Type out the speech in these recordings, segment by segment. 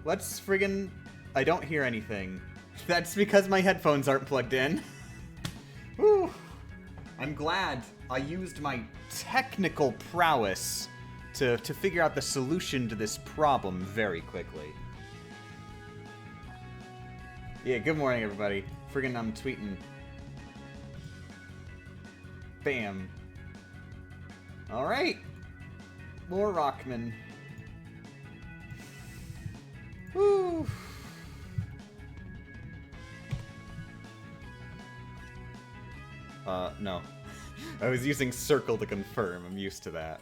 let's friggin... I don't hear anything. That's because my headphones aren't plugged in. Whew. I'm glad I used my technical prowess to figure out the solution to this problem very quickly. Yeah, good morning, everybody. Friggin' I'm tweeting. Bam. Alright. More Rockman. Woo. No. I was using circle to confirm. I'm used to that.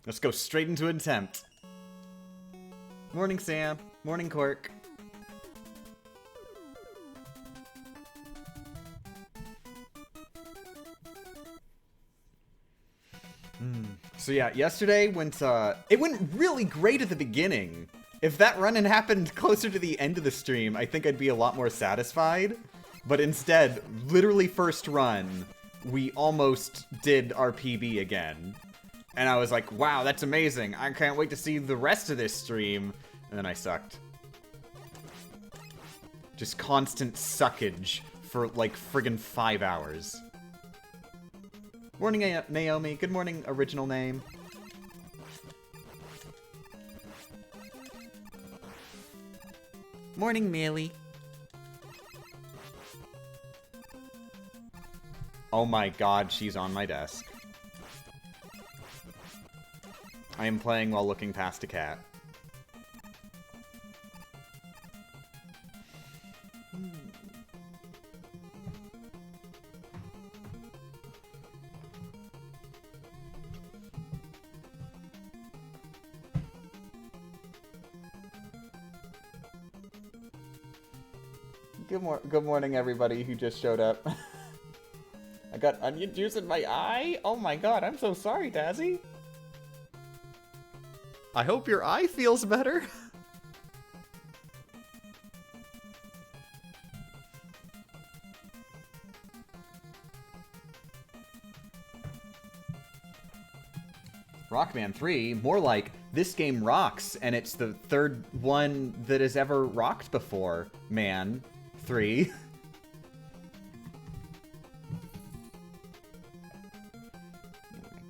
Let's go straight into an attempt. Morning, Sam. Morning, Cork. So yeah, yesterday went, it went really great at the beginning. If that run had happened closer to the end of the stream, I think I'd be a lot more satisfied. But instead, literally first run, we almost did our PB again. And I was like, wow, that's amazing. I can't wait to see the rest of this stream. And then I sucked. Just constant suckage for like friggin' 5 hours. Morning, Naomi. Good morning, original name. Morning, Mealy. Oh my god, she's on my desk. I am playing while looking past a cat. Good morning, everybody who just showed up. I got onion juice in my eye? Oh my god, I'm so sorry, Dazzy. I hope your eye feels better. Rockman 3, more like, this game rocks, and it's the third one that has ever rocked before, man. 3.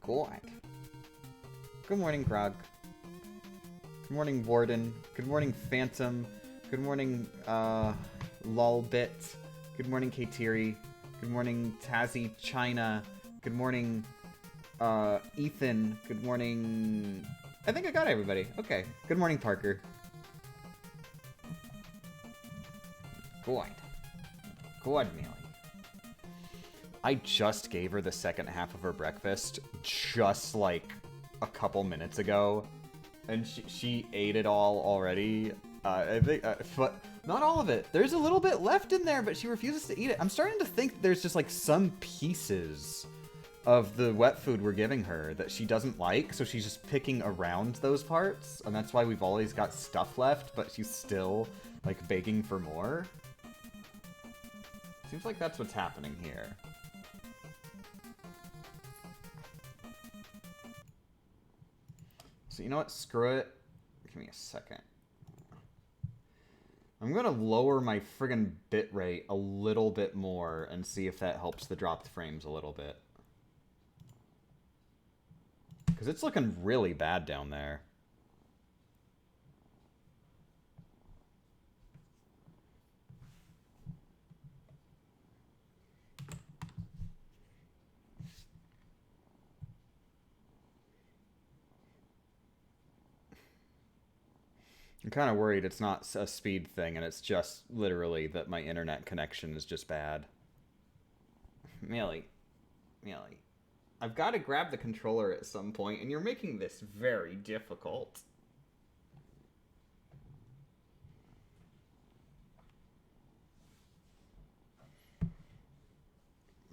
Oh my god. Good morning, Grog. Good morning, Warden. Good morning, Phantom. Good morning, Lolbit. Good morning, Katiri. Good morning, Tazzy China. Good morning, Ethan. Good morning... I think I got everybody. Okay. Good morning, Parker. Good. Good, Mealy. I just gave her the second half of her breakfast just like a couple minutes ago, and she ate it all already. I think, but not all of it. There's a little bit left in there, but she refuses to eat it. I'm starting to think there's just like some pieces of the wet food we're giving her that she doesn't like, so she's just picking around those parts, and that's why we've always got stuff left, but she's still like begging for more. Seems like that's what's happening here. So you know what? Screw it. Give me a second. I'm gonna lower my friggin' bitrate a little bit more and see if that helps the dropped frames a little bit. Because it's looking really bad down there. I'm kind of worried it's not a speed thing and it's just literally that my internet connection is just bad. Mealy. I've got to grab the controller at some point, and you're making this very difficult.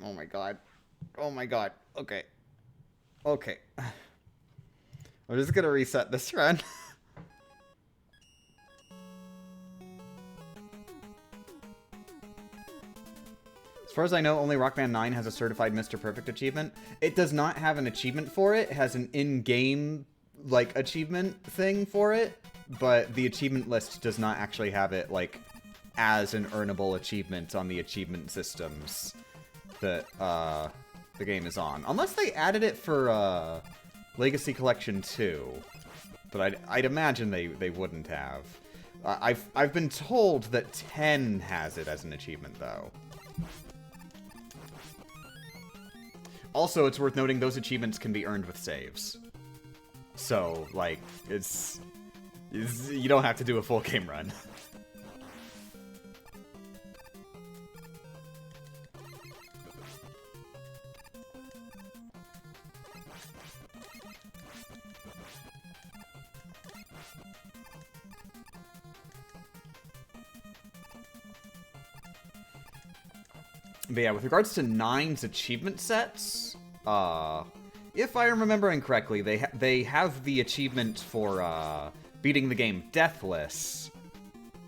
Oh my god. Oh my god. Okay. Okay. I'm just gonna reset this run. far as I know, only Rockman 9 has a certified Mr. Perfect achievement. It does not have an achievement for it. It has an in-game, like, achievement thing for it, but the achievement list does not actually have it, like, as an earnable achievement on the achievement systems that, the game is on. Unless they added it for, Legacy Collection 2. But I'd imagine they wouldn't have. I've been told that 10 has it as an achievement, though. Also, it's worth noting those achievements can be earned with saves. So, like, you don't have to do a full game run. But yeah, with regards to 9's achievement sets, if I'm remembering correctly, they have the achievement for beating the game Deathless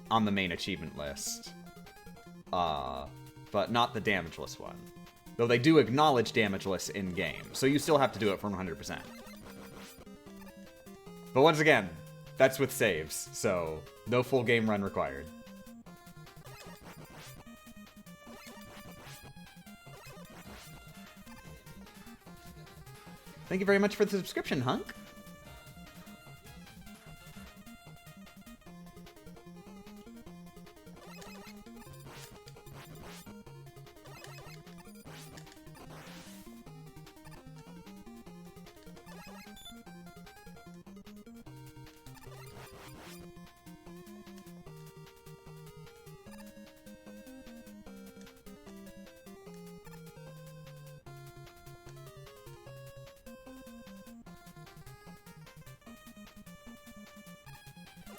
on the main achievement list, but not the Damageless one. Though they do acknowledge Damageless in-game, so you still have to do it from 100%. But once again, that's with saves, so no full game run required. Thank you very much for the subscription, Hunk.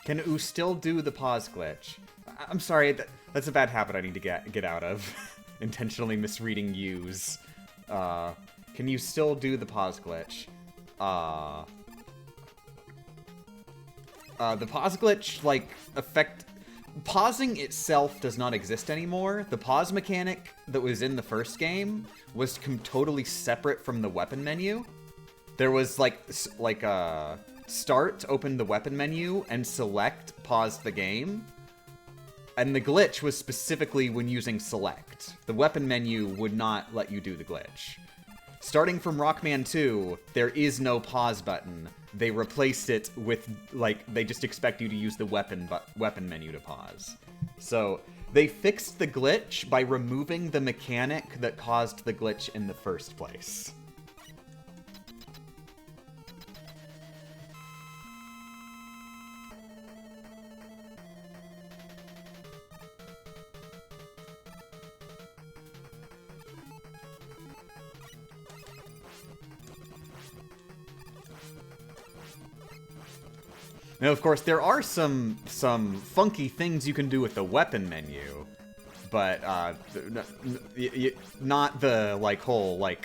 Can U still do the pause glitch? I'm sorry, that's a bad habit I need to get out of. Intentionally misreading U's. Can you still do the pause glitch? The pause glitch, like, pausing itself does not exist anymore. The pause mechanic that was in the first game was totally separate from the weapon menu. There was, start, open the weapon menu, and select, pause the game. And the glitch was specifically when using select. The weapon menu would not let you do the glitch. Starting from Rockman 2, there is no pause button. They replaced it with, they just expect you to use the weapon menu to pause. So, they fixed the glitch by removing the mechanic that caused the glitch in the first place. Now, of course, there are some funky things you can do with the weapon menu, but not the whole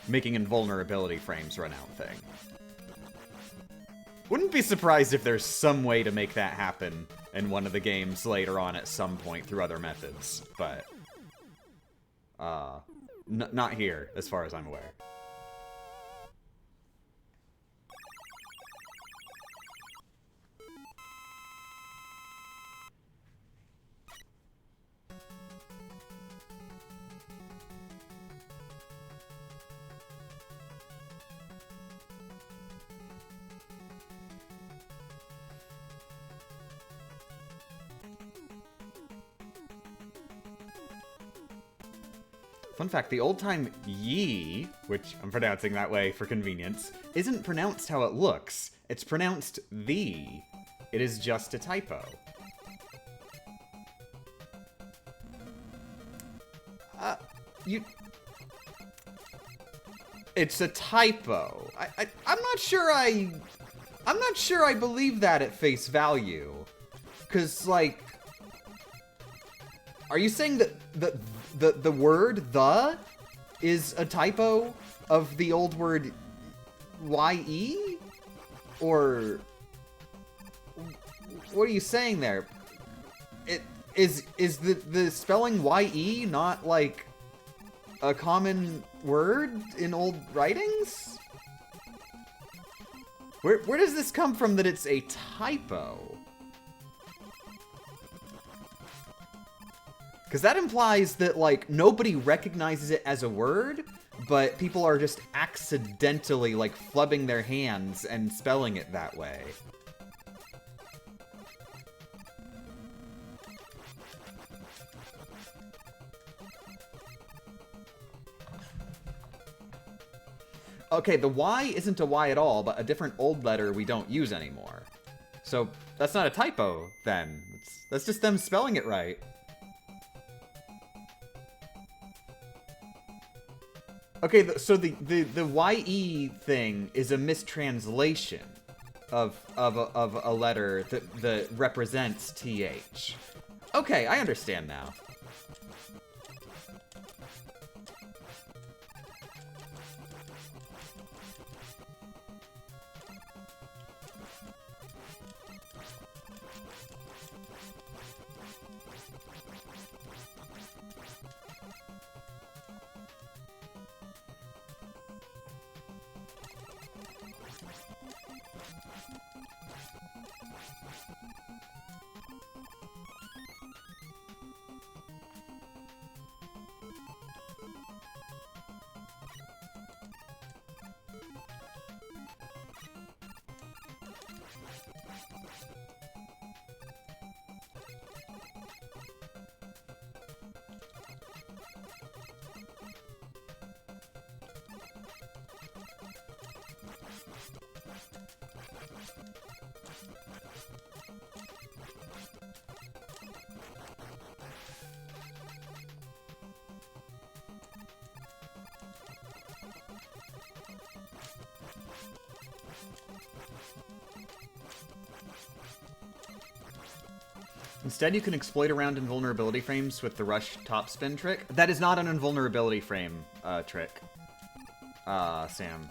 making invulnerability frames run out thing. Wouldn't be surprised if there's some way to make that happen in one of the games later on at some point through other methods, but not here, as far as I'm aware. Fun fact, the old-time ye, which I'm pronouncing that way for convenience, isn't pronounced how it looks. It's pronounced thee. It is just a typo. It's a typo. I'm not sure I believe that at face value. 'Cause, are you saying that the word the is a typo of the old word ye? Or what are you saying there? Is the spelling ye not a common word in old writings? Where does this come from that it's a typo? Because that implies that, like, nobody recognizes it as a word, but people are just accidentally, like, flubbing their hands and spelling it that way. Okay, the Y isn't a Y at all, but a different old letter we don't use anymore. So, that's not a typo, then. That's just them spelling it right. Okay, so the YE thing is a mistranslation of a letter that represents TH. Okay, I understand now. Instead, you can exploit around invulnerability frames with the rush topspin trick. That is not an invulnerability frame trick, Sam.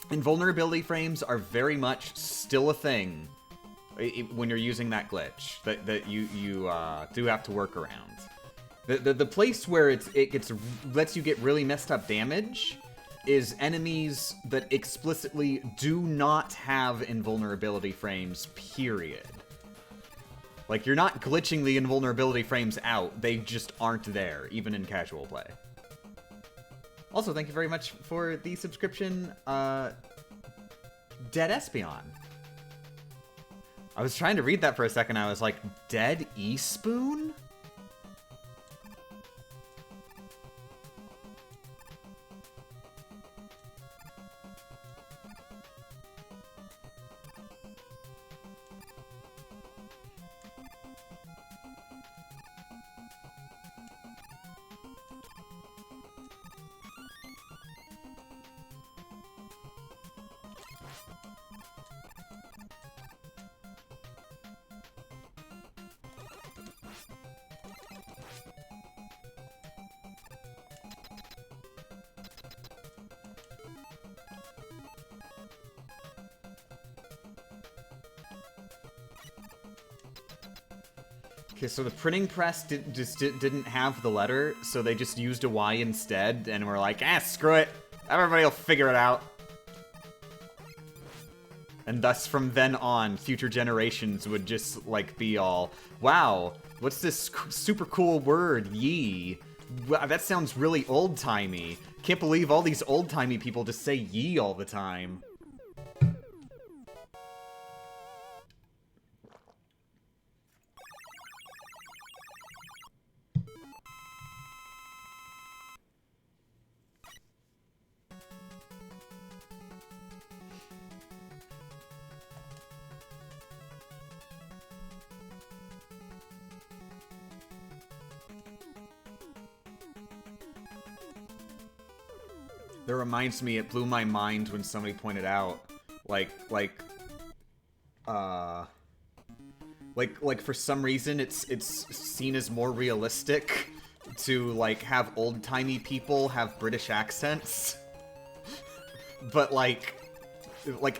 Invulnerability frames are very much still a thing when you're using that glitch that you do have to work around. The place where it lets you get really messed up damage is enemies that explicitly do not have invulnerability frames, period. Like, you're not glitching the invulnerability frames out, they just aren't there, even in casual play. Also, thank you very much for the subscription, Dead Espion. I was trying to read that for a second, I was like, Dead E-Spoon? Okay, so the printing press didn't have the letter, so they just used a Y instead, and were like, screw it! Everybody will figure it out. And thus, from then on, future generations would just, like, be all, wow, what's this super cool word, ye? Wow, that sounds really old-timey. Can't believe all these old-timey people just say ye all the time. That reminds me, it blew my mind when somebody pointed out, like for some reason it's seen as more realistic to, like, have old-timey people have British accents. But, like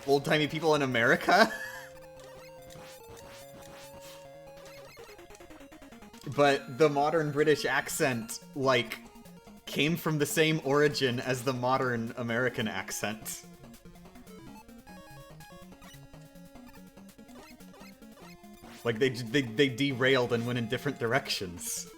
old-timey people in America? But the modern British accent, like, came from the same origin as the modern American accent. Like, they derailed and went in different directions.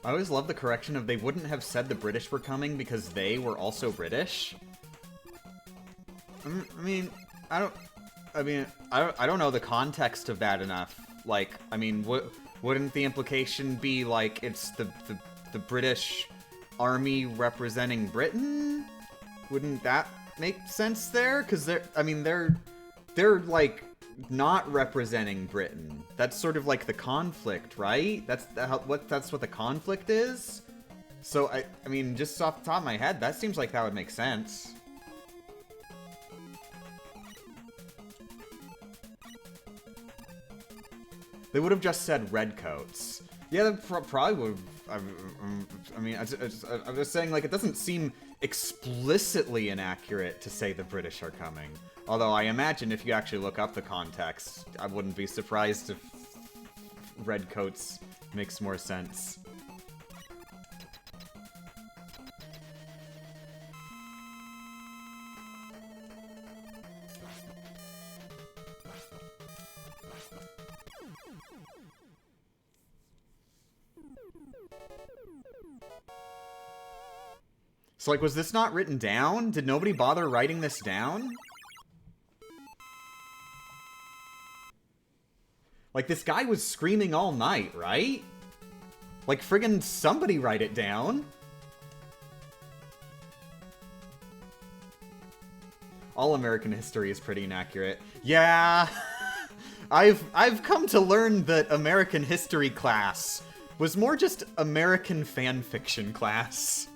I always love the correction of they wouldn't have said the British were coming because they were also British. I don't know the context of that enough. Like, I mean, wouldn't the implication be like it's the British army representing Britain? Wouldn't that make sense there? Because they're like not representing Britain. That's sort of like the conflict, right? That's what the conflict is. So I mean, just off the top of my head, that seems like that would make sense. They would have just said redcoats. Yeah, that probably would have. I'm just saying, like, it doesn't seem explicitly inaccurate to say the British are coming. Although I imagine if you actually look up the context, I wouldn't be surprised if redcoats makes more sense. So, like, was this not written down? Did nobody bother writing this down? Like, this guy was screaming all night, right? Like, friggin' somebody write it down. All American history is pretty inaccurate. Yeah, I've come to learn that American history class was more just American fan fiction class.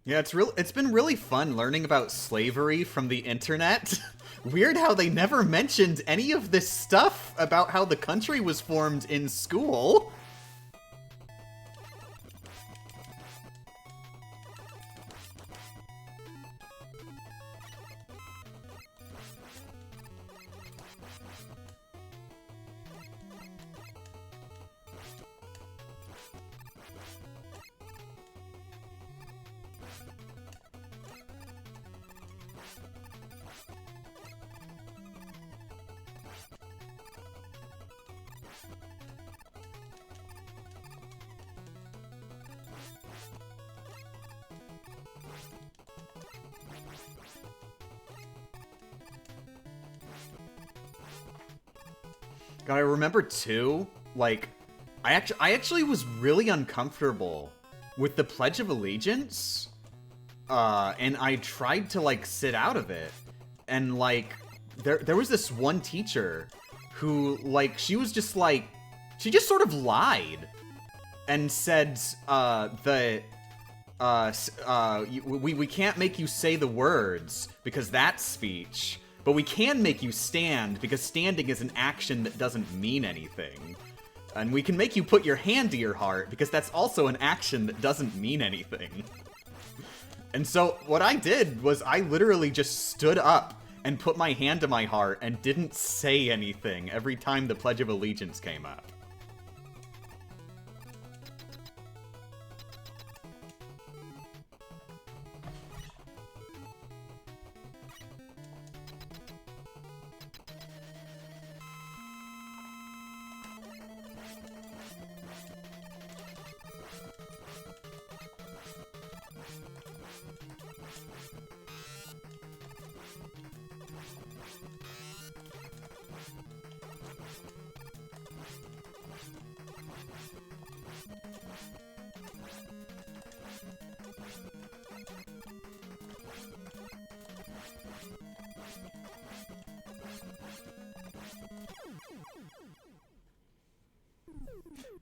Yeah, it's been really fun learning about slavery from the internet. Weird how they never mentioned any of this stuff about how the country was formed in school. God, I remember too, like, I actually was really uncomfortable with the Pledge of Allegiance, and I tried to, like, sit out of it, and, like, there was this one teacher who, like, she was just, like, she just sort of lied, and said, we can't make you say the words, because that's speech. But we can make you stand, because standing is an action that doesn't mean anything. And we can make you put your hand to your heart, because that's also an action that doesn't mean anything. And so, what I did was I literally just stood up and put my hand to my heart and didn't say anything every time the Pledge of Allegiance came up.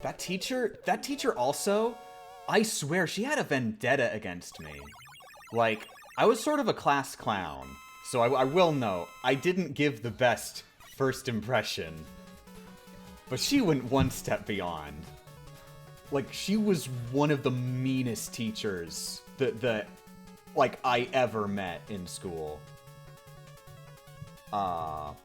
That teacher also, I swear, she had a vendetta against me. Like, I was sort of a class clown, so I will note, I didn't give the best first impression. But she went one step beyond. Like, she was one of the meanest teachers that like, I ever met in school. Oh,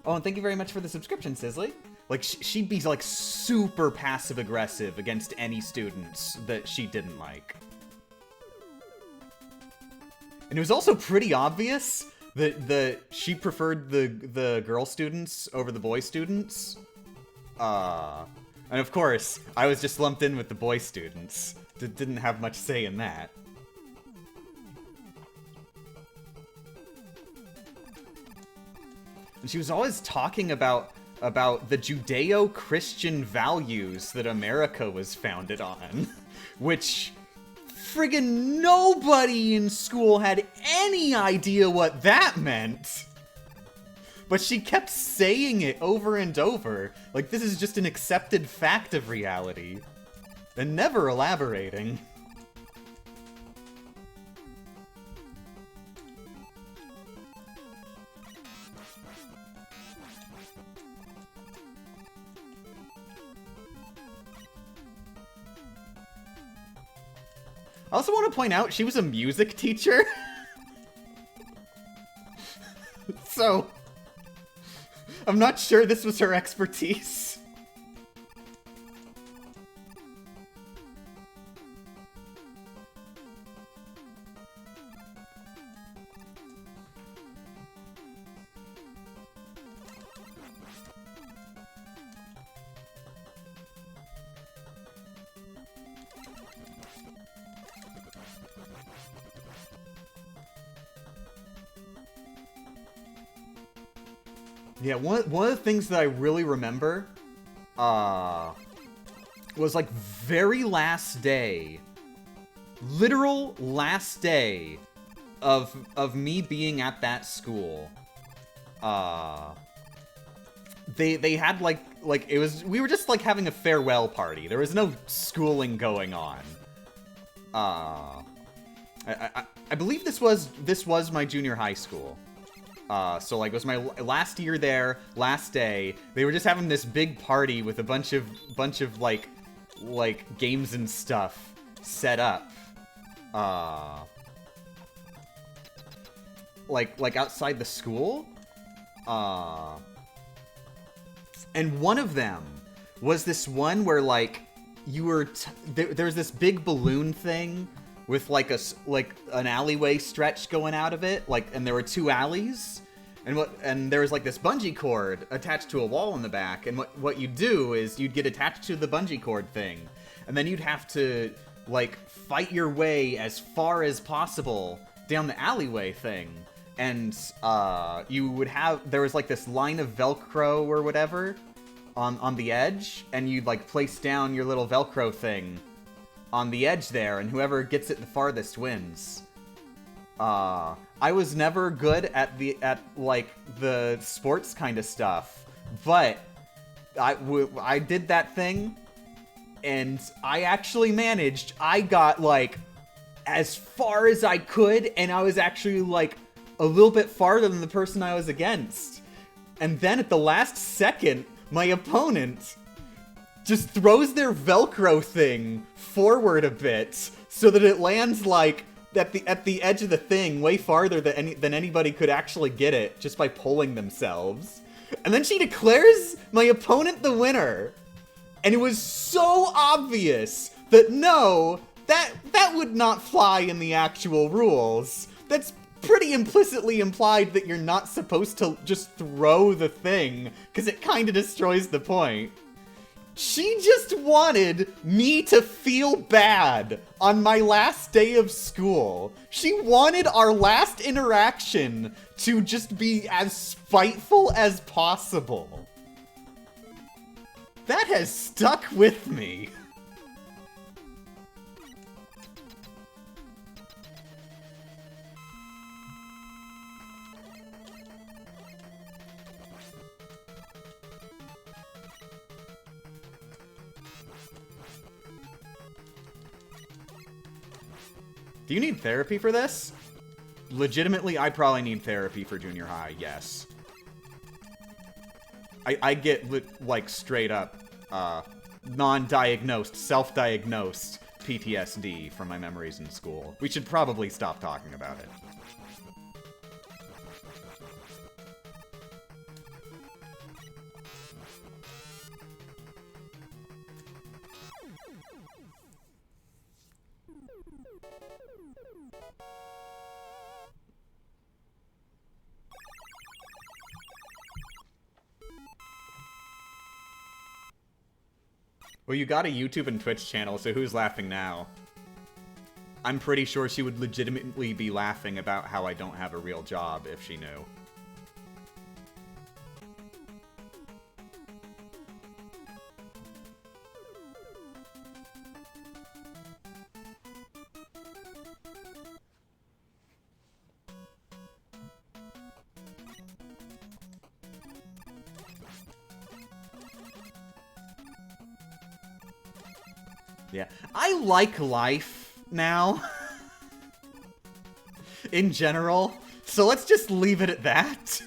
and thank you very much for the subscription, Sizzly. Like, she'd be, like, super passive-aggressive against any students that she didn't like. And it was also pretty obvious that she preferred the girl students over the boy students. And of course, I was just lumped in with the boy students. Didn't have much say in that. And she was always talking about the Judeo-Christian values that America was founded on, which friggin' nobody in school had any idea what that meant. But she kept saying it over and over, like this is just an accepted fact of reality, and never elaborating. I also want to point out, she was a music teacher. So, I'm not sure this was her expertise. Yeah, one of the things that I really remember, was like very last day, literal last day of me being at that school. They had like it was, we were just like having a farewell party. There was no schooling going on. I believe this was my junior high school. So like it was my last year there, last day. They were just having this big party with a bunch of like games and stuff set up. Like outside the school. And one of them was this one where like you were there's this big balloon thing with like an alleyway stretch going out of it, like, and there were two alleys, and there was like this bungee cord attached to a wall in the back, and what you'd do is you'd get attached to the bungee cord thing, and then you'd have to like fight your way as far as possible down the alleyway thing, and you would have, there was like this line of Velcro or whatever on the edge, and you'd like place down your little Velcro thing on the edge there, and whoever gets it the farthest wins. I was never good at like the sports kind of stuff, but I did that thing, and I actually managed. I got like as far as I could, and I was actually like a little bit farther than the person I was against. And then at the last second, my opponent just throws their Velcro thing forward a bit so that it lands like at the edge of the thing way farther than anybody could actually get it just by pulling themselves. And then she declares my opponent the winner. And it was so obvious that no, that would not fly in the actual rules. That's pretty implicitly implied that you're not supposed to just throw the thing, because it kind of destroys the point. She just wanted me to feel bad on my last day of school. She wanted our last interaction to just be as spiteful as possible. That has stuck with me. Do you need therapy for this? Legitimately, I probably need therapy for junior high, yes. I get, like, straight up, non-diagnosed, self-diagnosed PTSD from my memories in school. We should probably stop talking about it. Well, you got a YouTube and Twitch channel, so who's laughing now? I'm pretty sure she would legitimately be laughing about how I don't have a real job if she knew. Yeah, I like life now, in general, so let's just leave it at that.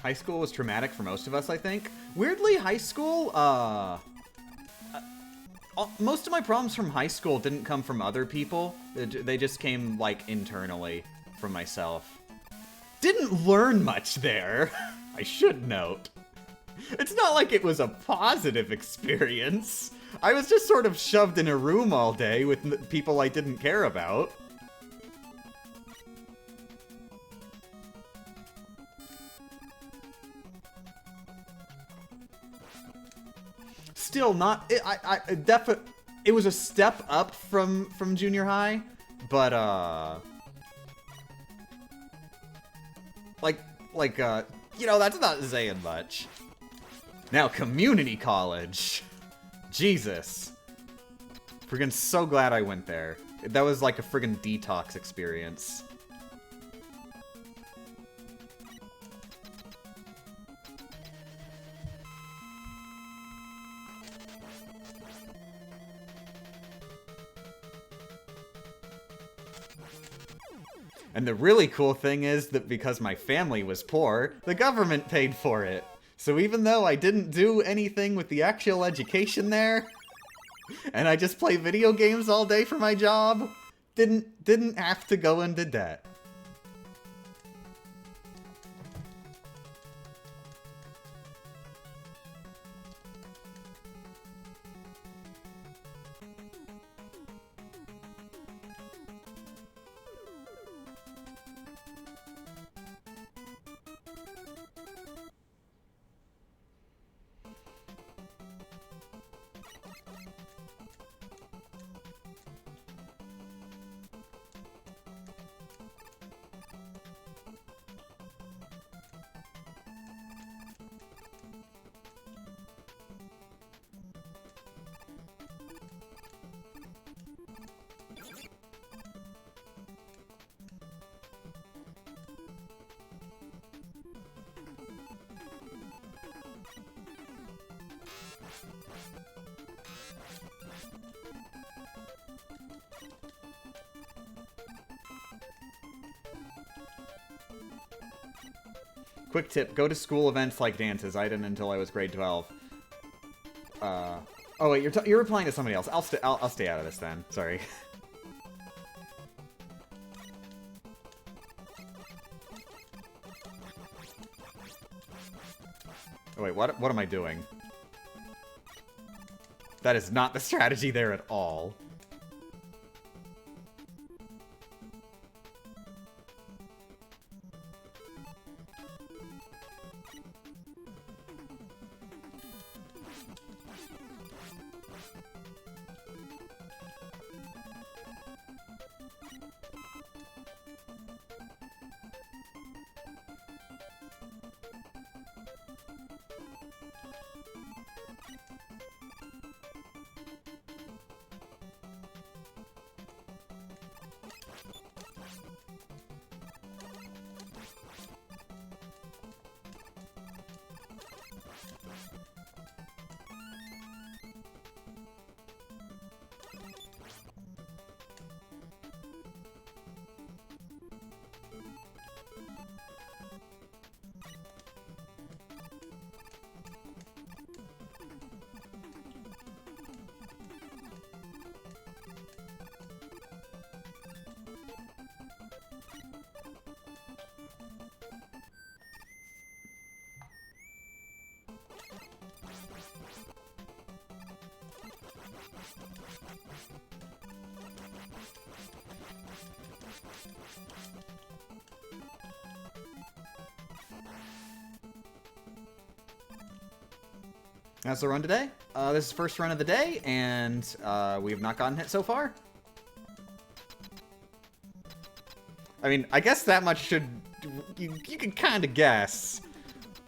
High school was traumatic for most of us, I think. Weirdly, high school, most of my problems from high school didn't come from other people. They just came, like, internally from myself. Didn't learn much there, I should note. It's not like it was a positive experience. I was just sort of shoved in a room all day with people I didn't care about. Still not. It was a step up from junior high, but you know, that's not saying much. Now community college, Jesus, friggin' so glad I went there. That was like a friggin' detox experience. And the really cool thing is that because my family was poor, the government paid for it. So even though I didn't do anything with the actual education there, and I just play video games all day for my job, didn't have to go into debt. Quick tip, go to school events like dances. I didn't until I was grade 12. Oh wait, you're replying to somebody else. I'll stay out of this then. Sorry. Oh wait, what am I doing? That is not the strategy there at all. That's the run today. This is first run of the day, and we have not gotten hit so far. I mean, I guess that much should... You can kind of guess.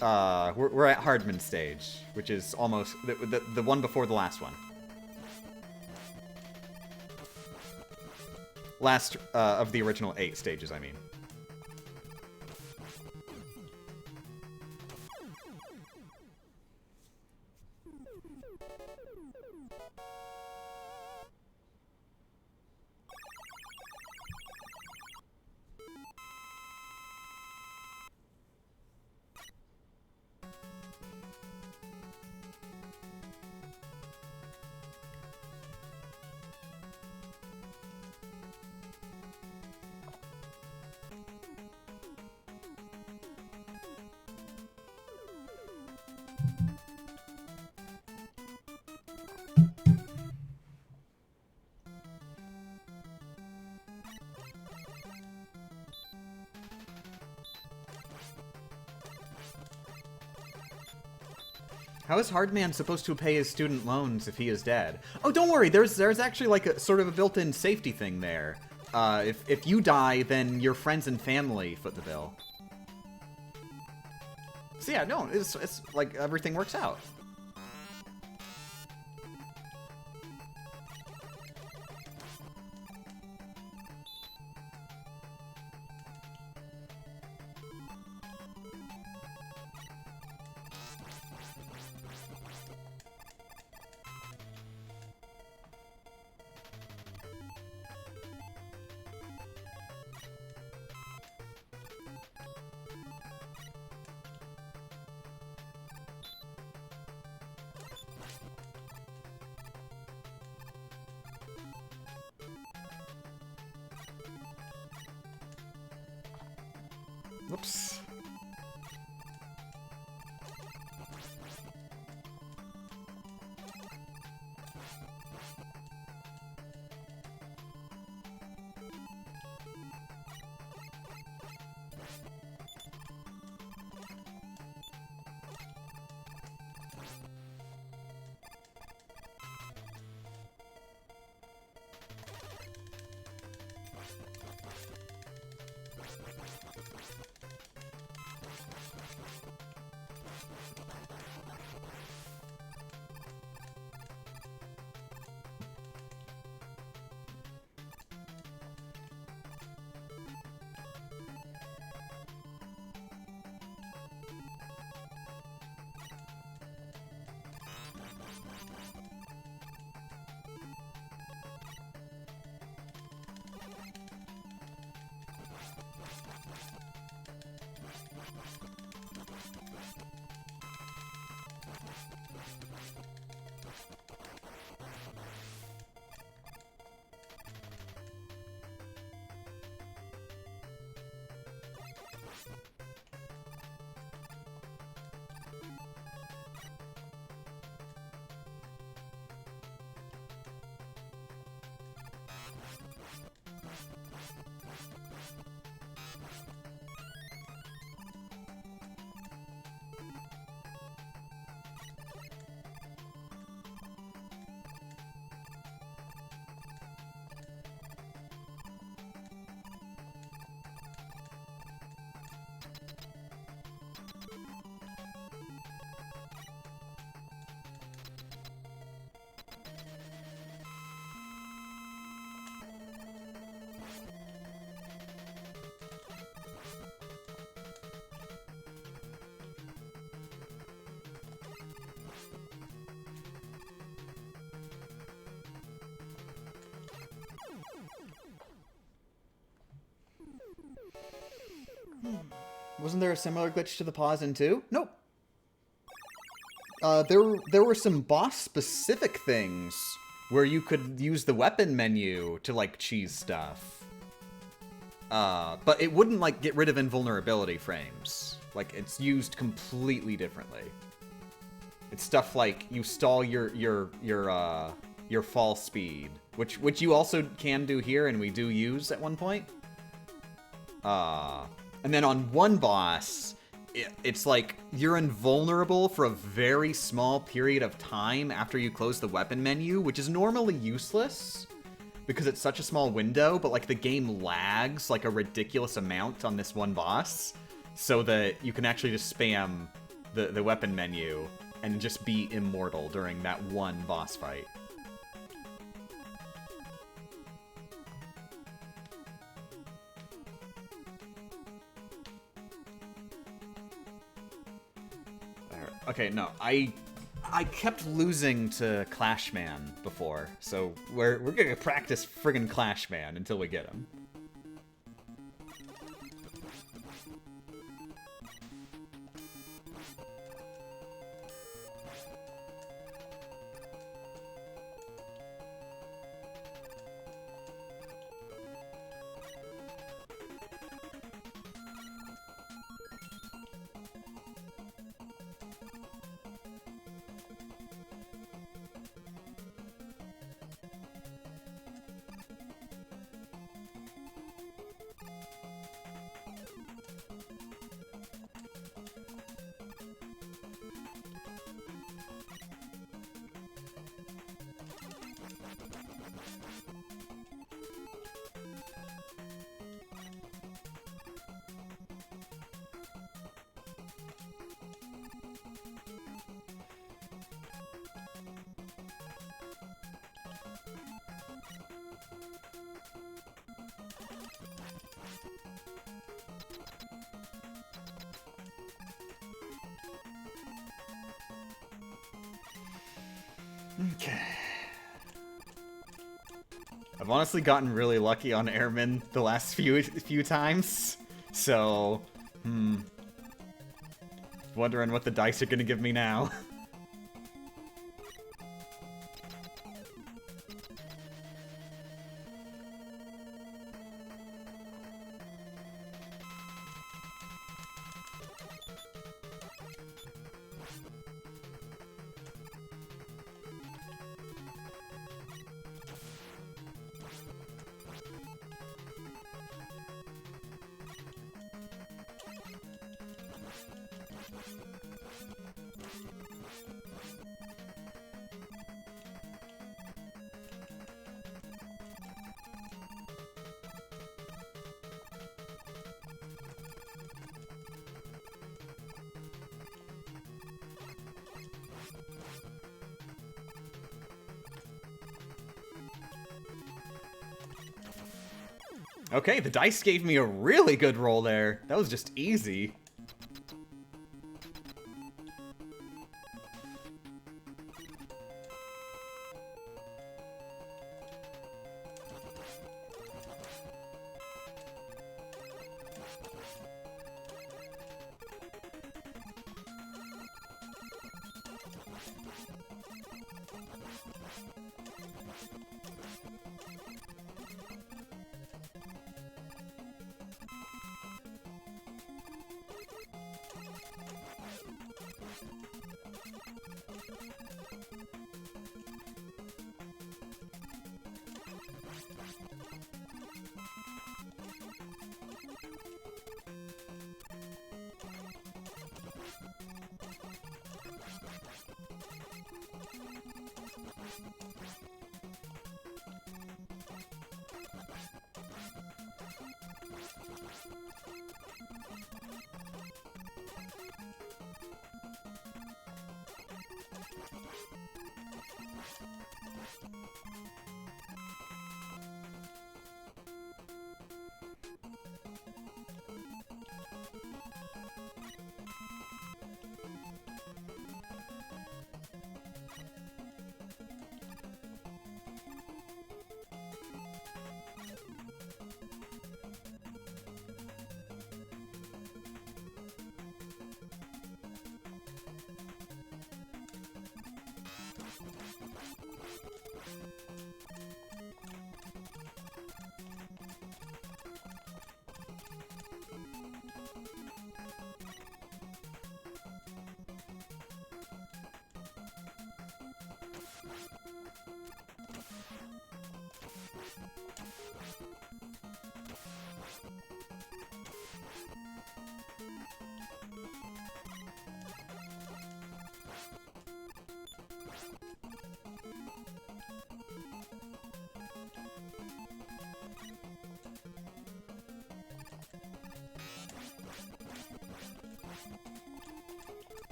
We're at Hardman stage, which is almost the one before the last one. Last of the original 8 stages, I mean. How is Hardman supposed to pay his student loans if he is dead? Oh, don't worry. There's actually like a sort of a built-in safety thing there. If you die, then your friends and family foot the bill. So yeah, no, it's like everything works out. Whoops. Wasn't there a similar glitch to the pause in 2? Nope. There were some boss-specific things where you could use the weapon menu to, like, cheese stuff. But it wouldn't, like, get rid of invulnerability frames. Like, it's used completely differently. It's stuff like you stall your fall speed, which you also can do here, and we do use at one point. And then on one boss, it's like you're invulnerable for a very small period of time after you close the weapon menu, which is normally useless because it's such a small window, but like the game lags like a ridiculous amount on this one boss so that you can actually just spam the weapon menu and just be immortal during that one boss fight. Okay, no, I kept losing to Clashman before, so we're gonna practice friggin' Clashman until we get him. Okay. I've honestly gotten really lucky on airmen the last few times, so wondering what the dice are gonna give me now. Okay, the dice gave me a really good roll there. That was just easy.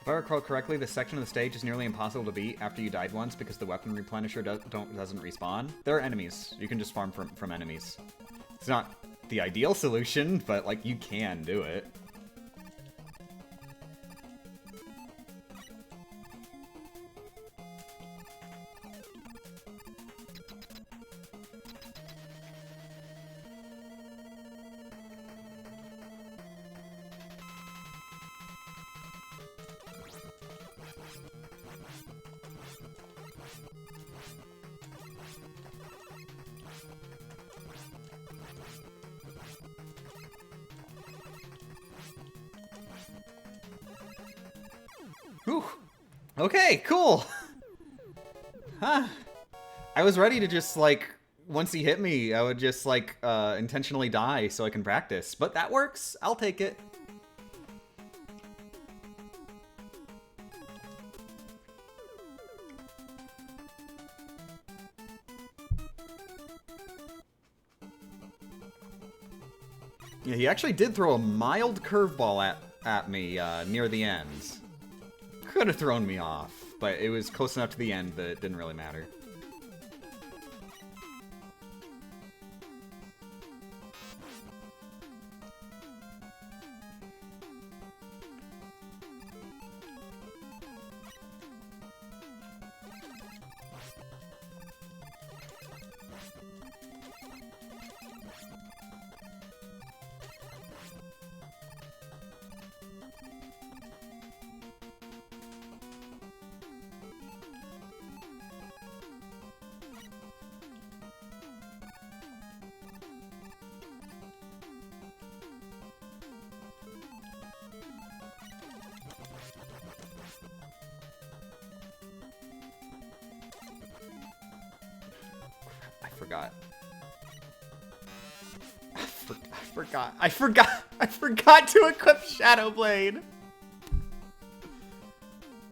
If I recall correctly, this section of the stage is nearly impossible to beat after you died once because the weapon replenisher doesn't respawn. There are enemies. You can just farm from enemies. It's not the ideal solution, but, like, you can do it. Whew. Okay, cool. Huh. I was ready to just, like, once he hit me, I would just, like, intentionally die so I can practice. But that works. I'll take it. Yeah, he actually did throw a mild curveball at me near the end. Could have thrown me off, but it was close enough to the end that it didn't really matter. I forgot to equip Shadow Blade.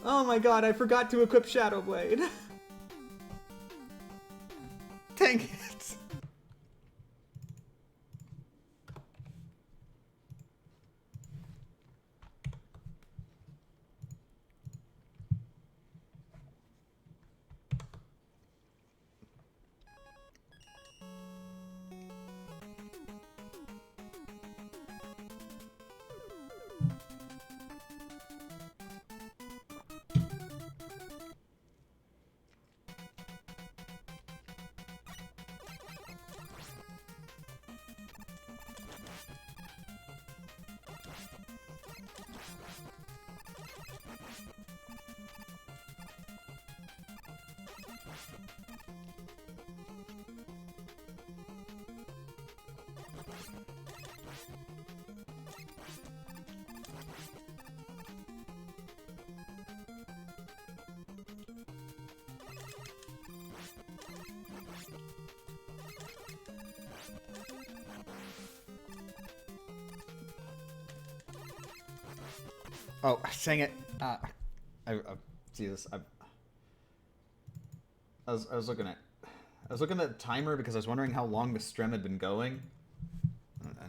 Oh my god, I forgot to equip Shadow Blade. Dang it. Oh, dang it. Jesus. I was looking at the timer because I was wondering how long the Strem had been going. I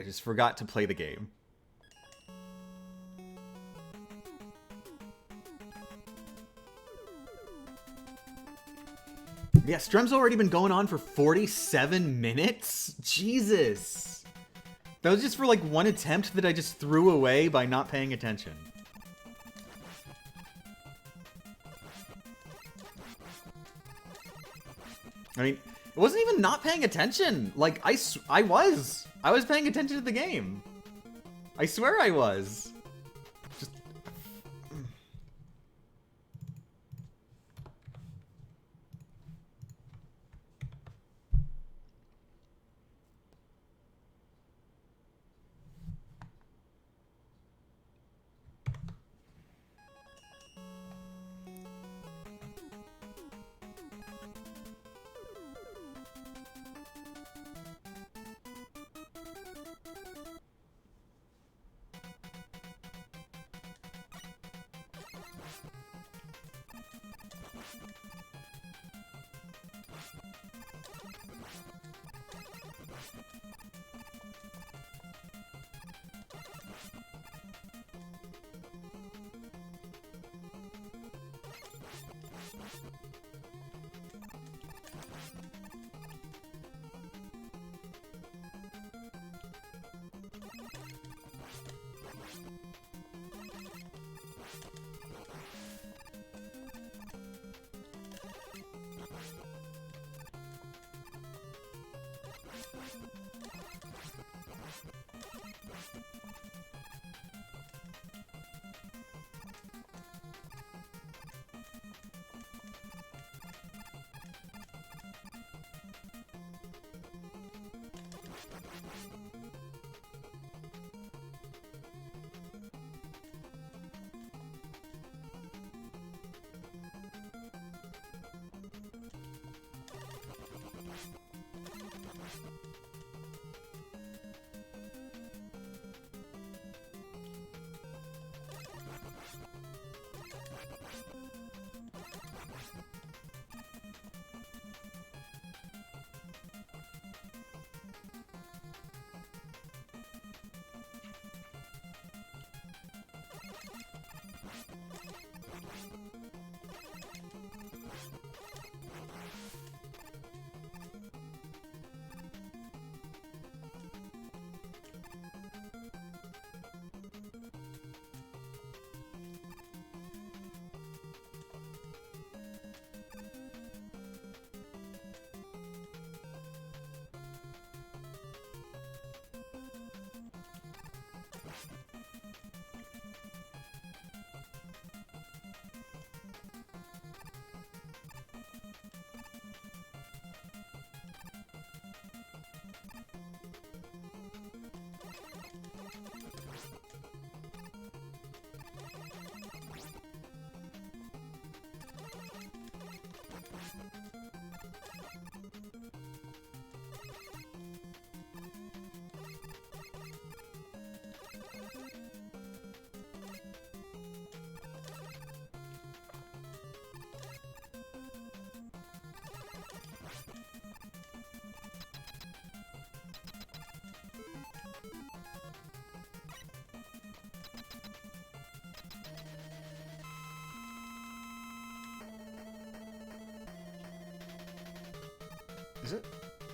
just forgot to play the game. Yeah, Strem's already been going on for 47 minutes? Jesus. That was just for like one attempt that I just threw away by not paying attention. I mean, it wasn't even not paying attention. Like, I was paying attention to the game. I swear I was. Just...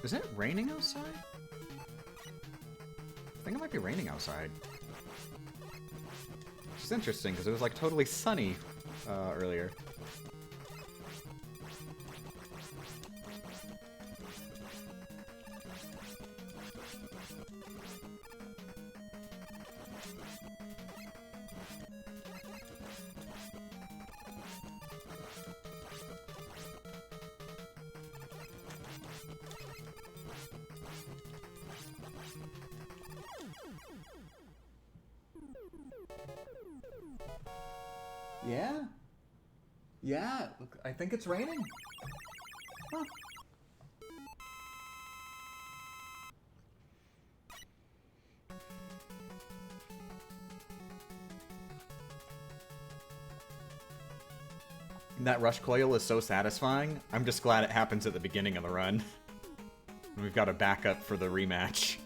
Is it raining outside? I think it might be raining outside. Which is interesting, because it was like totally sunny earlier. Yeah. Yeah, look, I think it's raining. Huh. That rush coil is so satisfying. I'm just glad it happens at the beginning of the run. We've got a backup for the rematch.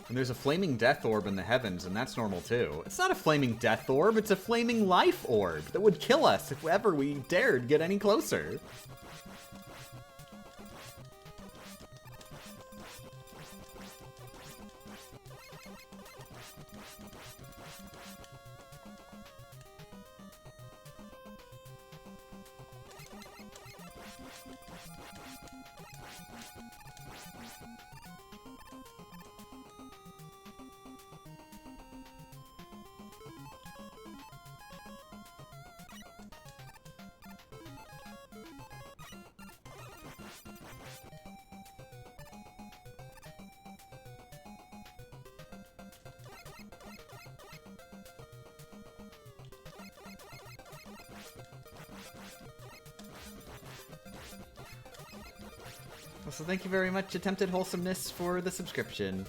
And there's a flaming death orb in the heavens, and that's normal too. It's not a flaming death orb, it's a flaming life orb that would kill us if ever we dared get any closer. So thank you very much, Attempted Wholesomeness, for the subscription.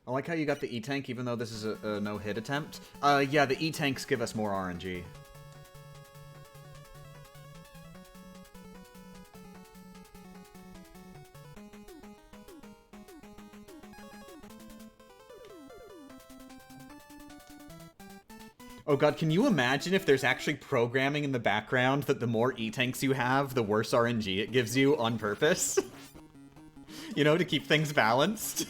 I like how you got the E-Tank even though this is a no-hit attempt. Yeah, the E-Tanks give us more RNG. Oh god, can you imagine if there's actually programming in the background that the more E-Tanks you have, the worse RNG it gives you on purpose? You know, to keep things balanced?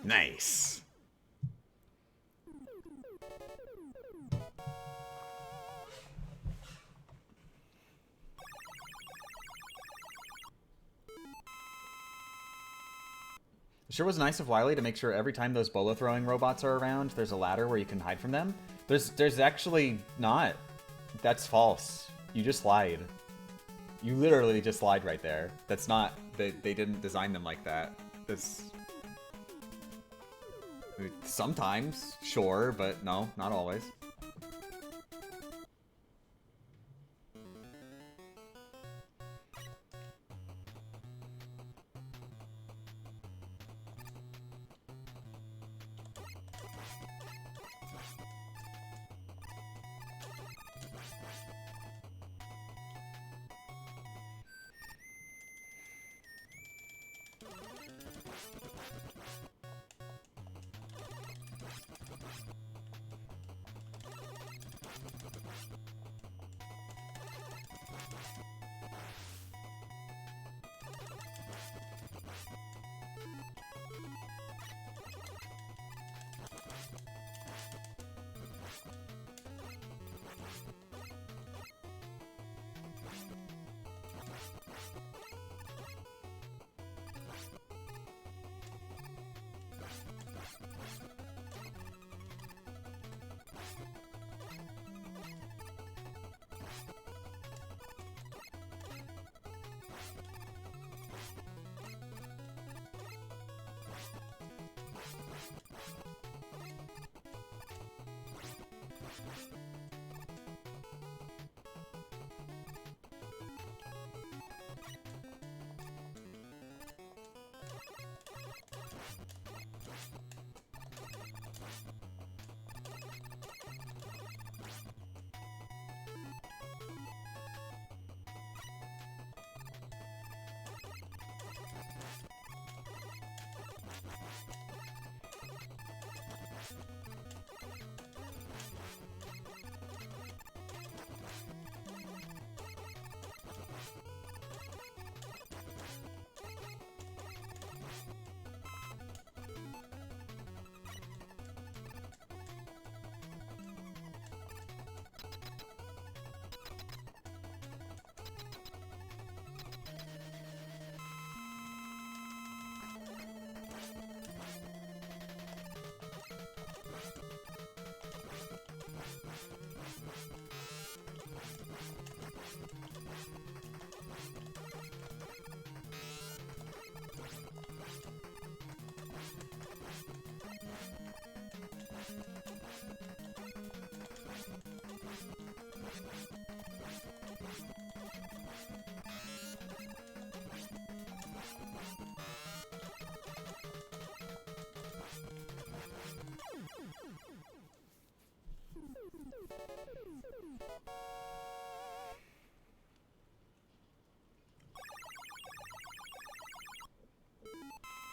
Nice. It sure was nice of Wily to make sure every time those bolo throwing robots are around, there's a ladder where you can hide from them. There's actually not. That's false. You just lied. You literally just lied right there. That's not... They didn't design them like that. This... Sometimes, sure, but no, not always.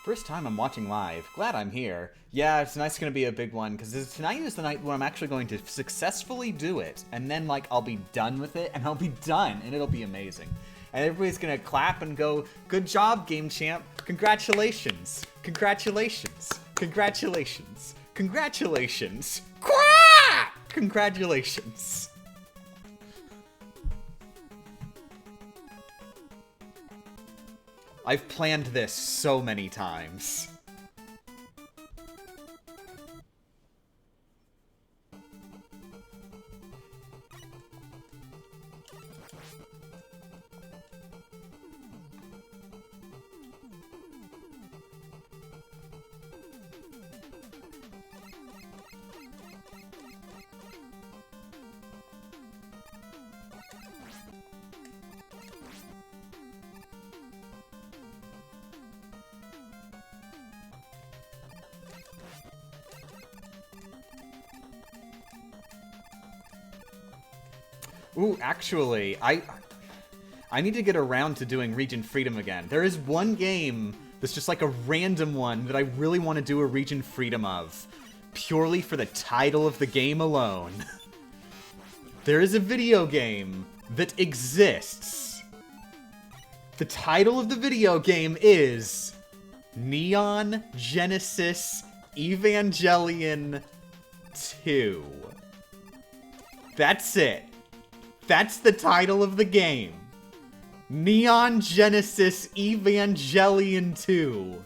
First time I'm watching live. Glad I'm here. Yeah, tonight's gonna be a big one, because tonight is the night when I'm actually going to successfully do it, and then, like, I'll be done with it, and I'll be done, and it'll be amazing. And everybody's gonna clap and go, "Good job, Game Champ! Congratulations! Congratulations! Congratulations! Congratulations! Quack! Congratulations!" I've planned this so many times. Ooh, actually, I need to get around to doing Region Freedom again. There is one game that's just like a random one that I really want to do a Region Freedom of, purely for the title of the game alone. There is a video game that exists. The title of the video game is Neon Genesis Evangelion 2. That's it. That's the title of the game. Neon Genesis Evangelion 2.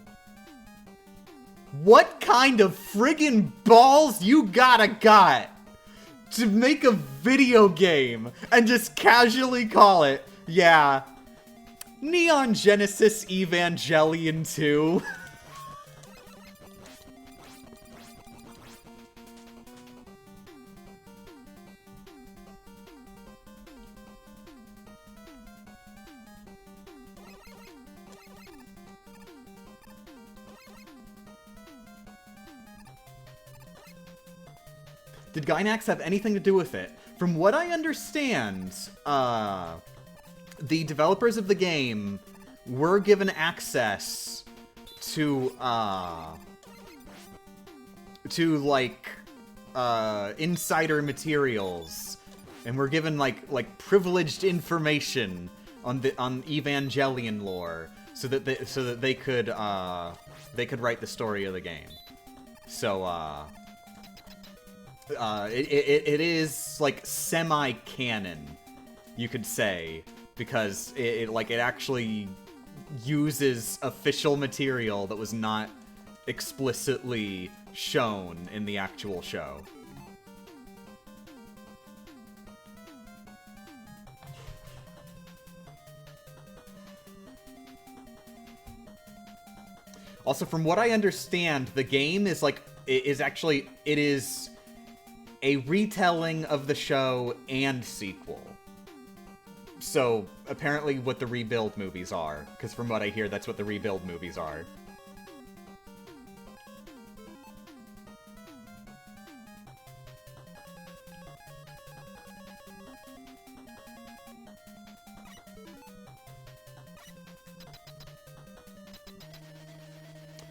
What kind of friggin' balls you got to make a video game and just casually call it, yeah, Neon Genesis Evangelion 2? Did Gainax have anything to do with it? From what I understand, the developers of the game were given access to like, insider materials, and were given, like privileged information on Evangelion lore, so that they could write the story of the game. So, it is, like, semi-canon, you could say, because it actually uses official material that was not explicitly shown in the actual show. Also, from what I understand, the game is, like, it is a retelling of the show and sequel. So, apparently what the Rebuild movies are. Because from what I hear, that's what the Rebuild movies are.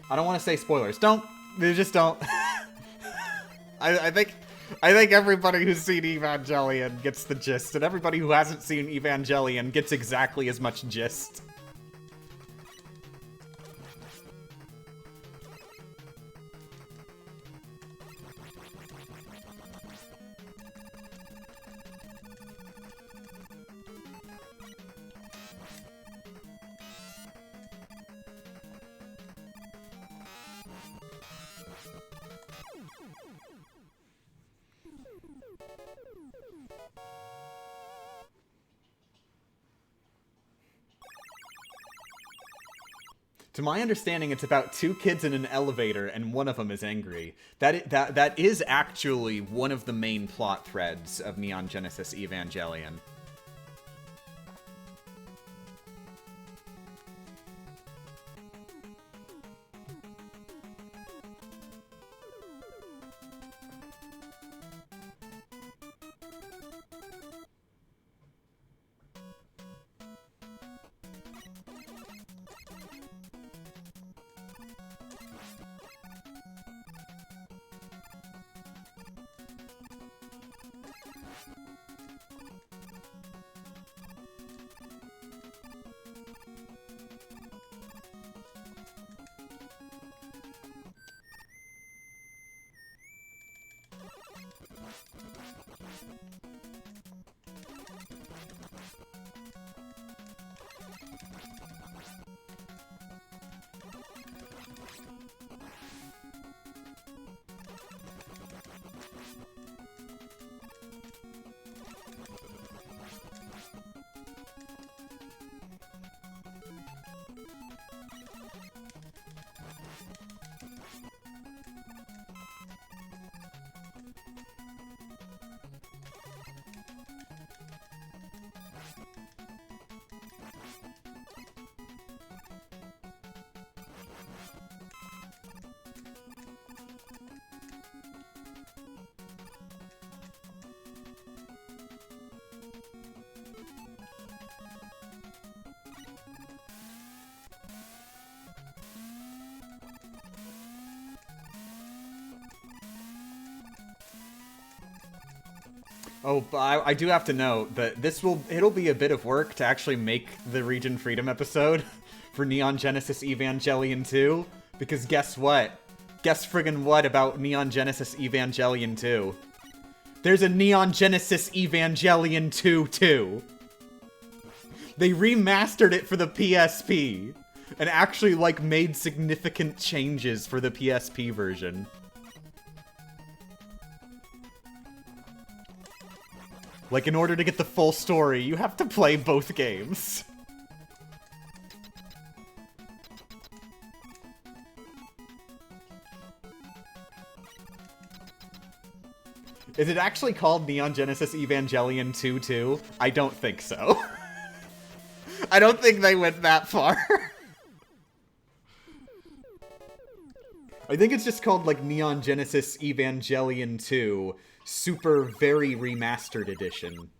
I don't want to say spoilers. Don't. Just don't. I think everybody who's seen Evangelion gets the gist, and everybody who hasn't seen Evangelion gets exactly as much gist. To my understanding, it's about two kids in an elevator, and one of them is angry. That is actually one of the main plot threads of Neon Genesis Evangelion. Oh, but I do have to note that it'll be a bit of work to actually make the Region Freedom episode for Neon Genesis Evangelion 2, because guess what? Guess friggin' what about Neon Genesis Evangelion 2? There's a Neon Genesis Evangelion 2 too. They remastered it for the PSP, and actually, like, made significant changes for the PSP version. Like, in order to get the full story, you have to play both games. Is it actually called Neon Genesis Evangelion 2 too? I don't think so. I don't think they went that far. I think it's just called, like, Neon Genesis Evangelion 2 Super Very Remastered Edition.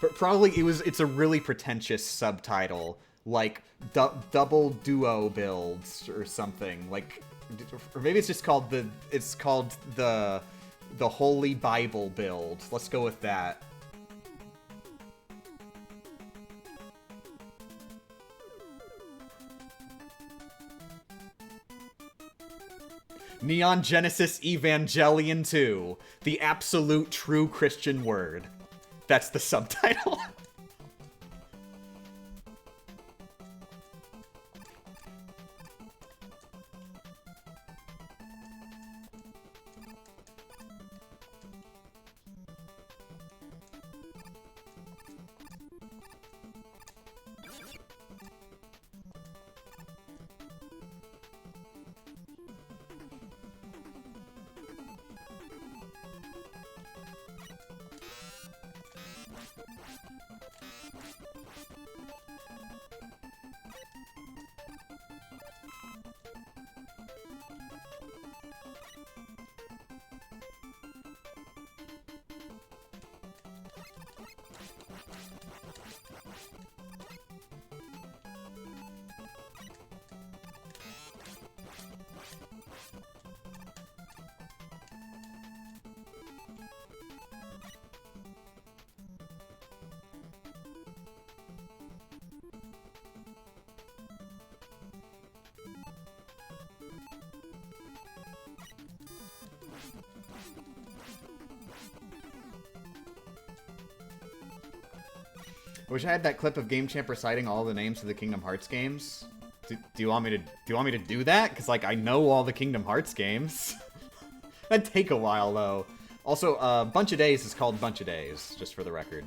But probably it's a really pretentious subtitle, like Double Duo Builds or something. Like, or maybe it's just called the Holy Bible Build. Let's go with that. Neon Genesis Evangelion 2, the absolute true Christian word. That's the subtitle. I wish I had that clip of Game Champ reciting all the names of the Kingdom Hearts games. Do you want me to do that? Because, like, I know all the Kingdom Hearts games. That'd take a while though. Also, Bunch of Days is called Bunch of Days, just for the record.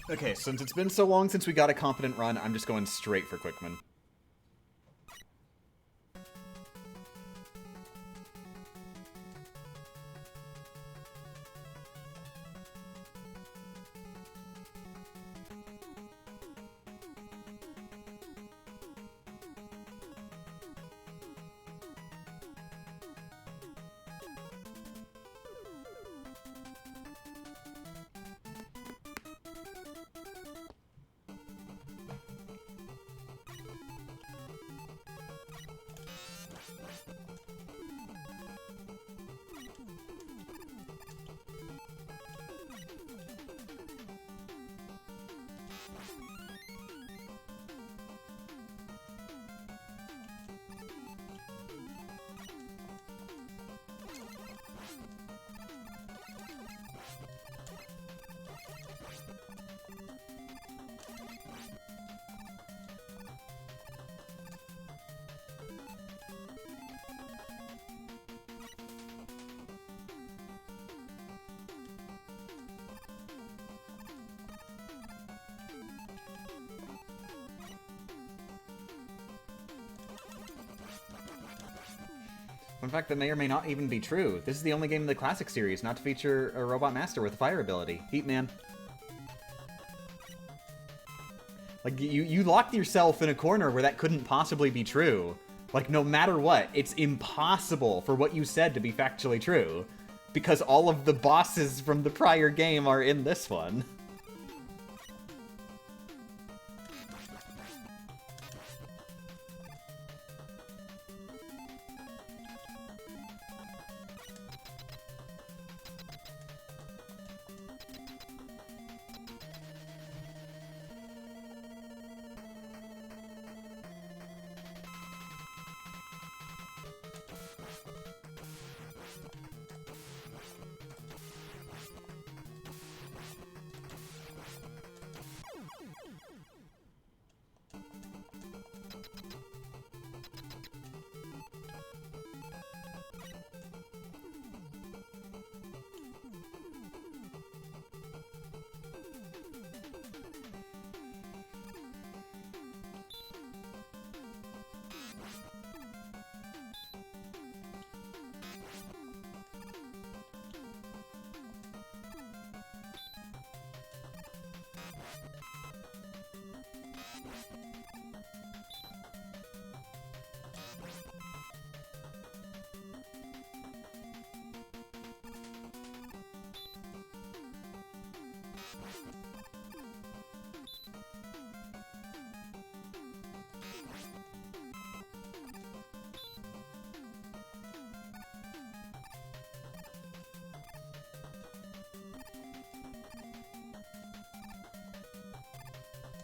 Okay, since it's been so long since we got a competent run, I'm just going straight for Quickman. In fact, that may or may not even be true. This is the only game in the Classic series not to feature a Robot Master with a fire ability. Heat Man. Like, you locked yourself in a corner where that couldn't possibly be true. Like, no matter what, it's impossible for what you said to be factually true. Because all of the bosses from the prior game are in this one.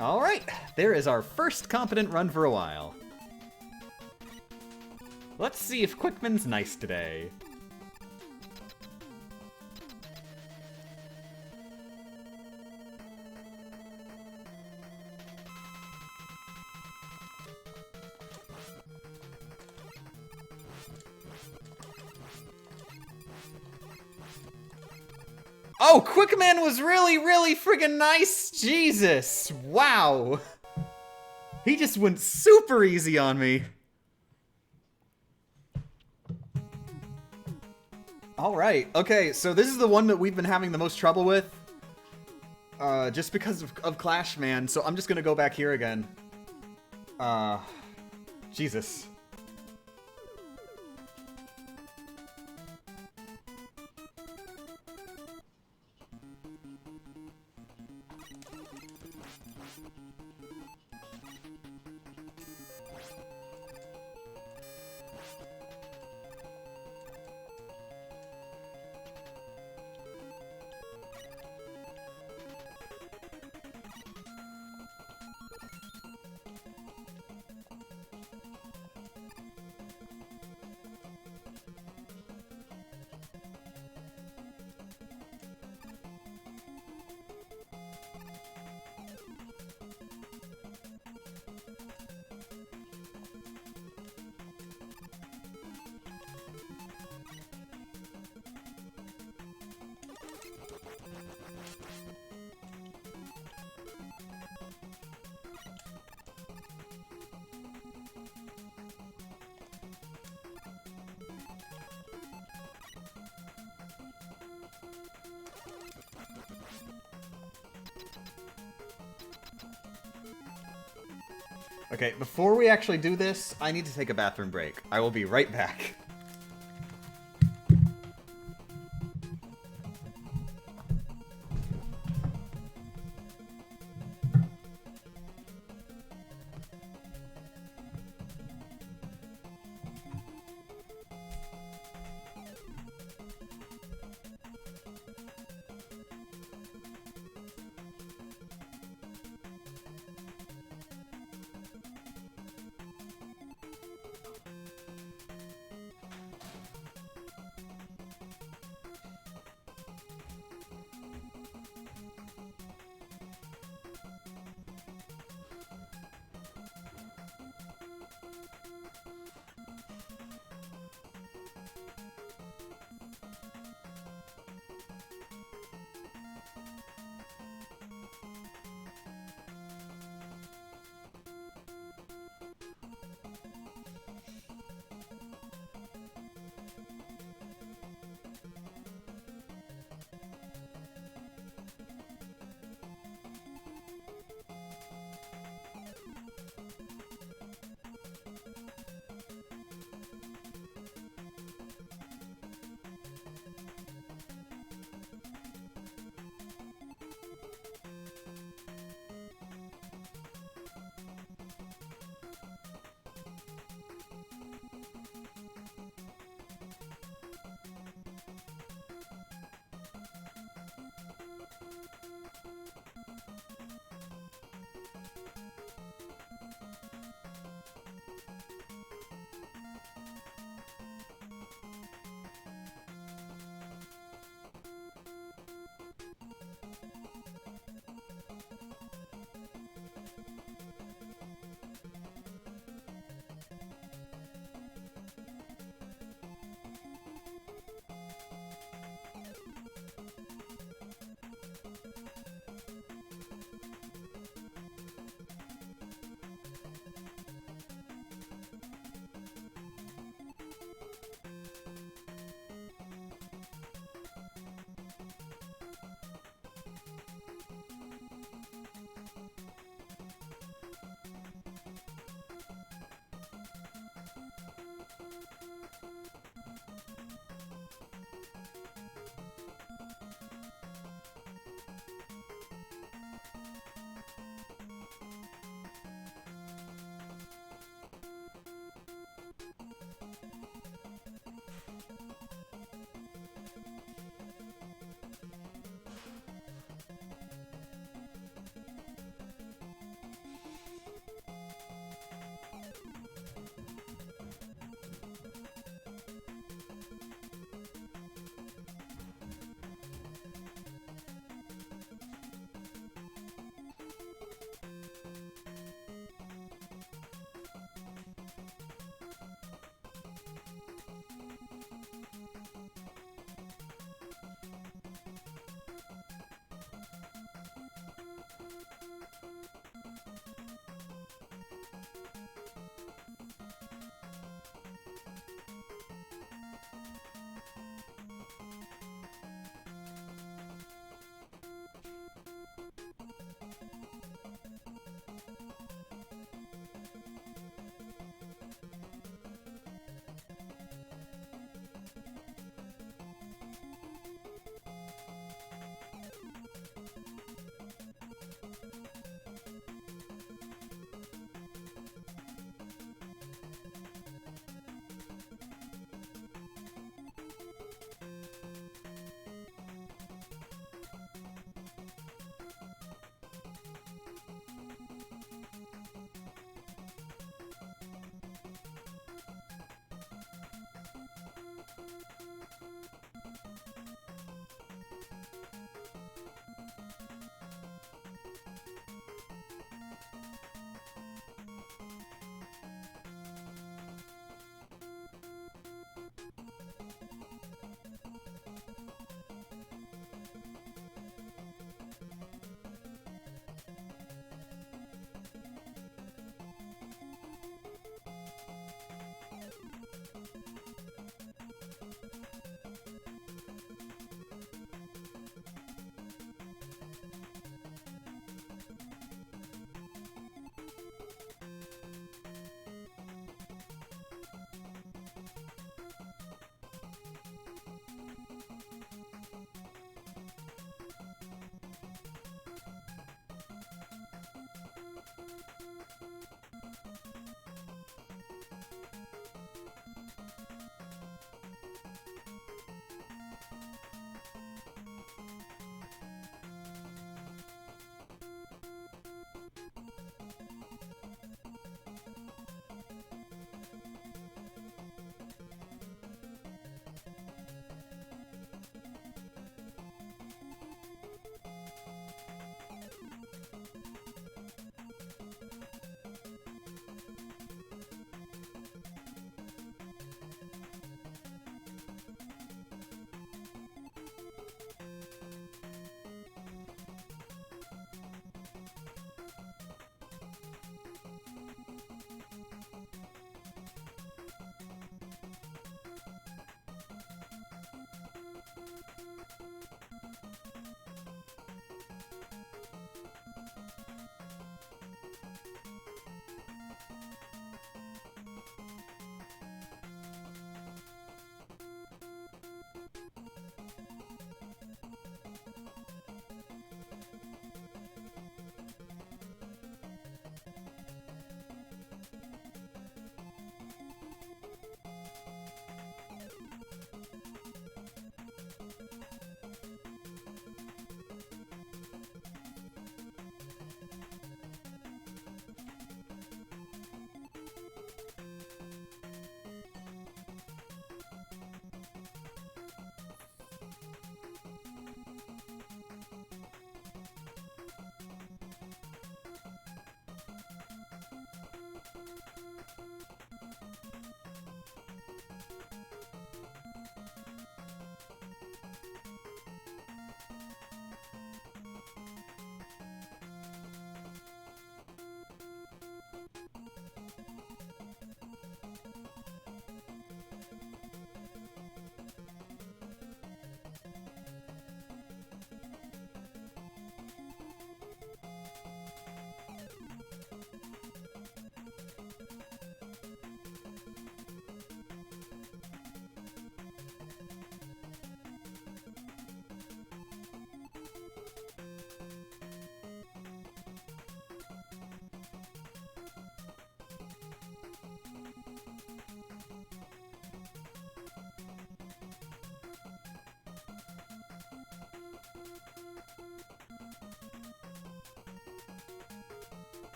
Alright, there is our first competent run for a while. Let's see if Quickman's nice today. Oh, Quickman was really, really friggin' nice! Jesus! Wow! He just went super easy on me. Alright, okay, so this is the one that we've been having the most trouble with. Just because of Clash, man, so I'm just gonna go back here again. Jesus. Okay, before we actually do this, I need to take a bathroom break. I will be right back.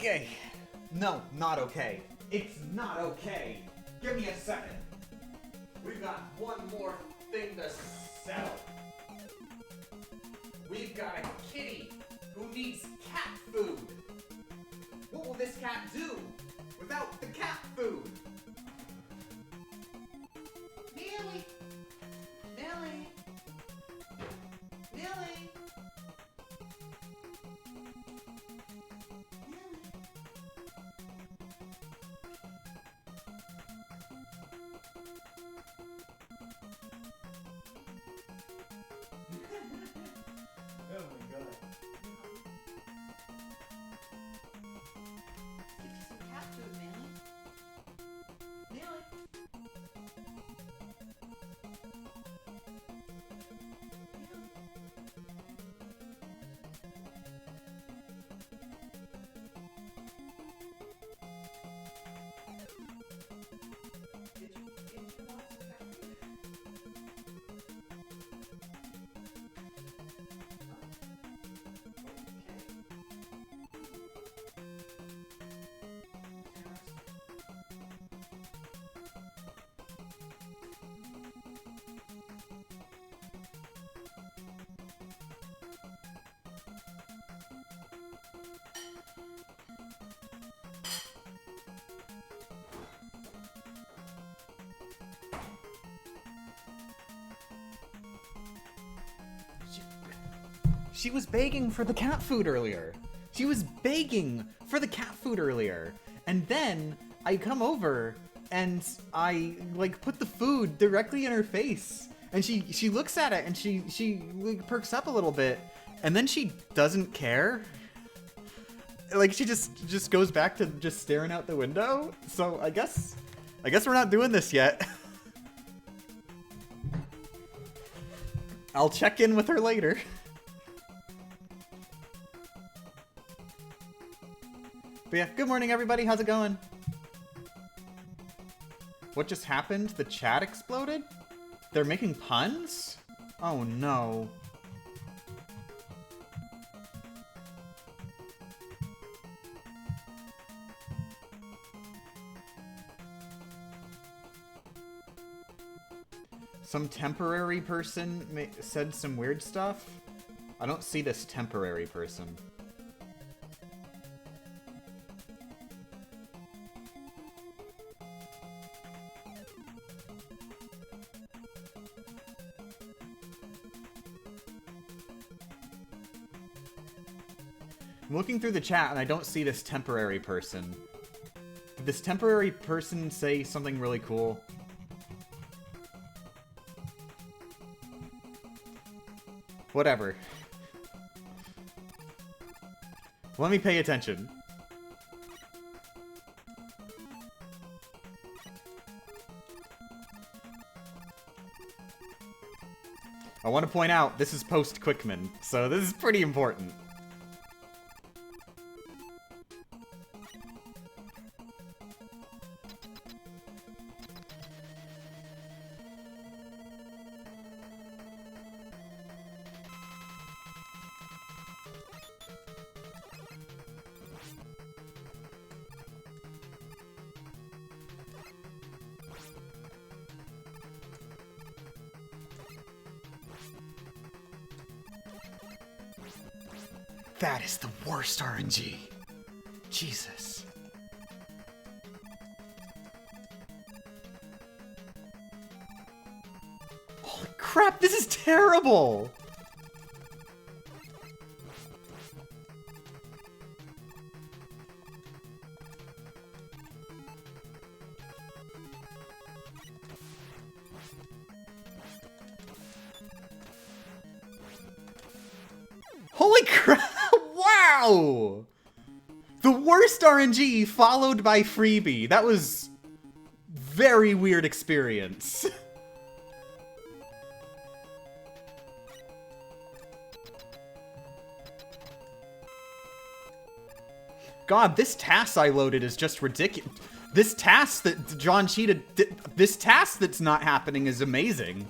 Okay. No, not okay. It's not okay. Give me a second. We've got one more thing to settle. We've got a kitty who needs cat food. What will this cat do without the cat food? Millie! Millie! Millie! Oh my god. Get you some cat food, Millie. Millie. She was begging for the cat food earlier. She was begging for the cat food earlier. And then I come over and I like put the food directly in her face. And she looks at it and she like, perks up a little bit. And then she doesn't care. Like she just goes back to just staring out the window. So I guess we're not doing this yet. I'll check in with her later. But yeah, good morning everybody, how's it going? What just happened? The chat exploded? They're making puns? Oh no. Some temporary person said some weird stuff? I don't see this temporary person. I'm looking through the chat and I don't see this temporary person. Did this temporary person say something really cool? Whatever. Let me pay attention. I want to point out, this is post-Quickman, so this is pretty important. That is the worst RNG. Jesus. Holy crap, this is terrible! Holy crap! Wow! The worst RNG followed by freebie. That was very weird experience. God, this task I loaded is just ridiculous. This task that John Cheetah did, this task that's not happening is amazing.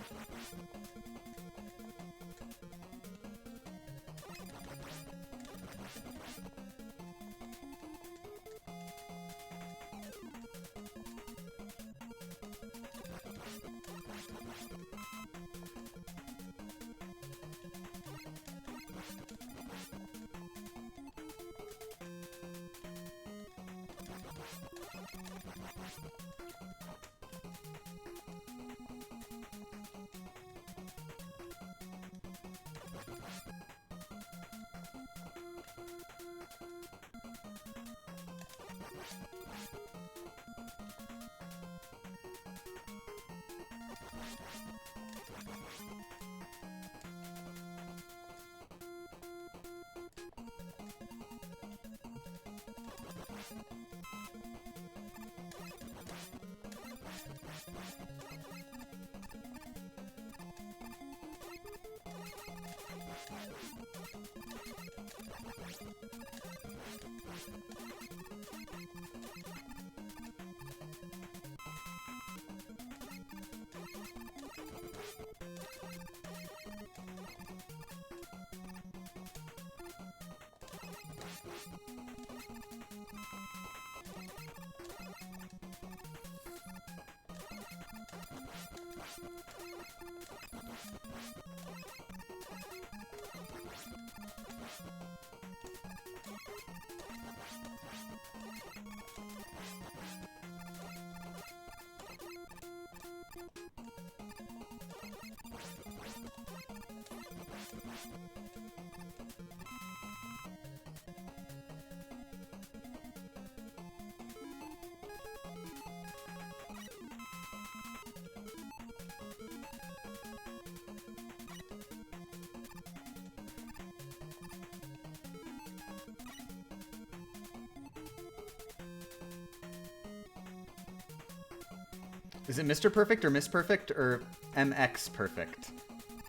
Is it Mr. Perfect or Miss Perfect or MX Perfect?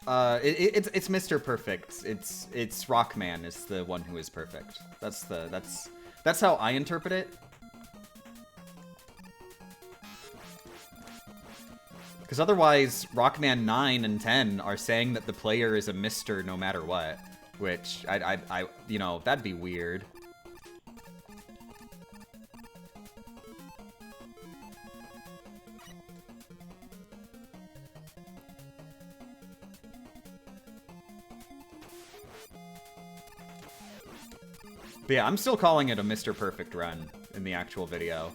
It's Mr. Perfect. It's Rockman is the one who is perfect. That's how I interpret it. Because otherwise, Rockman 9 and 10 are saying that the player is a Mister no matter what, which you know, that'd be weird. But yeah, I'm still calling it a Mr. Perfect run in the actual video.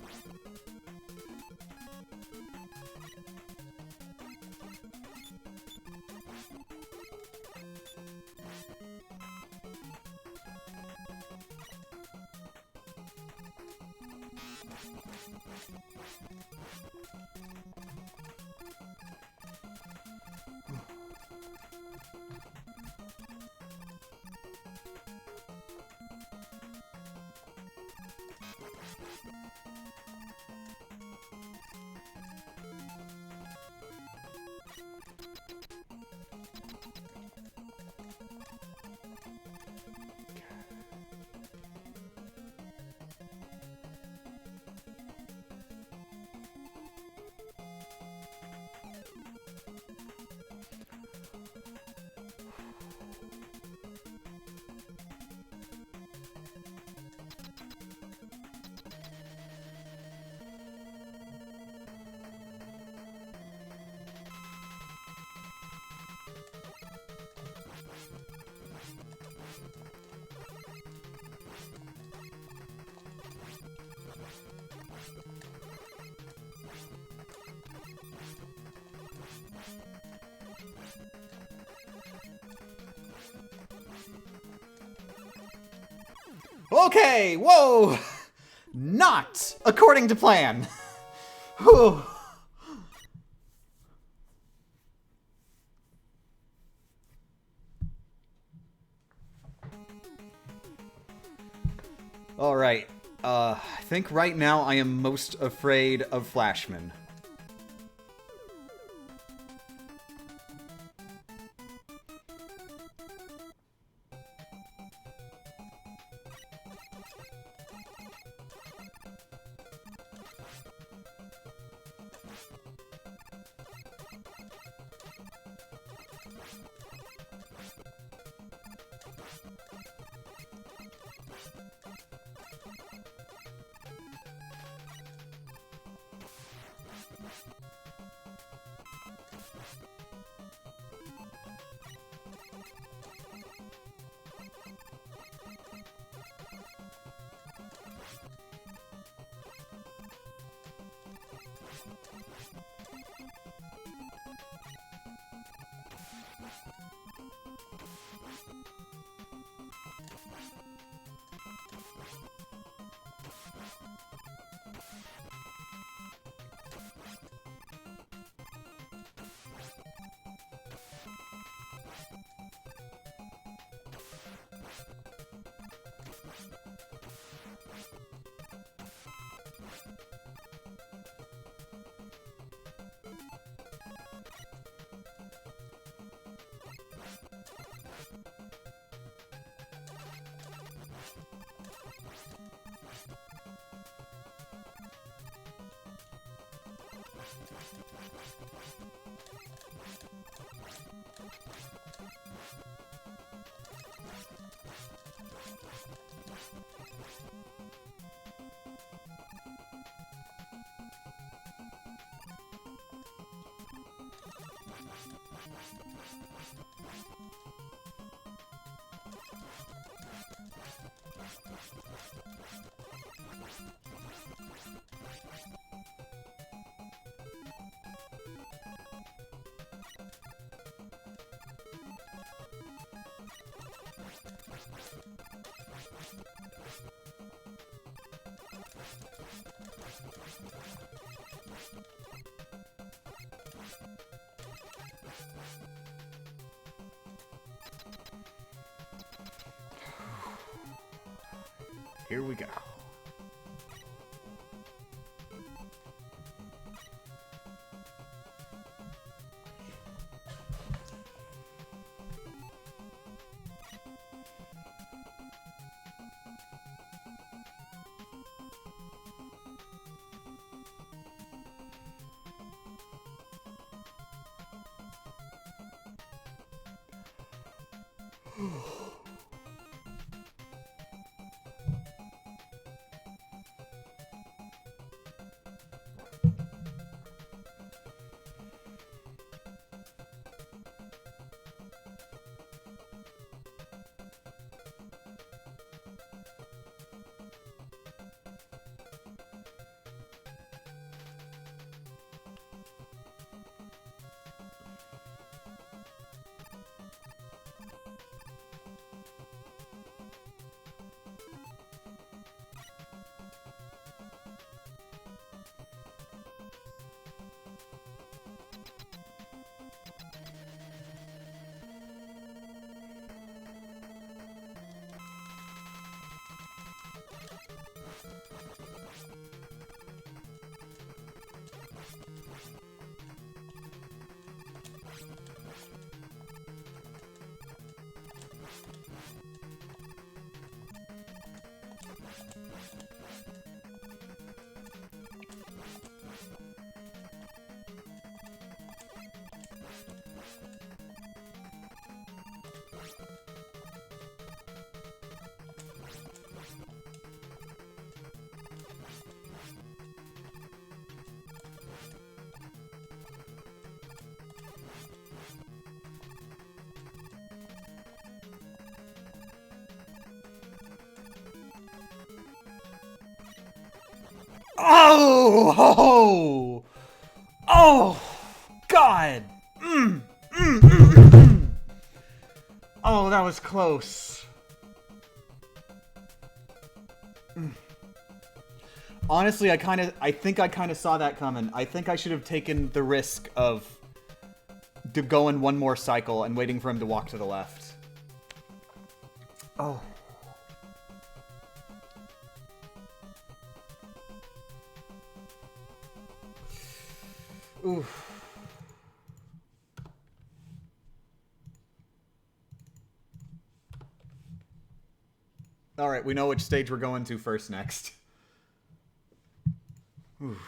Okay, whoa! Not according to plan. Whew. Alright, I think right now I am most afraid of Flashman. Here we go. Oh! Oh! Oh! God! Oh, that was close. Honestly, I think I kind of saw that coming. I think I should have taken the risk of going one more cycle and waiting for him to walk to the left. Oh. Oof. Alright, we know which stage we're going to first next. Oof.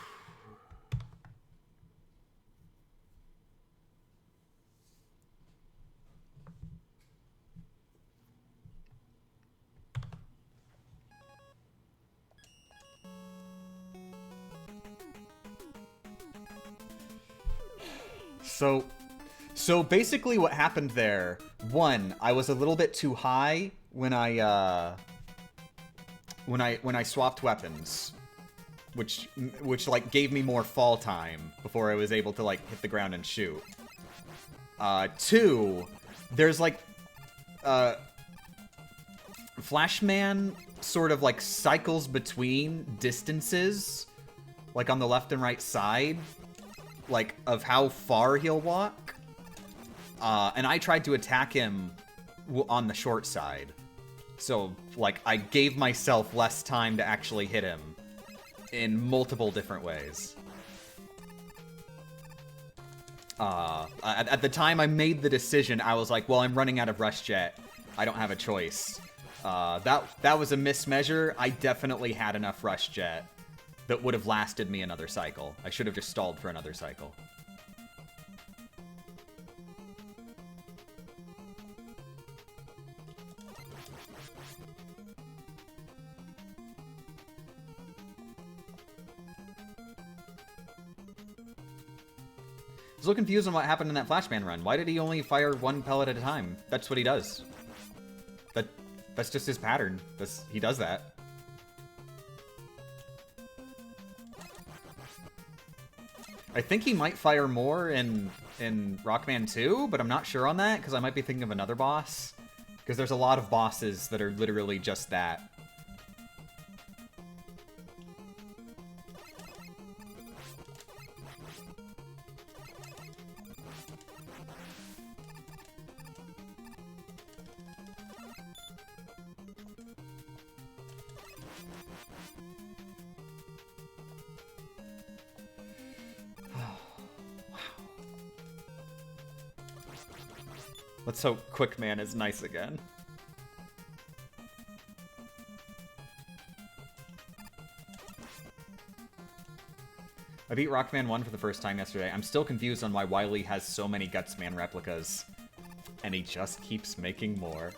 So basically what happened there, one, I was a little bit too high when I swapped weapons, which like gave me more fall time before I was able to like hit the ground and shoot. Two, there's like Flashman sort of like cycles between distances, like on the left and right side, like of how far he'll walk. And I tried to attack him on the short side. So, like, I gave myself less time to actually hit him in multiple different ways. At the time I made the decision, I was like, well, I'm running out of Rush Jet. I don't have a choice. That was a mismeasure. I definitely had enough Rush Jet that would have lasted me another cycle. I should have just stalled for another cycle. So confused on what happened in that Flashman run. Why did he only fire one pellet at a time? That's what he does. That's just his pattern. He does that. I think he might fire more in Rockman 2, but I'm not sure on that, because I might be thinking of another boss. Because there's a lot of bosses that are literally just that. Let's hope Quick Man is nice again. I beat Rockman 1 for the first time yesterday. I'm still confused on why Wily has so many Gutsman replicas. And he just keeps making more.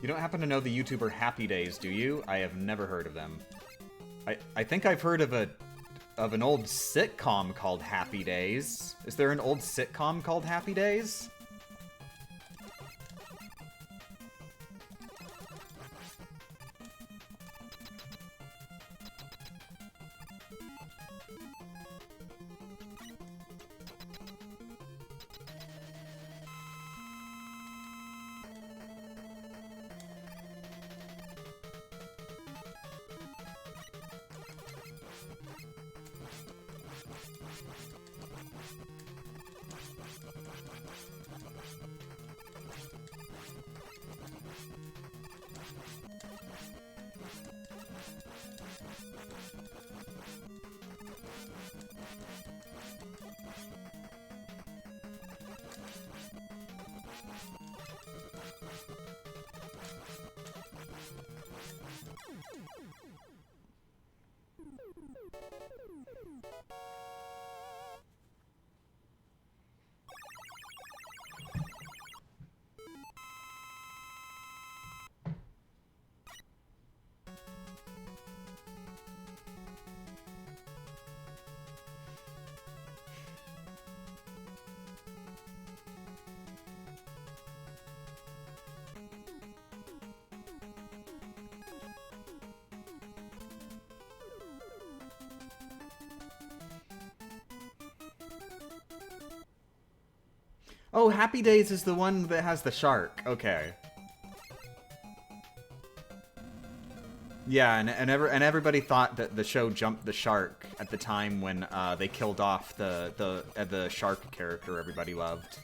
You don't happen to know the YouTuber Happy Days, do you? I have never heard of them. I think I've heard of an old sitcom called Happy Days. Is there an old sitcom called Happy Days? Oh, Happy Days is the one that has the shark. Okay. Yeah, and everybody thought that the show jumped the shark at the time when they killed off the shark character everybody loved.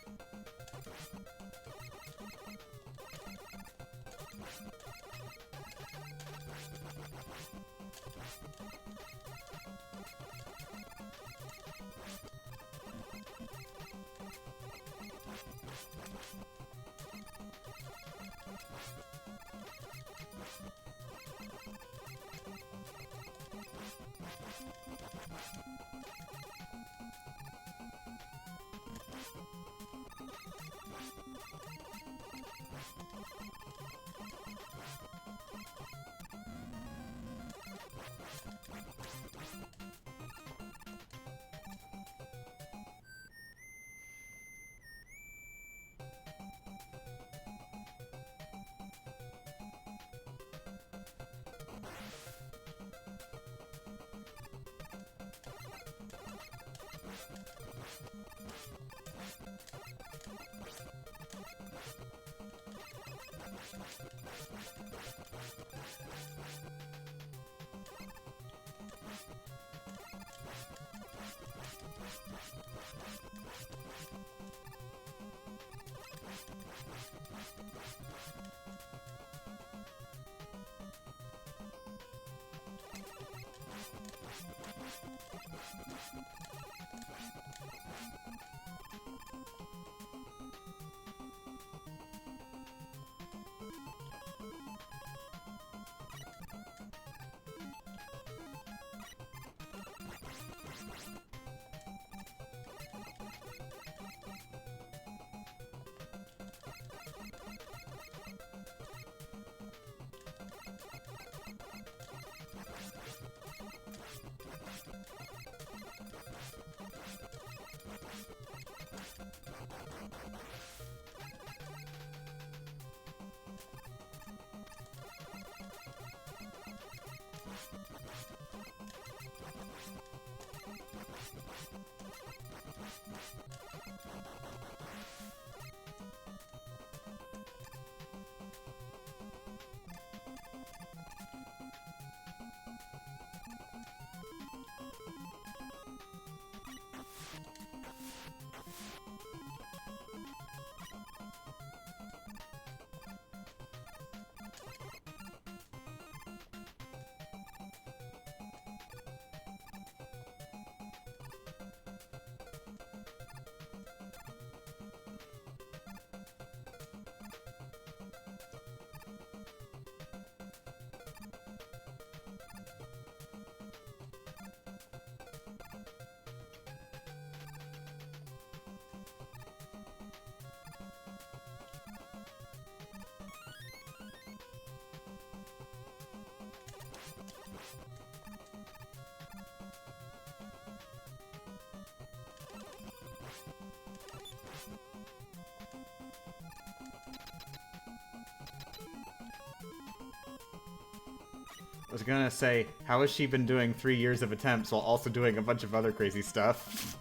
I was gonna say, how has she been doing 3 years of attempts while also doing a bunch of other crazy stuff?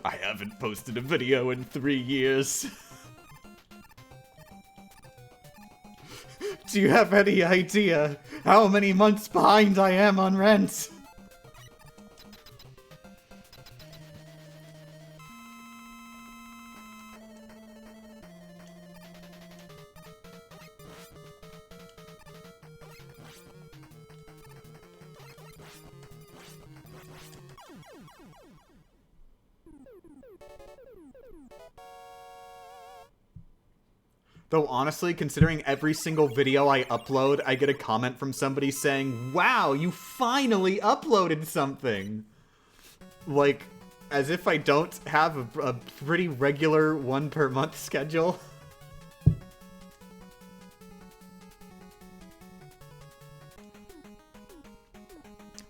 I haven't posted a video in 3 years. Do you have any idea how many months behind I am on rent? Though honestly, considering every single video I upload, I get a comment from somebody saying, "Wow, you finally uploaded something!" Like, as if I don't have a pretty regular 1 per month schedule.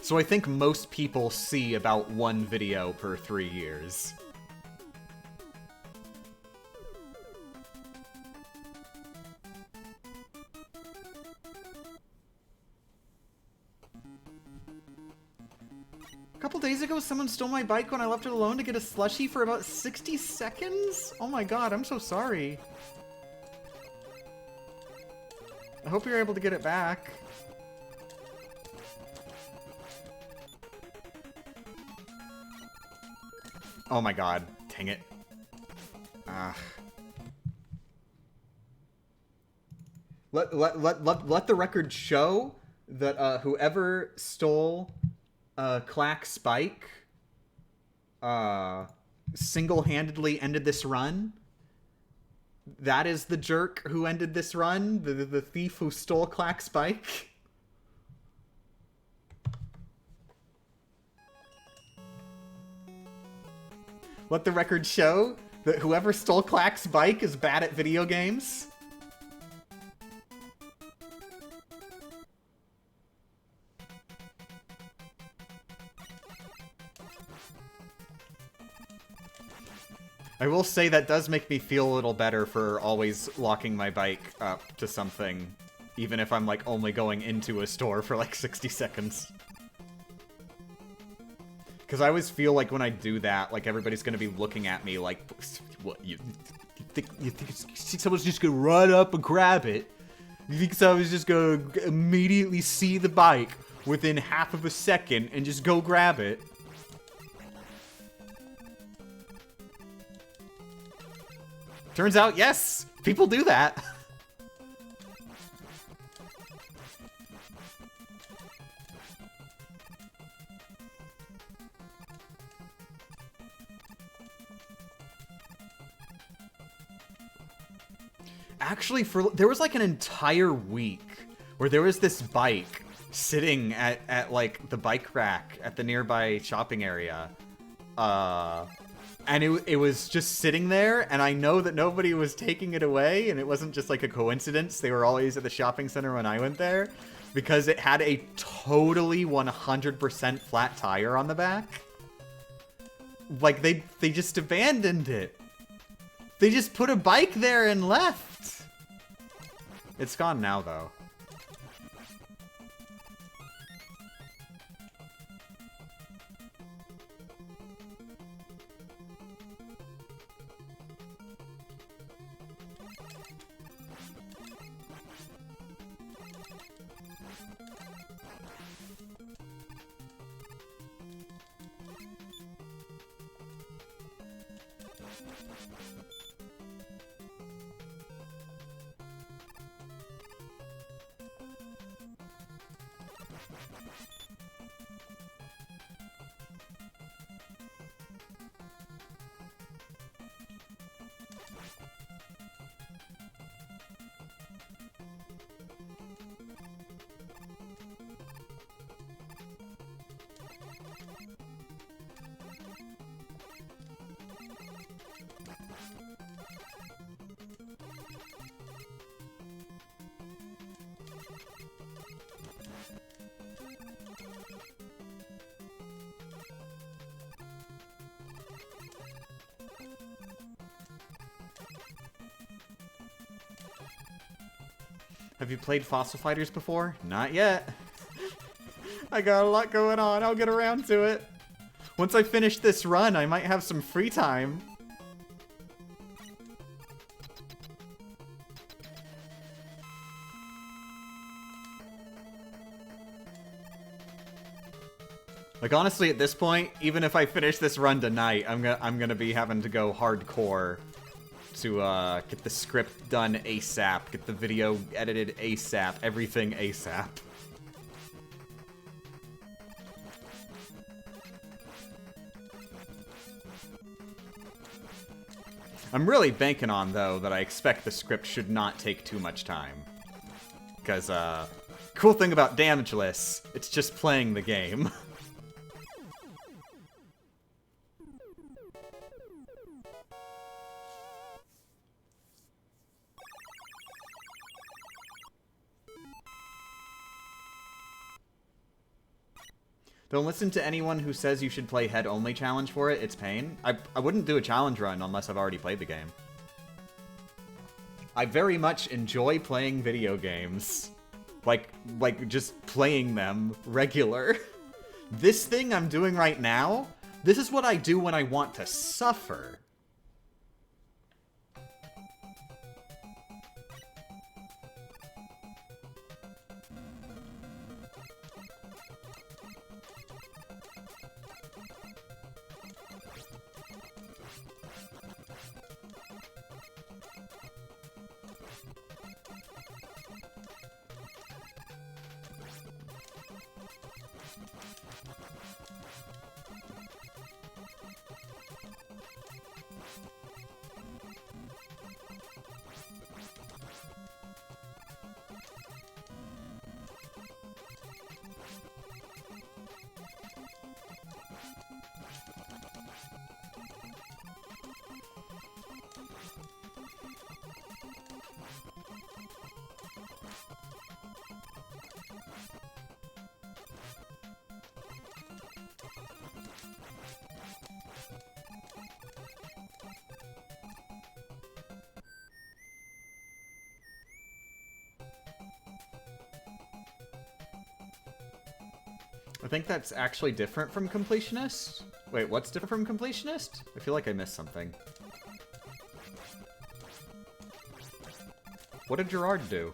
So I think most people see about 1 video per 3 years. A couple days ago, someone stole my bike when I left it alone to get a slushie for about 60 seconds? Oh my god, I'm so sorry. I hope you're able to get it back. Oh my god, dang it. Let the record show that whoever stole Clack's bike single-handedly ended this run. That is the jerk who ended this run, the thief who stole Clack's bike. Let the record show that whoever stole Clack's bike is bad at video games. I will say that does make me feel a little better for always locking my bike up to something, even if I'm, like, only going into a store for, like, 60 seconds. Because I always feel like when I do that, like, everybody's gonna be looking at me like, what, you think someone's just gonna run up and grab it? You think someone's just gonna immediately see the bike within half of a second and just go grab it? Turns out, yes! People do that! Actually, there was like an entire week where there was this bike sitting at like the bike rack at the nearby shopping area. And it was just sitting there, and I know that nobody was taking it away, and it wasn't just like a coincidence. They were always at the shopping center when I went there, because it had a totally 100% flat tire on the back. Like, they just abandoned it. They just put a bike there and left. It's gone now, though. Have you played Fossil Fighters before? Not yet. I got a lot going on. I'll get around to it. Once I finish this run, I might have some free time. Like, honestly, at this point, even if I finish this run tonight, I'm gonna be having to go hardcore to get the script done ASAP, get the video edited ASAP, everything ASAP. I'm really banking on, though, that I expect the script should not take too much time. Because, cool thing about Damageless, it's just playing the game. Don't listen to anyone who says you should play head-only challenge for it. It's pain. I wouldn't do a challenge run unless I've already played the game. I very much enjoy playing video games. Like just playing them regular. This thing I'm doing right now, this is what I do when I want to suffer. I think that's actually different from Completionist. Wait, what's different from Completionist? I feel like I missed something. What did Gerard do?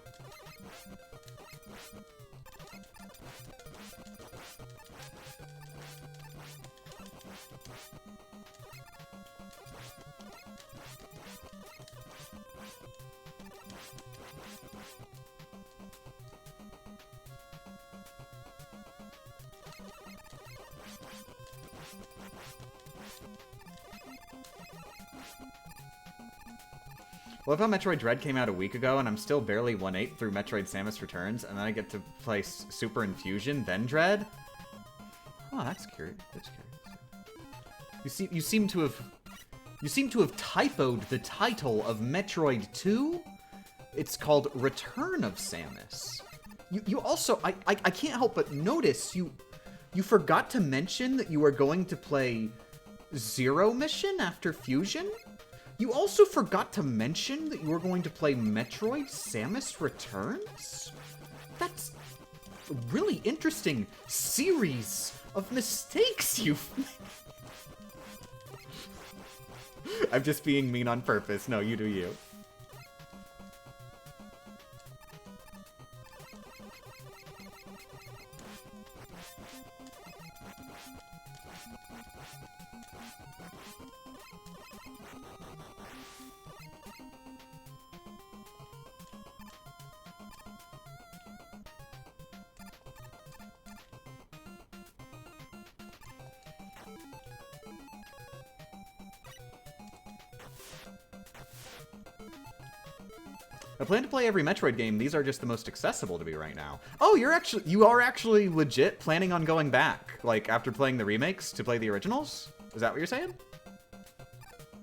Love how Metroid Dread came out a week ago, and I'm still barely 1/8 through Metroid Samus Returns, and then I get to play Super Infusion, then Dread? Oh, that's curious. That's curious. You seem to have typoed the title of Metroid 2? It's called Return of Samus. You also I can't help but notice you forgot to mention that you are going to play Zero Mission after Fusion? You also forgot to mention that you were going to play Metroid Samus Returns? That's a really interesting series of mistakes you've made. I'm just being mean on purpose. No, you do you. I plan to play every Metroid game. These are just the most accessible to me right now. Oh, you are actually legit planning on going back, like after playing the remakes to play the originals? Is that what you're saying?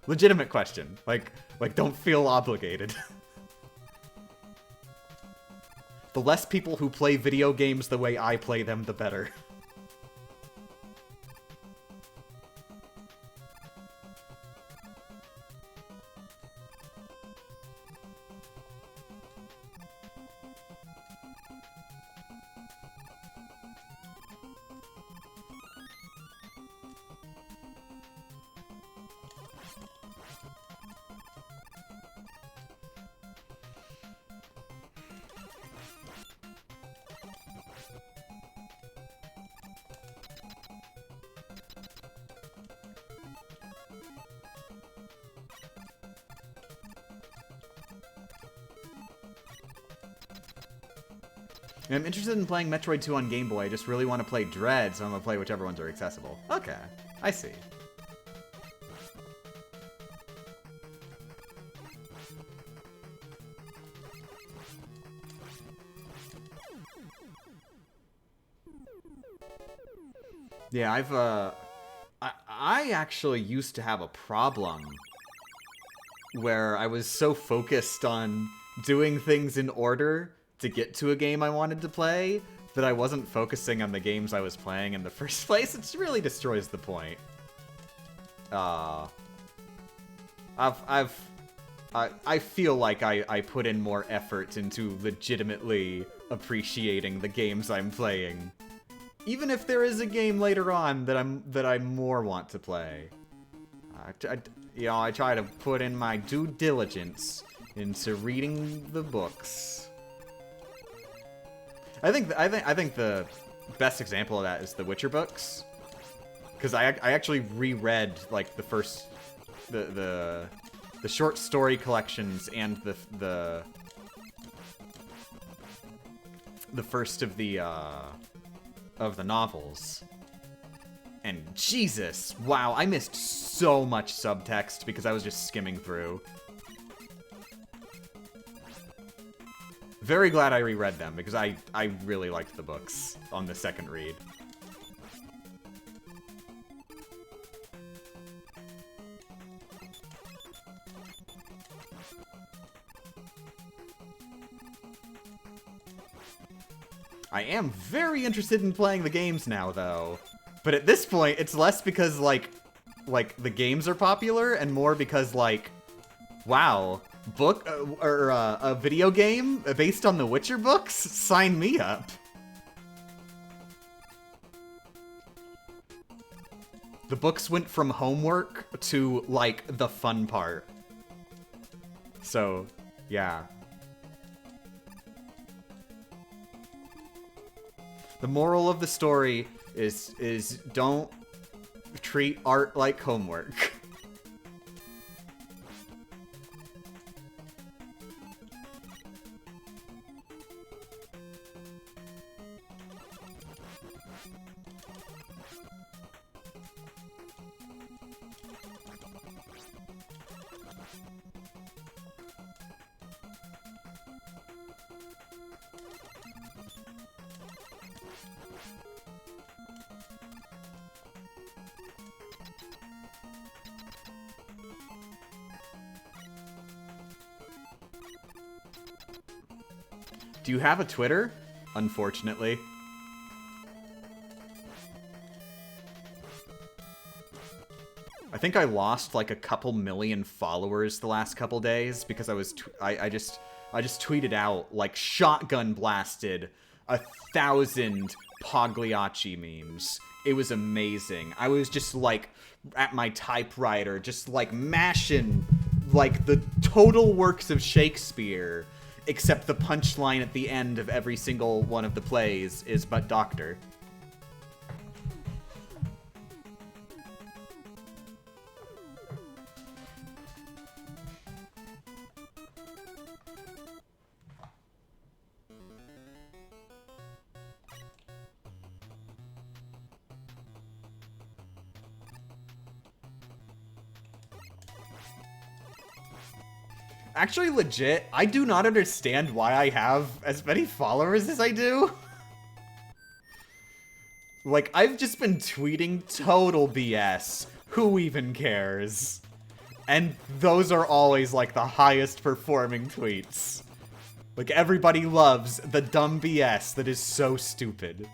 Legitimate question. Like don't feel obligated. The less people who play video games the way I play them, the better. I'm interested in playing Metroid 2 on Game Boy. I just really want to play Dread, so I'm going to play whichever ones are accessible. Okay, I see. Yeah, I actually used to have a problem where I was so focused on doing things in order to get to a game I wanted to play that I wasn't focusing on the games I was playing in the first place. It really destroys the point. I feel like I put in more effort into legitimately appreciating the games I'm playing. Even if there is a game later on that I more want to play. I try to put in my due diligence into reading the books. I think the best example of that is the Witcher books, because I actually reread like the short story collections and the first of the novels. And Jesus, wow, I missed so much subtext because I was just skimming through. Very glad I reread them because I really liked the books on the second read. I am very interested in playing the games now, though. But at this point, it's less because, like the games are popular, and more because, like, wow, a video game based on the Witcher books? Sign me up. The books went from homework to, like, the fun part. So, yeah. The moral of the story is don't treat art like homework. Do you have a Twitter? Unfortunately. I think I lost like a couple million followers the last couple days because I just tweeted out like shotgun blasted 1,000 Pagliacci memes. It was amazing. I was just like at my typewriter, just like mashing like the total works of Shakespeare. Except the punchline at the end of every single one of the plays is, "But doctor." Actually, legit, I do not understand why I have as many followers as I do. Like, I've just been tweeting total BS. Who even cares? And those are always, like, the highest performing tweets. Like, everybody loves the dumb BS that is so stupid.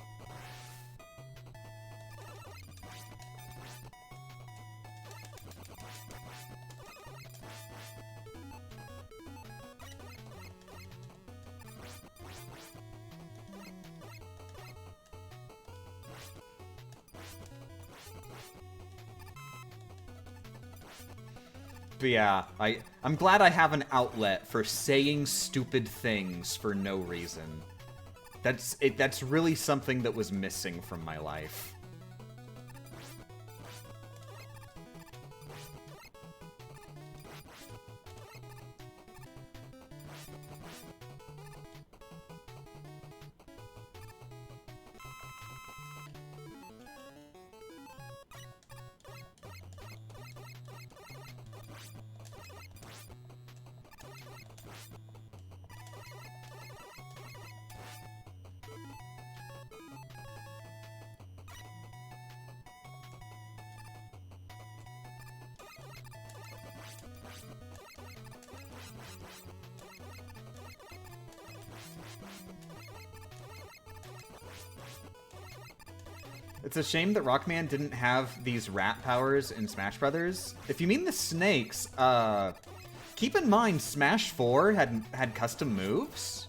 But yeah, I'm glad I have an outlet for saying stupid things for no reason. That's really something that was missing from my life. It's a shame that Rockman didn't have these rat powers in Smash Brothers. If you mean the snakes, keep in mind Smash 4 had custom moves.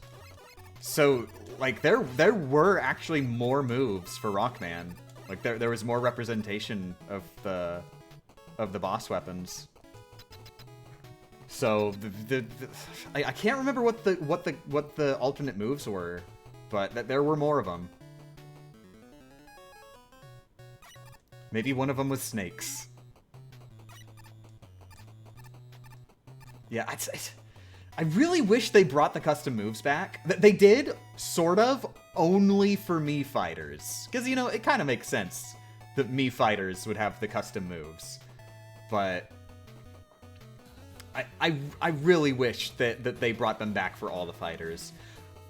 So, like, there were actually more moves for Rockman. Like, there was more representation of the boss weapons. So I can't remember what the alternate moves were, but there were more of them. Maybe one of them was snakes. Yeah, I really wish they brought the custom moves back. They did, sort of, only for Mii fighters. Because, you know, it kind of makes sense that Mii fighters would have the custom moves. But I really wish that they brought them back for all the fighters.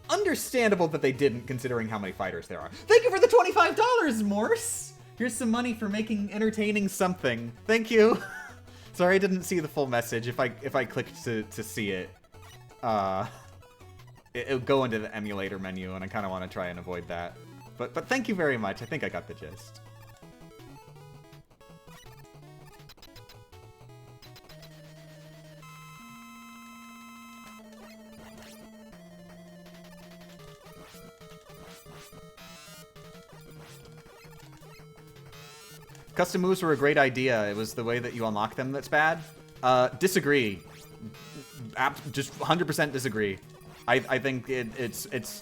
Understandable that they didn't, considering how many fighters there are. Thank you for the $25, Morse! Here's some money for making entertaining something. Thank you. Sorry I didn't see the full message. If I clicked to see it, it'll go into the emulator menu, and I kind of want to try and avoid that. But thank you very much. I think I got the gist. Custom moves were a great idea. It was the way that you unlock them that's bad. Disagree. Just 100% disagree. I think it's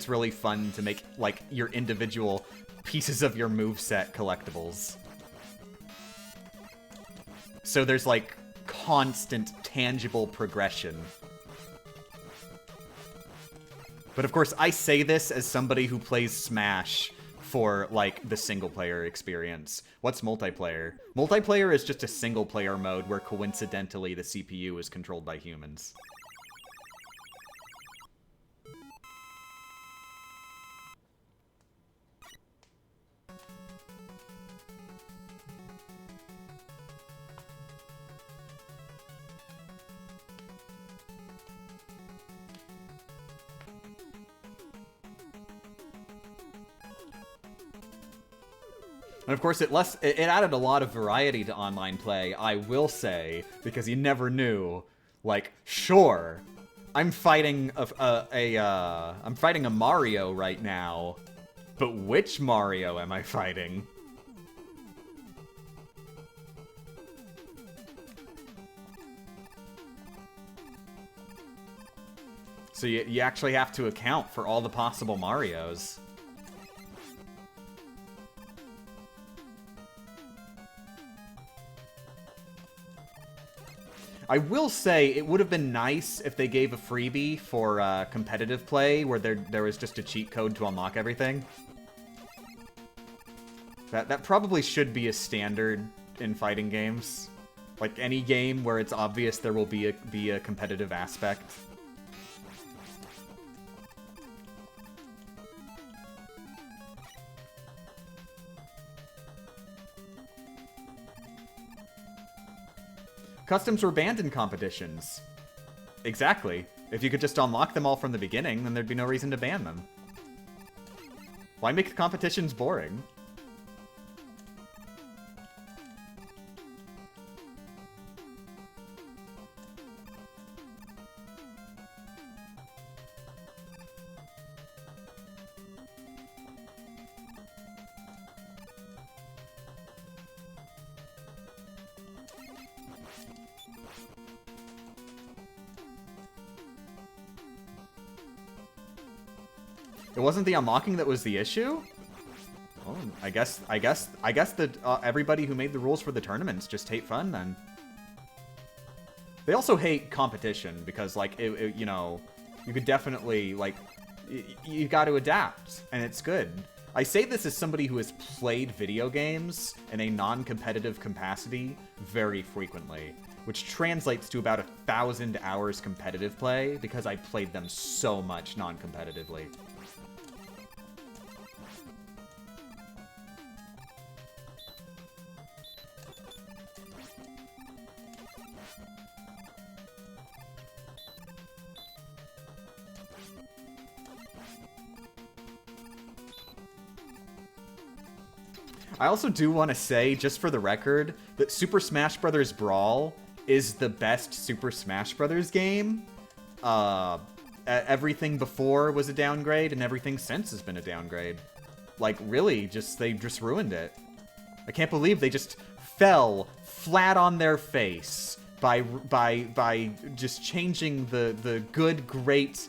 really fun to make, like, your individual pieces of your moveset collectibles. So there's, like, constant, tangible progression. But of course, I say this as somebody who plays Smash for, like, the single-player experience. What's multiplayer? Multiplayer is just a single-player mode where, coincidentally, the CPU is controlled by humans. And of course, it added a lot of variety to online play, I will say, because you never knew. Like, sure, I'm fighting I'm fighting a Mario right now, but which Mario am I fighting? So you actually have to account for all the possible Marios. I will say it would have been nice if they gave a freebie for competitive play where there was just a cheat code to unlock everything. That probably should be a standard in fighting games. Like any game where it's obvious there will be a competitive aspect. Customs were banned in competitions. Exactly. If you could just unlock them all from the beginning, then there'd be no reason to ban them. Why make competitions boring? It wasn't the unlocking that was the issue? Oh, I guess that everybody who made the rules for the tournaments just hate fun then. They also hate competition because, like, you know, you could definitely, like, you got to adapt, and it's good. I say this as somebody who has played video games in a non-competitive capacity very frequently, which translates to about 1,000 hours competitive play because I played them so much non-competitively. I also do want to say, just for the record, that Super Smash Bros. Brawl is the best Super Smash Bros. Game. Everything before was a downgrade, and everything since has been a downgrade. Like, really, they just ruined it. I can't believe they just fell flat on their face by just changing the good, great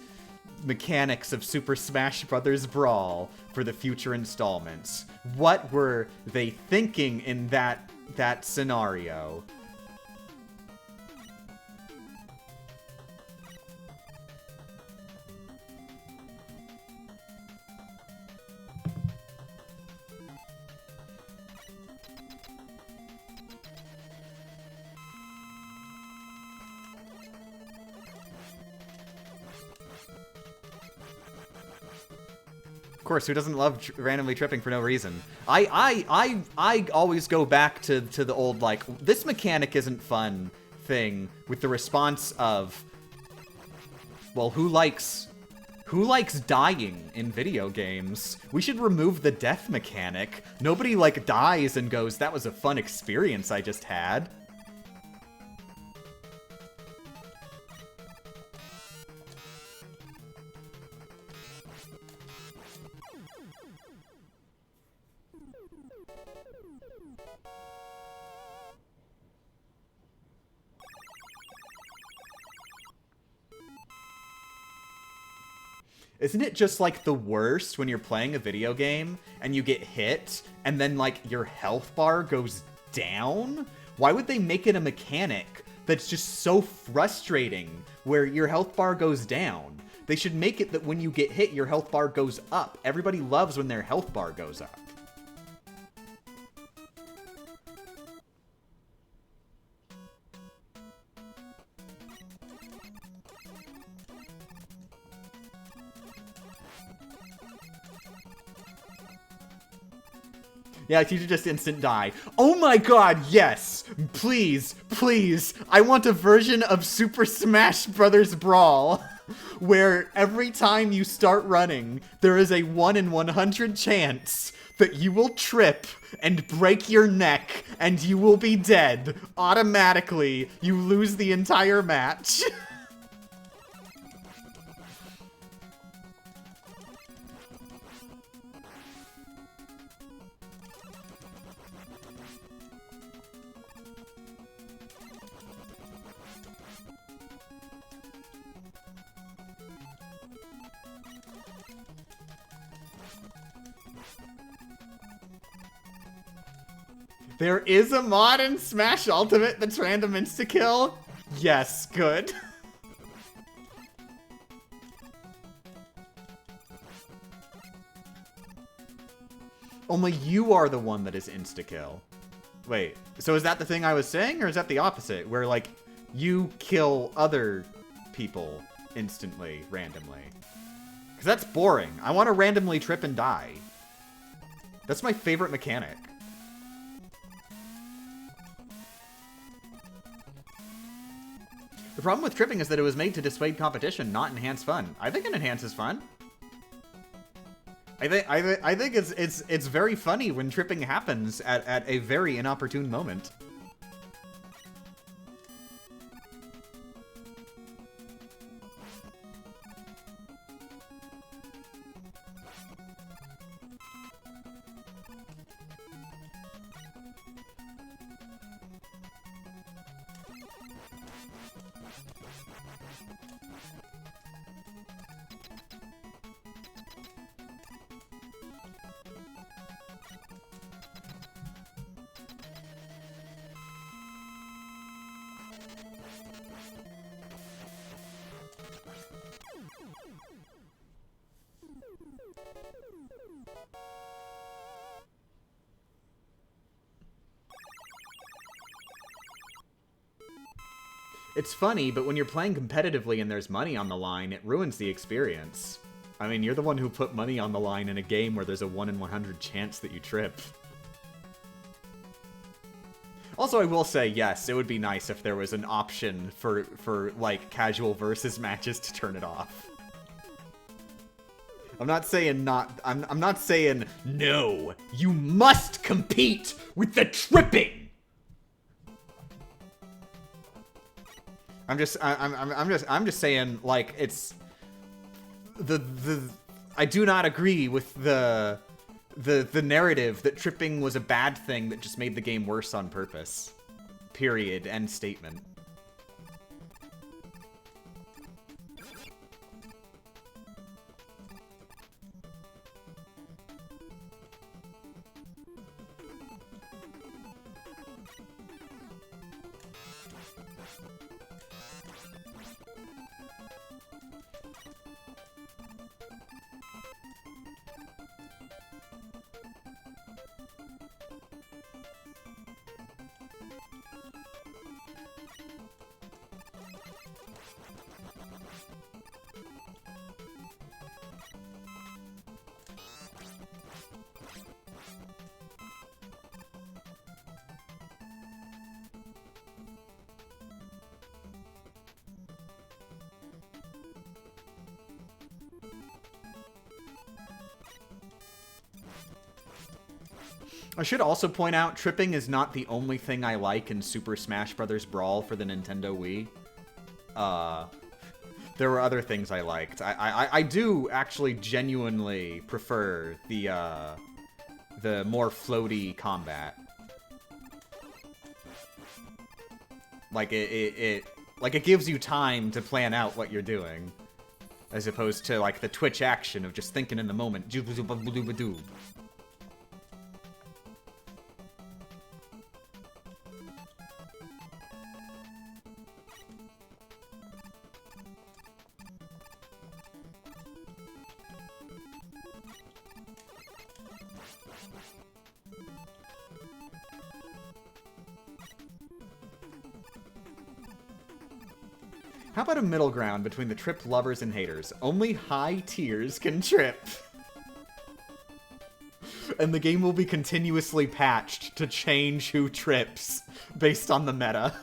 mechanics of Super Smash Bros. Brawl for the future installments. What were they thinking in that scenario? Of course, who doesn't love randomly tripping for no reason? I always go back to the old, like, this mechanic isn't fun thing with the response of, well, who likes dying in video games? We should remove the death mechanic. Nobody, like, dies and goes, that was a fun experience I just had. Isn't it just, like, the worst when you're playing a video game and you get hit and then, like, your health bar goes down? Why would they make it a mechanic that's just so frustrating where your health bar goes down? They should make it that when you get hit, your health bar goes up. Everybody loves when their health bar goes up. Yeah, teacher just instant die. Oh my god, yes! Please, please, I want a version of Super Smash Bros. Brawl where every time you start running, there is a 1 in 100 chance that you will trip and break your neck and you will be dead. Automatically, you lose the entire match. There is a mod in Smash Ultimate that's random insta-kill? Yes, good. Only you are the one that is insta-kill. Wait, so is that the thing I was saying, or is that the opposite? Where, like, you kill other people instantly, randomly? Because that's boring. I want to randomly trip and die. That's my favorite mechanic. The problem with tripping is that it was made to dissuade competition, not enhance fun. I think it enhances fun. I think it's very funny when tripping happens at a very inopportune moment. It's funny, but when you're playing competitively and there's money on the line, it ruins the experience. I mean, you're the one who put money on the line in a game where there's a 1 in 100 chance that you trip. Also, I will say, yes, it would be nice if there was an option for like, casual versus matches to turn it off. I'm not saying not. I'm not saying no. You must compete with the tripping. I'm just saying, like, it's the I do not agree with the narrative that tripping was a bad thing that just made the game worse on purpose. Period. End statement. I should also point out, tripping is not the only thing I like in Super Smash Bros. Brawl for the Nintendo Wii. There were other things I liked. I do actually genuinely prefer the more floaty combat. Like, it gives you time to plan out what you're doing. As opposed to, like, the Twitch action of just thinking in the moment. How about a middle ground between the trip lovers and haters? Only high tiers can trip. And the game will be continuously patched to change who trips based on the meta.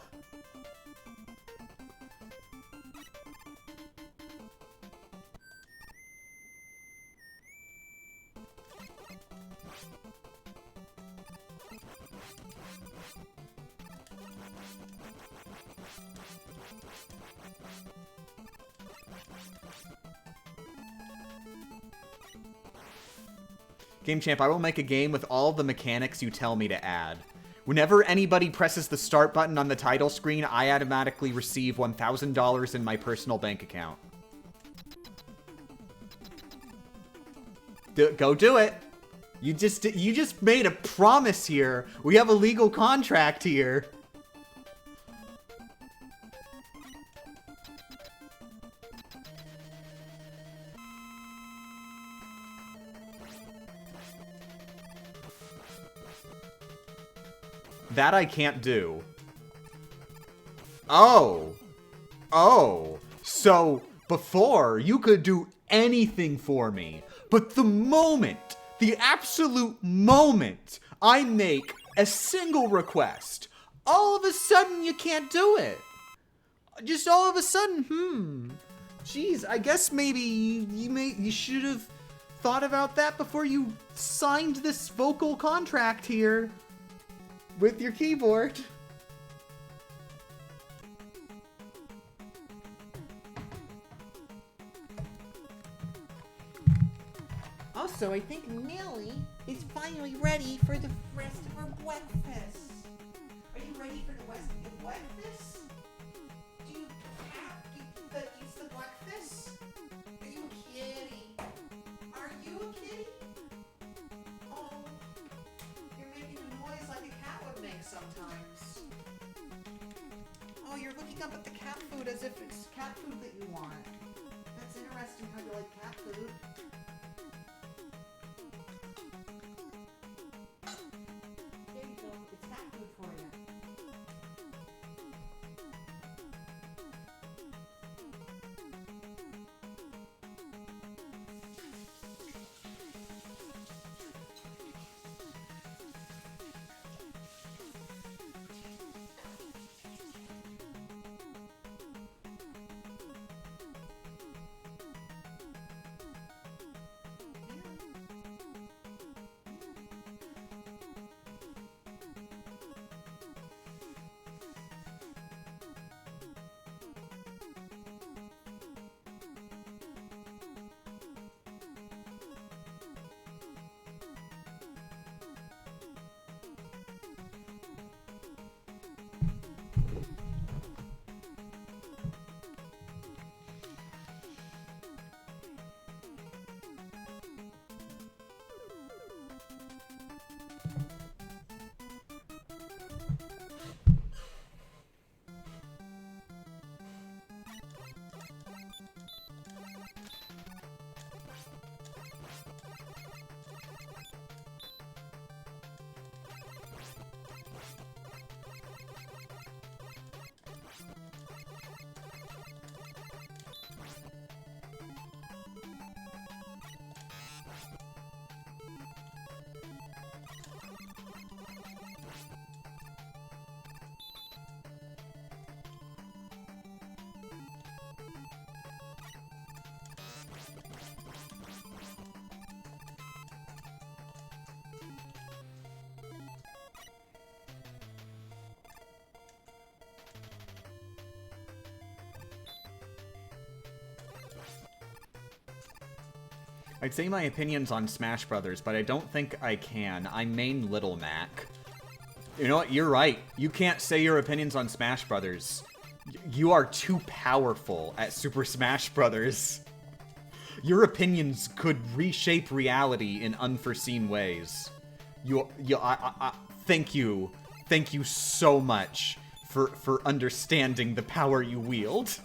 Game Champ, I will make a game with all the mechanics you tell me to add. Whenever anybody presses the start button on the title screen, I automatically receive $1,000 in my personal bank account. Go do it. You just made a promise here. We have a legal contract here. That I can't do. Oh. Oh. So, before, you could do anything for me. But the absolute moment, I make a single request, all of a sudden you can't do it. Just all of a sudden, Jeez, I guess maybe you should have thought about that before you signed this vocal contract here. With your keyboard. Also, I think Millie is finally ready for the rest of her breakfast. Are you ready for the rest of your breakfast? Do you have the breakfast? Are you a kitty? Are you a kitty? Oh, you're making a noise like a cat would make sometimes. Oh, you're looking up at the cat food as if it's cat food that you want. That's interesting how you like cat food. There you go. It's cat food for you. I'd say my opinions on Smash Brothers, but I don't think I can. I main Little Mac. You know what? You're right. You can't say your opinions on Smash Brothers. You are too powerful at Super Smash Brothers. Your opinions could reshape reality in unforeseen ways. Thank you. Thank you so much for understanding the power you wield.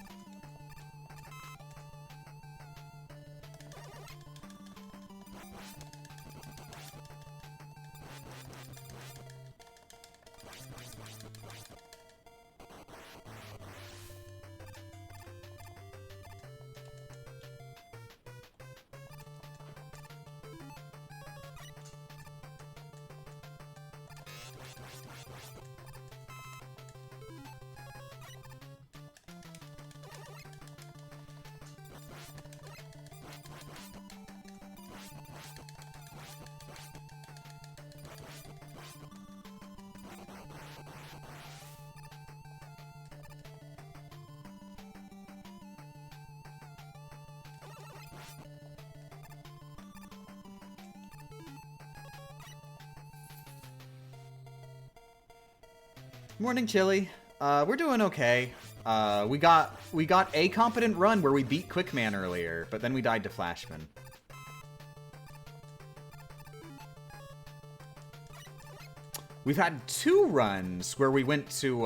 Morning, Chili. We're doing okay. We got a competent run where we beat Quickman earlier, but then we died to Flashman. We've had 2 runs where we went to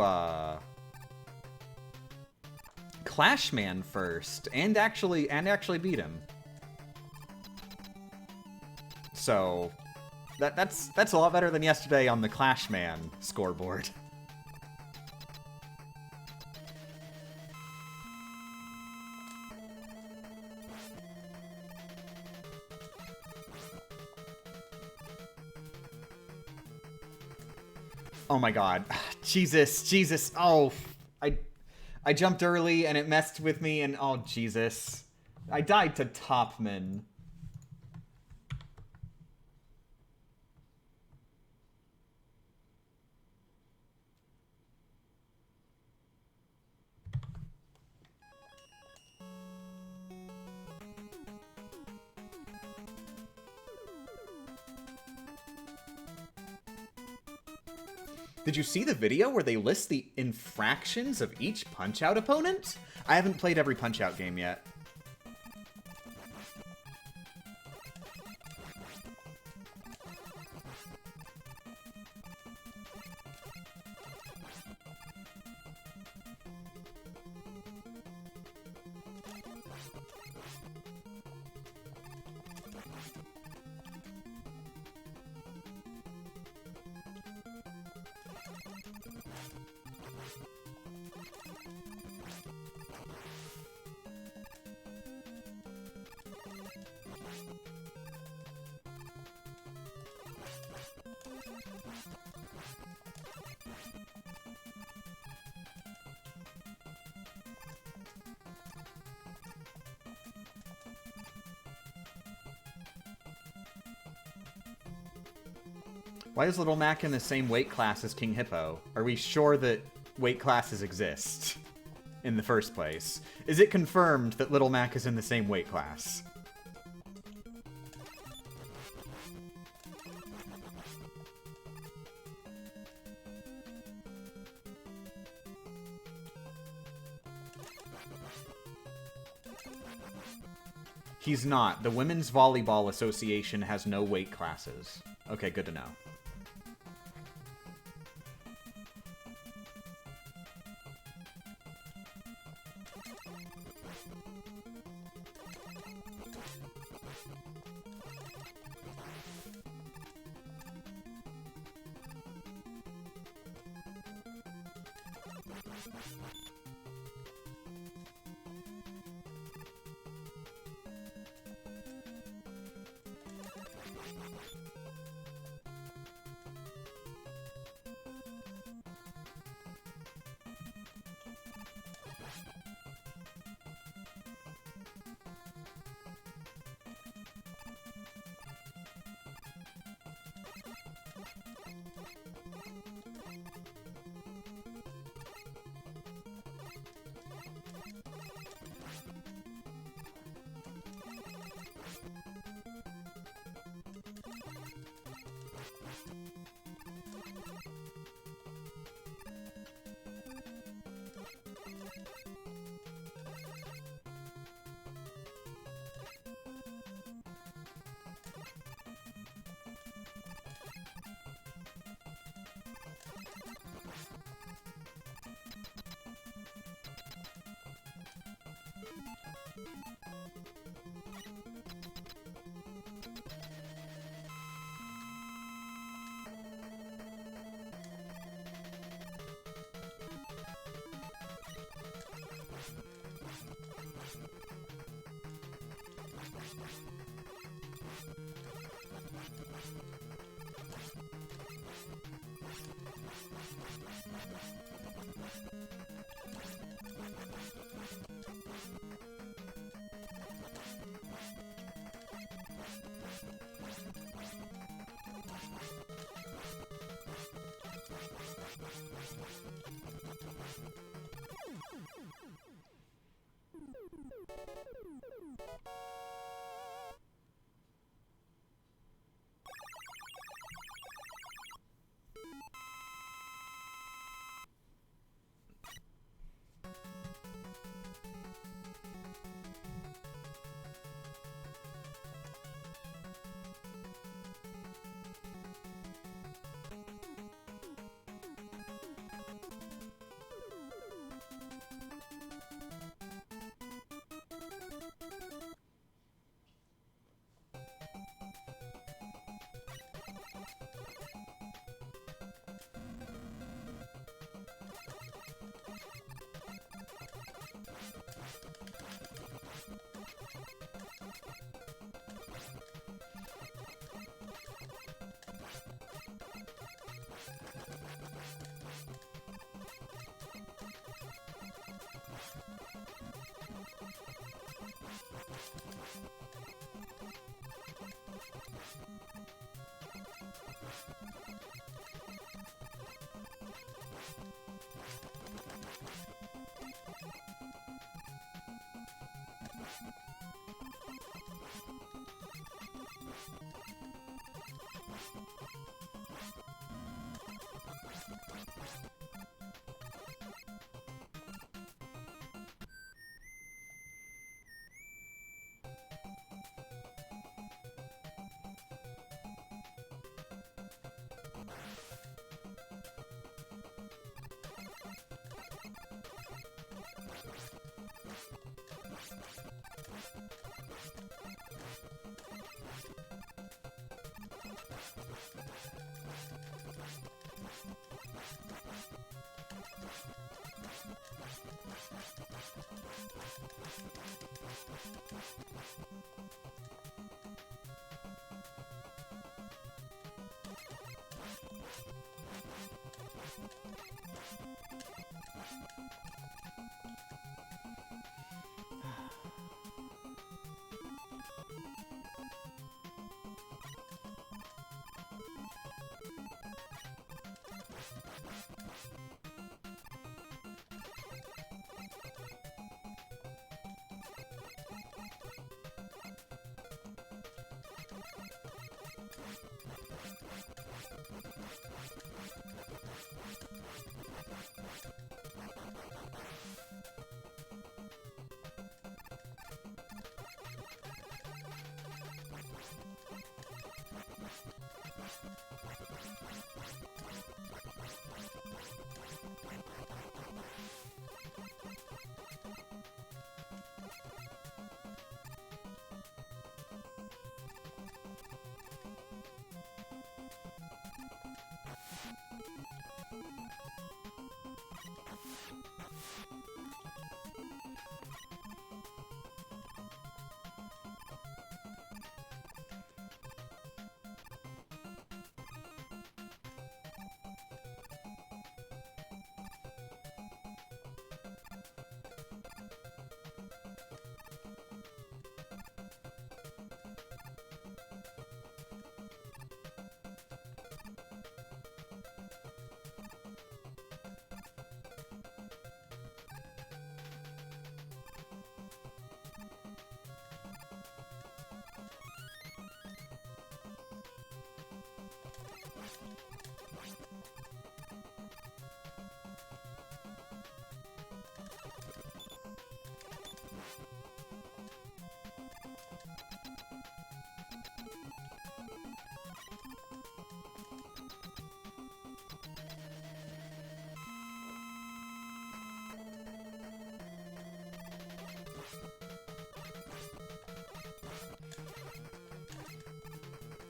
Clashman first and actually beat him. So that's a lot better than yesterday on the Clashman scoreboard. Oh my god. Jesus. Oh, I jumped early and it messed with me and oh, Jesus. I died to Topman. Did you see the video where they list the infractions of each Punch-Out opponent? I haven't played every Punch-Out game yet. Why is Little Mac in the same weight class as King Hippo? Are we sure that weight classes exist in the first place? Is it confirmed that Little Mac is in the same weight class? He's not. The Women's Volleyball Association has no weight classes. Okay, good to know.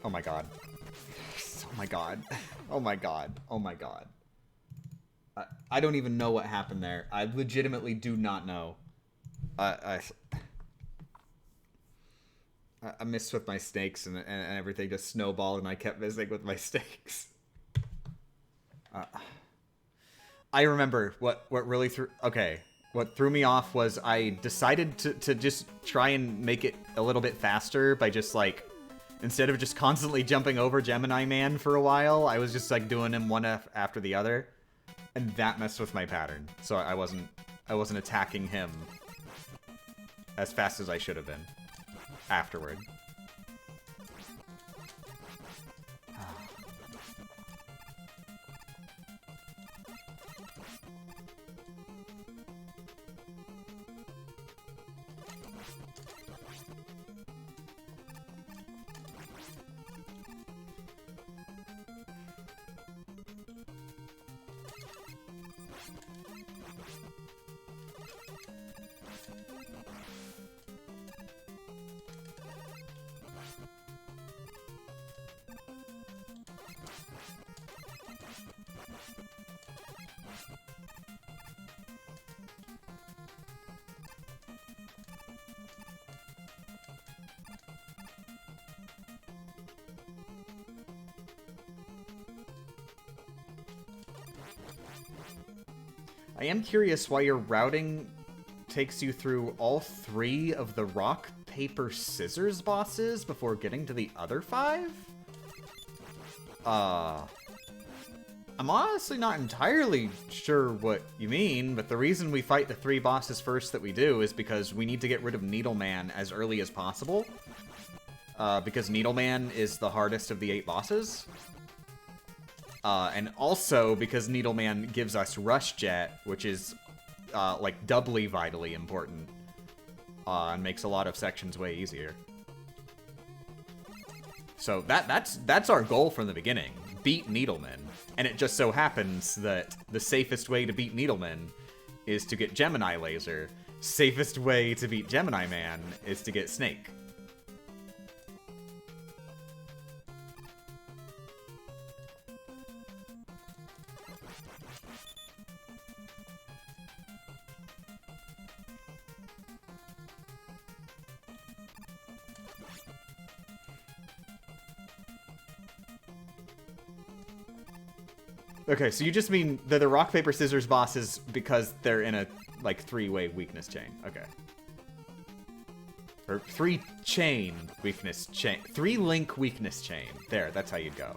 Oh my god. Oh my god. Oh my god. Oh my god. I don't even know what happened there. I legitimately do not know. I missed with my snakes and everything just snowballed and I kept missing with my snakes. I remember what really threw... Okay. What threw me off was I decided to just try and make it a little bit faster by just, like... Instead of just constantly jumping over Gemini Man for a while, I was just, like, doing him one after the other. And that messed with my pattern. So I wasn't attacking him as fast as I should have been afterward. I am curious why your routing takes you through all 3 of the rock, paper, scissors bosses before getting to the other 5? I'm honestly not entirely sure what you mean, but the reason we fight the 3 bosses first that we do is because we need to get rid of Needleman as early as possible. Because Needleman is the hardest of the 8 bosses. And also because Needleman gives us Rush Jet, which is, like, doubly vitally important. And makes a lot of sections way easier. So that's our goal from the beginning. Beat Needleman. And it just so happens that the safest way to beat Needleman is to get Gemini Laser. Safest way to beat Gemini Man is to get Snake. Okay, so you just mean they're the rock, paper, scissors bosses because they're in a, like, 3-way weakness chain. Okay. Or 3-chain weakness chain. 3-link weakness chain. There, that's how you'd go.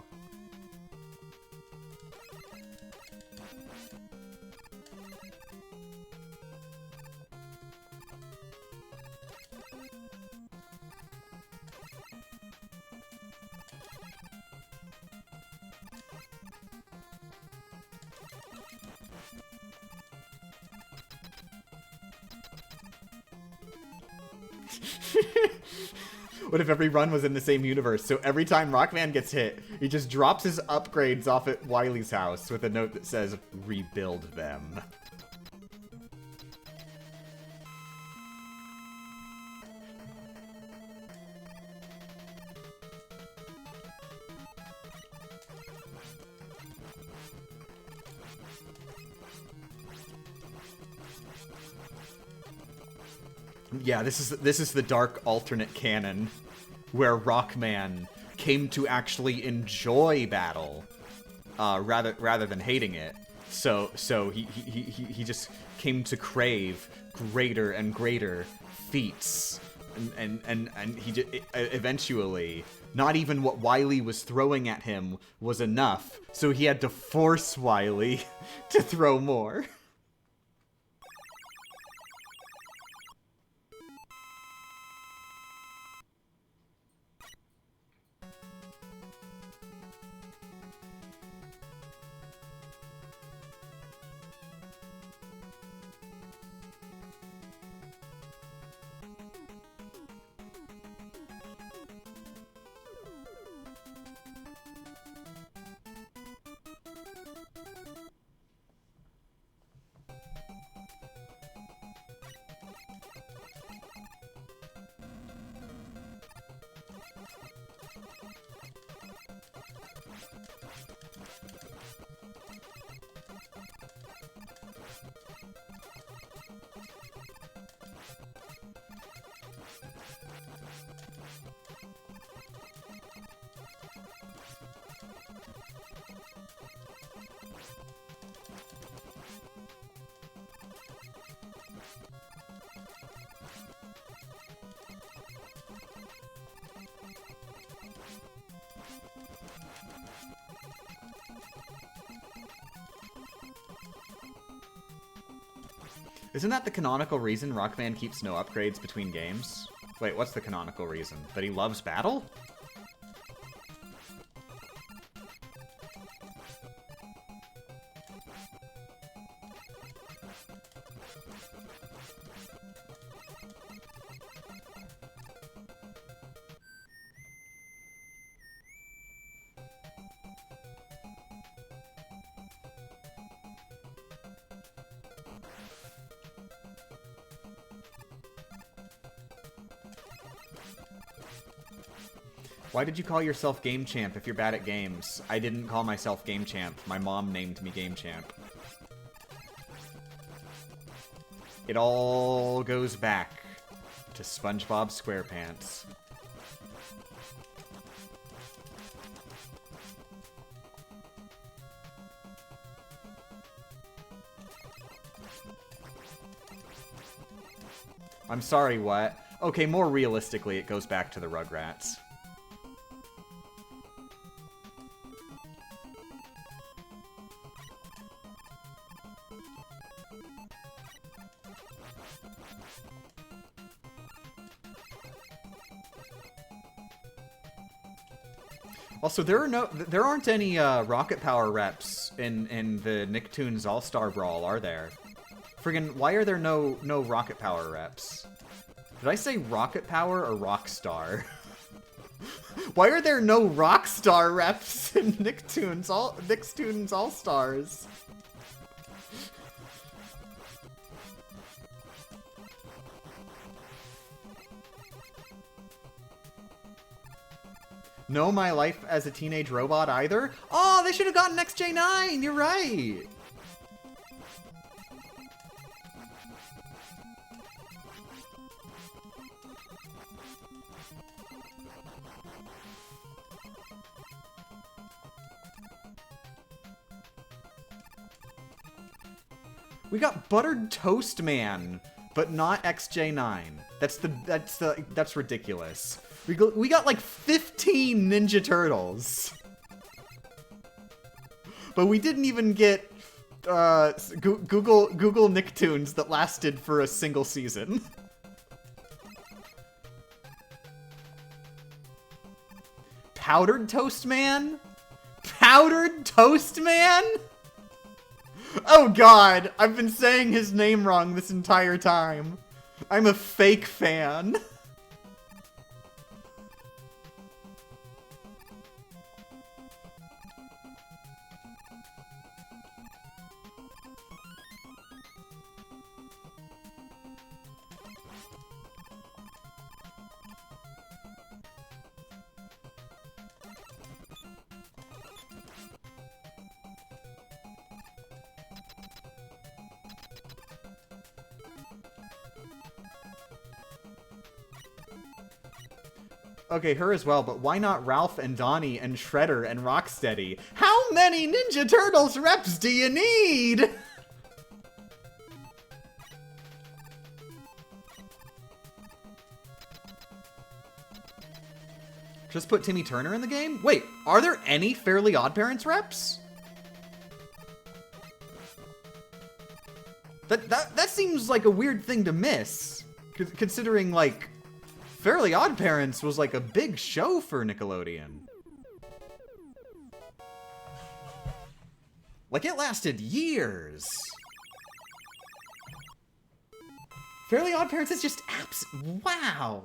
What if every run was in the same universe? So every time Rockman gets hit, he just drops his upgrades off at Wily's house with a note that says, rebuild them. Yeah, this is the dark alternate canon where Rockman came to actually enjoy battle rather than hating it. So he just came to crave greater and greater feats, and eventually not even what Wily was throwing at him was enough. So he had to force Wily to throw more. Isn't that the canonical reason Rockman keeps no upgrades between games? Wait, what's the canonical reason? That he loves battle? Why did you call yourself Game Champ if you're bad at games? I didn't call myself Game Champ. My mom named me Game Champ. It all goes back to SpongeBob SquarePants. I'm sorry, what? Okay, more realistically, it goes back to the Rugrats. Also, there aren't any Rocket Power reps in the Nicktoons All-Star Brawl, are there? Friggin', why are there no Rocket Power reps? Did I say Rocket Power or Rockstar? Why are there no Rockstar reps in Nicktoons All-Stars? No, My Life as a Teenage Robot either? Oh, they should have gotten XJ9! You're right! We got Buttered Toast Man, but not XJ9. That's ridiculous. We got like 15 Ninja Turtles. But we didn't even get Google Nicktoons that lasted for a single season. Powdered Toast Man? Powdered Toast Man? Oh god, I've been saying his name wrong this entire time. I'm a fake fan. Okay, her as well, but why not Ralph and Donnie and Shredder and Rocksteady? How many Ninja Turtles reps do you need? Just put Timmy Turner in the game? Wait, are there any Fairly OddParents reps? That seems like a weird thing to miss, considering, like, Fairly OddParents was like a big show for Nickelodeon. Like, it lasted years. Fairly OddParents is just wow.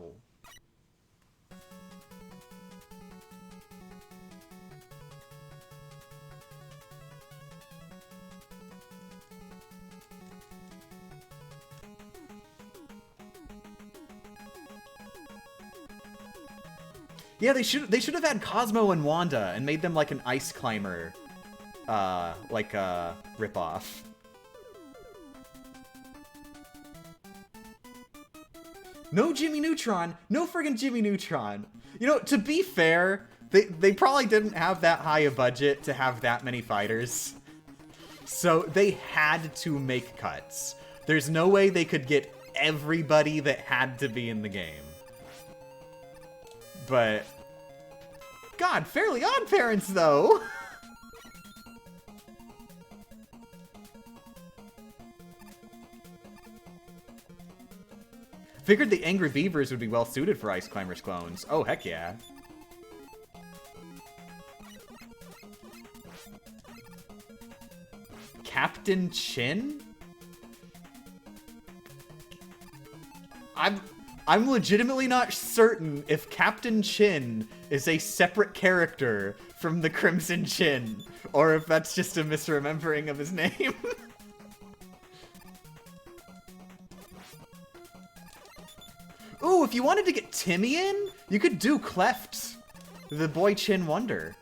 Yeah, they should have had Cosmo and Wanda and made them like an Ice Climber, ripoff. No Jimmy Neutron, no friggin' Jimmy Neutron. You know, to be fair, they probably didn't have that high a budget to have that many fighters, so they had to make cuts. There's no way they could get everybody that had to be in the game. But, God, Fairly OddParents, though! Figured the Angry Beavers would be well suited for Ice Climbers clones. Oh, heck yeah. Captain Chin? I'm legitimately not certain if Captain Chin is a separate character from the Crimson Chin, or if that's just a misremembering of his name. Ooh, if you wanted to get Timmy in, you could do Cleft, the Boy Chin Wonder.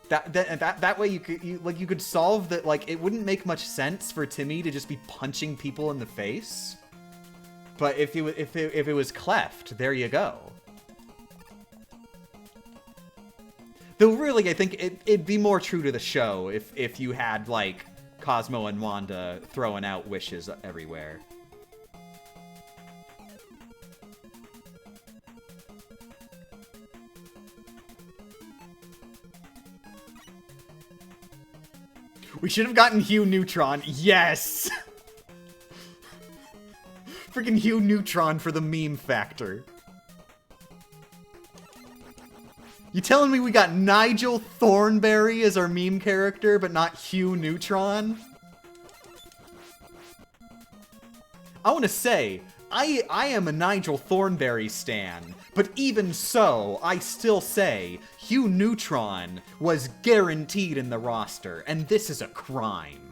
That way you could solve that. Like, it wouldn't make much sense for Timmy to just be punching people in the face. But if it was Cleft, there you go. Though really, I think it'd be more true to the show if you had, like, Cosmo and Wanda throwing out wishes everywhere. We should have gotten Hugh Neutron. Yes! Freaking Hugh Neutron for the meme factor. You telling me we got Nigel Thornberry as our meme character, but not Hugh Neutron? I want to say, I am a Nigel Thornberry stan, but even so, I still say Hugh Neutron was guaranteed in the roster, and this is a crime.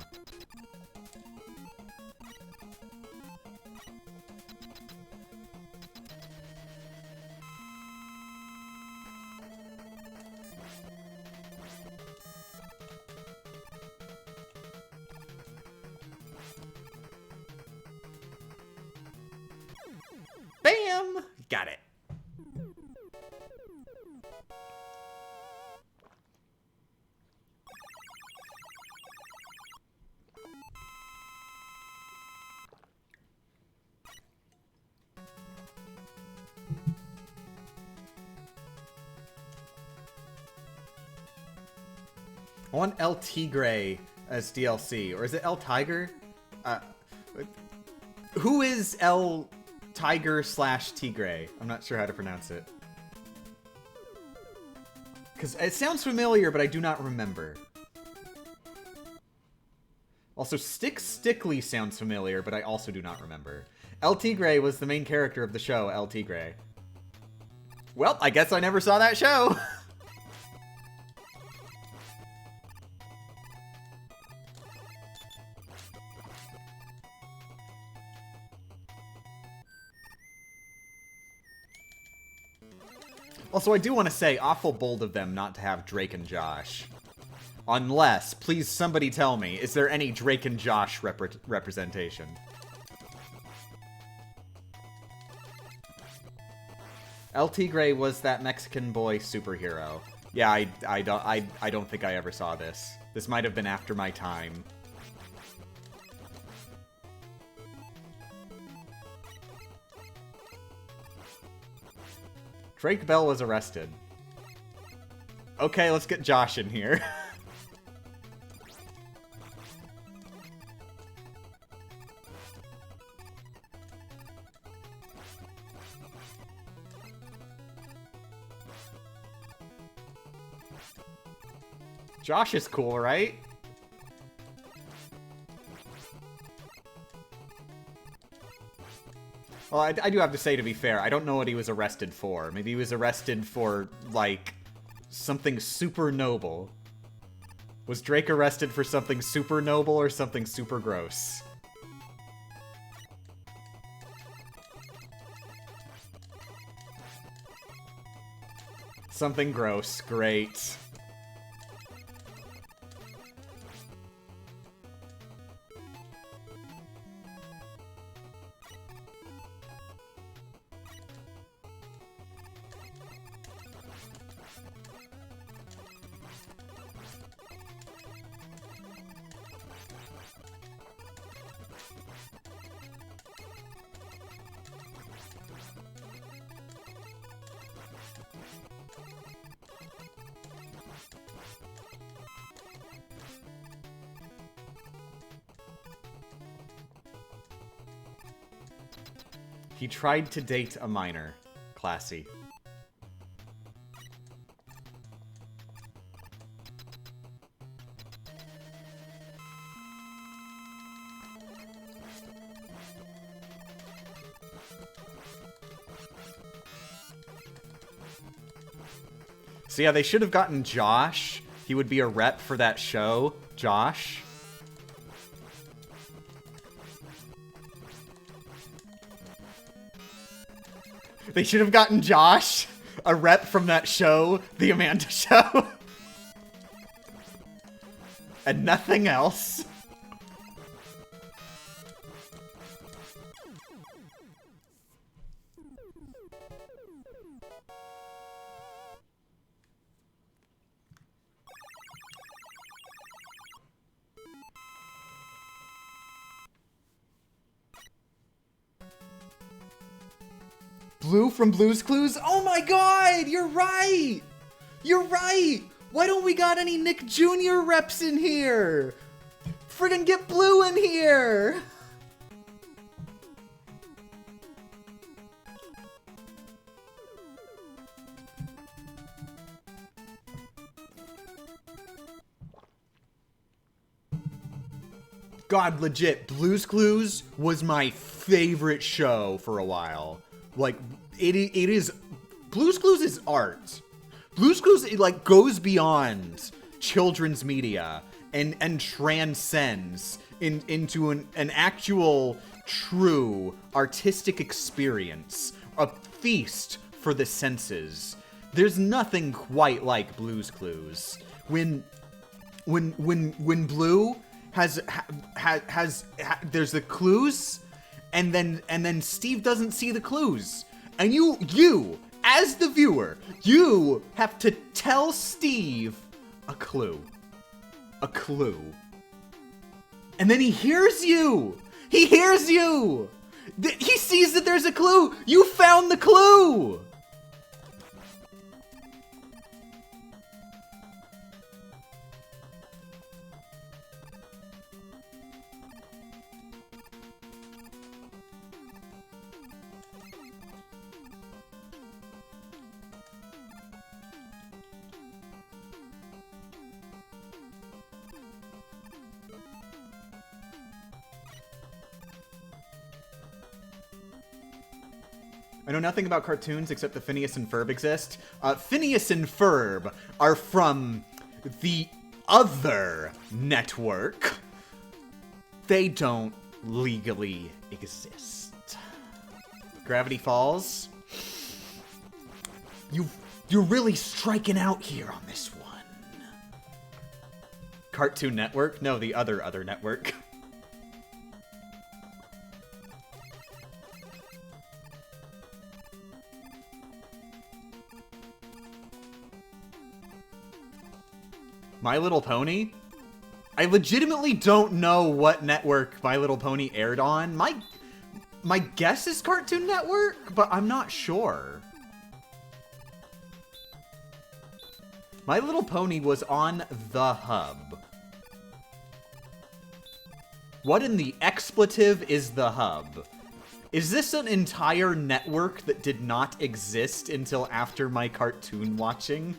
Bam! Got it. I want El Tigre as DLC, or is it El Tiger? Who is El Tiger / Tigre? I'm not sure how to pronounce it. Because it sounds familiar, but I do not remember. Also, Stickly sounds familiar, but I also do not remember. El Tigre was the main character of the show, El Tigre. Well, I guess I never saw that show. Also, I do want to say, awful bold of them not to have Drake and Josh. Unless, please somebody tell me, is there any Drake and Josh representation? El Tigre was that Mexican boy superhero. Yeah, I don't think I ever saw this. This might have been after my time. Drake Bell was arrested. Okay, let's get Josh in here. Josh is cool, right? Well, I do have to say, to be fair, I don't know what he was arrested for. Maybe he was arrested for, like, something super noble. Was Drake arrested for something super noble or something super gross? Something gross. Great. He tried to date a minor. Classy. So yeah, they should have gotten Josh. He would be a rep for that show. Josh. They should have gotten Josh, a rep from that show, The Amanda Show. And nothing else. Blue from Blue's Clues? Oh my god, you're right! You're right! Why don't we got any Nick Jr. reps in here? Friggin' get Blue in here! God, legit, Blue's Clues was my favorite show for a while. Like, it is... Blue's Clues is art. Blue's Clues, it, like, goes beyond children's media and transcends into an actual, true, artistic experience. A feast for the senses. There's nothing quite like Blue's Clues. When Blue has there's the clues, and then Steve doesn't see the clues, and you as the viewer, you have to tell Steve a clue, and then he hears you. He sees that there's a clue. You found the clue. I know nothing about cartoons except that Phineas and Ferb exist. Phineas and Ferb are from the other network. They don't legally exist. Gravity Falls. You're really striking out here on this one. Cartoon Network? No, the other network. My Little Pony? I legitimately don't know what network My Little Pony aired on. My guess is Cartoon Network, but I'm not sure. My Little Pony was on The Hub. What in the expletive is The Hub? Is this an entire network that did not exist until after my cartoon watching?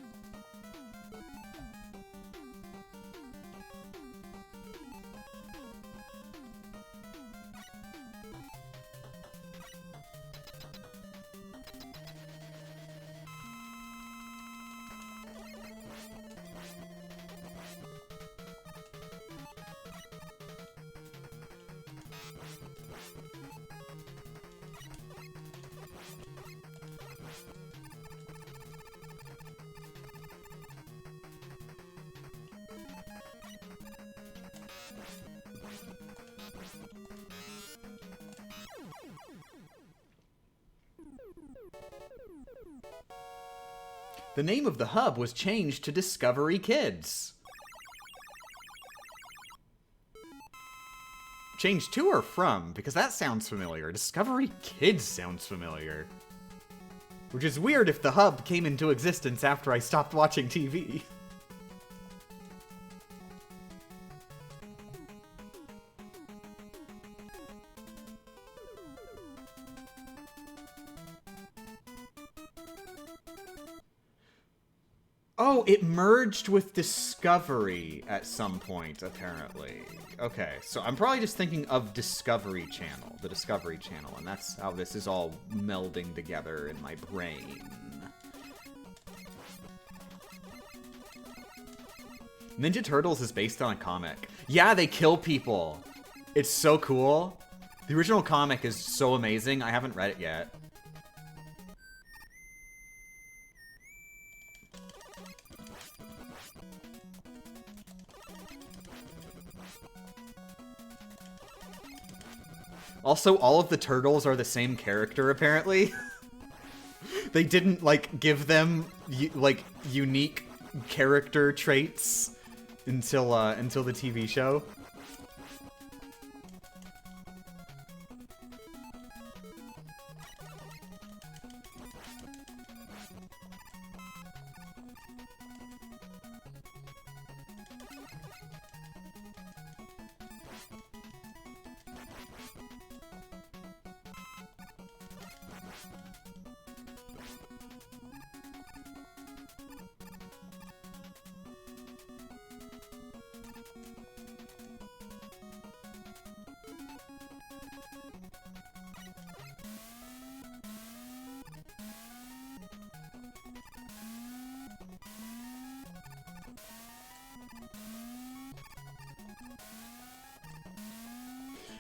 The name of the hub was changed to Discovery Kids. Changed to or from? Because that sounds familiar. Discovery Kids sounds familiar. Which is weird if the hub came into existence after I stopped watching TV. Oh, it merged with Discovery at some point, apparently. Okay, so I'm probably just thinking of Discovery Channel, the Discovery Channel, and that's how this is all melding together in my brain. Ninja Turtles is based on a comic. Yeah, they kill people. It's so cool. The original comic is so amazing. I haven't read it yet. Also, all of the turtles are the same character, apparently. They didn't, like, give them, like, unique character traits until the TV show.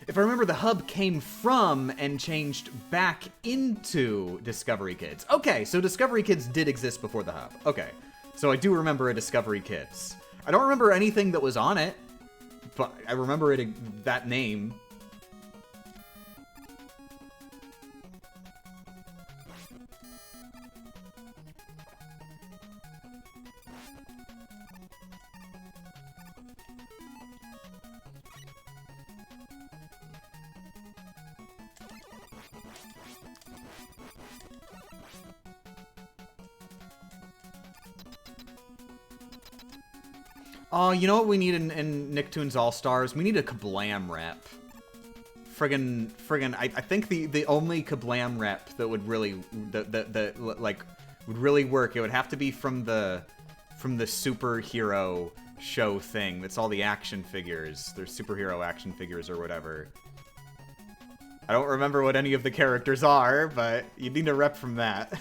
If I remember, the hub came from and changed back into Discovery Kids. Okay, so Discovery Kids did exist before the hub. Okay, so I do remember a Discovery Kids. I don't remember anything that was on it, but I remember it, that name. Oh, you know what we need in Nicktoons All-Stars? We need a Kablam rep. Friggin', I think the only Kablam rep that would really, like, would really work, it would have to be from the superhero show thing. That's all the action figures. They're superhero action figures or whatever. I don't remember what any of the characters are, but you need a rep from that.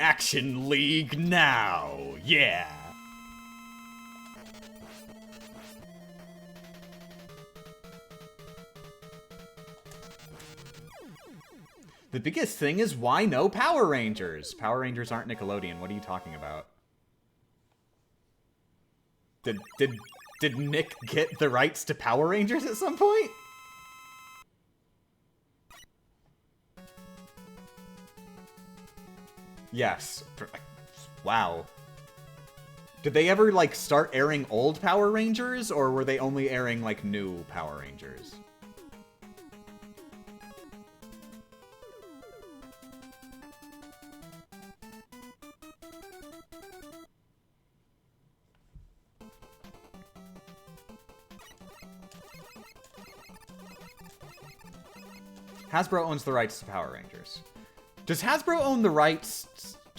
Action League now! Yeah! The biggest thing is, why no Power Rangers? Power Rangers aren't Nickelodeon. What are you talking about? Did Nick get the rights to Power Rangers at some point? Yes. Wow. Did they ever, like, start airing old Power Rangers, or were they only airing, like, new Power Rangers? Hasbro owns the rights to Power Rangers. Does Hasbro own the rights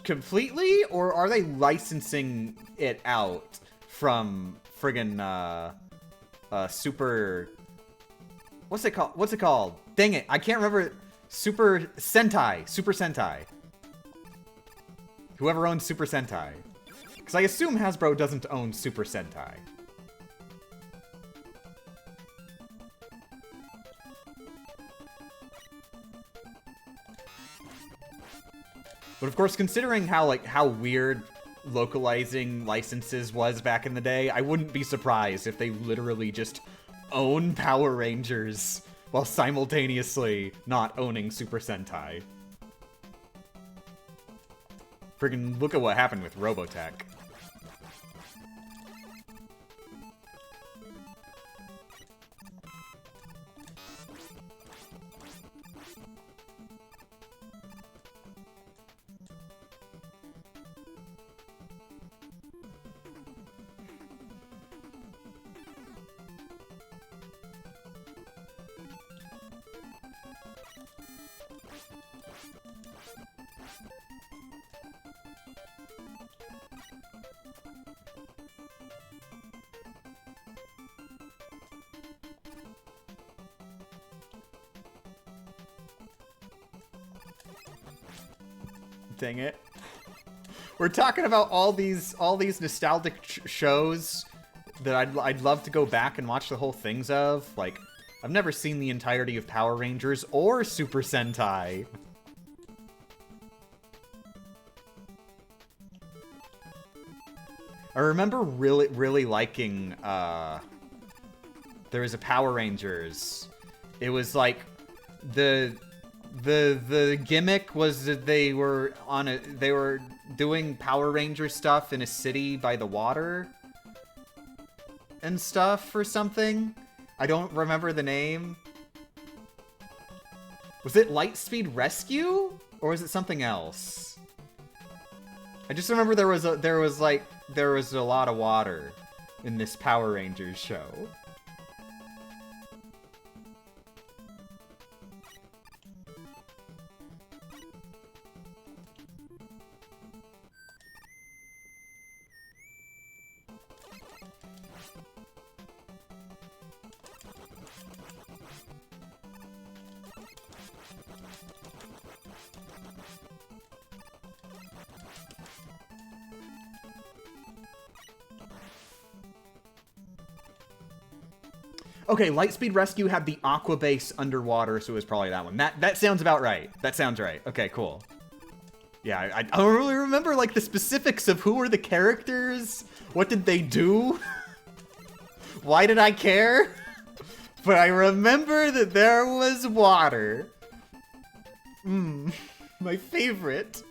completely, or are they licensing it out from friggin' Super... What's it called? What's it called? Dang it, I can't remember. Super Sentai. Super Sentai. Whoever owns Super Sentai. Because I assume Hasbro doesn't own Super Sentai. But of course, considering how weird localizing licenses was back in the day, I wouldn't be surprised if they literally just own Power Rangers while simultaneously not owning Super Sentai. Friggin' look at what happened with Robotech. Dang it. We're talking about all these nostalgic shows that I'd love to go back and watch the whole things of. Like, I've never seen the entirety of Power Rangers or Super Sentai. I remember really liking, there was a Power Rangers. It was like, the gimmick was that they were doing Power Ranger stuff in a city by the water and stuff or something. I don't remember the name. Was it Lightspeed Rescue or was it something else? I just remember there was a lot of water in this Power Rangers show. Okay, Lightspeed Rescue had the Aqua base underwater, so it was probably that one. That sounds about right. That sounds right. Okay, cool. Yeah, I don't really remember, like, the specifics of who were the characters. What did they do? Why did I care? But I remember that there was water. My favorite.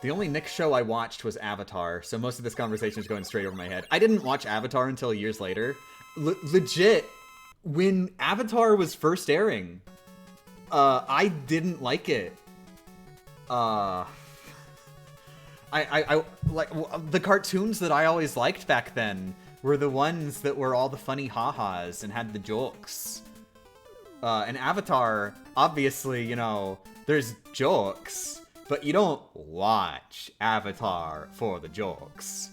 The only Nick show I watched was Avatar, so most of this conversation is going straight over my head. I didn't watch Avatar until years later. Legit, when Avatar was first airing, I didn't like it. I like the cartoons that I always liked back then were the ones that were all the funny ha-has and had the jokes. And Avatar, obviously, you know, there's jokes. But you don't watch Avatar for the jokes.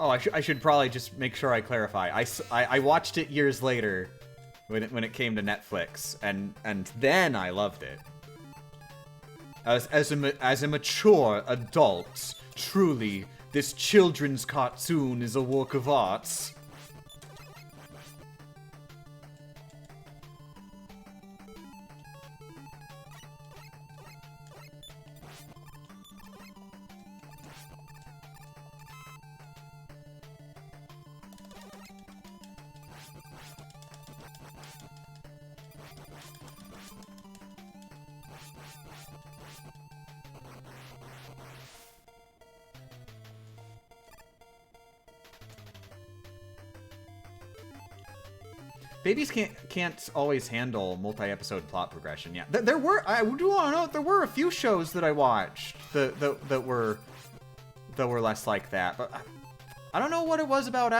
Oh, I should probably just make sure I clarify. I watched it years later when it came to Netflix, and then I loved it. As a mature adult, truly, this children's cartoon is a work of art. Babies can't always handle multi-episode plot progression. Yeah, there were. I do want to know. There were a few shows that I watched that were less like that. But I don't know what it was about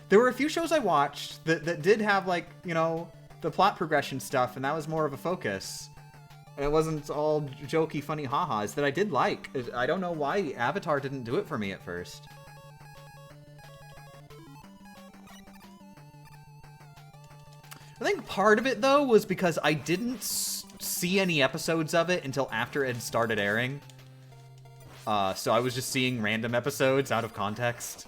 There were a few shows I watched that did have, like, you know, the plot progression stuff, and that was more of a focus. And it wasn't all jokey, funny ha-has that I did like. I don't know why Avatar didn't do it for me at first. I think part of it, though, was because I didn't see any episodes of it until after it had started airing. So I was just seeing random episodes out of context.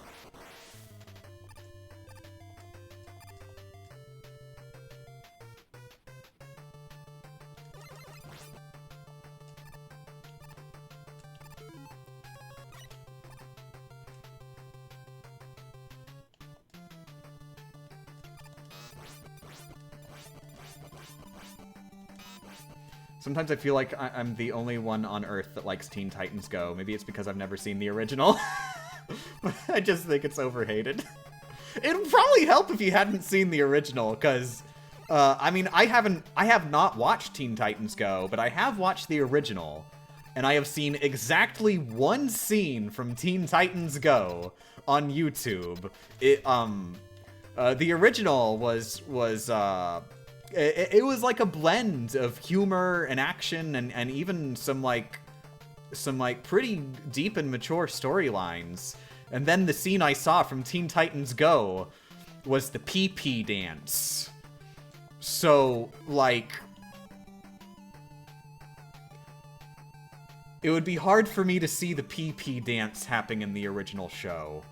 Sometimes I feel like I'm the only one on Earth that likes Teen Titans Go. Maybe it's because I've never seen the original. I just think it's overhated. It'd probably help if you hadn't seen the original, because, I mean, I have not watched Teen Titans Go, but I have watched the original, and I have seen exactly one scene from Teen Titans Go on YouTube. The original was it was like a blend of humor and action and even some pretty deep and mature storylines. And then the scene I saw from Teen Titans Go was the pee-pee dance. So, like, it would be hard for me to see the pee-pee dance happening in the original show.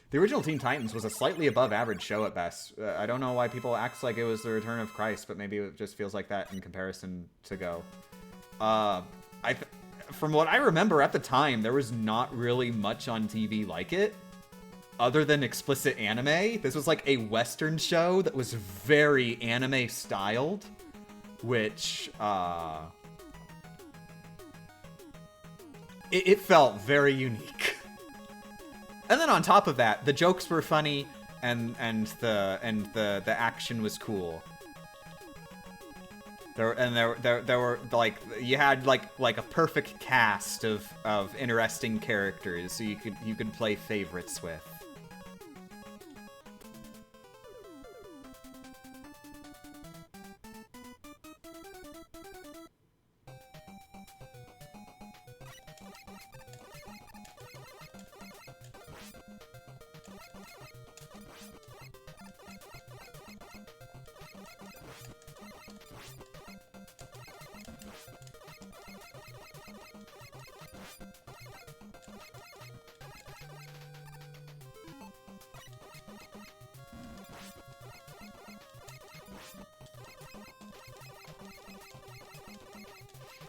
The original Teen Titans was a slightly above average show at best. I don't know why people act like it was the return of Christ, but maybe it just feels like that in comparison to Go. From what I remember at the time, there was not really much on TV like it, other than explicit anime. This was like a Western show that was very anime styled, which, it felt very unique. And then on top of that, the jokes were funny, and the action was cool. There were like, you had like a perfect cast of interesting characters, so you could play favorites with.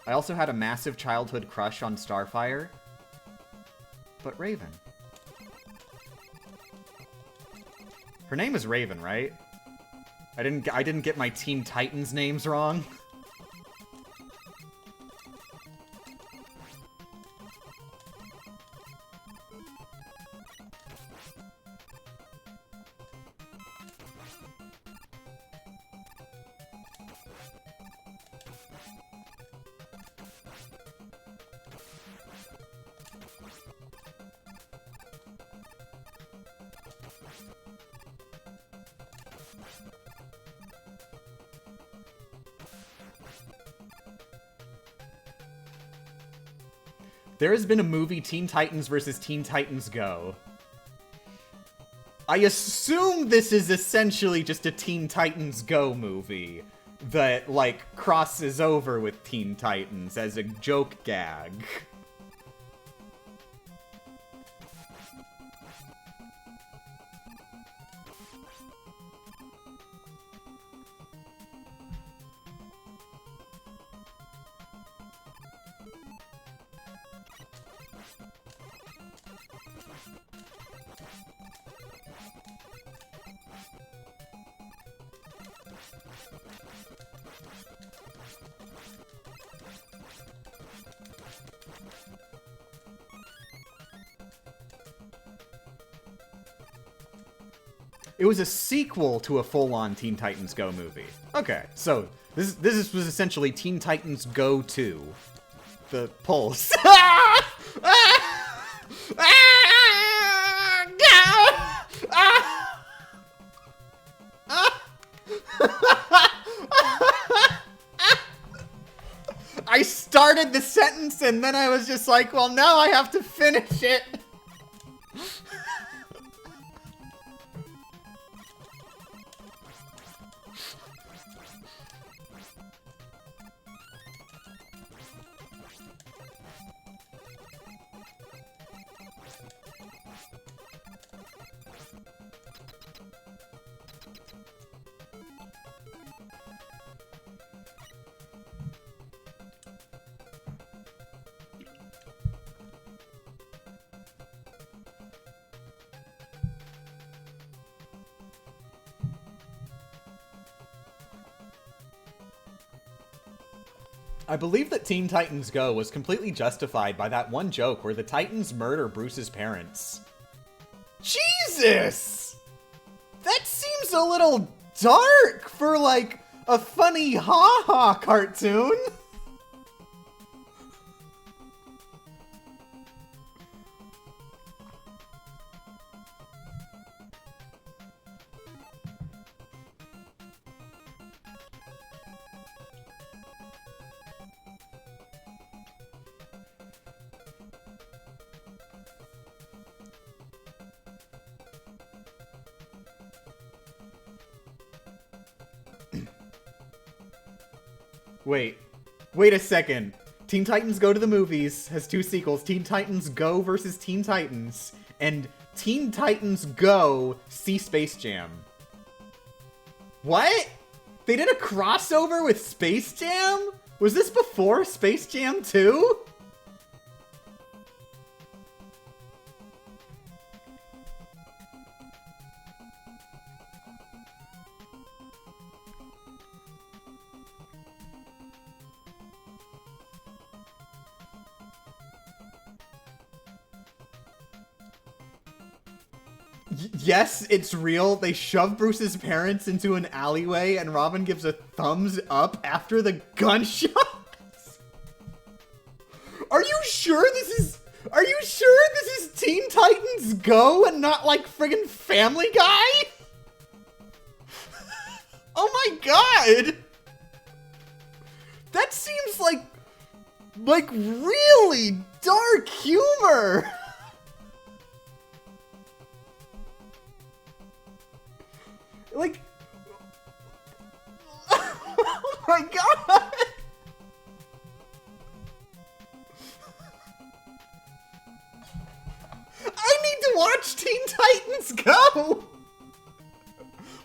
I also had a massive childhood crush on Starfire. But Raven. Her name is Raven, right? I didn't get my Teen Titans names wrong. There has been a movie, Teen Titans vs. Teen Titans Go. I assume this is essentially just a Teen Titans Go movie that, like, crosses over with Teen Titans as a joke gag. It was a sequel to a full-on Teen Titans Go movie. Okay, so this was essentially Teen Titans Go 2. The Pulse. I started the sentence and then I was just like, well, now I have to finish it. I believe that Teen Titans Go was completely justified by that one joke where the Titans murder Bruce's parents. Jesus! That seems a little dark for, like, a funny ha-ha cartoon. Wait a second. Teen Titans Go to the Movies has 2 sequels. Teen Titans Go versus Teen Titans, and Teen Titans Go see Space Jam. What? They did a crossover with Space Jam? Was this before Space Jam 2? Yes, it's real. They shove Bruce's parents into an alleyway and Robin gives a thumbs up after the gunshots. Are you sure this is Teen Titans Go and not like friggin' Family Guy? Oh my god! That seems like really dark humor. Like, oh my god! I need to watch Teen Titans Go!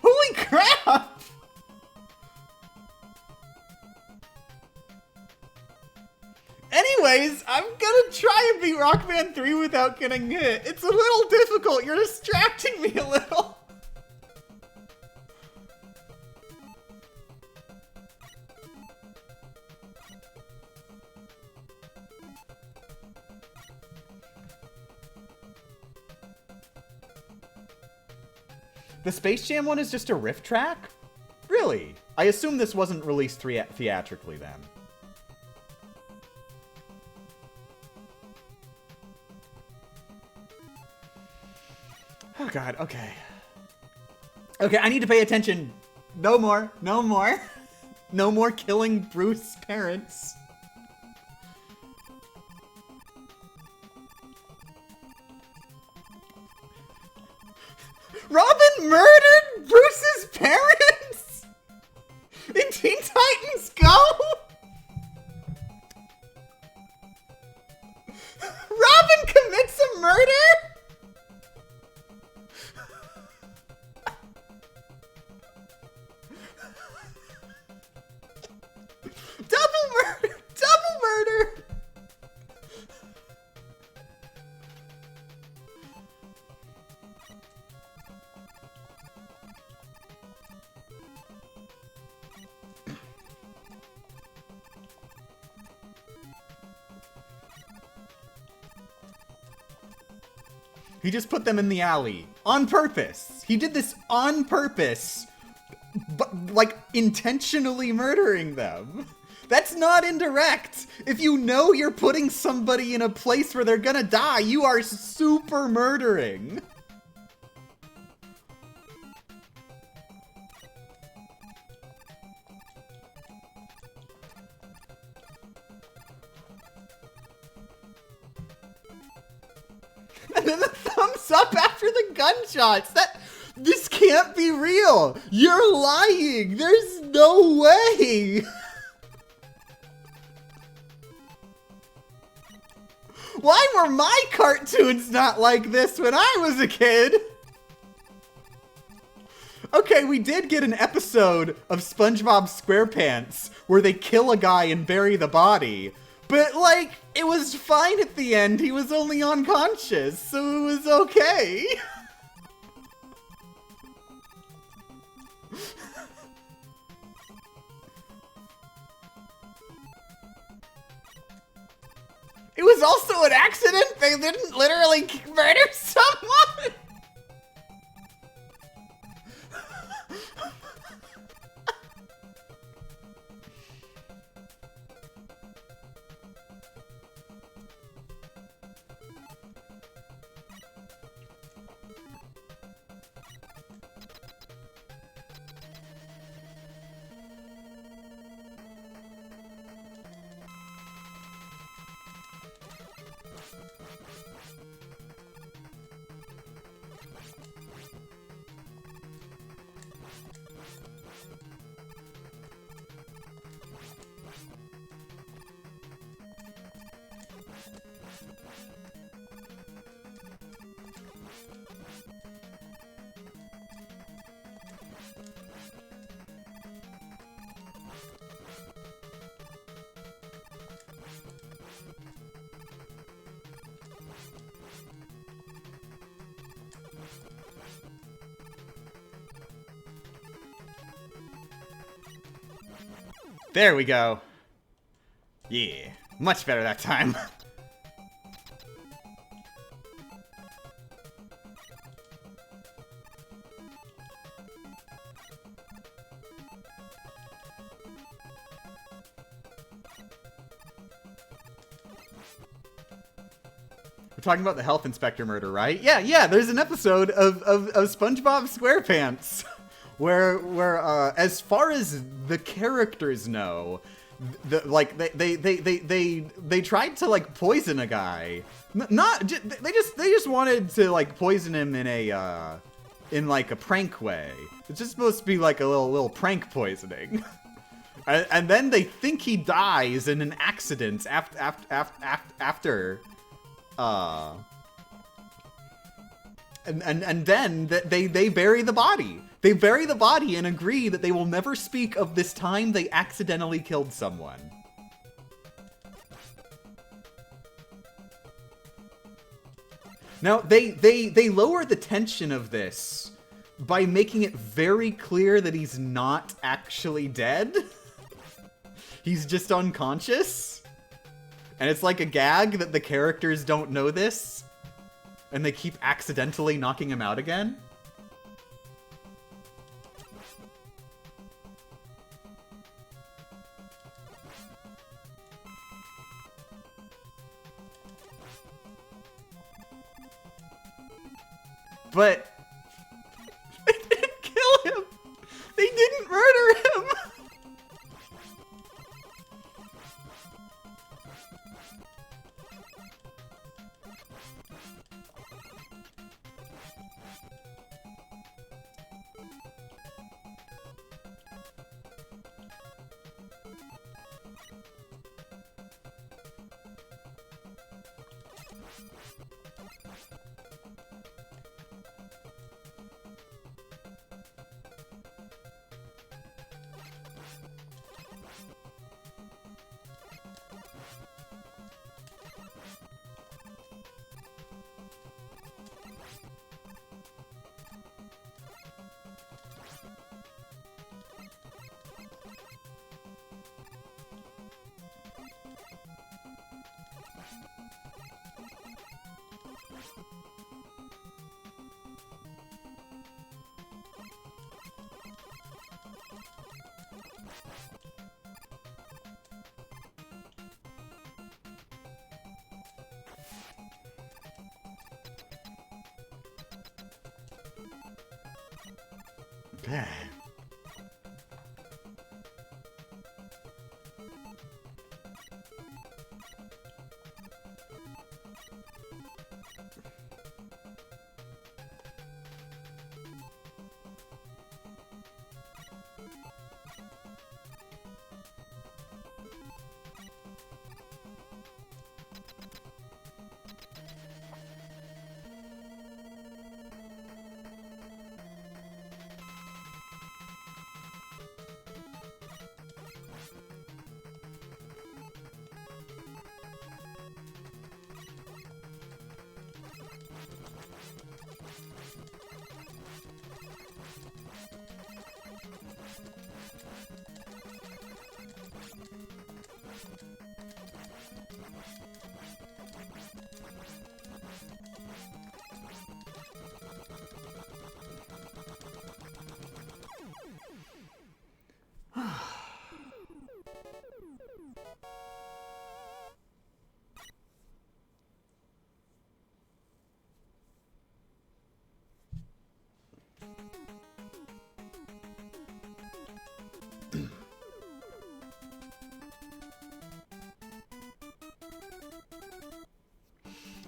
Holy crap! Anyways, I'm gonna try and beat Rockman 3 without getting hit. It's a little difficult. You're distracting me a little. The Space Jam one is just a riff track? Really? I assume this wasn't released theatrically then. Oh god, okay. Okay, I need to pay attention. No more, no more. No more killing Bruce's parents. Robin murdered Bruce's parents? In Teen Titans Go? Robin commits a murder? Double murder! Double murder! He just put them in the alley. On purpose. He did this on purpose, but, like, intentionally murdering them. That's not indirect. If you know you're putting somebody in a place where they're gonna die, you are super murdering. And then the thumbs up after the gunshots. This can't be real. You're lying. There's no way. Why were my cartoons not like this when I was a kid? Okay, we did get an episode of SpongeBob SquarePants where they kill a guy and bury the body. But, like, it was fine at the end. He was only unconscious, so it was okay. It was also an accident. They didn't literally murder someone. There we go. Yeah, much better that time. We're talking about the health inspector murder, right? Yeah, there's an episode of SpongeBob SquarePants where as far as the characters know, they tried to like poison a guy. They just wanted to like poison him in like a prank way. It's just supposed to be like a little prank poisoning. And then they think he dies in an accident after and then they bury the body. They bury the body and agree that they will never speak of this time they accidentally killed someone. Now, they lower the tension of this by making it very clear that he's not actually dead. He's just unconscious. And it's like a gag that the characters don't know this. And they keep accidentally knocking him out again. But they didn't kill him. They didn't murder him.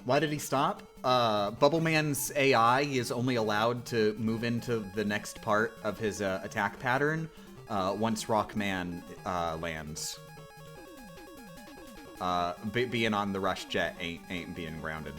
Why did he stop? Bubbleman's AI is only allowed to move into the next part of his attack pattern once Rockman lands. Being on the rush jet ain't being grounded.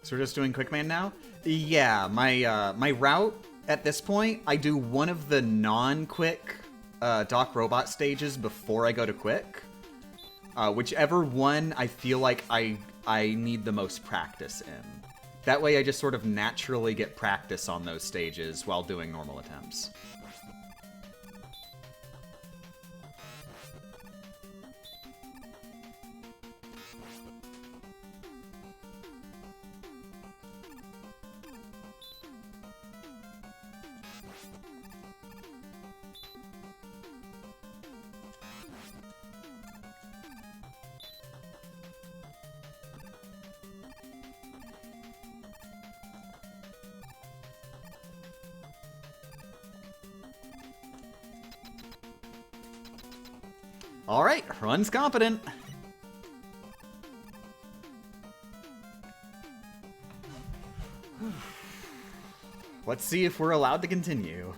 So we're just doing Quickman now? Yeah, my route at this point, I do one of the non-quick Doc Robot stages before I go to quick. Whichever one I feel like I need the most practice in. That way I just sort of naturally get practice on those stages while doing normal attempts. Alright, run's competent. Let's see if we're allowed to continue.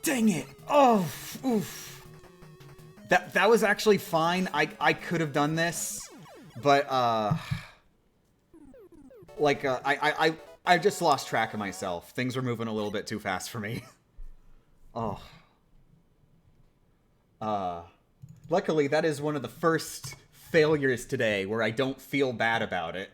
Dang it! Oh, oof. That was actually fine. I could have done this, but like I I just lost track of myself. Things were moving a little bit too fast for me. Oh. Luckily, that is one of the first failures today where I don't feel bad about it.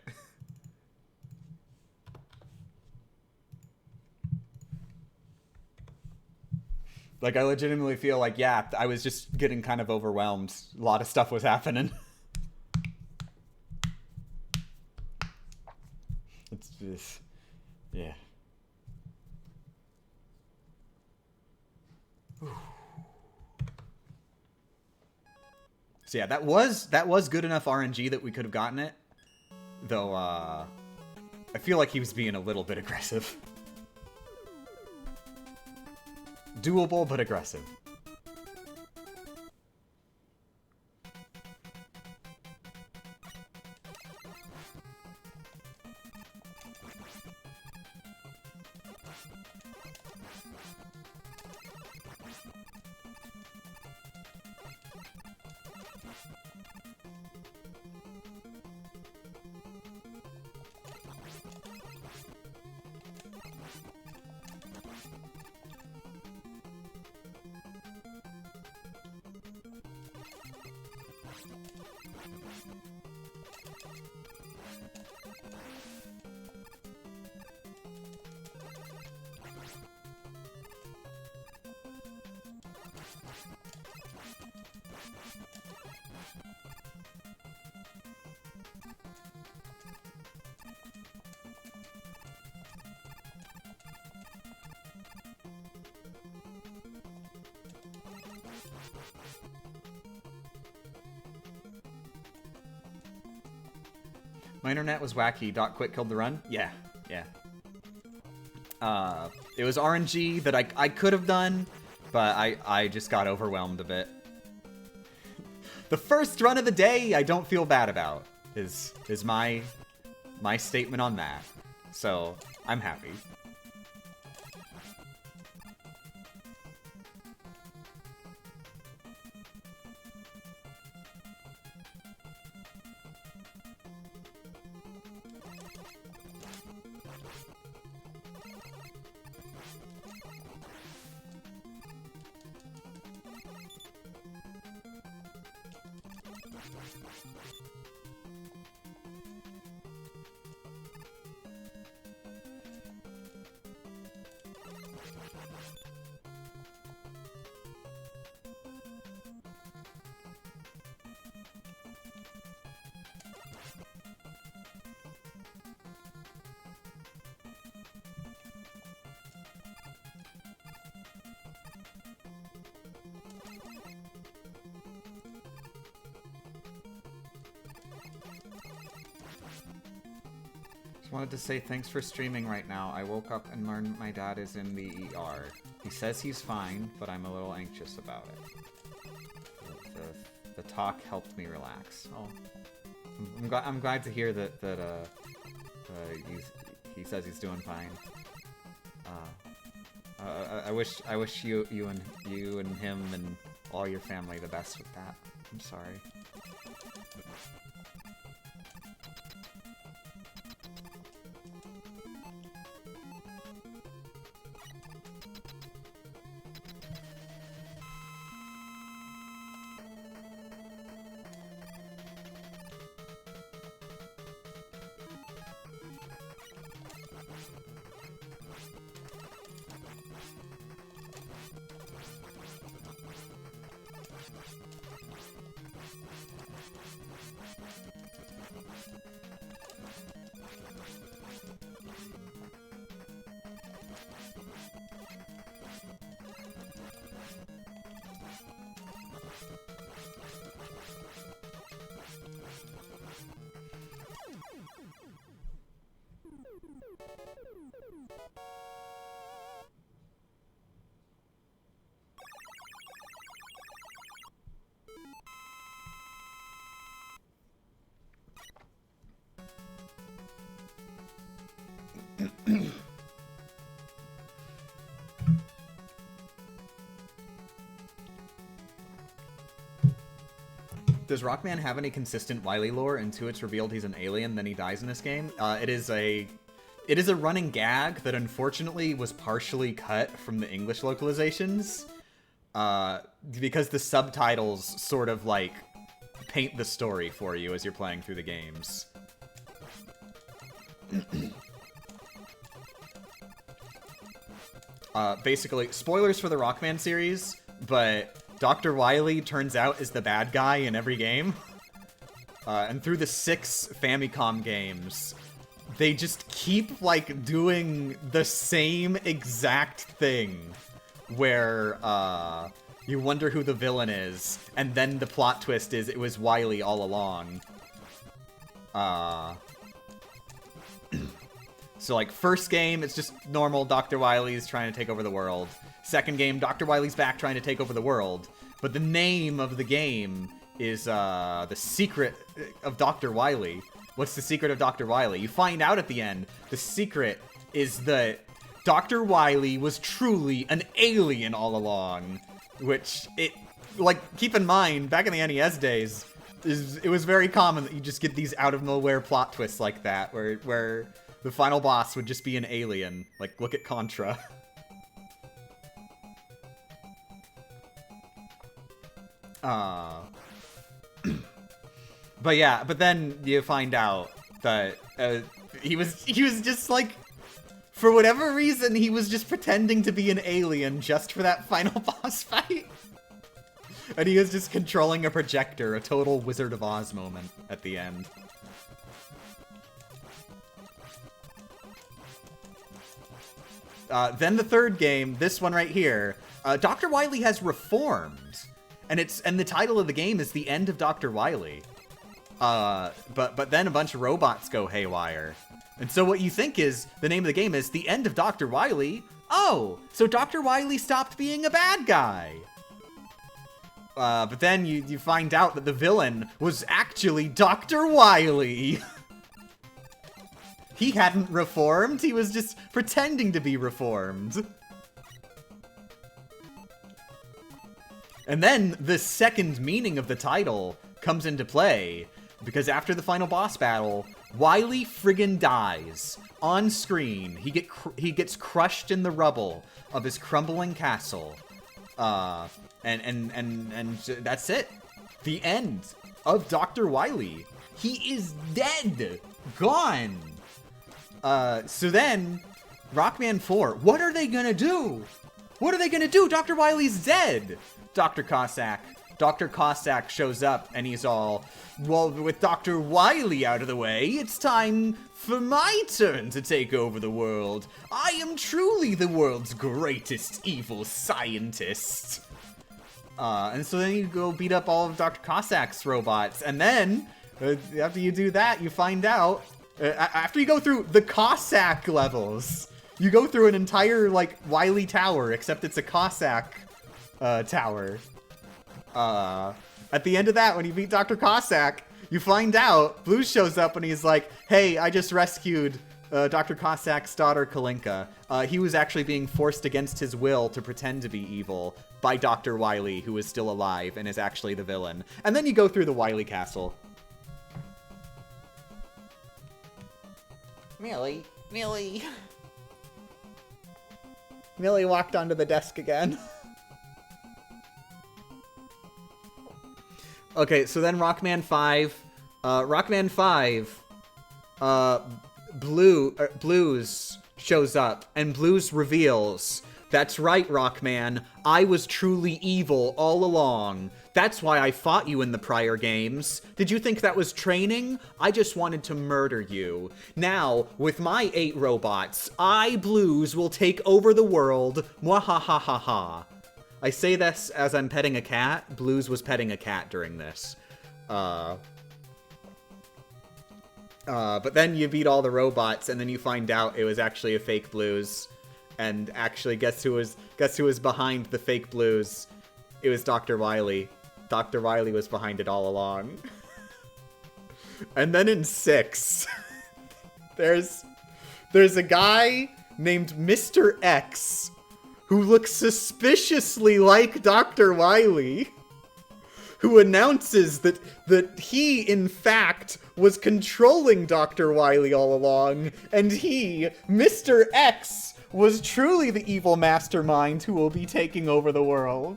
Like, I legitimately feel like, yeah, I was just getting kind of overwhelmed. A lot of stuff was happening. It's just... yeah. So yeah, that was good enough RNG that we could have gotten it. Though, I feel like he was being a little bit aggressive. Doable, but aggressive. My internet was wacky. Dot quit killed the run? Yeah, yeah. It was RNG that I could have done, but I just got overwhelmed a bit. The first run of the day I don't feel bad about is my statement on that. So, I'm happy. Wanted to say thanks for streaming right now. I woke up and learned my dad is in the ER. He says he's fine, but I'm a little anxious about it. The talk helped me relax. Oh, I'm glad to hear that he says he's doing fine. I wish you and him and all your family the best with that. I'm sorry. Does Rockman have any consistent Wily lore until it's revealed he's an alien, then he dies in this game? It is a It is a running gag that unfortunately was partially cut from the English localizations, because the subtitles sort of, like, paint the story for you as you're playing through the games. Basically, spoilers for the Rockman series, but Dr. Wily turns out is the bad guy in every game. And through the 6 Famicom games, they just keep, like, doing the same exact thing, where, you wonder who the villain is, and then the plot twist is it was Wily all along. So, like, first game, it's just normal Dr. Wily's trying to take over the world. Second game, Dr. Wily's back trying to take over the world. But the name of the game is, The Secret of Dr. Wily. What's the secret of Dr. Wily? You find out at the end, the secret is that Dr. Wily was truly an alien all along. Which, keep in mind, back in the NES days, it was very common that you just get these out-of-nowhere plot twists like that, where the final boss would just be an alien. Like, look at Contra. But yeah, but then you find out that he was just, like, for whatever reason, he was just pretending to be an alien just for that final boss fight. And he was just controlling a projector, a total Wizard of Oz moment at the end. Then the third game, this one right here, Dr. Wily has reformed. And the title of the game is The End of Dr. Wily. But then a bunch of robots go haywire. And so what you think is, the name of the game is The End of Dr. Wily? Oh, so Dr. Wily stopped being a bad guy. But then you find out that the villain was actually Dr. Wily. He hadn't reformed, he was just pretending to be reformed. And then the second meaning of the title comes into play, because after the final boss battle, Wily friggin' dies on screen. He gets crushed in the rubble of his crumbling castle. And that's it. The end of Dr. Wily. He is dead. Gone. So then, Rockman 4, what are they gonna do? What are they gonna do? Dr. Wily's dead. Dr. Cossack shows up and he's all, well, with Dr. Wily out of the way, it's time for my turn to take over the world. I am truly the world's greatest evil scientist. And so then you go beat up all of Dr. Cossack's robots, and then, after you do that, you find out, after you go through the Cossack levels, you go through an entire, like, Wily tower, except it's a Cossack tower. At the end of that, when you beat Dr. Cossack, you find out, Blues shows up and he's like, hey, I just rescued Dr. Cossack's daughter, Kalinka. He was actually being forced against his will to pretend to be evil by Dr. Wily, who is still alive and is actually the villain. And then you go through the Wily Castle. Millie. Millie walked onto the desk again. Okay, so then Rockman 5. Rockman 5. Blues shows up, and Blues reveals, that's right, Rockman, I was truly evil all along. That's why I fought you in the prior games. Did you think that was training? I just wanted to murder you. Now, with my 8 robots, I, Blues, will take over the world. Mwahahaha. I say this as I'm petting a cat. Blues was petting a cat during this. But then you beat all the robots, and then you find out it was actually a fake Blues. And actually, guess who was behind the fake Blues? It was Dr. Wily. Dr. Wily was behind it all along. And then in 6, there's a guy named Mr. X who looks suspiciously like Dr. Wily, who announces that he, in fact, was controlling Dr. Wily all along, and he, Mr. X, was truly the evil mastermind who will be taking over the world.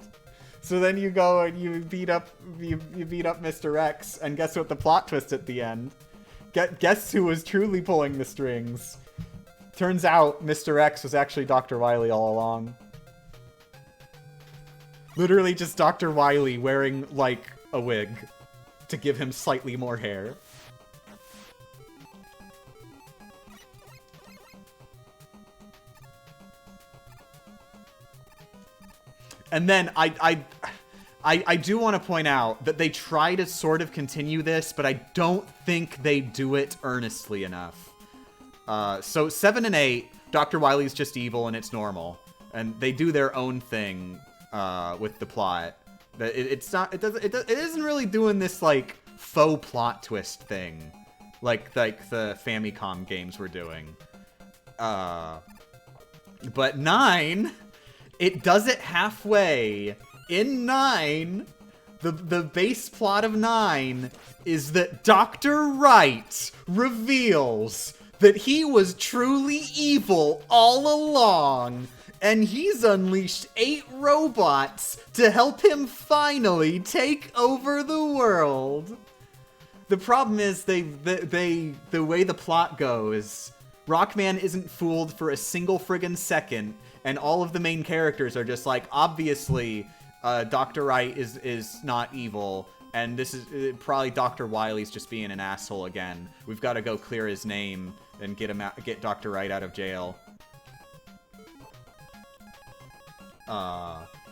So then you go and you beat up Mr. X, and guess what the plot twist at the end? Guess who was truly pulling the strings? Turns out Mr. X was actually Dr. Wily all along. Literally just Dr. Wily wearing, like, a wig to give him slightly more hair. And then I do want to point out that they try to sort of continue this, but I don't think they do it earnestly enough. So 7 and 8, Dr. Wily's just evil and it's normal. And they do their own thing with the plot. It isn't really doing this, like, faux plot twist thing. Like the Famicom games were doing. But 9... It does it halfway. In 9, the base plot of 9 is that Dr. Wright reveals that he was truly evil all along, and he's unleashed 8 robots to help him finally take over the world. The problem is the way the plot goes, Rockman isn't fooled for a single friggin' second. And all of the main characters are just like, obviously, Dr. Wright is not evil, and this is probably Dr. Wily's just being an asshole again. We've got to go clear his name and get Dr. Wright out of jail.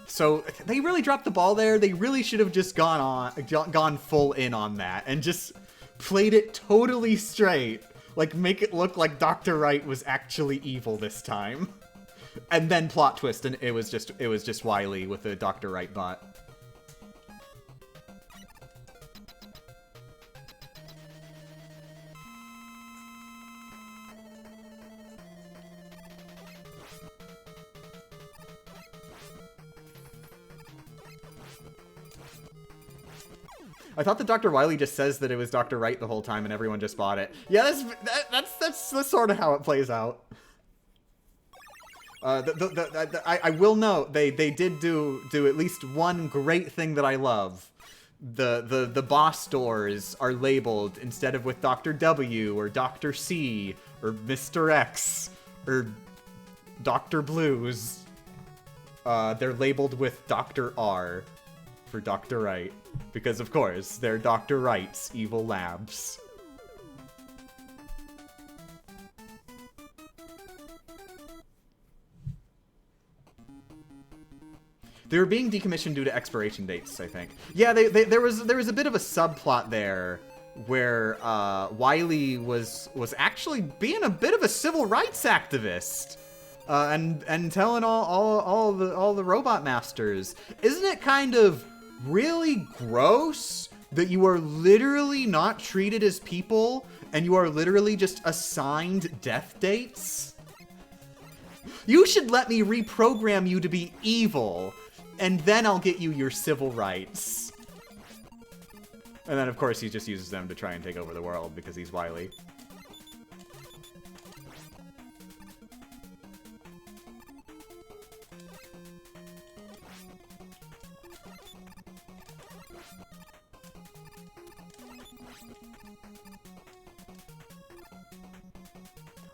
So they really dropped the ball there. They really should have just gone full in on that and just played it totally straight. Like, make it look like Dr. Wright was actually evil this time. And then plot twist, and it was just Wily with the Dr. Wright bot. I thought that Dr. Wily just says that it was Dr. Wright the whole time, and everyone just bought it. Yeah, that's sort of how it plays out. I will note they did do at least one great thing that I love. The boss doors are labeled instead of with Dr. W or Dr. C or Mr. X or Dr. Blues. They're labeled with Dr. R for Dr. Wright because of course they're Dr. Wright's evil labs. They were being decommissioned due to expiration dates, I think. Yeah, there was a bit of a subplot there where Wily was actually being a bit of a civil rights activist, and telling all the robot masters, isn't it kind of really gross that you are literally not treated as people and you are literally just assigned death dates? You should let me reprogram you to be evil. And then I'll get you your civil rights. And then, of course, he just uses them to try and take over the world because he's Wily.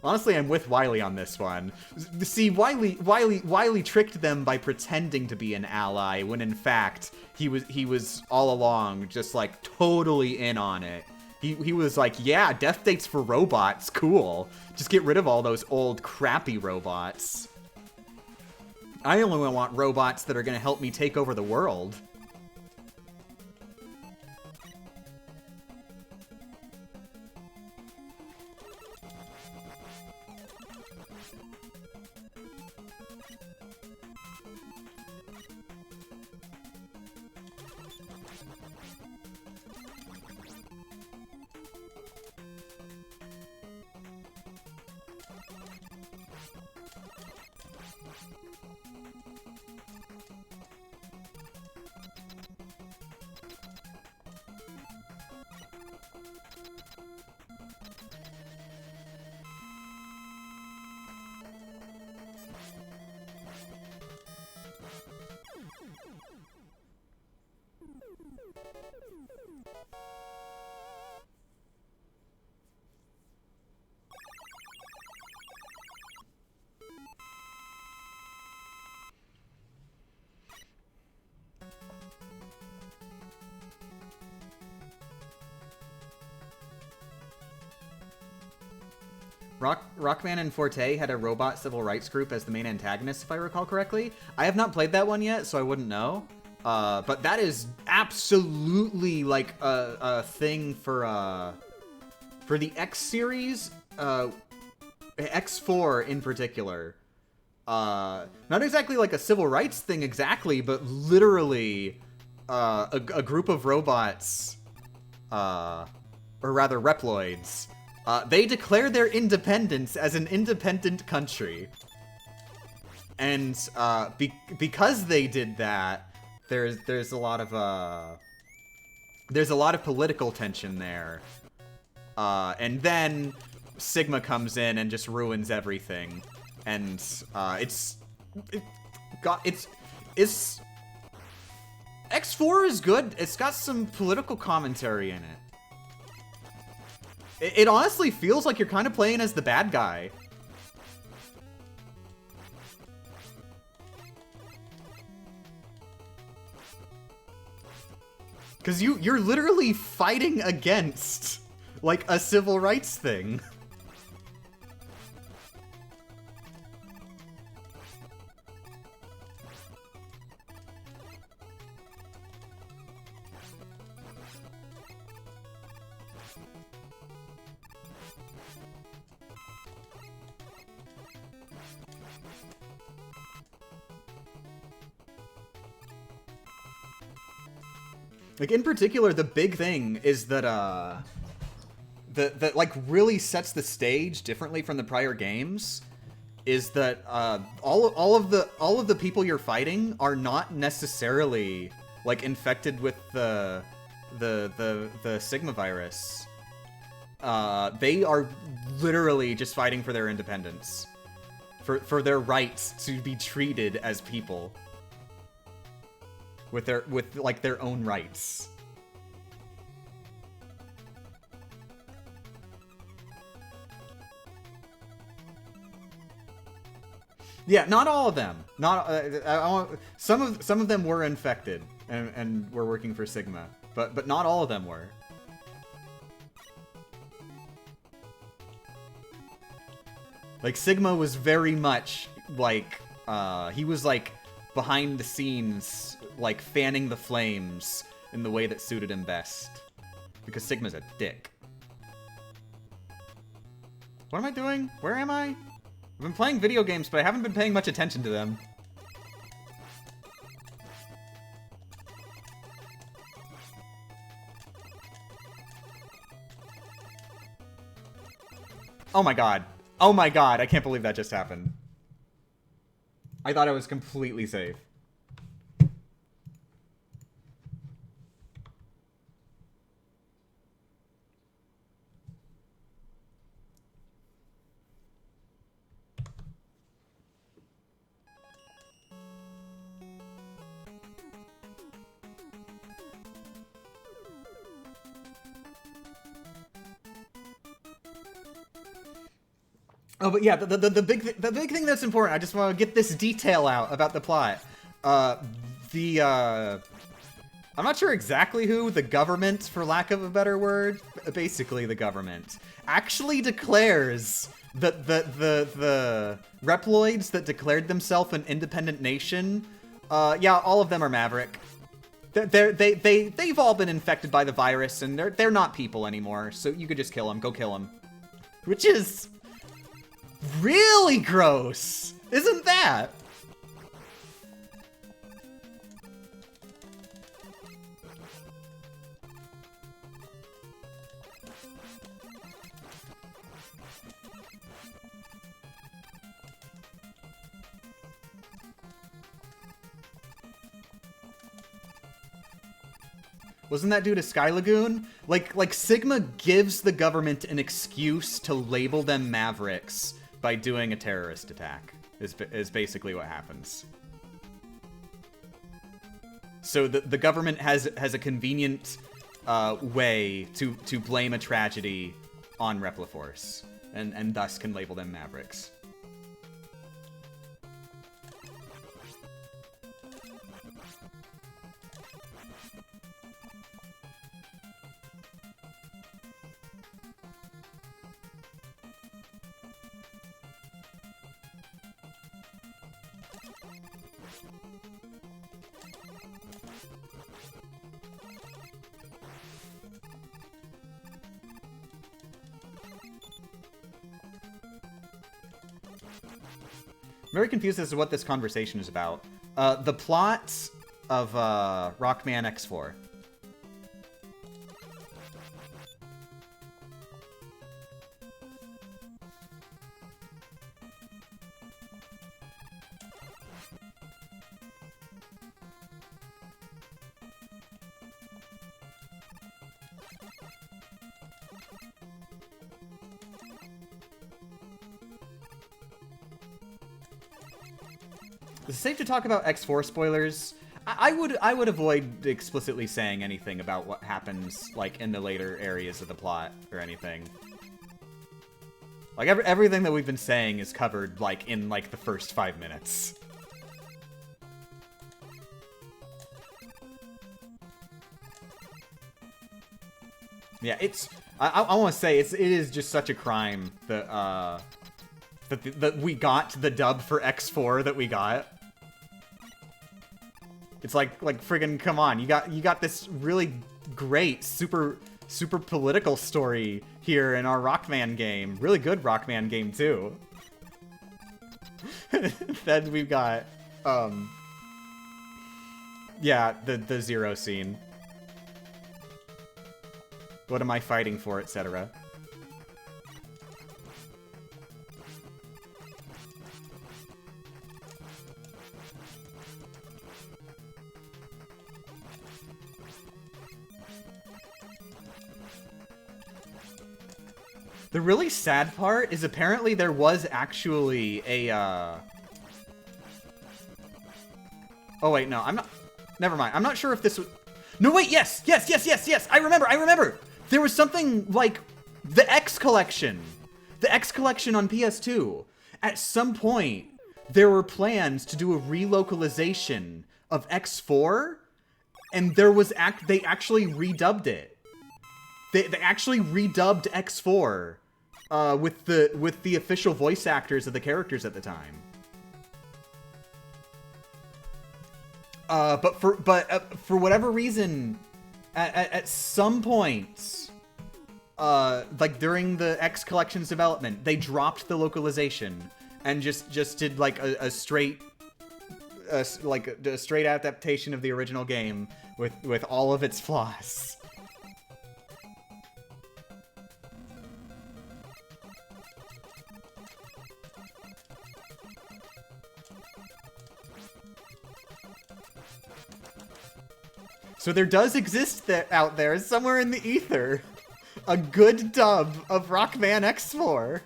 Honestly, I'm with Wily on this one. See, Wily tricked them by pretending to be an ally when in fact he was all along just like totally in on it. He was like, yeah, death dates for robots, cool. Just get rid of all those old crappy robots. I only want robots that are gonna help me take over the world. Rockman and Forte had a robot civil rights group as the main antagonist, if I recall correctly. I have not played that one yet, so I wouldn't know. But that is absolutely like a thing for the X series, X4 in particular. Not exactly like a civil rights thing exactly, but literally a group of robots, or rather Reploids. They declare their independence as an independent country. And because they did that, there's a lot of political tension there. And then Sigma comes in and just ruins everything. And X4 is good. It's got some political commentary in it. It honestly feels like you're kind of playing as the bad guy. Because you're literally fighting against, like, a civil rights thing. Like, in particular, the big thing is that, that like, really sets the stage differently from the prior games, is that, all of the people you're fighting are not necessarily, like, infected with the Sigma virus. They are literally just fighting for their independence. For their rights to be treated as people. With their own rights. Yeah, not all of them. Not some of them were infected and were working for Sigma, but not all of them were. Like, Sigma was very much like he was like behind the scenes, like, fanning the flames in the way that suited him best. Because Sigma's a dick. What am I doing? Where am I? I've been playing video games, but I haven't been paying much attention to them. Oh my god. Oh my god, I can't believe that just happened. I thought I was completely safe. Oh, but yeah, the big thing that's important. I just want to get this detail out about the plot. I'm not sure exactly who the government, for lack of a better word, basically the government, actually declares that the Reploids that declared themselves an independent nation. Yeah, all of them are Maverick. They've all been infected by the virus, and they're not people anymore. So you could just kill them. Go kill them. Which is really gross, isn't that? Wasn't that due to Sky Lagoon? Like Sigma gives the government an excuse to label them Mavericks by doing a terrorist attack, is basically what happens. So the government has a convenient way to blame a tragedy on Repliforce, and thus can label them Mavericks. Very confused as to what this conversation is about. The plot of Rockman X4. Is it safe to talk about X4 spoilers? I would avoid explicitly saying anything about what happens like in the later areas of the plot or anything. Like everything that we've been saying is covered like in like the first 5 minutes. Yeah, it's I want to say it is just such a crime that that we got the dub for X4 that we got. It's like friggin' come on, you got this really great super political story here in our Rockman game. Really good Rockman game too. Then we've got yeah, the Zero scene. What am I fighting for, etc. The really sad part is apparently there was actually a, Oh wait, no, I'm not... Never mind. I'm not sure if this was... No, wait, yes! I remember! There was something like the X Collection. The X Collection on PS2. At some point, there were plans to do a relocalization of X4, and there was... They actually redubbed it. They actually redubbed X4 with the official voice actors of the characters at the time. But for whatever reason, at some point, like during the X Collection's development, they dropped the localization and just did like a straight adaptation of the original game with all of its flaws. So there does exist out there, somewhere in the ether, a good dub of Rockman X4.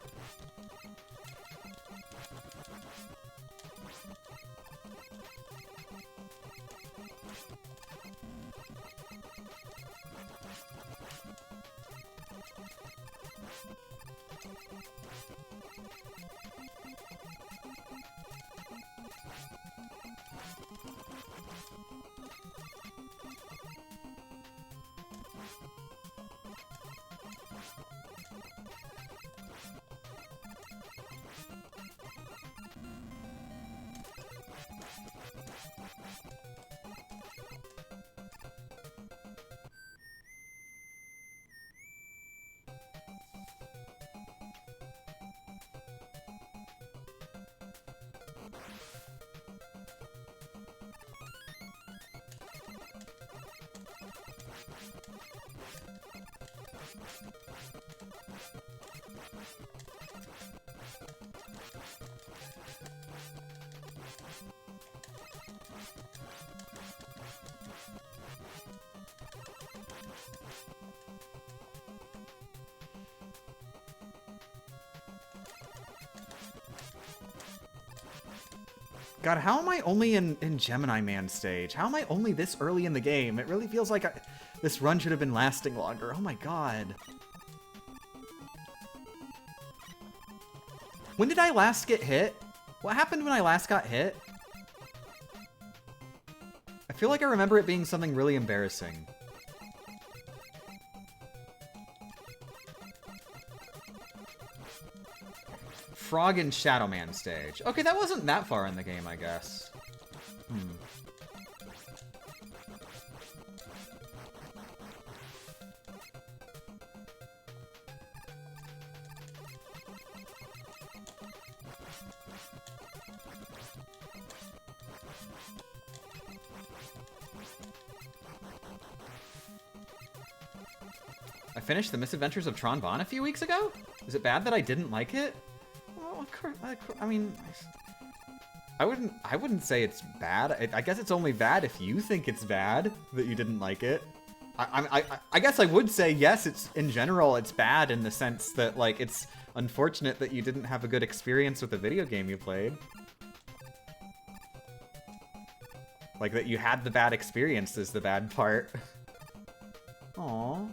God, how am I only in Gemini Man stage? How am I only this early in the game? It really feels like this run should have been lasting longer. Oh my god. When did I last get hit? What happened when I last got hit? I feel like I remember it being something really embarrassing. Frog and Shadow Man stage. Okay, that wasn't that far in the game, I guess. I finished The Misadventures of Tron Bon a few weeks ago? Is it bad that I didn't like it? Well, I mean, I wouldn't say it's bad. I guess it's only bad if you think it's bad that you didn't like it. I guess I would say yes, it's in general it's bad in the sense that like it's unfortunate that you didn't have a good experience with the video game you played. Like that you had the bad experience is the bad part. Aww.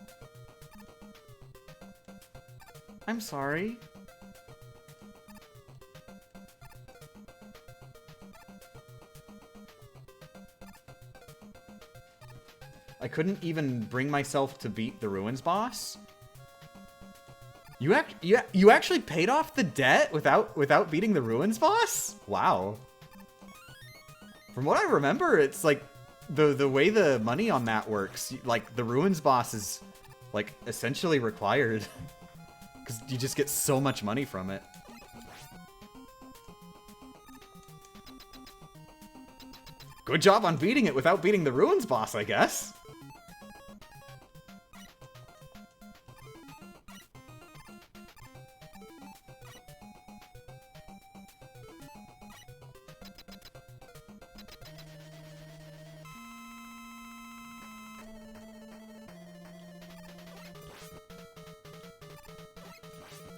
I'm sorry. I couldn't even bring myself to beat the Ruins boss. You actually paid off the debt without beating the Ruins boss? Wow. From what I remember, it's like the way the money on that works, like the Ruins boss is like essentially required because you just get so much money from it. Good job on beating it without beating the Ruins boss, I guess.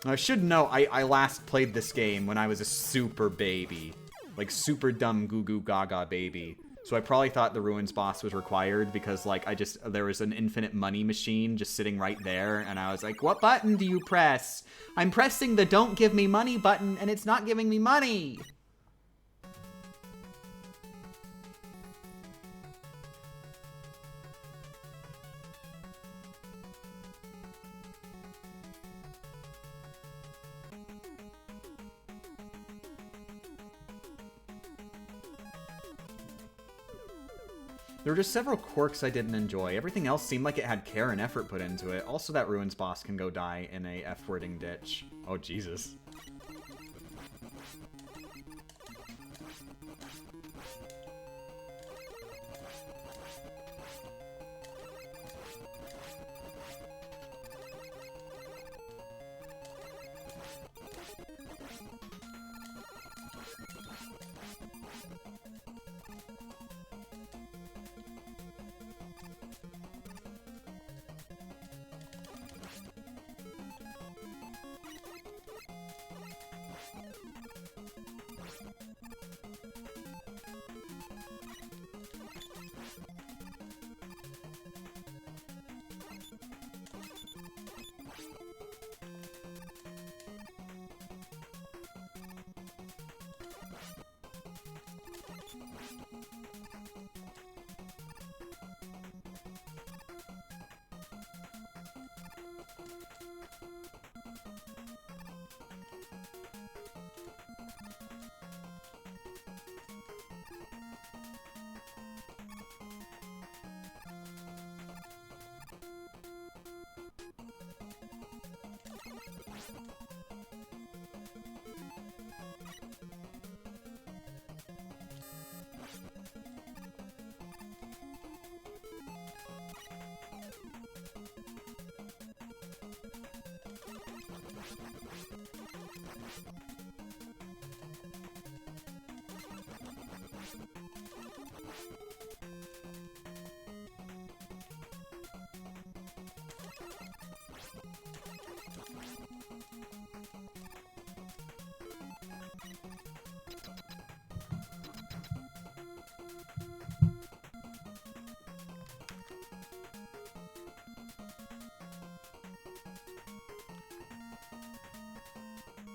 I should know, I last played this game when I was a super baby. Like, super dumb goo goo gaga baby. So I probably thought the Ruins boss was required because, like, there was an infinite money machine just sitting right there, and I was like, what button do you press? I'm pressing the don't give me money button, and it's not giving me money! There were just several quirks I didn't enjoy. Everything else seemed like it had care and effort put into it. Also, that Ruins boss can go die in a F-wording ditch. Oh, Jesus.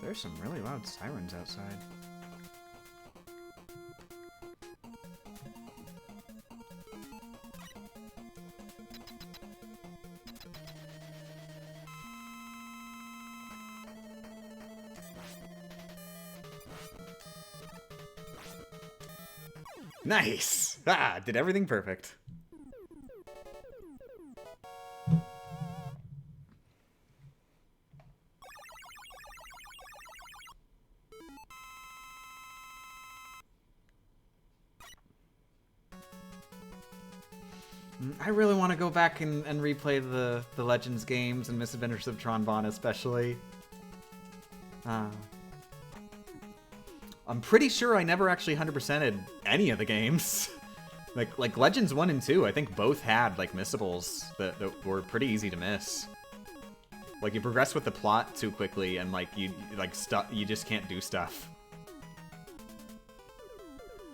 There's some really loud sirens outside. Nice! Ah, did everything perfect. I really want to go back and replay the Legends games and Misadventures of Tron Bonne especially. I'm pretty sure I never actually 100%ed any of the games. like Legends 1 and 2, I think both had like missables that were pretty easy to miss. Like you progress with the plot too quickly and like you just can't do stuff.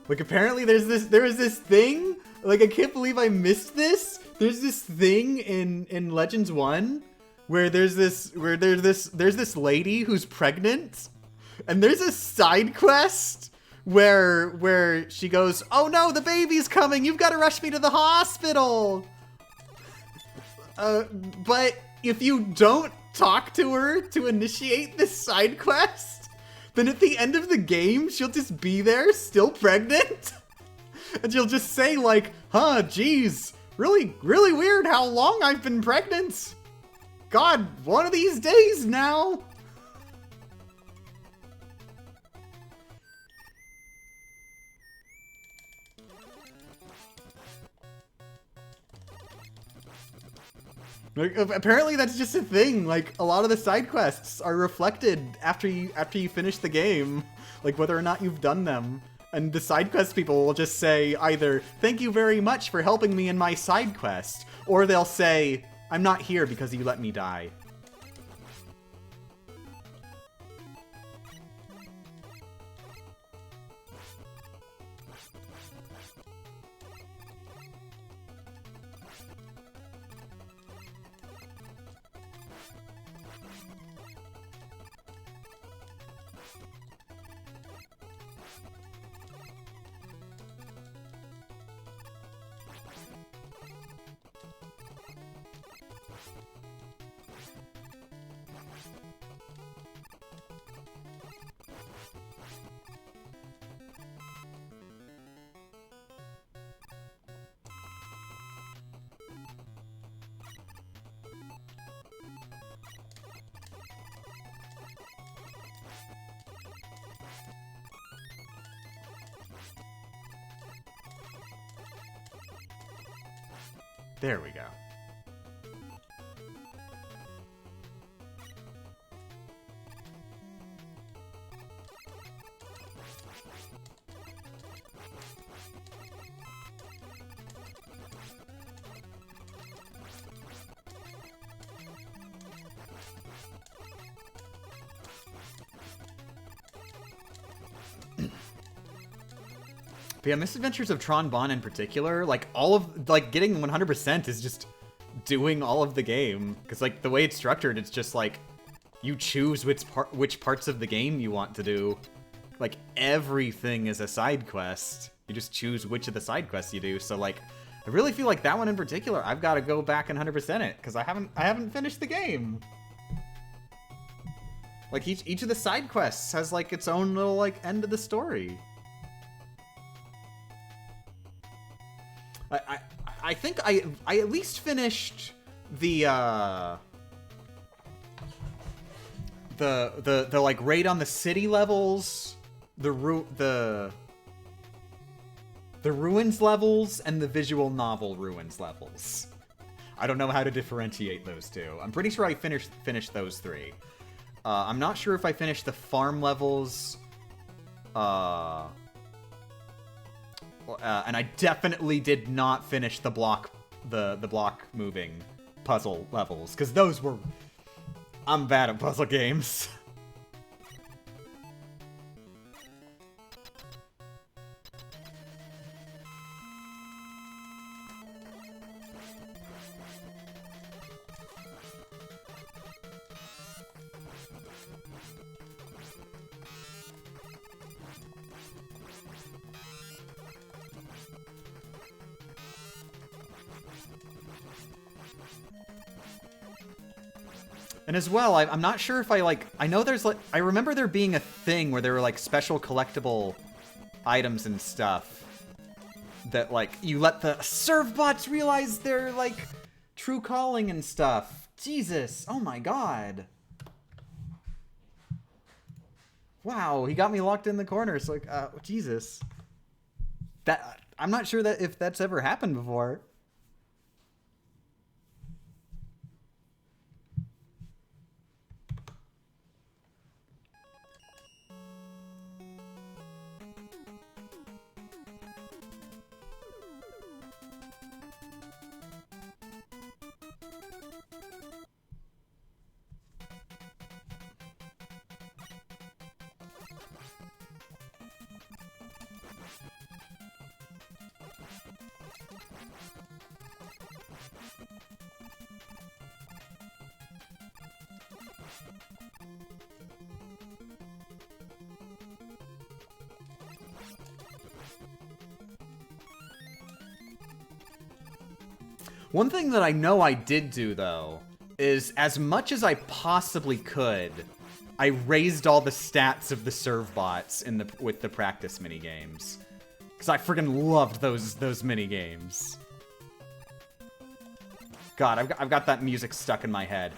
Like apparently there was this thing, like I can't believe I missed this. There's this thing in Legends 1 where there's this lady who's pregnant. And there's a side quest where she goes, "Oh no, the baby's coming! You've got to rush me to the hospital!" But if you don't talk to her to initiate this side quest, then at the end of the game, she'll just be there, still pregnant. And she'll just say like, "Huh, geez, really weird how long I've been pregnant. God, one of these days now." Like, apparently that's just a thing. Like a lot of the side quests are reflected after you finish the game, like whether or not you've done them. And the side quest people will just say either "Thank you very much for helping me in my side quest," or they'll say "I'm not here because you let me die." There we go. But yeah, Misadventures of Tron Bonne in particular, like all of like getting 100% is just doing all of the game, because like the way it's structured, it's just like you choose which parts of the game you want to do. Like everything is a side quest. You just choose which of the side quests you do. So like I really feel like that one in particular, I've got to go back and 100% it because I haven't finished the game. Like each of the side quests has like its own little like end of the story. I think I at least finished the like raid on the city levels, the ruins levels, and the visual novel ruins levels. I don't know how to differentiate those two. I'm pretty sure I finished those three. I'm not sure if I finished the farm levels. And I definitely did not finish the block moving puzzle levels, because those were... I'm bad at puzzle games. And as well, I'm not sure if I know there's like, I remember there being a thing where there were like special collectible items and stuff that like, you let the serve bots realize their like true calling and stuff. Jesus, oh my god. Wow, he got me locked in the corner. It's like, Jesus. I'm not sure that if that's ever happened before. One thing that I know I did do, though, is as much as I possibly could, I raised all the stats of the serve bots with the practice minigames. Because I friggin' loved those minigames. God, I've got that music stuck in my head.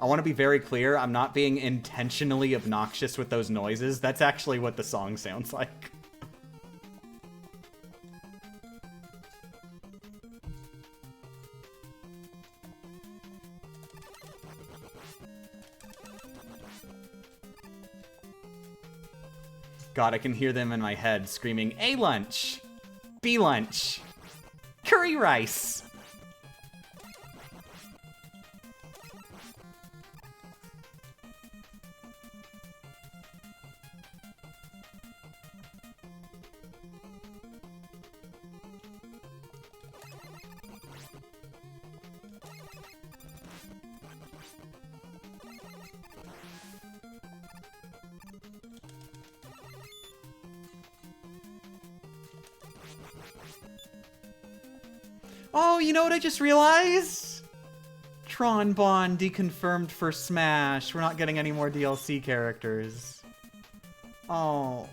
I want to be very clear, I'm not being intentionally obnoxious with those noises. That's actually what the song sounds like. God, I can hear them in my head screaming, A lunch! B lunch! Curry rice! Oh, you know what I just realized? Tron Bond deconfirmed for Smash. We're not getting any more DLC characters. Oh.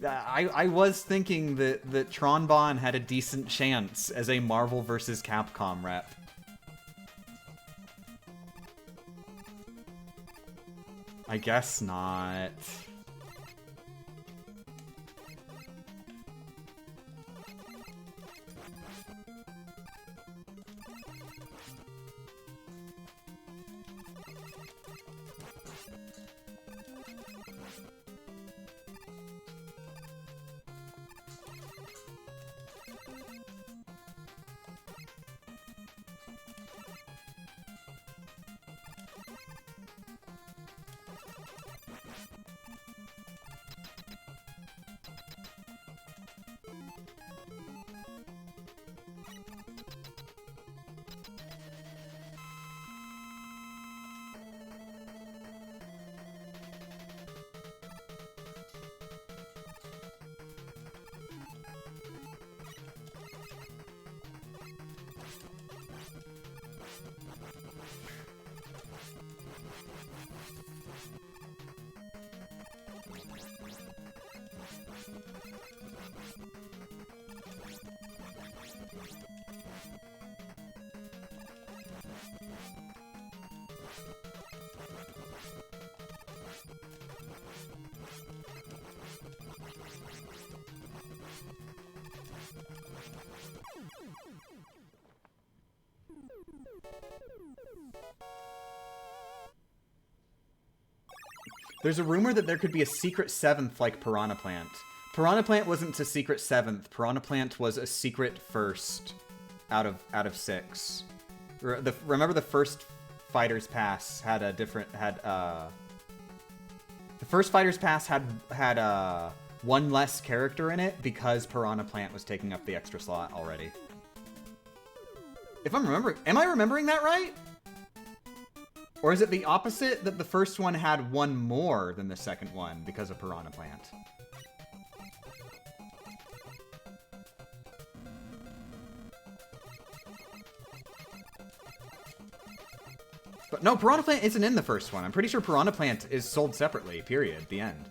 I was thinking that Tron Bond had a decent chance as a Marvel vs. Capcom rep. I guess not. There's a rumor that there could be a secret 7th like Piranha Plant. Piranha Plant wasn't a secret 7th. Piranha Plant was a secret 1st out of 6. Remember the first Fighter's Pass had a different the first Fighter's Pass had one less character in it because Piranha Plant was taking up the extra slot already. If I'm remembering, am I remembering that right? Or is it the opposite, that the first one had one more than the second one because of Piranha Plant? But no, Piranha Plant isn't in the first one. I'm pretty sure Piranha Plant is sold separately, period. The end.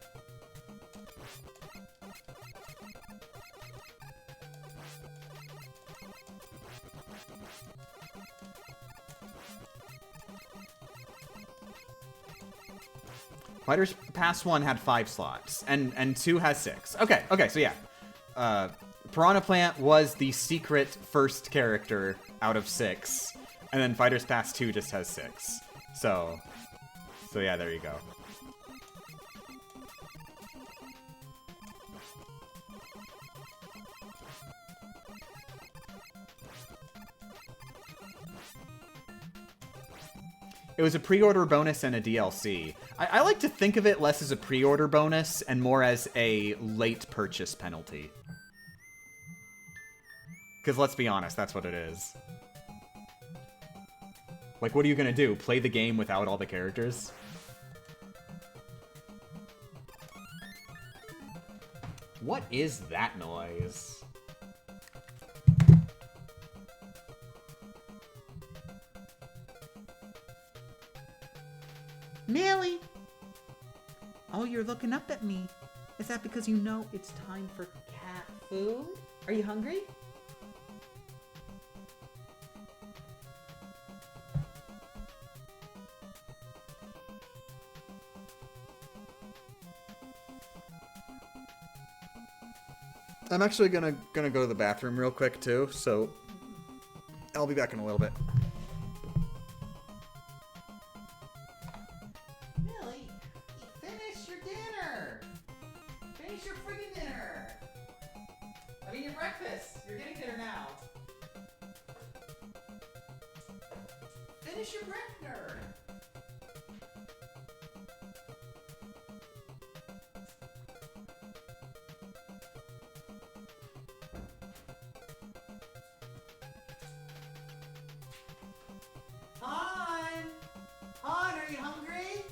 Fighters Pass 1 had 5 slots, and 2 has 6. Okay, so yeah. Piranha Plant was the secret first character out of 6, and then Fighters Pass 2 just has 6. So yeah, there you go. It was a pre-order bonus and a DLC. I like to think of it less as a pre-order bonus and more as a late purchase penalty. Because let's be honest, that's what it is. Like, what are you gonna do? Play the game without all the characters? What is that noise? Millie! Oh, you're looking up at me. Is that because you know it's time for cat food? Are you hungry? I'm actually gonna go to the bathroom real quick too, so I'll be back in a little bit. Millie, finish your dinner! Finish your friggin' dinner! I mean your breakfast! You're getting there now! Finish your breakfast! Han, are you hungry?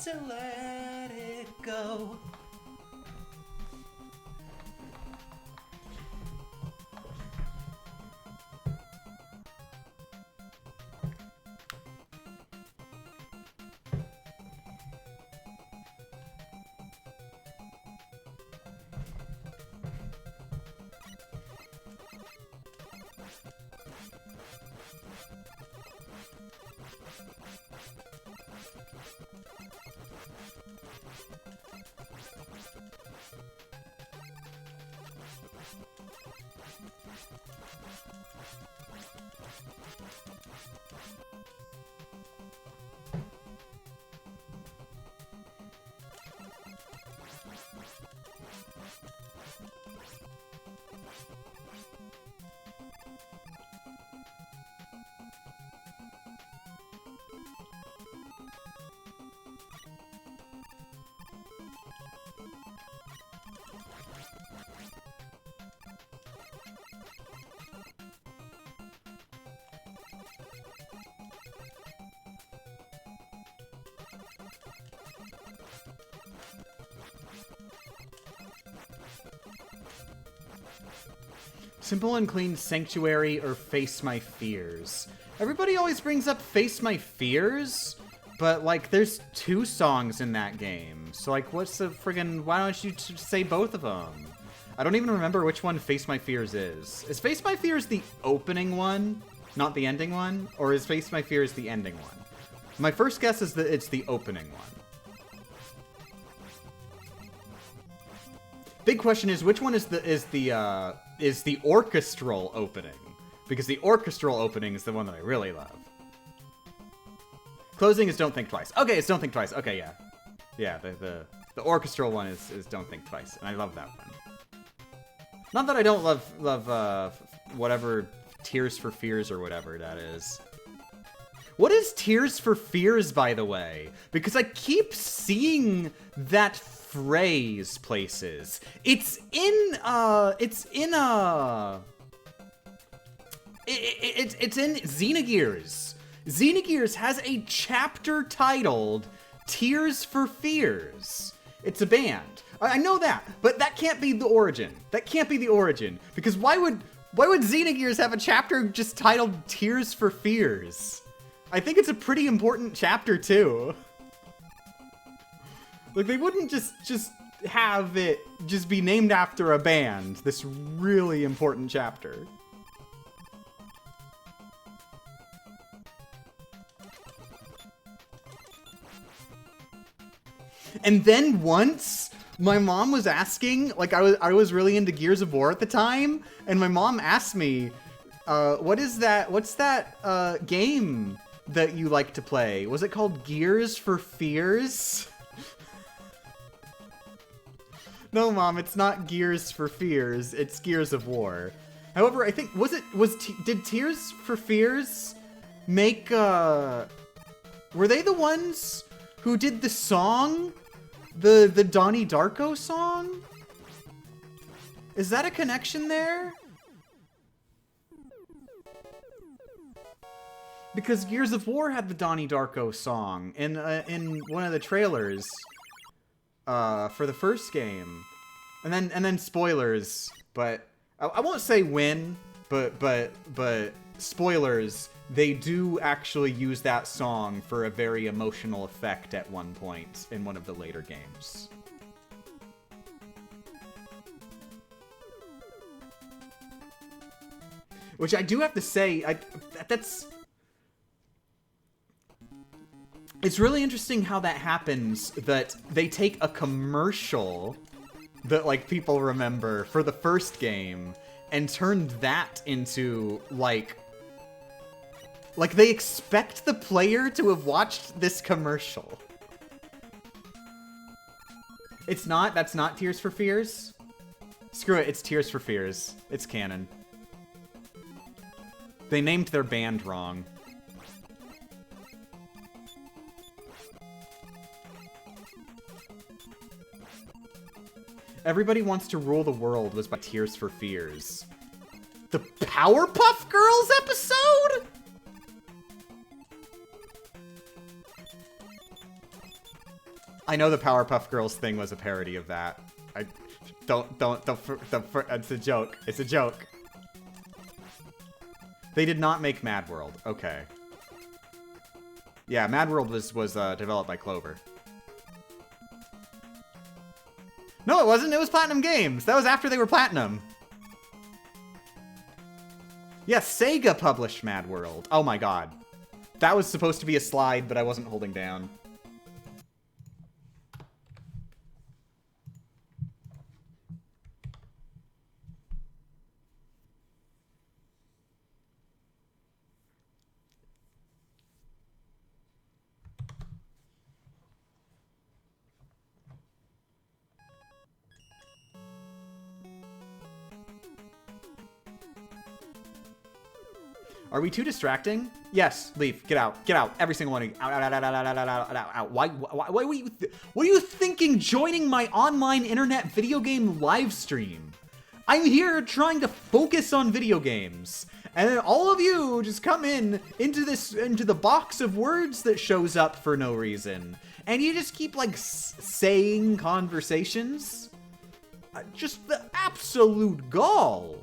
to let it go. Simple and Clean, Sanctuary, or Face My Fears. Everybody always brings up Face My Fears, but, like, there's 2 songs in that game. So, like, what's the friggin'... Why don't you say both of them? I don't even remember which one Face My Fears is. Is Face My Fears the opening one, not the ending one? Or is Face My Fears the ending one? My first guess is that it's the opening one. Big question is, which one is the orchestral opening? Because the orchestral opening is the one that I really love. Closing is Don't Think Twice. Okay, it's Don't Think Twice. Okay, yeah. Yeah, the orchestral one is Don't Think Twice, and I love that one. Not that I don't love whatever Tears for Fears or whatever that is. What is Tears for Fears, by the way? Because I keep seeing that phrase places. It's in Xenogears. Xenogears has a chapter titled Tears for Fears. It's a band. I know that, but that can't be the origin. That can't be the origin. Because why would Xenogears have a chapter just titled Tears for Fears? I think it's a pretty important chapter too. Like, they wouldn't just have it just be named after a band, this really important chapter. And then once, my mom was asking, like, I was really into Gears of War at the time, and my mom asked me, what's that game that you like to play? Was it called Gears for Fears? No, Mom, it's not Gears for Fears. It's Gears of War. However, I think did Tears for Fears make were they the ones who did the song, the Donnie Darko song? Is that a connection there? Because Gears of War had the Donnie Darko song in one of the trailers. For the first game, and then spoilers, but I won't say when, but spoilers, they do actually use that song for a very emotional effect at one point in one of the later games. Which I do have to say, it's really interesting how that happens, that they take a commercial that, like, people remember for the first game and turn that into, like they expect the player to have watched this commercial. That's not Tears for Fears? Screw it, it's Tears for Fears. It's canon. They named their band wrong. Everybody Wants to Rule the World was by Tears for Fears. The Powerpuff Girls episode? I know the Powerpuff Girls thing was a parody of that. I don't, it's a joke. It's a joke. They did not make Mad World. Okay. Yeah, Mad World was developed by Clover. No, it wasn't. It was Platinum Games. That was after they were Platinum. Yeah, Sega published Mad World. Oh my god. That was supposed to be a slide, but I wasn't holding down. Are we too distracting? Yes, leave. Get out. Get out. Every single one of you. Out, out, out, out, out, out, out, out, out. Why were you... What are you thinking joining my online internet video game live stream? I'm here trying to focus on video games. And then all of you just come into the box of words that shows up for no reason. And you just keep, like, saying conversations. Just the absolute gall.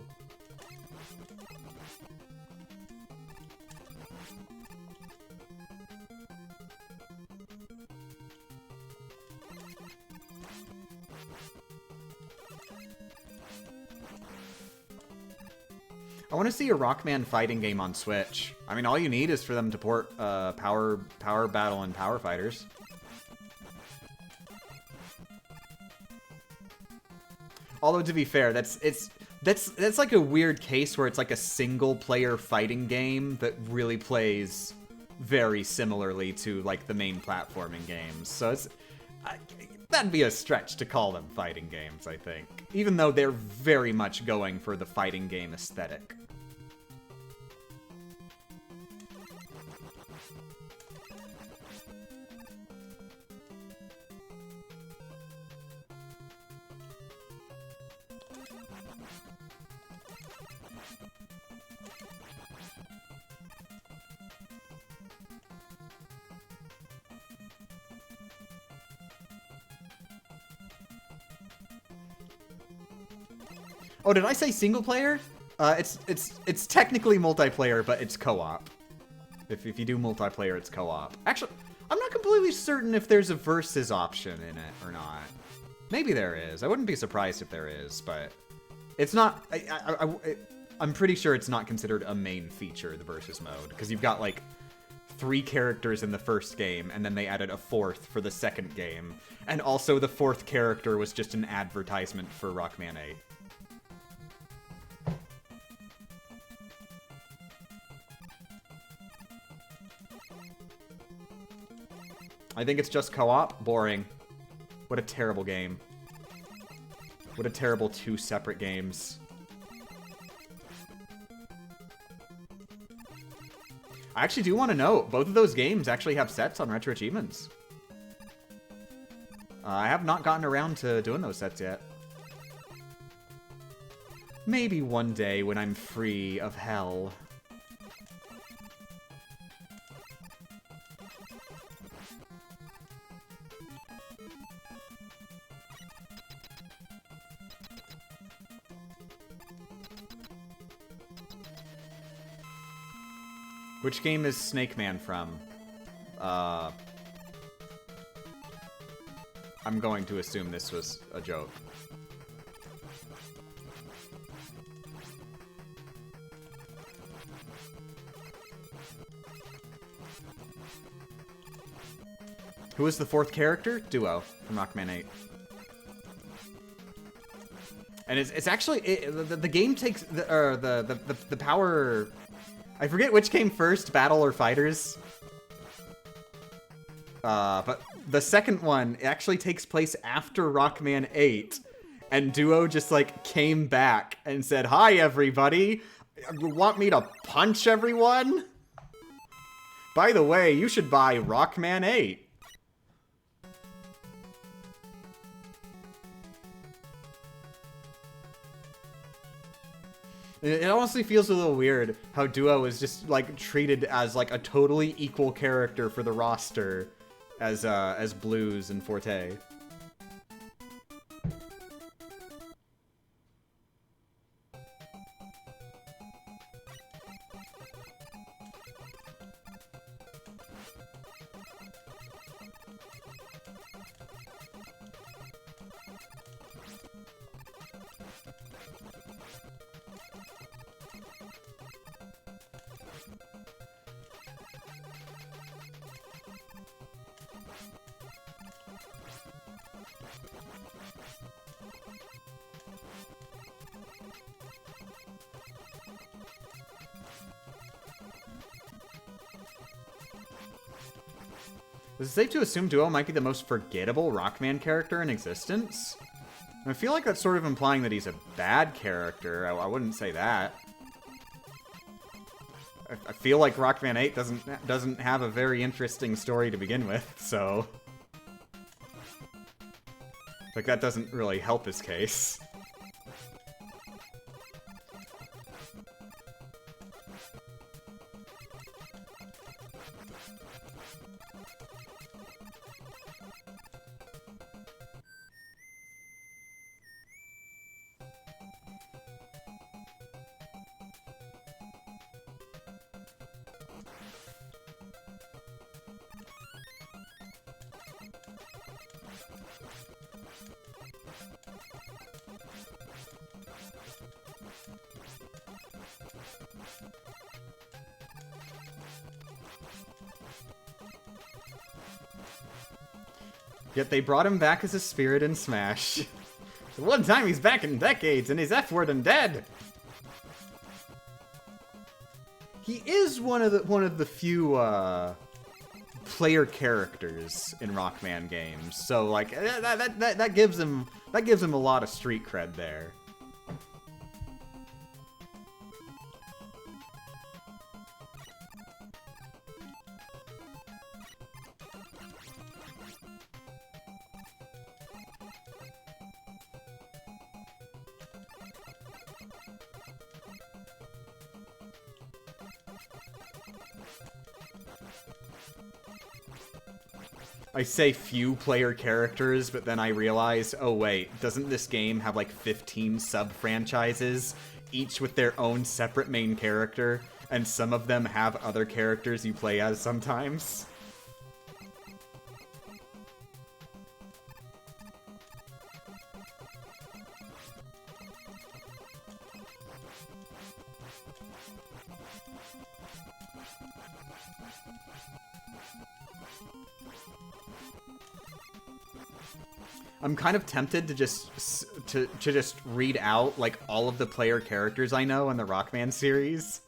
I want to see a Rockman fighting game on Switch. I mean, all you need is for them to port Power Battle and Power Fighters. Although to be fair, that's like a weird case where it's like a single player fighting game that really plays very similarly to like the main platforming games. So it's that'd be a stretch to call them fighting games, I think. Even though they're very much going for the fighting game aesthetic. Oh, did I say single player? It's technically multiplayer, but it's co-op. If you do multiplayer, it's co-op. Actually, I'm not completely certain if there's a versus option in it or not. Maybe there is. I wouldn't be surprised if there is, but it's not. I'm pretty sure it's not considered a main feature, the versus mode, because you've got like 3 characters in the first game, and then they added a 4th for the second game, and also the 4th character was just an advertisement for Rockman 8. I think it's just co-op. Boring. What a terrible game. What a terrible 2 separate games. I actually do want to note, both of those games actually have sets on Retro Achievements. I have not gotten around to doing those sets yet. Maybe one day when I'm free of hell. Which game is Snake Man from? I'm going to assume this was a joke. Who is the 4th character? Duo from Rockman 8. And it's actually the game takes the power. I forget which came first, Battle or Fighters. But the second one actually takes place after Rockman 8. And Duo just, like, came back and said, "Hi, everybody. You want me to punch everyone? By the way, you should buy Rockman 8. It honestly feels a little weird how Duo is just, like, treated as, like, a totally equal character for the roster. as Blues and Forte. Is it safe to assume Duo might be the most forgettable Rockman character in existence? I feel like that's sort of implying that he's a bad character. I wouldn't say that. I feel like Rockman 8 doesn't have a very interesting story to begin with, so... like, that doesn't really help his case. Yet they brought him back as a spirit in Smash. One time he's back in decades and he's F-word and dead. He is one of the few player characters in Rockman games, so like that gives him a lot of street cred there. I say few player characters, but then I realize, oh wait, doesn't this game have like 15 sub-franchises, each with their own separate main character, and some of them have other characters you play as sometimes? I'm kind of tempted to just read out like all of the player characters I know in the Rockman series.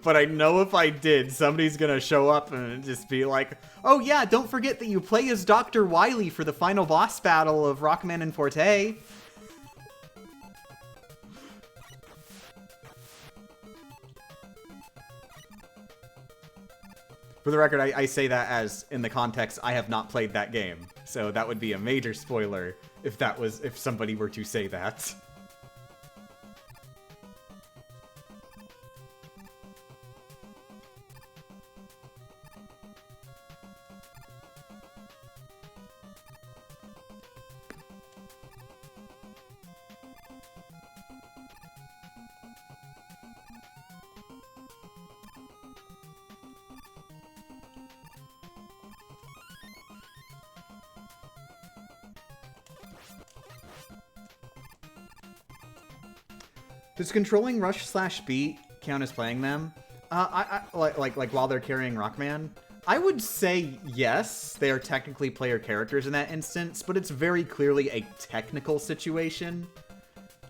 But I know if I did, somebody's gonna show up and just be like, oh yeah, don't forget that you play as Dr. Wily for the final boss battle of Rockman and Forte. For the record, I say that as in the context I have not played that game, so that would be a major spoiler if somebody were to say that. Does controlling Rush/Beat count as playing them? Like while they're carrying Rockman? I would say yes, they are technically player characters in that instance, but it's very clearly a technical situation.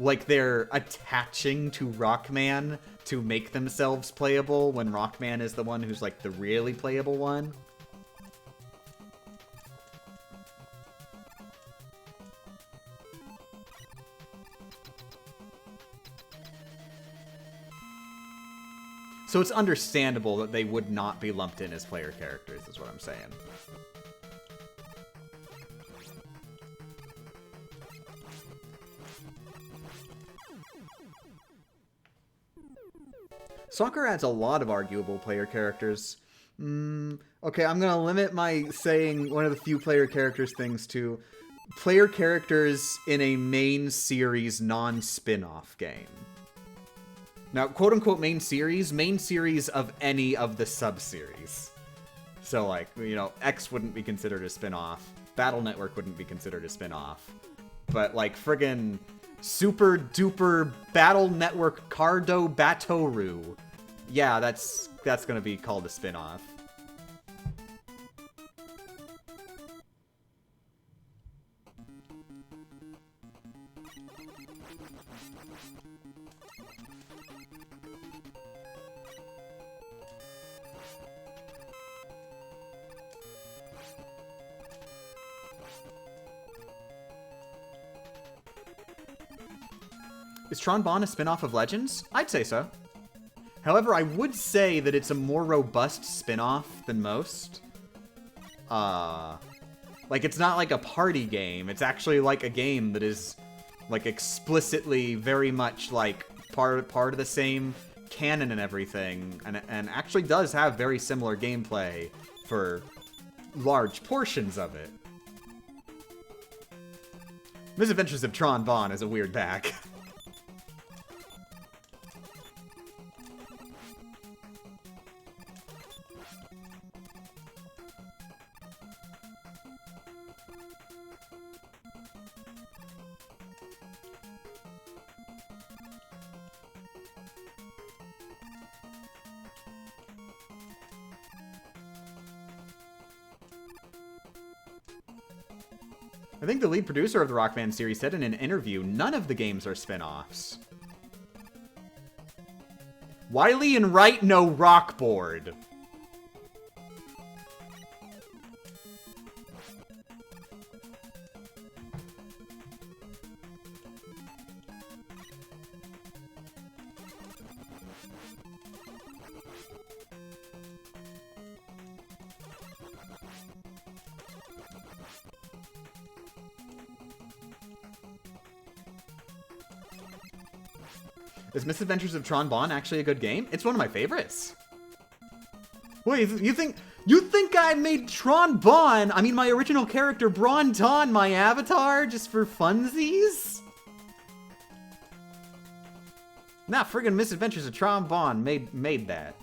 Like they're attaching to Rockman to make themselves playable when Rockman is the one who's like the really playable one. So it's understandable that they would not be lumped in as player characters, is what I'm saying. Soccer adds a lot of arguable player characters. Okay, I'm gonna limit my saying one of the few player characters things to player characters in a main series non-spin-off game. Now, quote-unquote main series of any of the sub-series. So, like, you know, X wouldn't be considered a spin-off. Battle Network wouldn't be considered a spin-off. But, like, friggin' Super Duper Battle Network Cardo Batoru. Yeah, that's gonna be called a spin-off. Is Tron Bonne a spin-off of Legends? I'd say so. However, I would say that it's a more robust spin-off than most. Like, it's not like a party game. It's actually like a game that is, like, explicitly very much, like, part of the same canon and everything, and actually does have very similar gameplay for large portions of it. Misadventures of Tron Bonne is a weird bag. I think the lead producer of the Rockman series said in an interview, none of the games are spin-offs. Wiley and Wright know Rockboard. Is Misadventures of Tron Bonne actually a good game? It's one of my favorites. Wait, you think I made Tron Bonne, I mean my original character Braun Ton, my avatar just for funsies? Nah, friggin' Misadventures of Tron Bonne made that.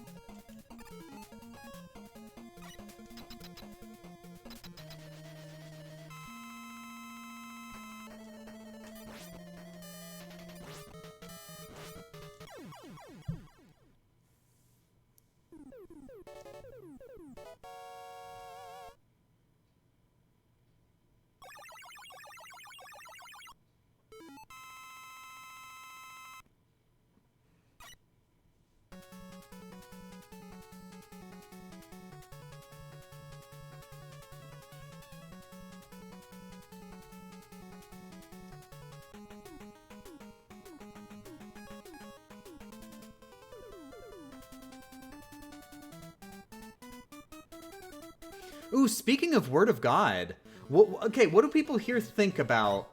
Ooh, speaking of Word of God, what do people here think about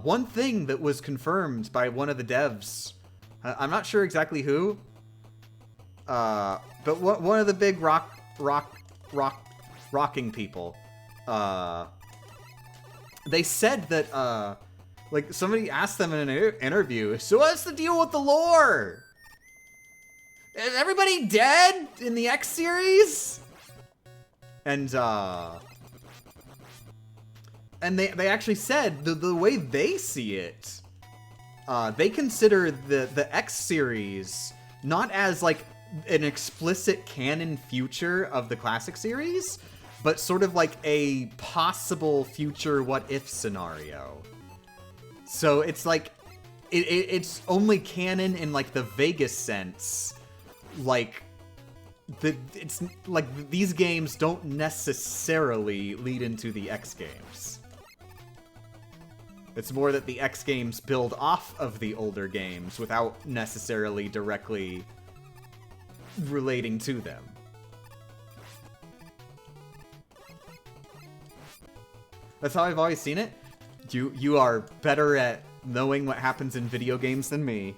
one thing that was confirmed by one of the devs? I'm not sure exactly who, but one of the big rocking people. They said that like somebody asked them in an interview, so what's the deal with the lore? Is everybody dead in the X series? And they actually said the way they see it, they consider the X series not as like an explicit canon future of the classic series, but sort of like a possible future what if scenario. So it's like it's only canon in like the vaguest sense, like. It's like these games don't necessarily lead into the X games. It's more that the X games build off of the older games without necessarily directly relating to them. That's how I've always seen it. You are better at knowing what happens in video games than me.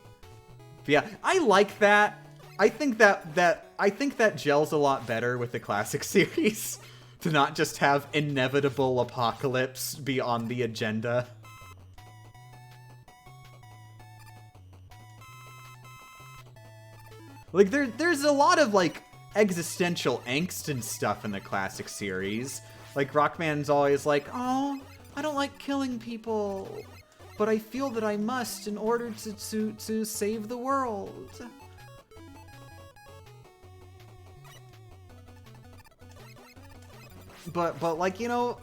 But yeah, I like that. I think that gels a lot better with the classic series to not just have inevitable apocalypse be on the agenda. Like there's a lot of like existential angst and stuff in the classic series. Like Rockman's always like, "Oh, I don't like killing people, but I feel that I must in order to save the world." But like, you know,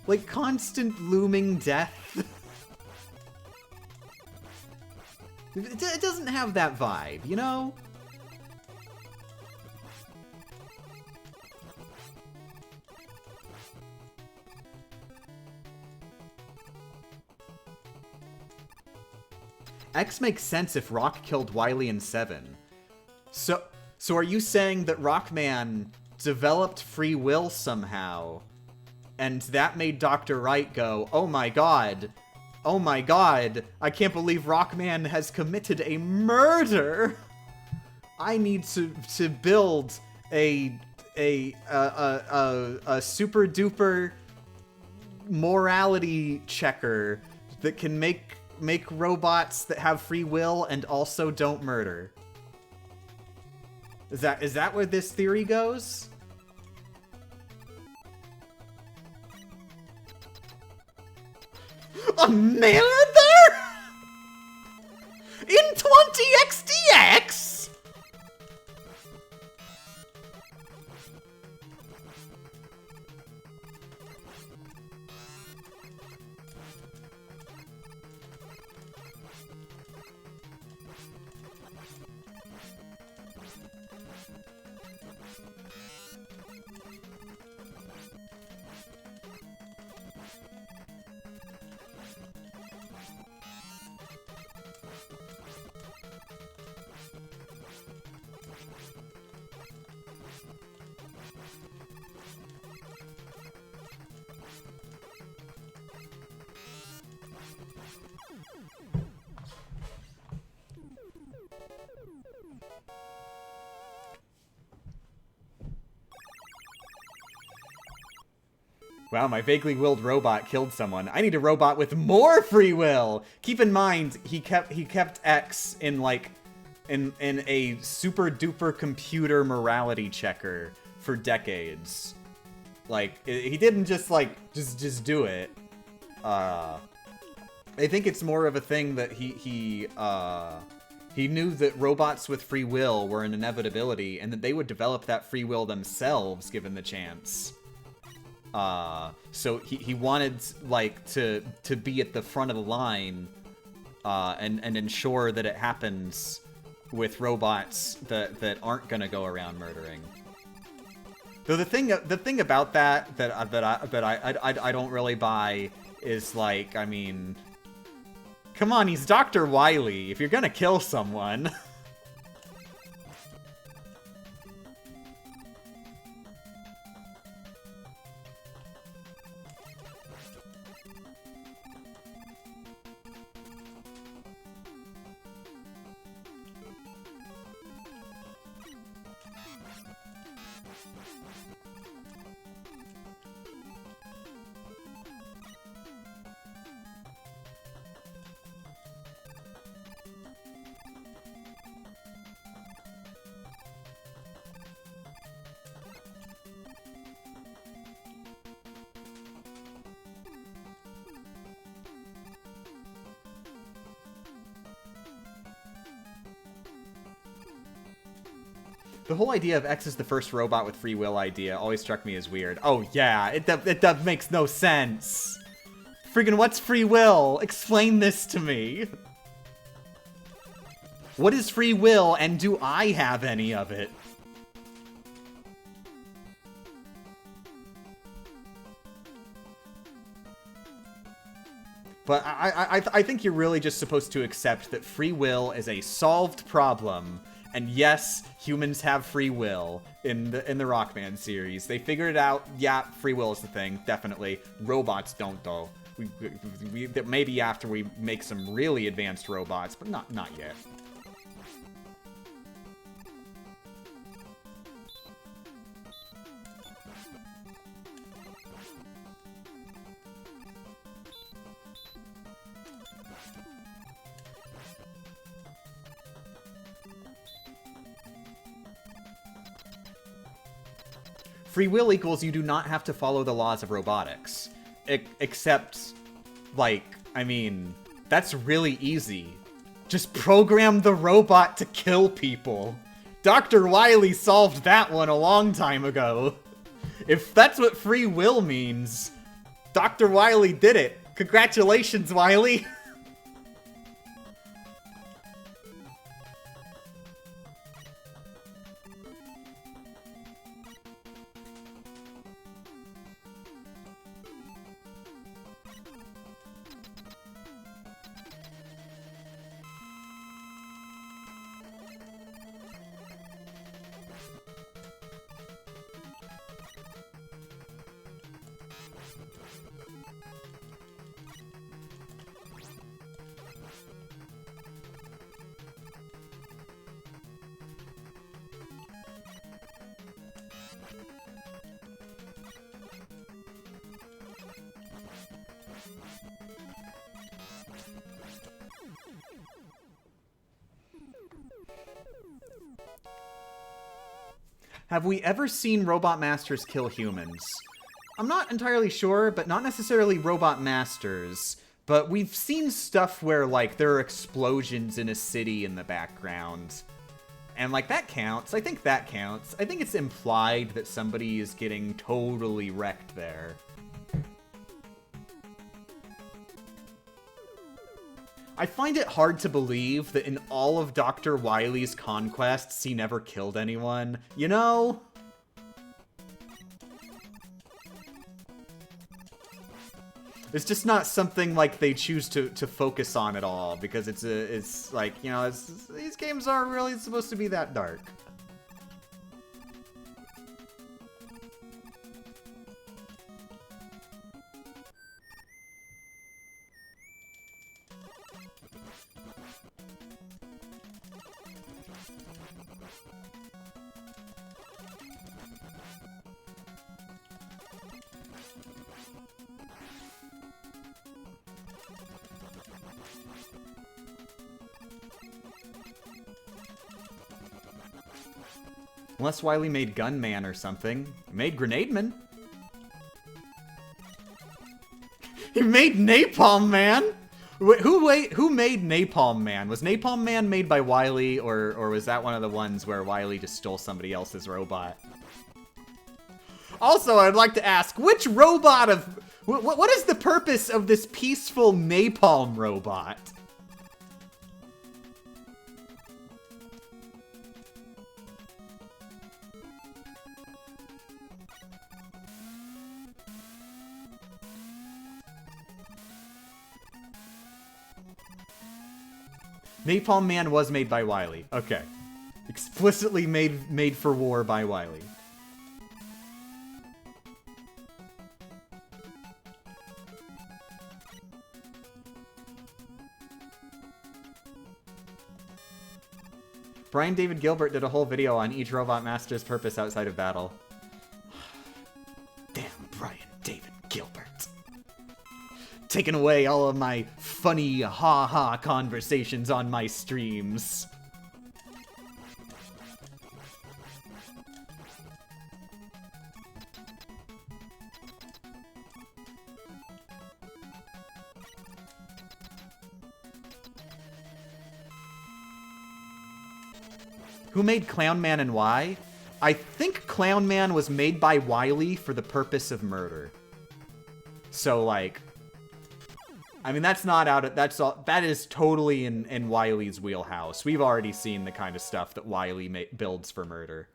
like constant looming death. It doesn't have that vibe, you know? X makes sense if Rock killed Wily in 7. So are you saying that Rockman developed free will somehow, and that made Dr. Wright go, "Oh my god, I can't believe Rockman has committed a murder. I need to build a super duper morality checker that can make robots that have free will and also don't murder." Is that where this theory goes? A man there? In 20XDX? Wow, my vaguely willed robot killed someone. I need a robot with more free will. Keep in mind, he kept X in like in a super duper computer morality checker for decades. Like he didn't just like just do it. I think it's more of a thing that he knew that robots with free will were an inevitability and that they would develop that free will themselves given the chance. So he wanted like to be at the front of the line, and ensure that it happens with robots that aren't gonna go around murdering. Though the thing about that I don't really buy is like, I mean, come on, he's Dr. Wily. If you're gonna kill someone. The whole idea of X is the first robot with free will idea always struck me as weird. Oh yeah, it makes no sense. Friggin' what's free will? Explain this to me. What is free will, and do I have any of it? But I think you're really just supposed to accept that free will is a solved problem. And yes, humans have free will in the Rockman series. They figured it out. Yeah, free will is the thing, definitely. Robots don't, though. Maybe after we make some really advanced robots, but not yet. free will equals you do not have to follow the laws of robotics. Except, like, I mean, that's really easy. Just program the robot to kill people. Dr. Wily solved that one a long time ago. If that's what free will means, Dr. Wily did it. Congratulations, Wily. Have we ever seen Robot Masters kill humans? I'm not entirely sure, but not necessarily Robot Masters. But we've seen stuff where, like, there are explosions in a city in the background. And, like, that counts. I think that counts. I think it's implied that somebody is getting totally wrecked there. I find it hard to believe that in all of Dr. Wily's conquests, he never killed anyone. You know? It's just not something, like, they choose to focus on at all, because it's like, you know, these games aren't really supposed to be that dark. Unless Wily made Gunman or something. He made Grenade Man. He made Napalm Man? Wait, who made Napalm Man? Was Napalm Man made by Wily, or was that one of the ones where Wily just stole somebody else's robot? Also, I'd like to ask, which robot of... What is the purpose of this peaceful Napalm robot? Napalm Man was made by Wily. Okay. Explicitly made for war by Wily. Brian David Gilbert did a whole video on each Robot Master's purpose outside of battle. Damn Brian David Gilbert. Taking away all of my funny ha-ha conversations on my streams. Who made Clown Man and why? I think Clown Man was made by Wily for the purpose of murder. So, like... I mean, that's not out of... that is totally in Wily's wheelhouse. We've already seen the kind of stuff that Wily builds for murder.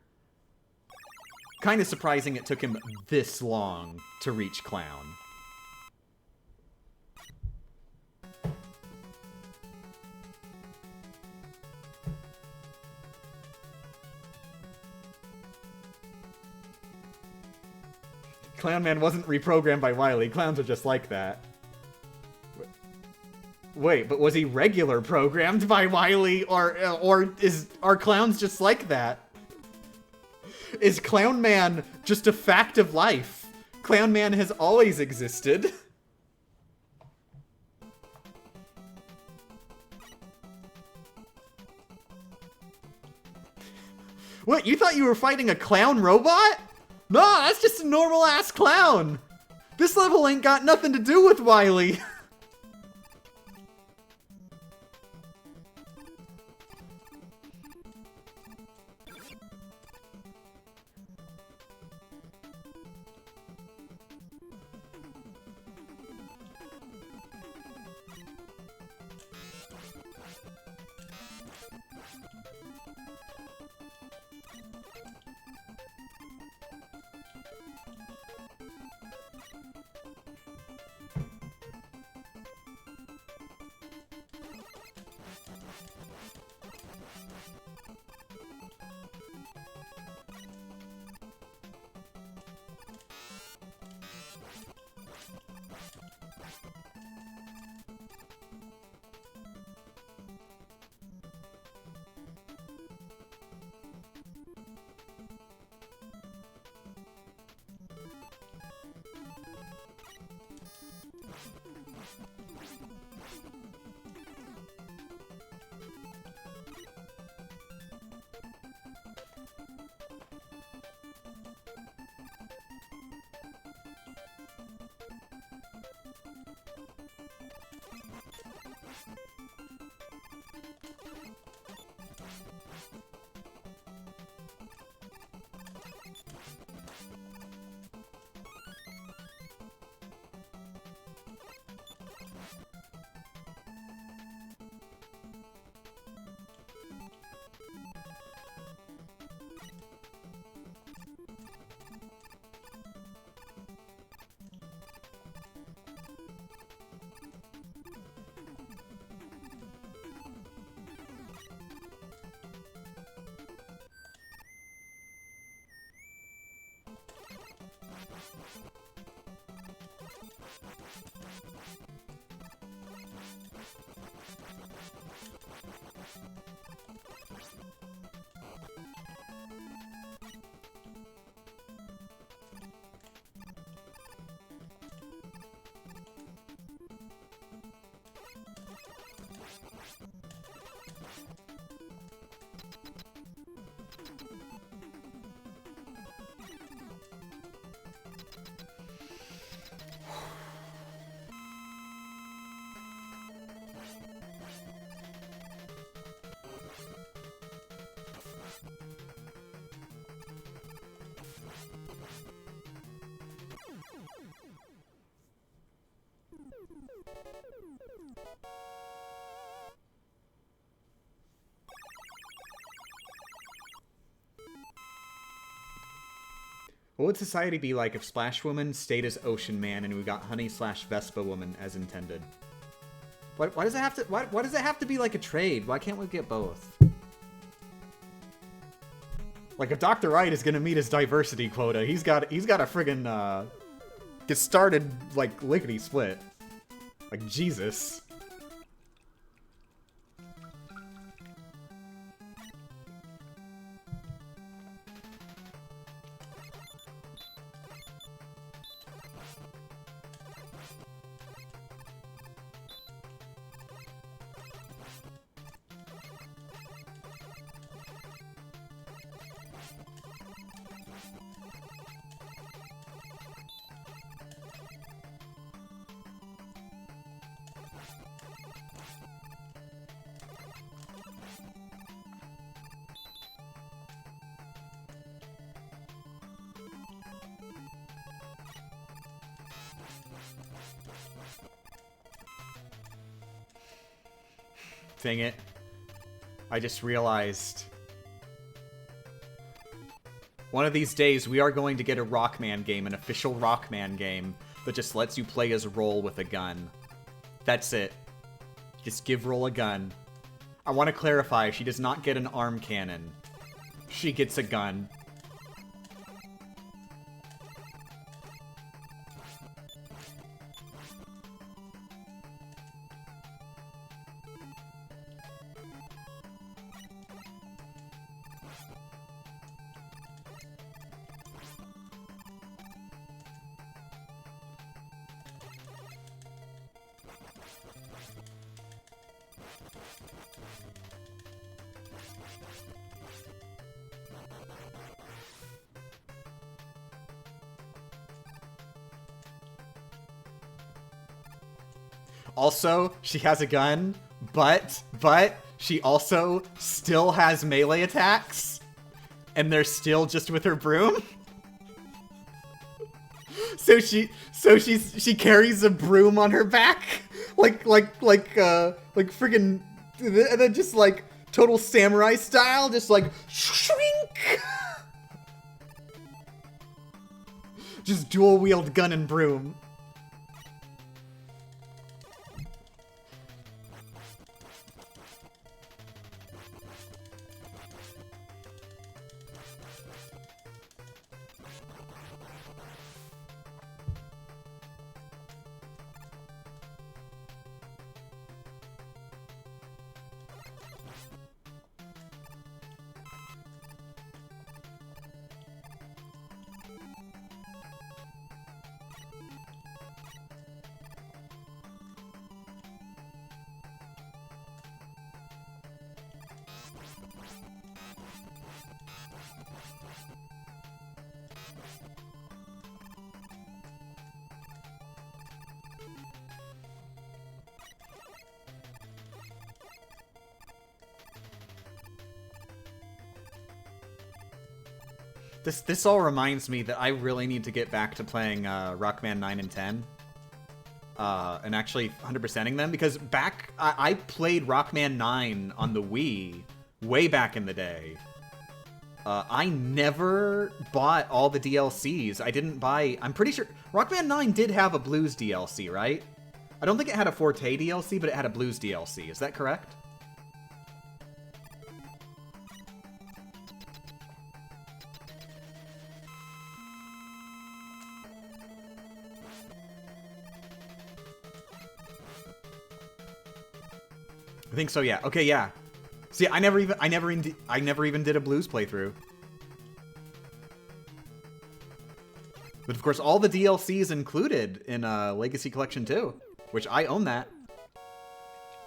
Kind of surprising it took him this long to reach Clown. Clown Man wasn't reprogrammed by Wily. Clowns are just like that. Wait, but was he regular programmed by Wily, or are clowns just like that? Is Clown Man just a fact of life? Clown Man has always existed. What, you thought you were fighting a clown robot? Nah, that's just a normal-ass clown! This level ain't got nothing to do with Wily! What would society be like if Splash Woman stayed as Ocean Man and we got Honey/Vespa Woman as intended? Why does it have to? Why does it have to be like a trade? Why can't we get both? Like if Dr. Wright is gonna meet his diversity quota, he's got a friggin' get started like lickety split. Like Jesus. Dang it. I just realized. One of these days, we are going to get a Rockman game, an official Rockman game, that just lets you play as Roll with a gun. That's it. Just give Roll a gun. I want to clarify, she does not get an arm cannon. She gets a gun. Also, she has a gun, but she also still has melee attacks, and they're still just with her broom. So she carries a broom on her back, like friggin', and then just like total samurai style, just like shrink. Just dual wield gun and broom. This all reminds me that I really need to get back to playing Rockman 9 and 10. And actually 100%ing them, because I played Rockman 9 on the Wii way back in the day. I never bought all the DLCs. I didn't buy... I'm pretty sure... Rockman 9 did have a Blues DLC, right? I don't think it had a Forte DLC, but it had a Blues DLC. Is that correct? I think so, yeah. Okay, yeah. See, I never even did a Blues playthrough. But of course, all the DLC is included in Legacy Collection 2, which I own that.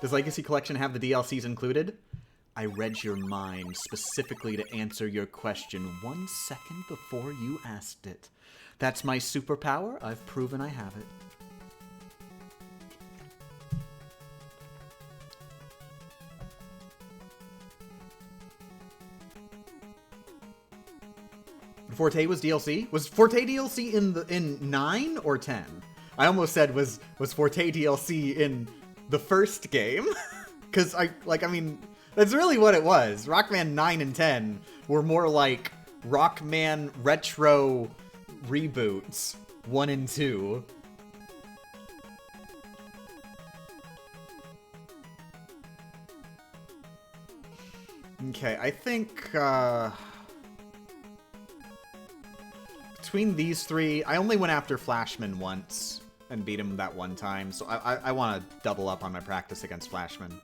Does Legacy Collection have the DLCs included? I read your mind specifically to answer your question 1 second before you asked it. That's my superpower. I've proven I have it. Forte was DLC? Was Forte DLC in 9 or 10? I almost said was Forte DLC in the first game? Cause I mean, that's really what it was. Rockman 9 and 10 were more like Rockman retro reboots 1 and 2. Okay, I think between these three, I only went after Flashman once and beat him that one time, so I want to double up on my practice against Flashman.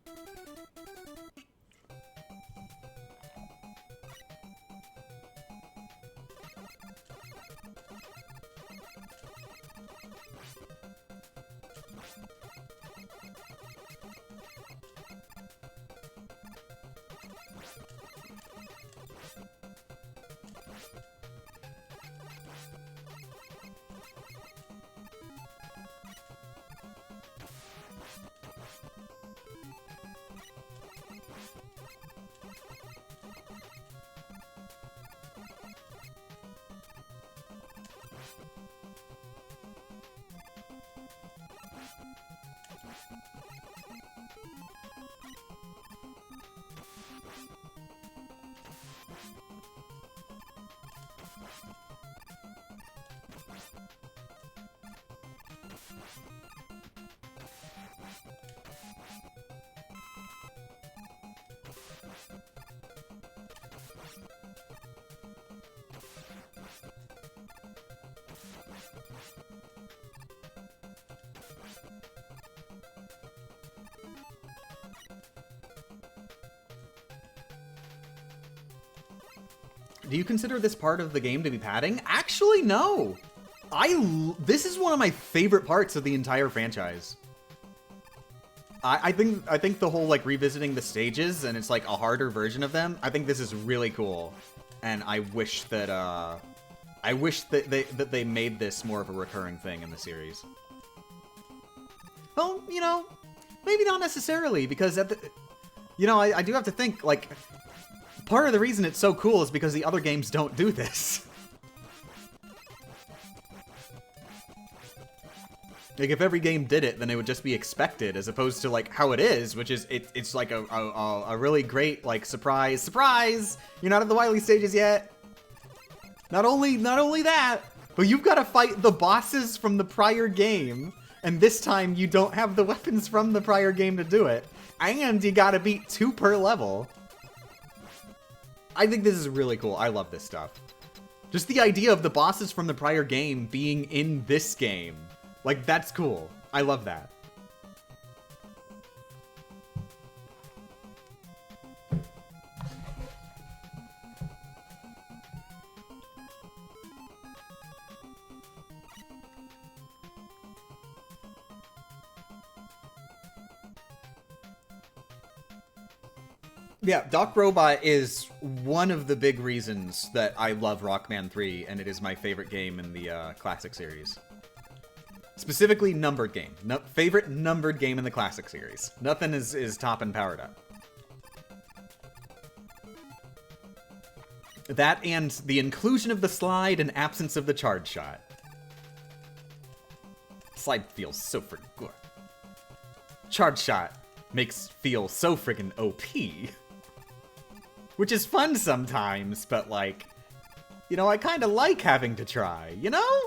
Do you consider this part of the game to be padding? Actually, no. This is one of my favorite parts of the entire franchise. I think the whole like revisiting the stages and it's like a harder version of them. I think this is really cool, and I wish that they made this more of a recurring thing in the series. Well, you know, maybe not necessarily, because at the... You know, I do have to think, like, part of the reason it's so cool is because the other games don't do this. Like, if every game did it, then it would just be expected, as opposed to, like, how it is, which is, it's like a really great, like, surprise, you're not at the Wily stages yet! Not only that, but you've got to fight the bosses from the prior game, and this time you don't have the weapons from the prior game to do it, and you gotta beat 2 per level. I think this is really cool. I love this stuff. Just the idea of the bosses from the prior game being in this game. Like, that's cool. I love that. Yeah, Doc Robot is one of the big reasons that I love Rockman 3, and it is my favorite game in the Classic series. Specifically, numbered game. Favorite numbered game in the Classic series. Nothing is top and powered up. That and the inclusion of the slide and absence of the charge shot. Slide feels so friggin' good. Charge shot makes feel so friggin' OP. Which is fun sometimes, but like, you know, I kinda like having to try, you know?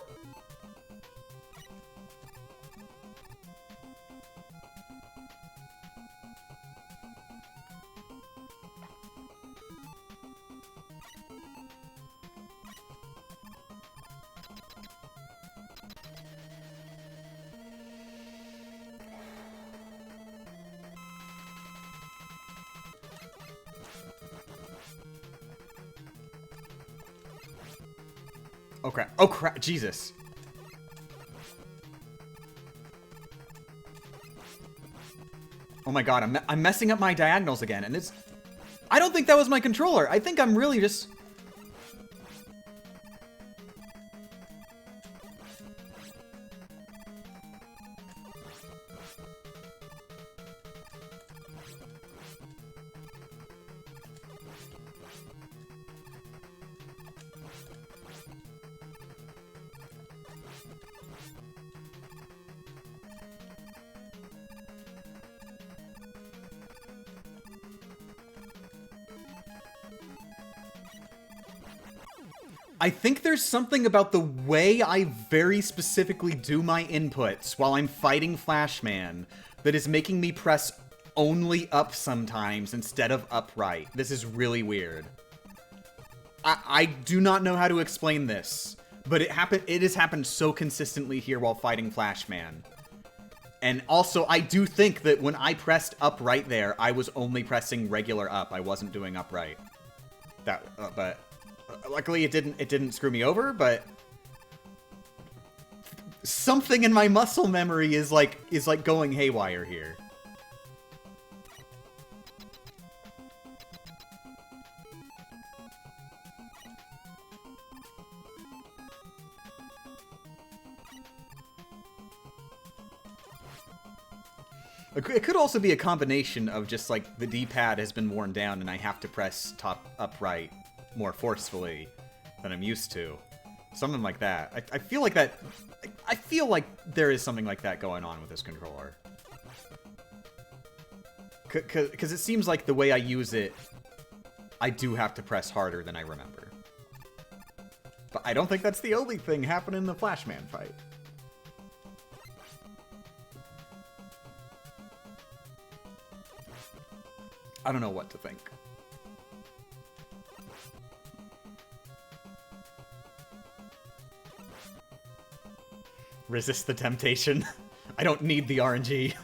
Oh crap. Oh crap. Jesus. Oh my god, I'm messing up my diagonals again, and it's... I don't think that was my controller. I think I'm really just... I think there's something about the way I very specifically do my inputs while I'm fighting Flashman that is making me press only up sometimes instead of upright. This is really weird. I do not know how to explain this, but it has happened so consistently here while fighting Flashman. And also, I do think that when I pressed upright there, I was only pressing regular up. I wasn't doing upright. But luckily it didn't screw me over, but something in my muscle memory is like going haywire here. It could also be a combination of just like the D-pad has been worn down and I have to press top upright more forcefully than I'm used to. Something like that. I feel like that... I feel like there is something like that going on with this controller. Because it seems like the way I use it, I do have to press harder than I remember. But I don't think that's the only thing happening in the Flashman fight. I don't know what to think. Resist the temptation. I don't need the RNG.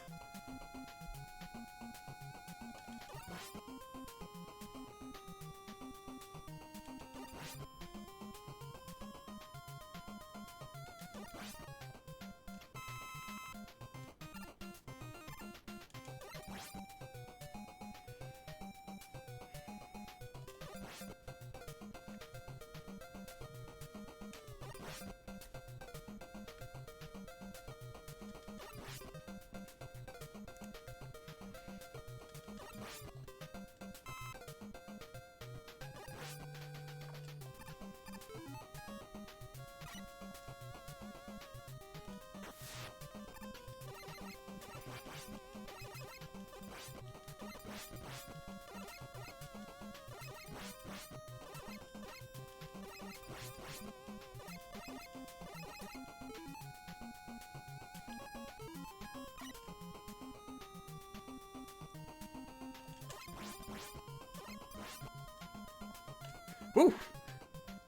Woo!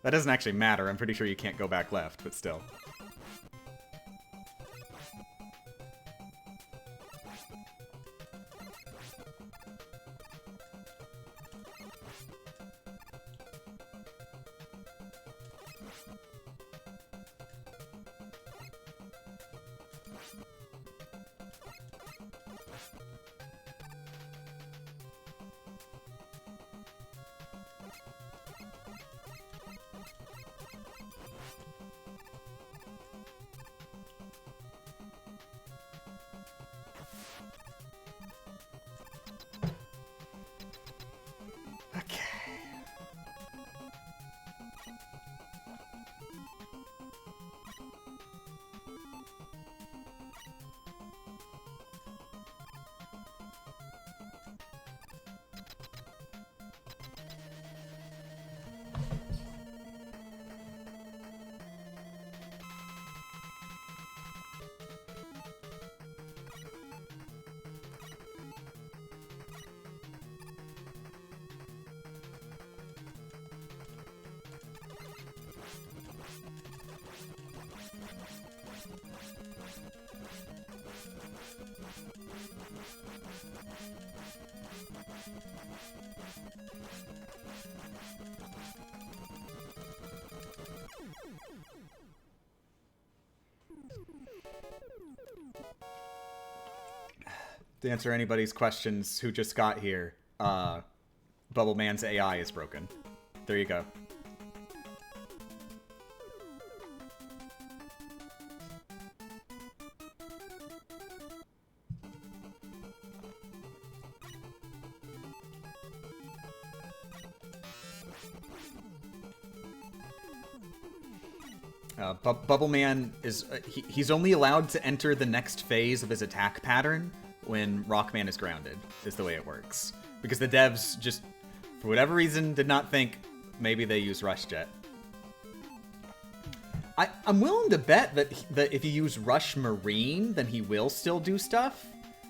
That doesn't actually matter. I'm pretty sure you can't go back left, but still. To answer anybody's questions who just got here, Bubble Man's AI is broken. There you go. Bubble Man is he's only allowed to enter the next phase of his attack pattern when Rockman is grounded, is the way it works. Because the devs just, for whatever reason, did not think maybe they use Rush Jet. I'm willing to bet that if you use Rush Marine, then he will still do stuff.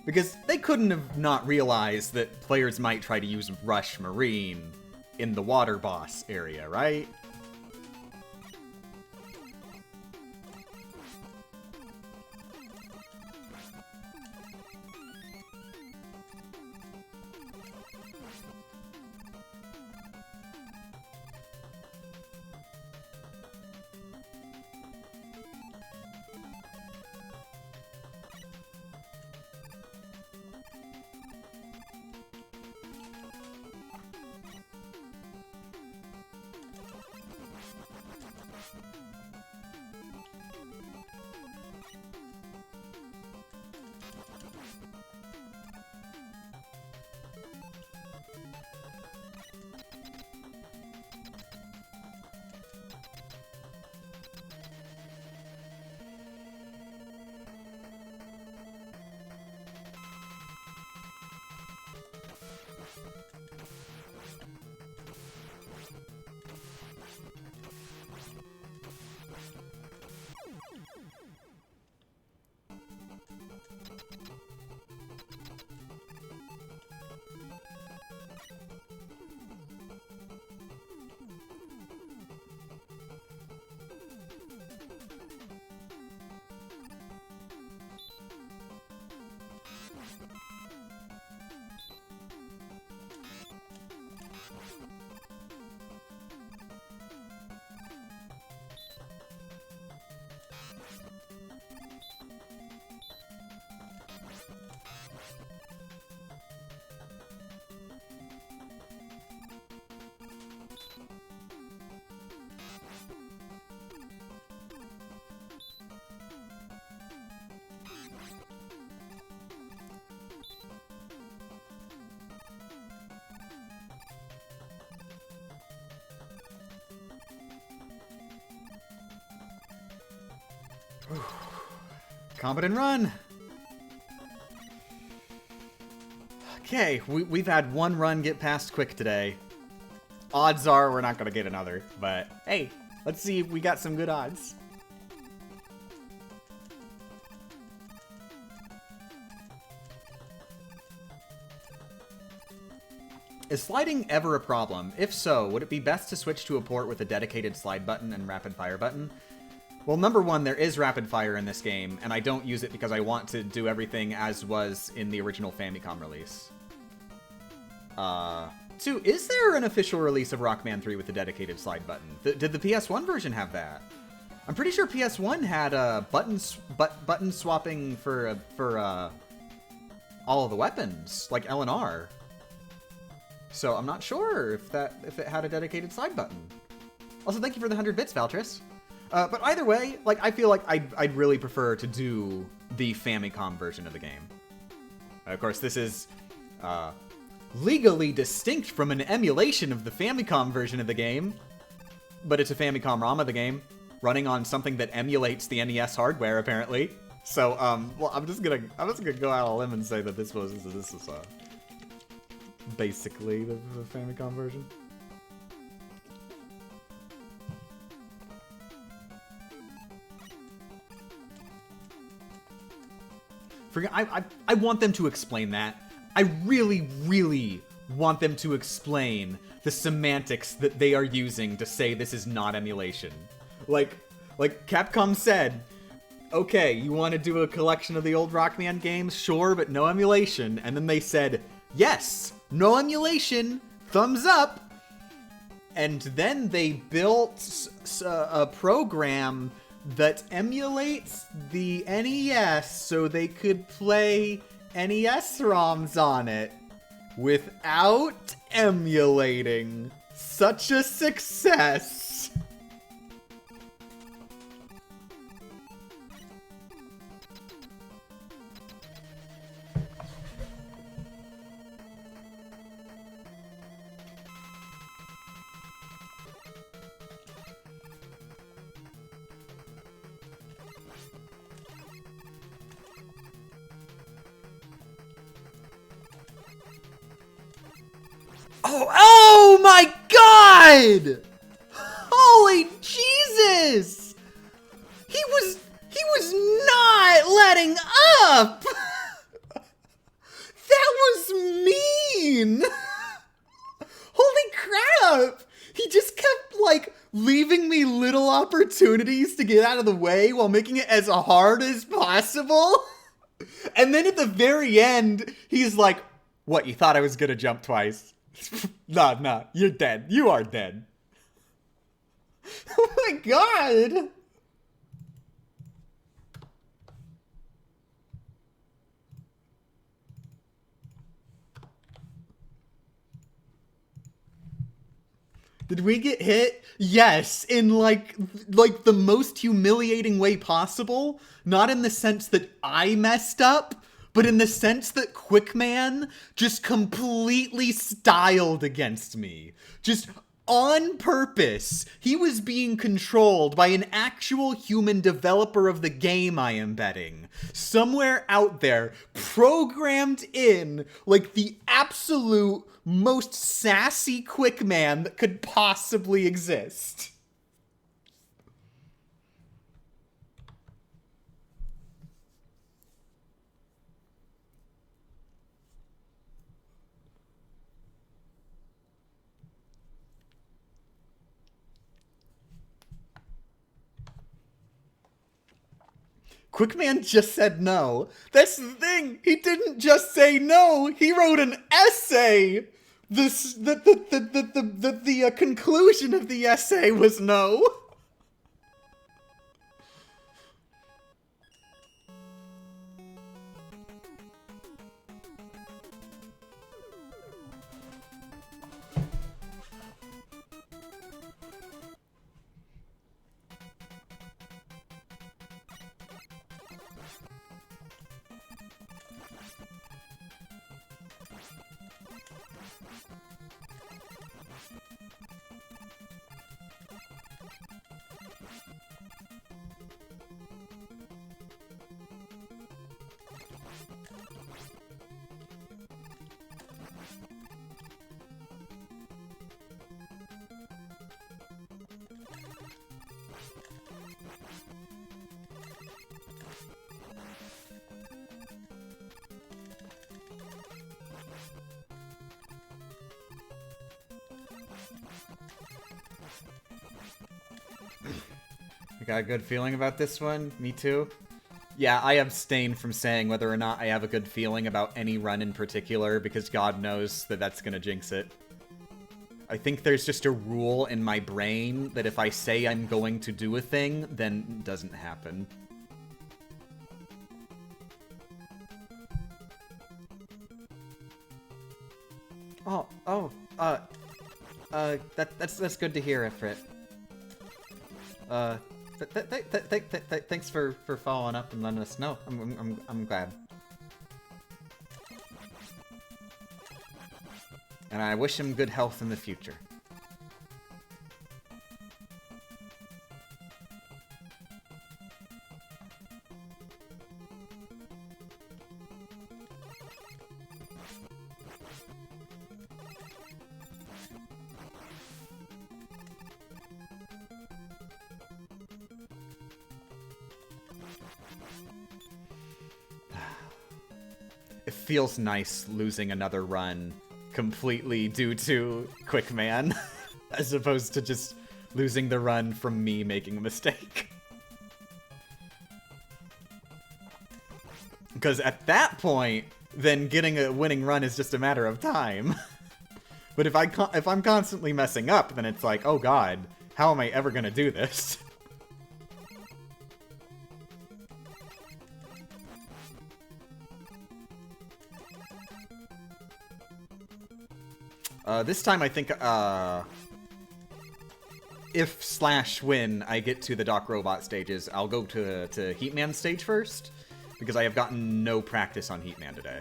Because they couldn't have not realized that players might try to use Rush Marine in the water boss area, right? Combat and run! Okay, we've had one run get past quick today. Odds are we're not going to get another, but hey, let's see if we got some good odds. Is sliding ever a problem? If so, would it be best to switch to a port with a dedicated slide button and rapid fire button? Well, number one, there is rapid fire in this game, and I don't use it because I want to do everything as was in the original Famicom release. Two, is there an official release of Rockman 3 with a dedicated slide button? Did the PS1 version have that? I'm pretty sure PS1 had button swapping for all of the weapons, like L and R. So I'm not sure if it had a dedicated slide button. Also, thank you for the 100 bits, Valtris. But either way, like, I feel like I'd really prefer to do the Famicom version of the game. Of course, this is legally distinct from an emulation of the Famicom version of the game, but it's a Famicom ROM of the game, running on something that emulates the NES hardware, apparently. So, well, I'm just gonna go out on a limb and say that this is basically the Famicom version. I want them to explain that. I really, really want them to explain the semantics that they are using to say this is not emulation. Like Capcom said, okay, you want to do a collection of the old Rockman games? Sure, but no emulation. And then they said, yes, no emulation, thumbs up. And then they built a program that emulates the NES so they could play NES ROMs on it without emulating. Such a success! Oh my god! Holy Jesus! He was not letting up! That was mean! Holy crap! He just kept, like, leaving me little opportunities to get out of the way while making it as hard as possible. And then at the very end, he's like, what, you thought I was gonna jump twice? Nah, you're dead. You are dead. Oh my god! Did we get hit? Yes, in like the most humiliating way possible. Not in the sense that I messed up, but in the sense that Quickman just completely styled against me. Just on purpose. He was being controlled by an actual human developer of the game, I am betting. Somewhere out there, programmed in like the absolute most sassy Quickman that could possibly exist. Quickman just said no. That's the thing. He didn't just say no. He wrote an essay. The conclusion of the essay was no. I got a good feeling about this one. Me too. Yeah, I abstain from saying whether or not I have a good feeling about any run in particular, because God knows that that's gonna jinx it. I think there's just a rule in my brain that if I say I'm going to do a thing, then it doesn't happen. That's good to hear, Ifrit. Thanks for following up and letting us know. I'm glad. And I wish him good health in the future. It feels nice losing another run completely due to Quickman, as opposed to just losing the run from me making a mistake. Because at that point, then getting a winning run is just a matter of time. But if I'm constantly messing up, then it's like, oh god, how am I ever gonna do this? This time I think, if/win I get to the Doc Robot stages, I'll go to Heatman stage first, because I have gotten no practice on Heatman today.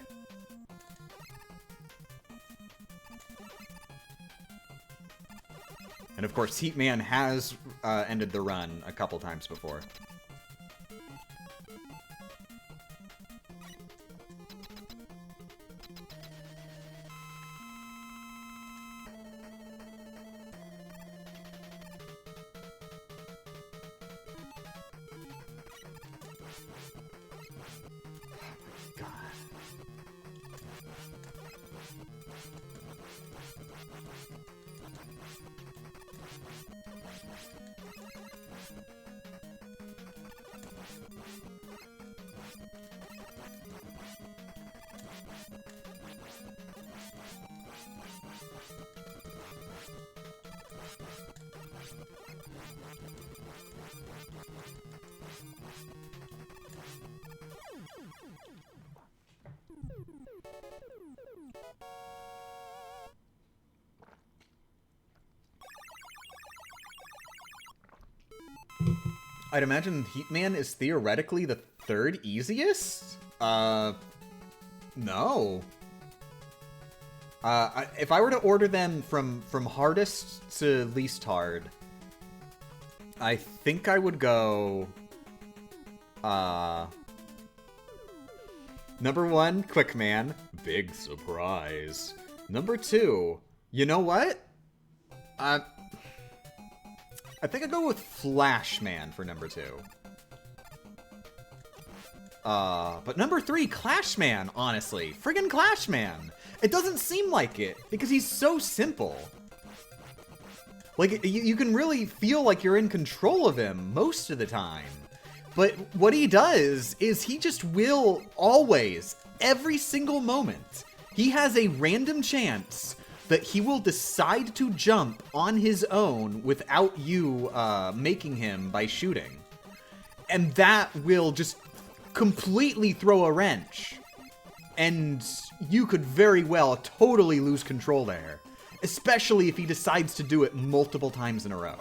And of course, Heatman has ended the run a couple times before. I'd imagine Heatman is theoretically the third easiest? No. If I were to order them from hardest to least hard, I think I would go... Number 1, Quickman. Big surprise. Number 2, you know what? I think I'd go with Flashman for number 2. But number 3, Clashman, honestly. Friggin' Clashman! It doesn't seem like it, because he's so simple. Like, you can really feel like you're in control of him most of the time. But what he does is he just will always, every single moment, he has a random chance that he will decide to jump on his own without you making him by shooting. And that will just completely throw a wrench. And you could very well totally lose control there. Especially if he decides to do it multiple times in a row.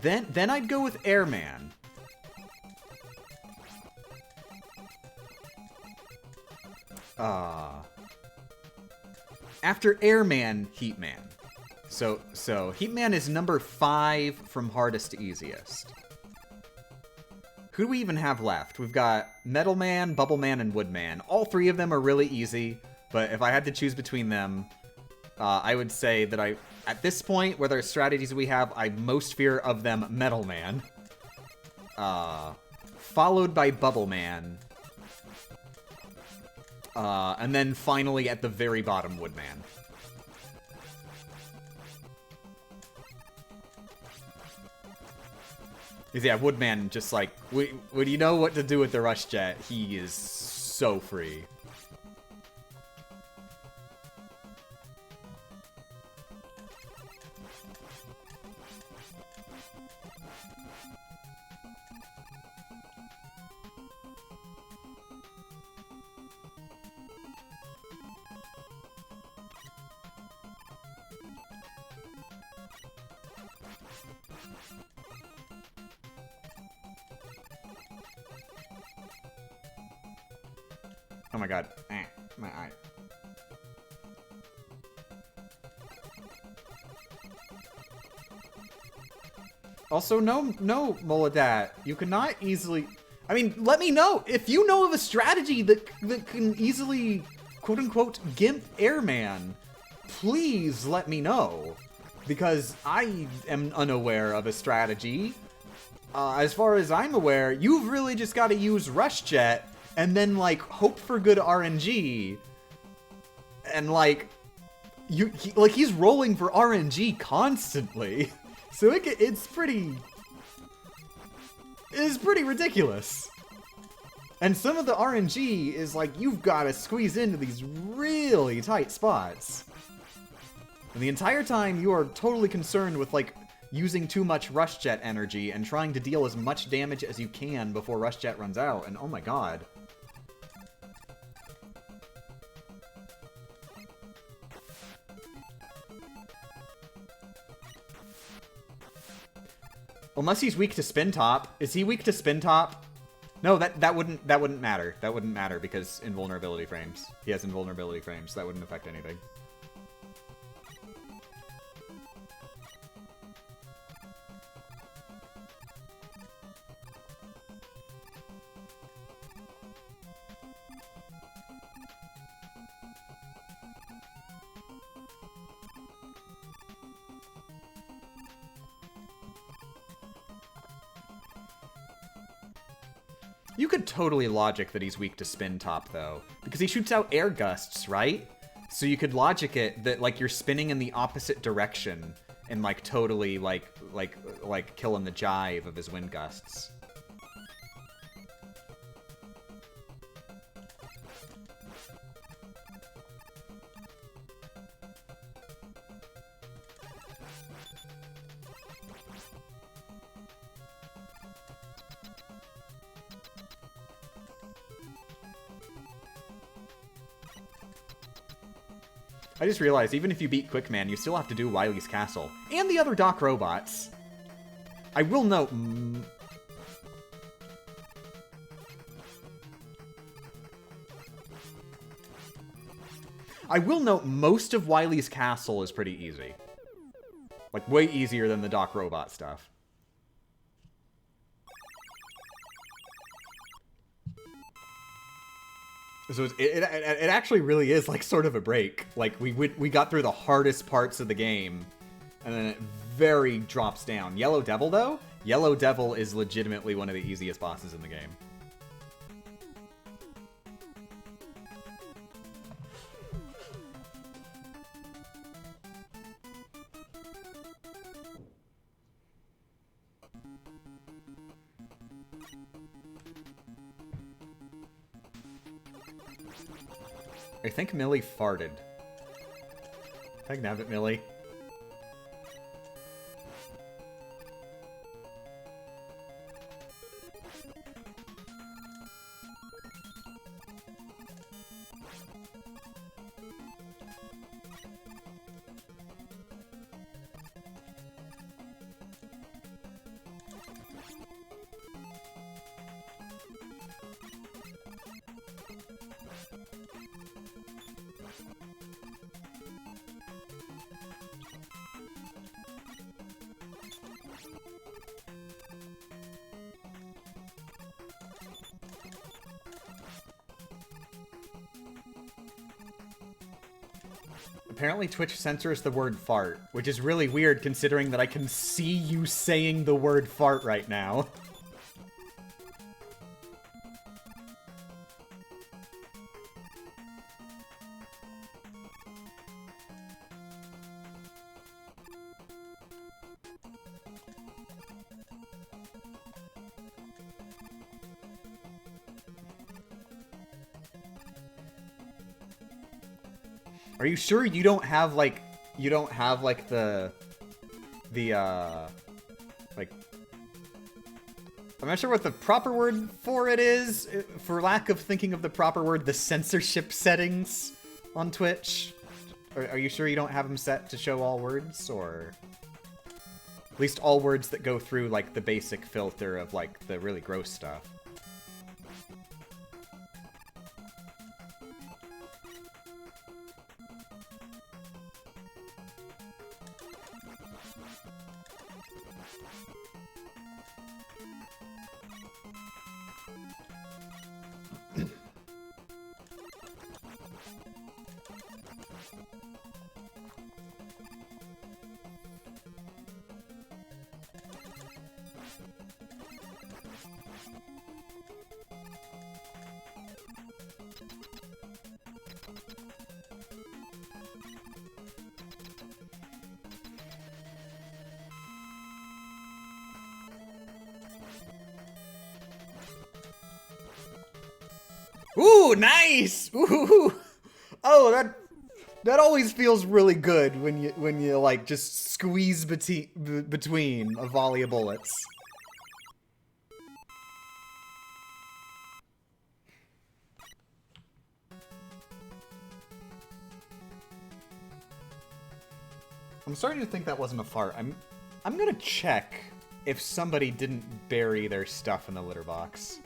Then I'd go with Airman. After Airman, Heatman. So Heatman is number 5 from hardest to easiest. Who do we even have left? We've got Metal Man, Bubble Man, and Woodman. All 3 of them are really easy, but if I had to choose between them, I would say that at this point, where there are strategies we have, I most fear of them Metal Man. Followed by Bubble Man. And then finally at the very bottom, Woodman. Because yeah, Woodman just like, when you know what to do with the Rush Jet, he is so free. Oh my god. My eye. Also, no, Moladat. You cannot easily... I mean, let me know. If you know of a strategy that can easily, quote-unquote, gimp Airman, please let me know. Because I am unaware of a strategy. As far as I'm aware, you've really just got to use Rush Jet and then, like, hope for good RNG. And, like, he's rolling for RNG constantly. So it's pretty ridiculous. And some of the RNG is, like, you've got to squeeze into these really tight spots. And the entire time, you are totally concerned with, like, using too much Rush Jet energy and trying to deal as much damage as you can before Rush Jet runs out. And oh my god. Unless he's weak to Spin Top. Is he weak to Spin Top? No, that wouldn't matter. That wouldn't matter because invulnerability frames. He has invulnerability frames. That wouldn't affect anything. You could totally logic that he's weak to Spin Top, though. Because he shoots out air gusts, right? So you could logic it that, like, you're spinning in the opposite direction and, like, totally, like killing the jive of his wind gusts. I just realized, even if you beat Quickman, you still have to do Wily's Castle. And the other Doc robots. I will note... most of Wily's Castle is pretty easy. Like, way easier than the Doc robot stuff. So it actually really is, like, sort of a break. Like, we got through the hardest parts of the game, and then it very drops down. Yellow Devil, though? Yellow Devil is legitimately one of the easiest bosses in the game. I think Millie farted. Dag-nabbit, Millie. Apparently Twitch censors the word fart, which is really weird considering that I can see you saying the word fart right now. Are you sure you don't have like the like, I'm not sure what the proper word for it is, for lack of thinking of the proper word, the censorship settings on Twitch? Are you sure you don't have them set to show all words, or at least all words that go through like the basic filter of like the really gross stuff? Ooh, nice! Ooh, oh, that always feels really good when you like just squeeze between a volley of bullets. I'm starting to think that wasn't a fart. I'm gonna check if somebody didn't bury their stuff in the litter box.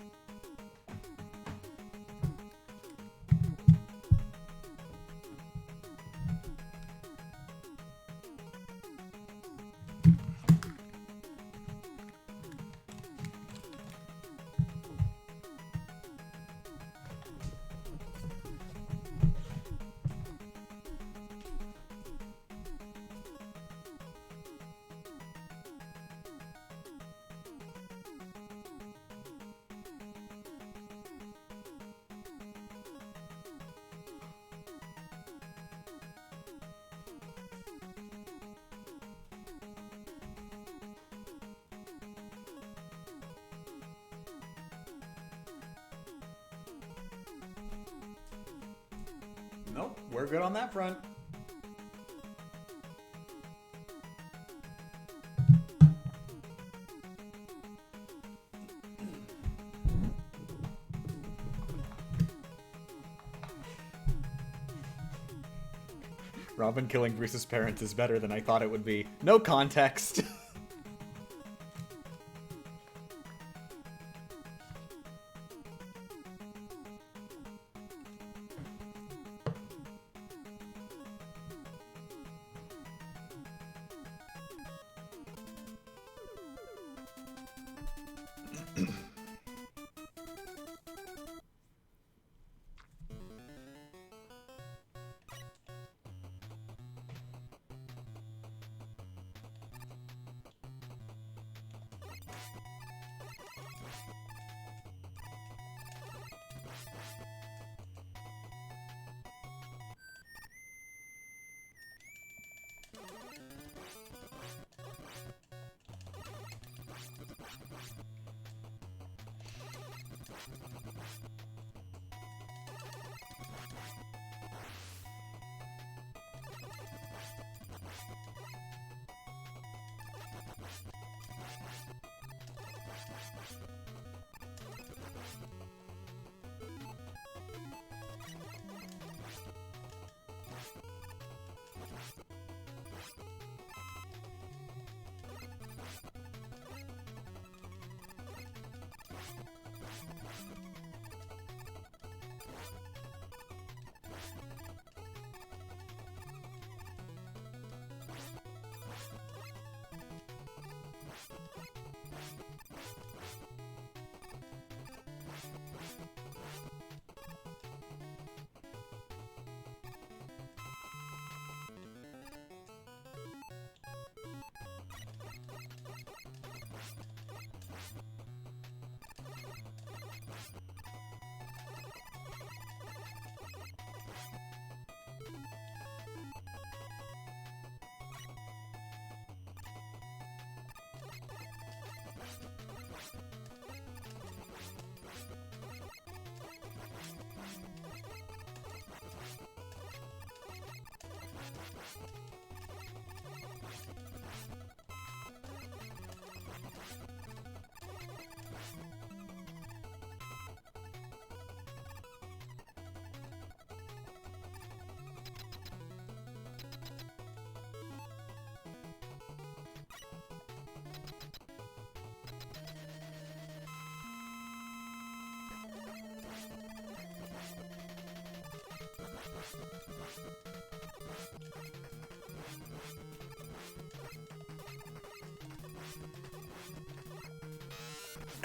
Nope, we're good on that front. Robin killing Bruce's parents is better than I thought it would be. No context.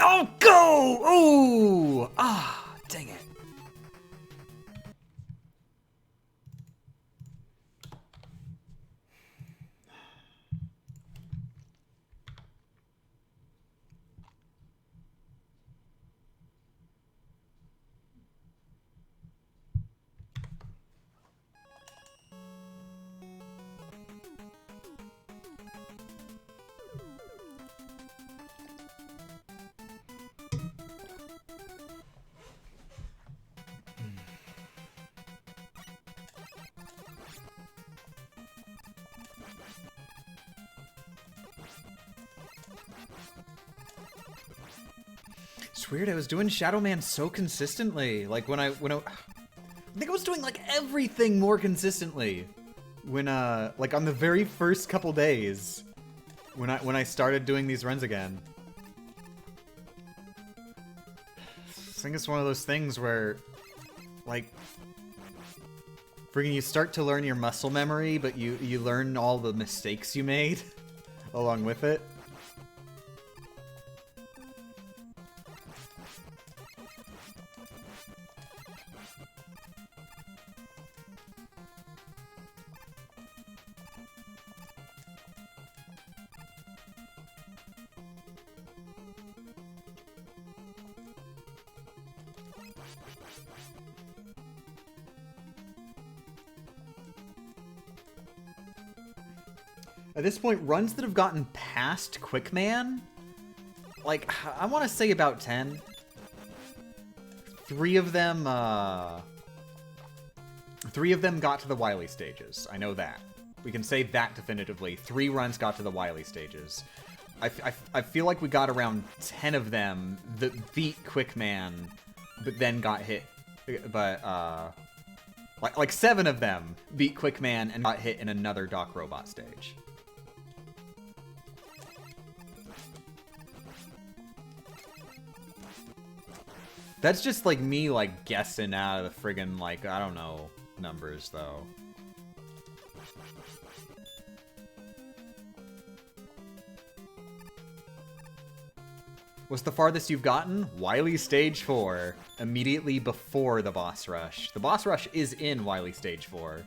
Oh, go! Ooh! Ah, dang it. It's weird, I was doing Shadow Man so consistently. Like when I think I was doing like everything more consistently. When like on the very first couple days when I started doing these runs again. I think it's one of those things where like friggin' you start to learn your muscle memory, but you learn all the mistakes you made along with it. At this point, runs that have gotten past Quickman, like, I want to say about 10. 3 of them got to the Wily stages. I know that. We can say that definitively. 3 runs got to the Wily stages. I feel like we got around 10 of them that beat Quickman, but then got hit. But, like 7 of them beat Quickman and got hit in another Doc Robot stage. That's just, like, me, like, guessing out of the friggin', like, I don't know, numbers, though. What's the farthest you've gotten? Wily Stage 4, immediately before the boss rush. The boss rush is in Wily Stage 4.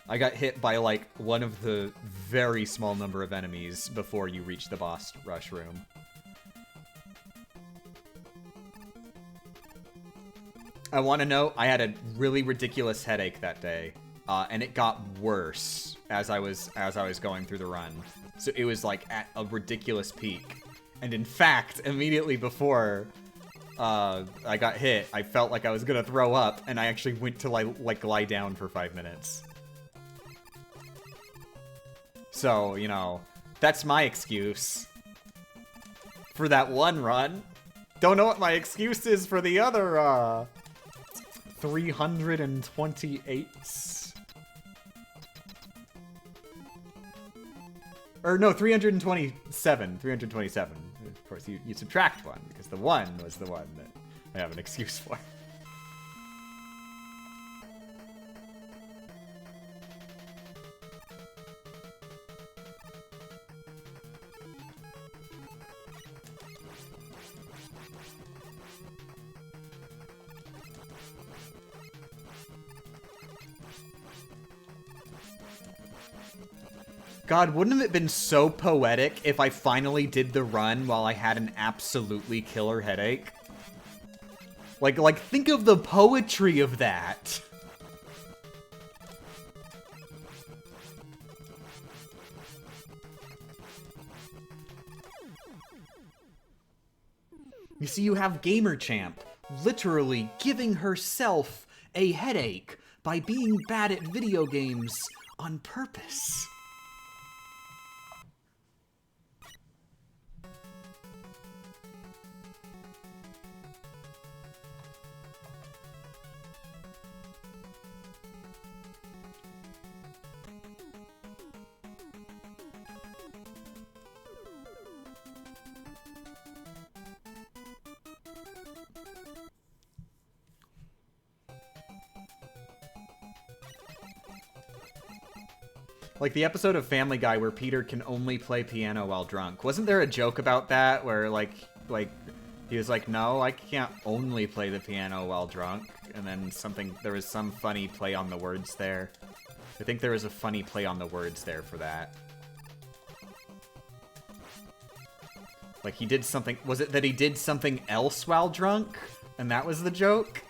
I got hit by, like, one of the very small number of enemies before you reach the boss rush room. I want to know, I had a really ridiculous headache that day, and it got worse as I was going through the run. So it was like at a ridiculous peak, and in fact, immediately before I got hit, I felt like I was gonna throw up, and I actually went to like lie down for 5 minutes. So you know, that's my excuse for that one run. Don't know what my excuse is for the other 328. Or no, 327. 327. Of course, you subtract one, because the one was the one that I have an excuse for. God, wouldn't it have been so poetic if I finally did the run while I had an absolutely killer headache? Like, think of the poetry of that. You see, you have Gamer Champ literally giving herself a headache by being bad at video games on purpose. Like the episode of Family Guy where Peter can only play piano while drunk. Wasn't there a joke about that where like he was like, no, I can't only play the piano while drunk. And then there was some funny play on the words there. I think there was a funny play on the words there for that. Like he did something, was it that he did something else while drunk? And that was the joke?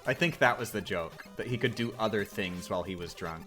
I think that was the joke, that he could do other things while he was drunk.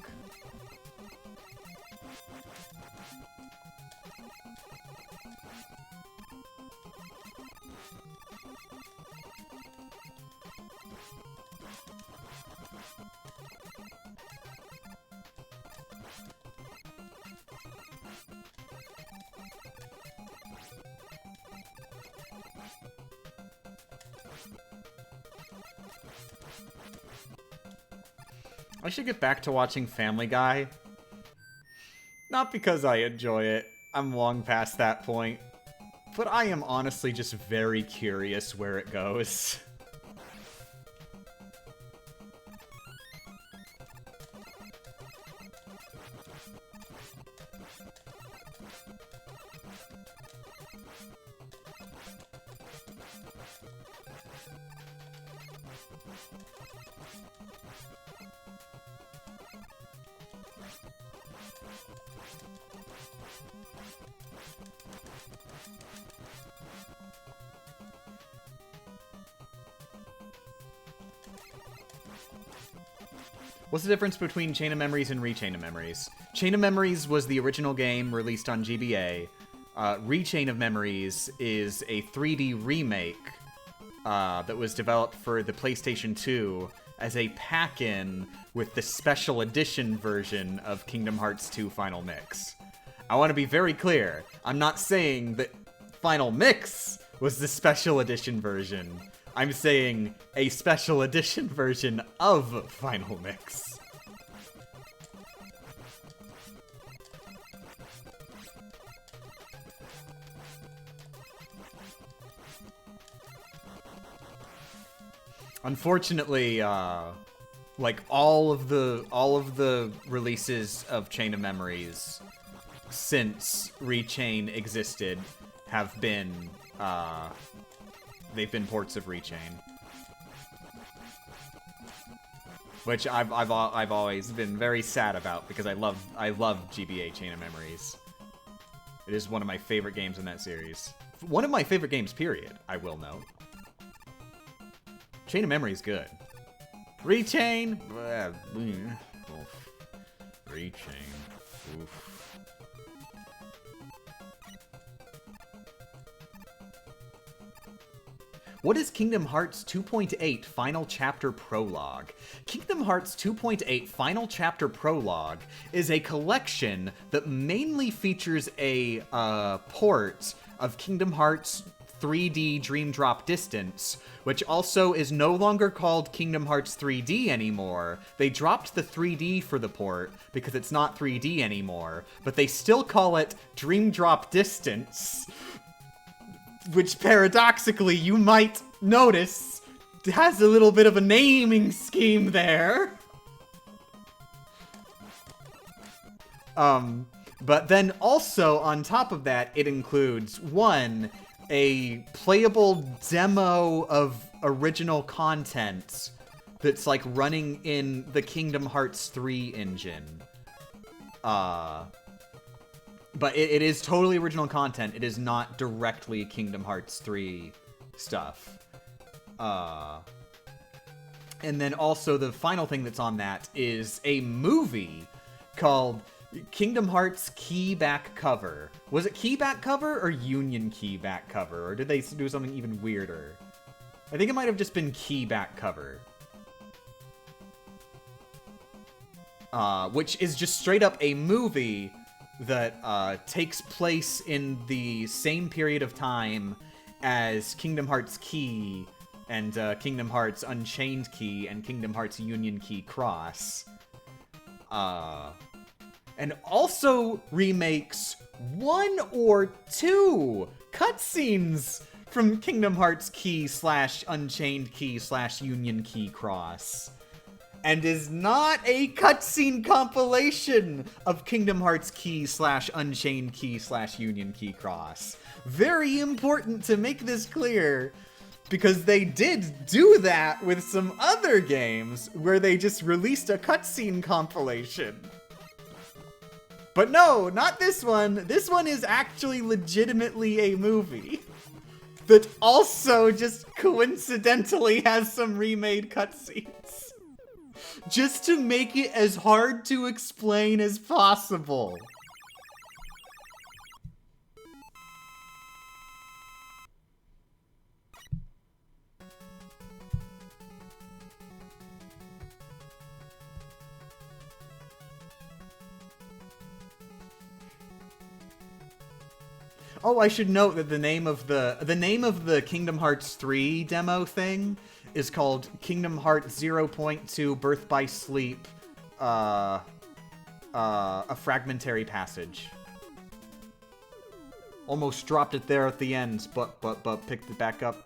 I should get back to watching Family Guy. Not because I enjoy it. I'm long past that point. But I am honestly just very curious where it goes. What's the difference between Chain of Memories and Rechain of Memories? Chain of Memories was the original game released on GBA. Rechain of Memories is a 3D remake that was developed for the PlayStation 2 as a pack-in with the special edition version of Kingdom Hearts 2 Final Mix. I want to be very clear. I'm not saying that Final Mix was the special edition version. I'm saying a special edition version of Final Mix. Unfortunately, like all of the releases of Chain of Memories since Rechain existed have been they've been ports of Rechain, which I've always been very sad about because I love GBA Chain of Memories. It is one of my favorite games in that series. One of my favorite games, period. I will note. Chain of Memories good. Rechain. Rechain. Oof. What is Kingdom Hearts 2.8 Final Chapter Prologue? Kingdom Hearts 2.8 Final Chapter Prologue is a collection that mainly features a port of Kingdom Hearts 3D Dream Drop Distance, which also is no longer called Kingdom Hearts 3D anymore. They dropped the 3D for the port because it's not 3D anymore, but they still call it Dream Drop Distance, which paradoxically you might notice has a little bit of a naming scheme there. But then also on top of that, it includes a playable demo of original content that's like running in the Kingdom Hearts 3 engine. But it is totally original content. It is not directly Kingdom Hearts 3 stuff. And then also the final thing that's on that is a movie called Kingdom Hearts Key Back Cover. Was it Key Back Cover or Union Key Back Cover? Or did they do something even weirder? I think it might have just been Key Back Cover. Which is just straight up a movie that takes place in the same period of time as Kingdom Hearts Key and Kingdom Hearts Unchained Key and Kingdom Hearts Union Key Cross. And also remakes 1 or 2 cutscenes from Kingdom Hearts Key / Unchained Key / Union Key Cross. and is not a cutscene compilation of Kingdom Hearts Key / Unchained Key / Union Key Cross. Very important to make this clear, because they did do that with some other games where they just released a cutscene compilation. But no, not this one. This one is actually legitimately a movie that also just coincidentally has some remade cutscenes. Just to make it as hard to explain as possible. Oh, I should note that the name of the Kingdom Hearts 3 demo thing is called Kingdom Hearts 0.2 Birth by Sleep, a fragmentary passage. Almost dropped it there at the end, but picked it back up.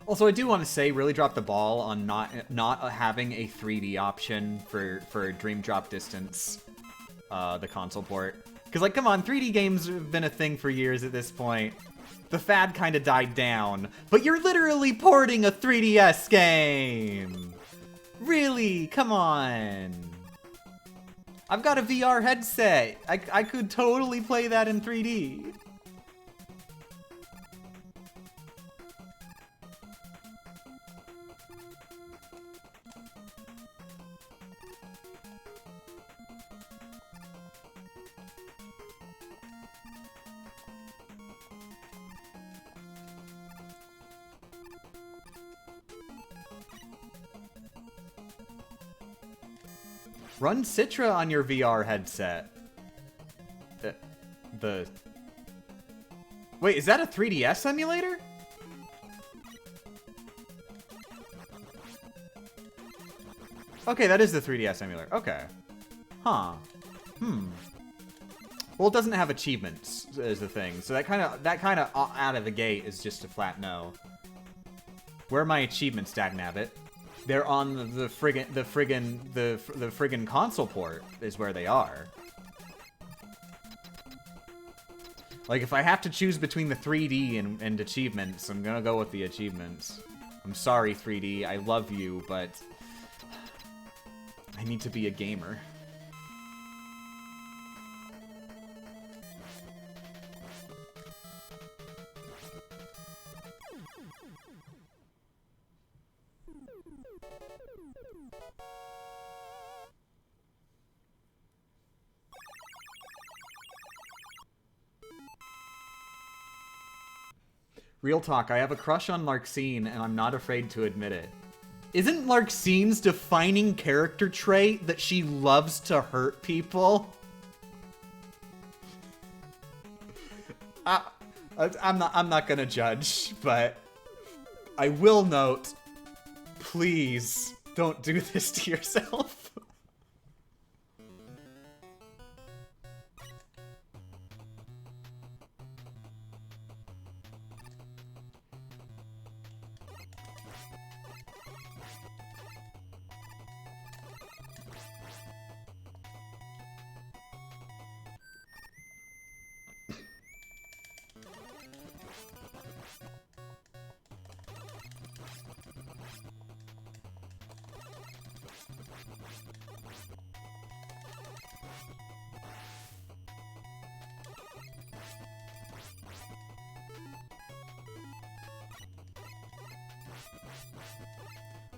Also, I do want to say, really dropped the ball on not having a 3D option for Dream Drop Distance, the console port. Because, like, come on, 3D games have been a thing for years at this point. The fad kind of died down, but you're literally porting a 3DS game! Really? Come on! I've got a VR headset! I could totally play that in 3D. Run Citra on your VR headset. Wait, is that a 3DS emulator? Okay, that is the 3DS emulator. Okay. Huh. Well, it doesn't have achievements, is the thing. So that kind of out of the gate is just a flat no. Where are my achievements, dagnabbit? They're on the friggin' console port is where they are. Like, if I have to choose between the 3D and achievements, I'm gonna go with the achievements. I'm sorry, 3D, I love you, but I need to be a gamer. Real talk, I have a crush on Larxene, and I'm not afraid to admit it. Isn't Larxene's defining character trait that she loves to hurt people? I'm not gonna judge, but I will note, please don't do this to yourself.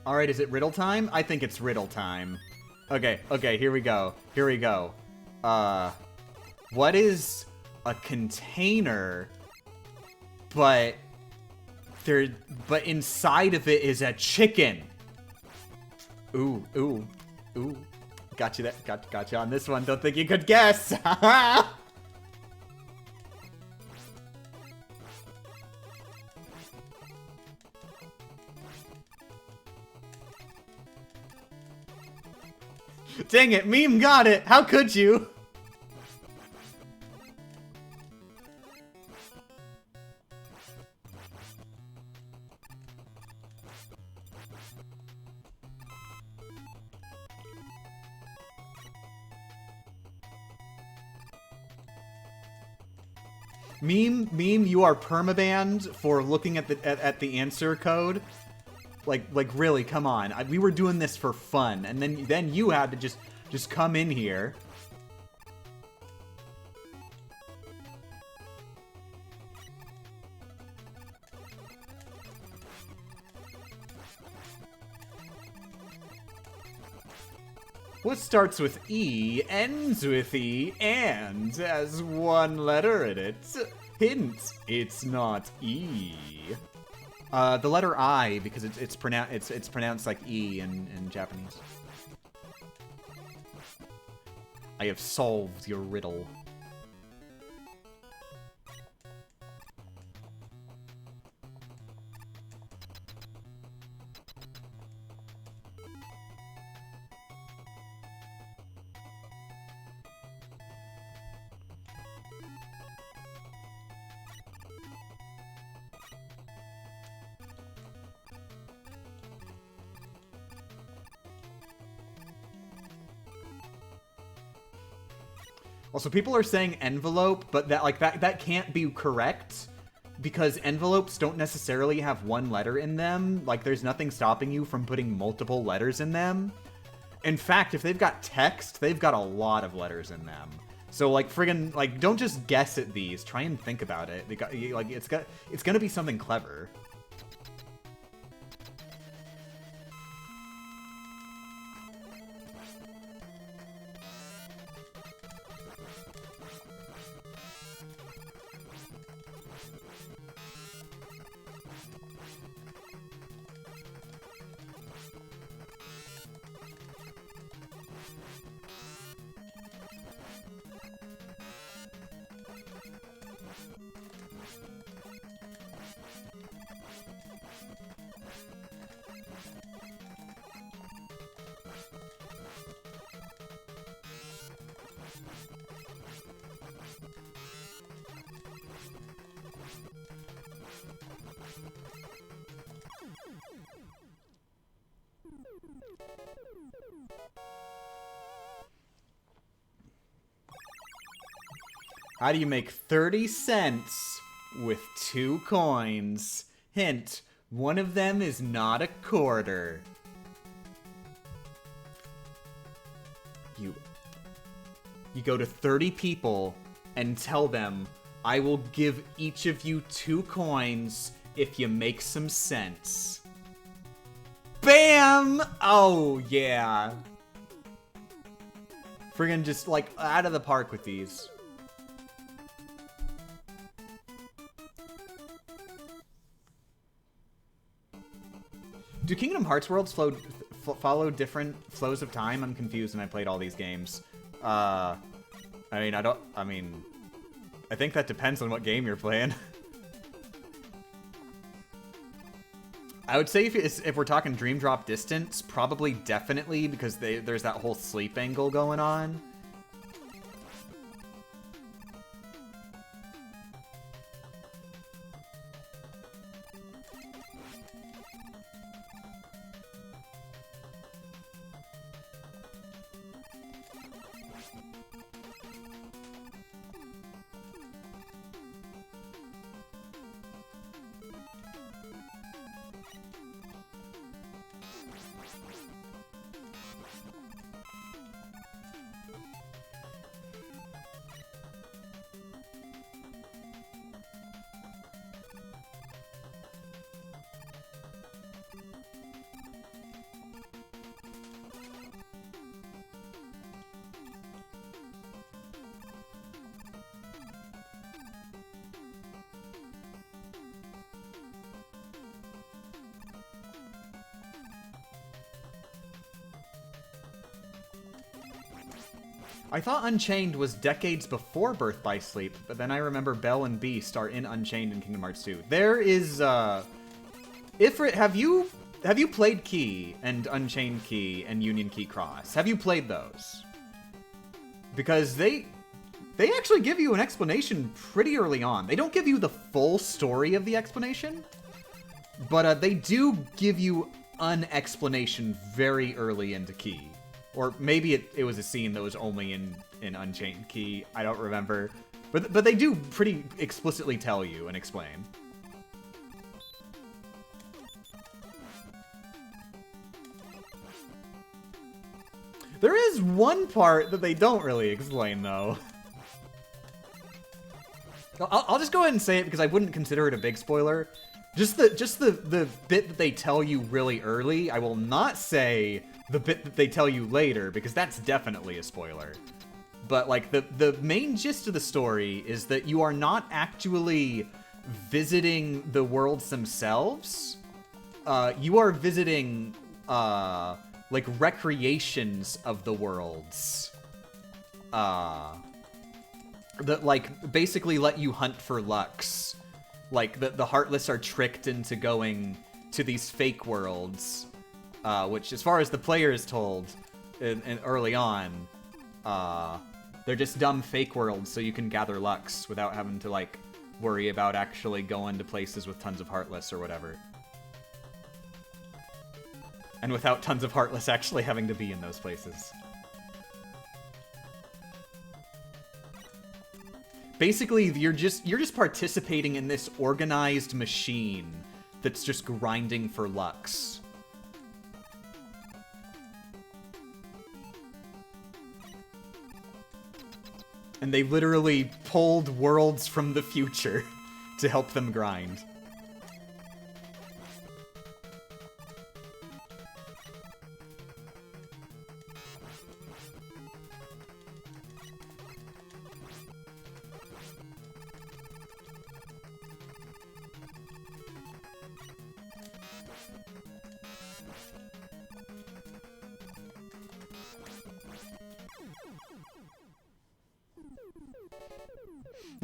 Alright, is it riddle time? I think it's riddle time. Okay, here we go. What is a container, but inside of it is a chicken? Ooh. Ooh. Got you that. Got you on this one. Don't think you could guess. Dang it, Meme got it! How could you? Meme, you are permabanned for looking at the answer code. Like really, come on. We were doing this for fun, and then you had to just come in here. What starts with E, ends with E, and has one letter in it. Hint, it's not E. The letter I, because it's pronounced like E in Japanese. I have solved your riddle. Also, people are saying envelope, but that can't be correct because envelopes don't necessarily have one letter in them. Like, there's nothing stopping you from putting multiple letters in them. In fact, if they've got text, they've got a lot of letters in them. So, like, friggin', like, don't just guess at these. Try and think about it. Like, it's gonna be something clever. How do you make 30 cents with 2 coins? Hint, one of them is not a quarter. You go to 30 people and tell them, I will give each of you 2 coins if you make some sense. Bam! Oh, yeah. Friggin' just, like, out of the park with these. Do Kingdom Hearts worlds follow different flows of time? I'm confused and I played all these games. I think that depends on what game you're playing. I would say if we're talking Dream Drop distance, probably definitely, because there's that whole sleep angle going on. I thought Unchained was decades before Birth by Sleep, but then I remember Belle and Beast are in Unchained in Kingdom Hearts 2. There is, Ifrit, have you played Key and Unchained Key and Union Key Cross? Have you played those? Because they actually give you an explanation pretty early on. They don't give you the full story of the explanation, but they do give you an explanation very early into Key. Or maybe it was a scene that was only in Unchained Key. I don't remember. But they do pretty explicitly tell you and explain. There is one part that they don't really explain, though. I'll just go ahead and say it because I wouldn't consider it a big spoiler. Just the bit that they tell you really early. I will not say the bit that they tell you later, because that's definitely a spoiler. But, like, the main gist of the story is that you are not actually visiting the worlds themselves. You are visiting, like, recreations of the worlds. That, like, basically let you hunt for Lux. Like, the Heartless are tricked into going to these fake worlds. Which, as far as the player is told, early on, they're just dumb fake worlds so you can gather Lux without having to, like, worry about actually going to places with tons of Heartless or whatever. And without tons of Heartless actually having to be in those places. Basically, you're just participating in this organized machine that's just grinding for Lux. And they literally pulled worlds from the future to help them grind.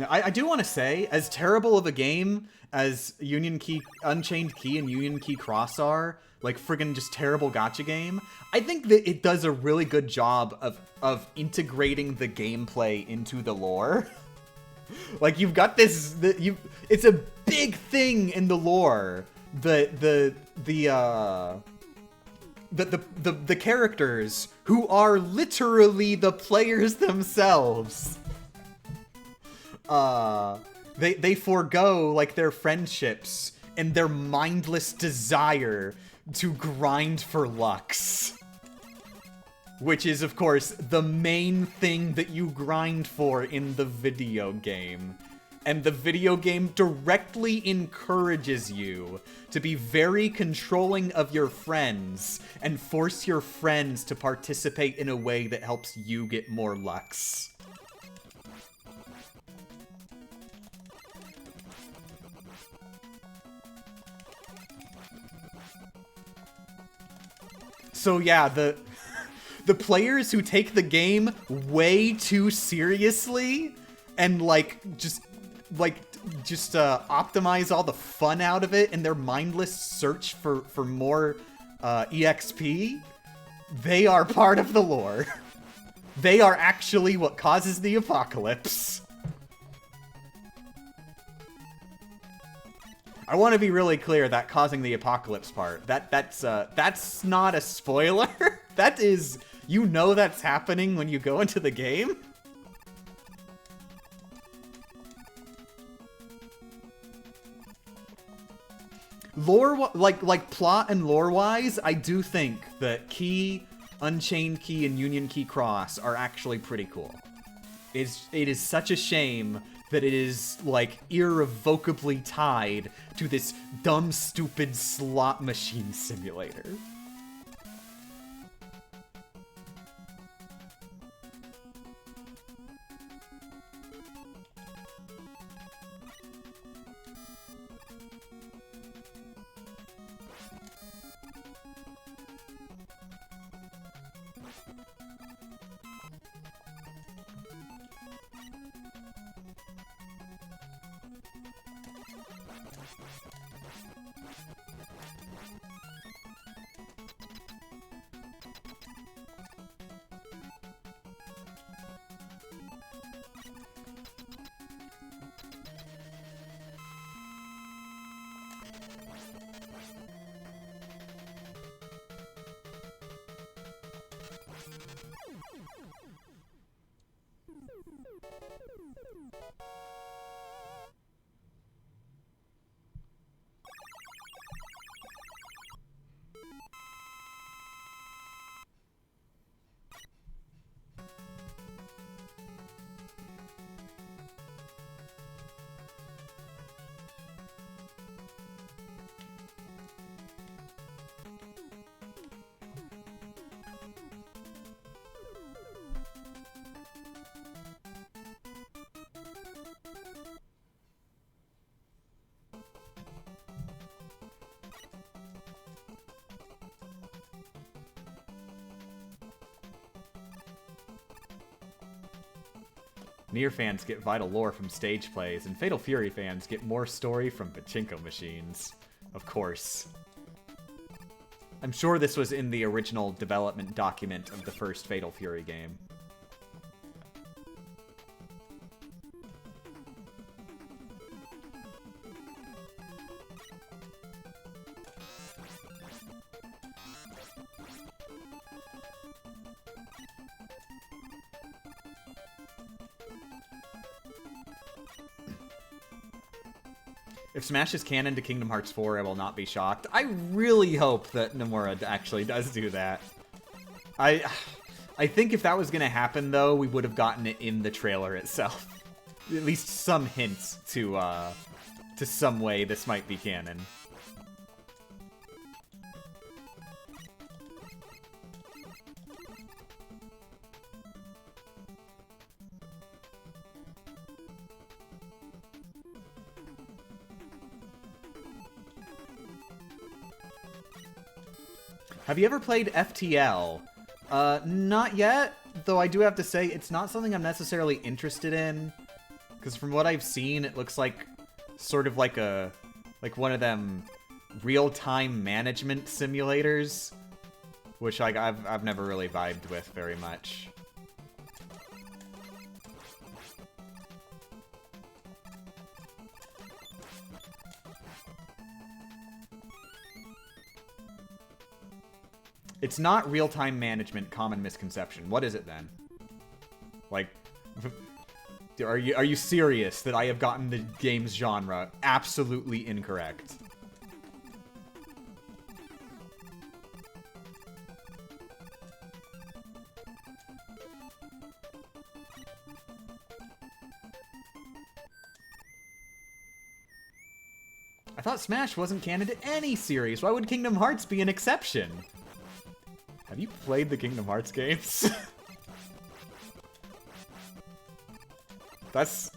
I do want to say, as terrible of a game as Unchained Key and Union Key Cross are, like friggin' just terrible gacha game, I think that it does a really good job of integrating the gameplay into the lore. Like, you've got this, it's a big thing in the lore. The characters who are literally the players themselves. They forego, like, their friendships and their mindless desire to grind for Lux. Which is, of course, the main thing that you grind for in the video game. And the video game directly encourages you to be very controlling of your friends and force your friends to participate in a way that helps you get more Lux. So yeah, the players who take the game way too seriously and just optimize all the fun out of it in their mindless search for more EXP, they are part of the lore. They are actually what causes the apocalypse. I want to be really clear that causing the apocalypse part, that's not a spoiler. That is, you know that's happening when you go into the game. Lore, like plot and lore-wise, I do think that Key, Unchained Key, and Union Key Cross are actually pretty cool. It is such a shame that it is, like, irrevocably tied to this dumb, stupid slot machine simulator. Nier fans get vital lore from stage plays, and Fatal Fury fans get more story from pachinko machines. Of course. I'm sure this was in the original development document of the first Fatal Fury game. If Smash is canon to Kingdom Hearts 4, I will not be shocked. I really hope that Nomura actually does do that. I think if that was going to happen, though, we would have gotten it in the trailer itself. At least some hints to some way this might be canon. Have you ever played FTL? Not yet, though I do have to say it's not something I'm necessarily interested in. Because from what I've seen, it looks like sort of like one of them real-time management simulators, which like I've never really vibed with very much. It's not real-time management, common misconception. What is it then? Like, are you serious that I have gotten the game's genre absolutely incorrect? I thought Smash wasn't canon to any series. Why would Kingdom Hearts be an exception? Have you played the Kingdom Hearts games? That's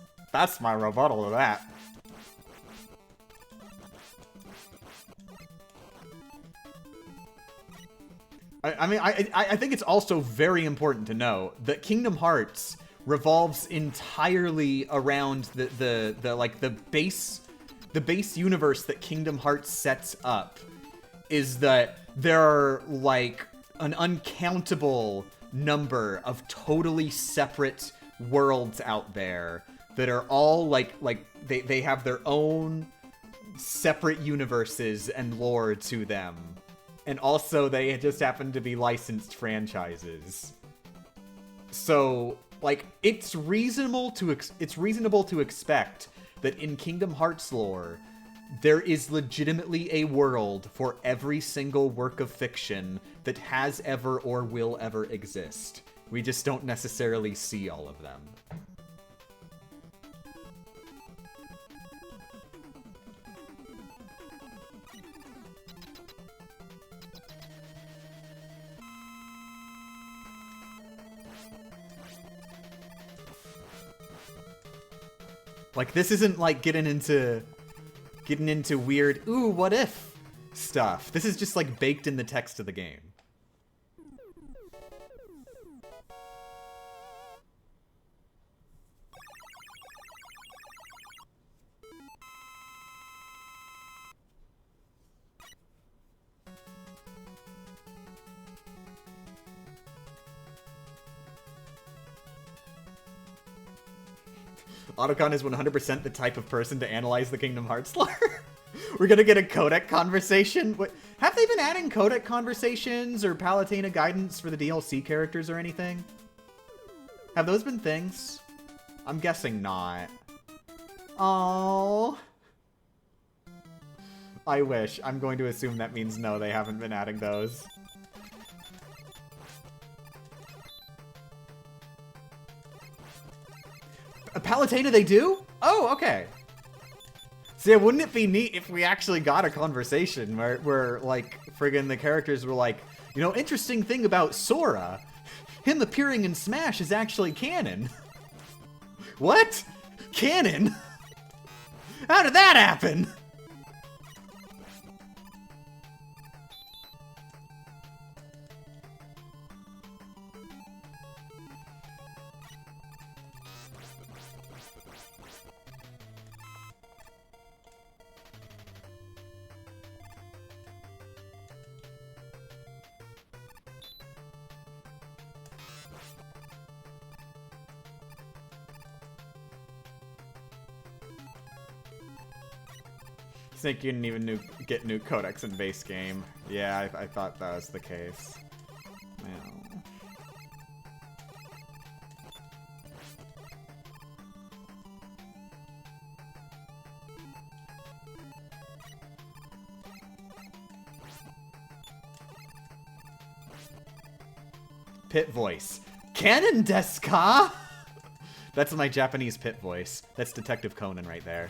my rebuttal to that. I think it's also very important to know that Kingdom Hearts revolves entirely around the base universe that Kingdom Hearts sets up is that there are like an uncountable number of totally separate worlds out there that are all like they have their own separate universes and lore to them, and also they just happen to be licensed franchises. So like it's reasonable to expect that in Kingdom Hearts lore there is legitimately a world for every single work of fiction that has ever or will ever exist. We just don't necessarily see all of them. Like, this isn't like getting into weird, ooh, what if stuff. This is just like baked in the text of the game. Otacon is 100% the type of person to analyze the Kingdom Hearts lore. We're gonna get a codec conversation. What, have they been adding codec conversations or Palutena guidance for the DLC characters or anything? Have those been things? I'm guessing not. Oh. I wish. I'm going to assume that means no, they haven't been adding those. Palutena they do? Oh, okay. See, wouldn't it be neat if we actually got a conversation where like, friggin' the characters were like, you know, interesting thing about Sora, him appearing in Smash is actually canon. What? Canon? How did that happen? Snake didn't even get new codex in base game. Yeah, I thought that was the case. Well. Pit voice. Canon desu ka? That's my Japanese Pit voice. That's Detective Conan right there.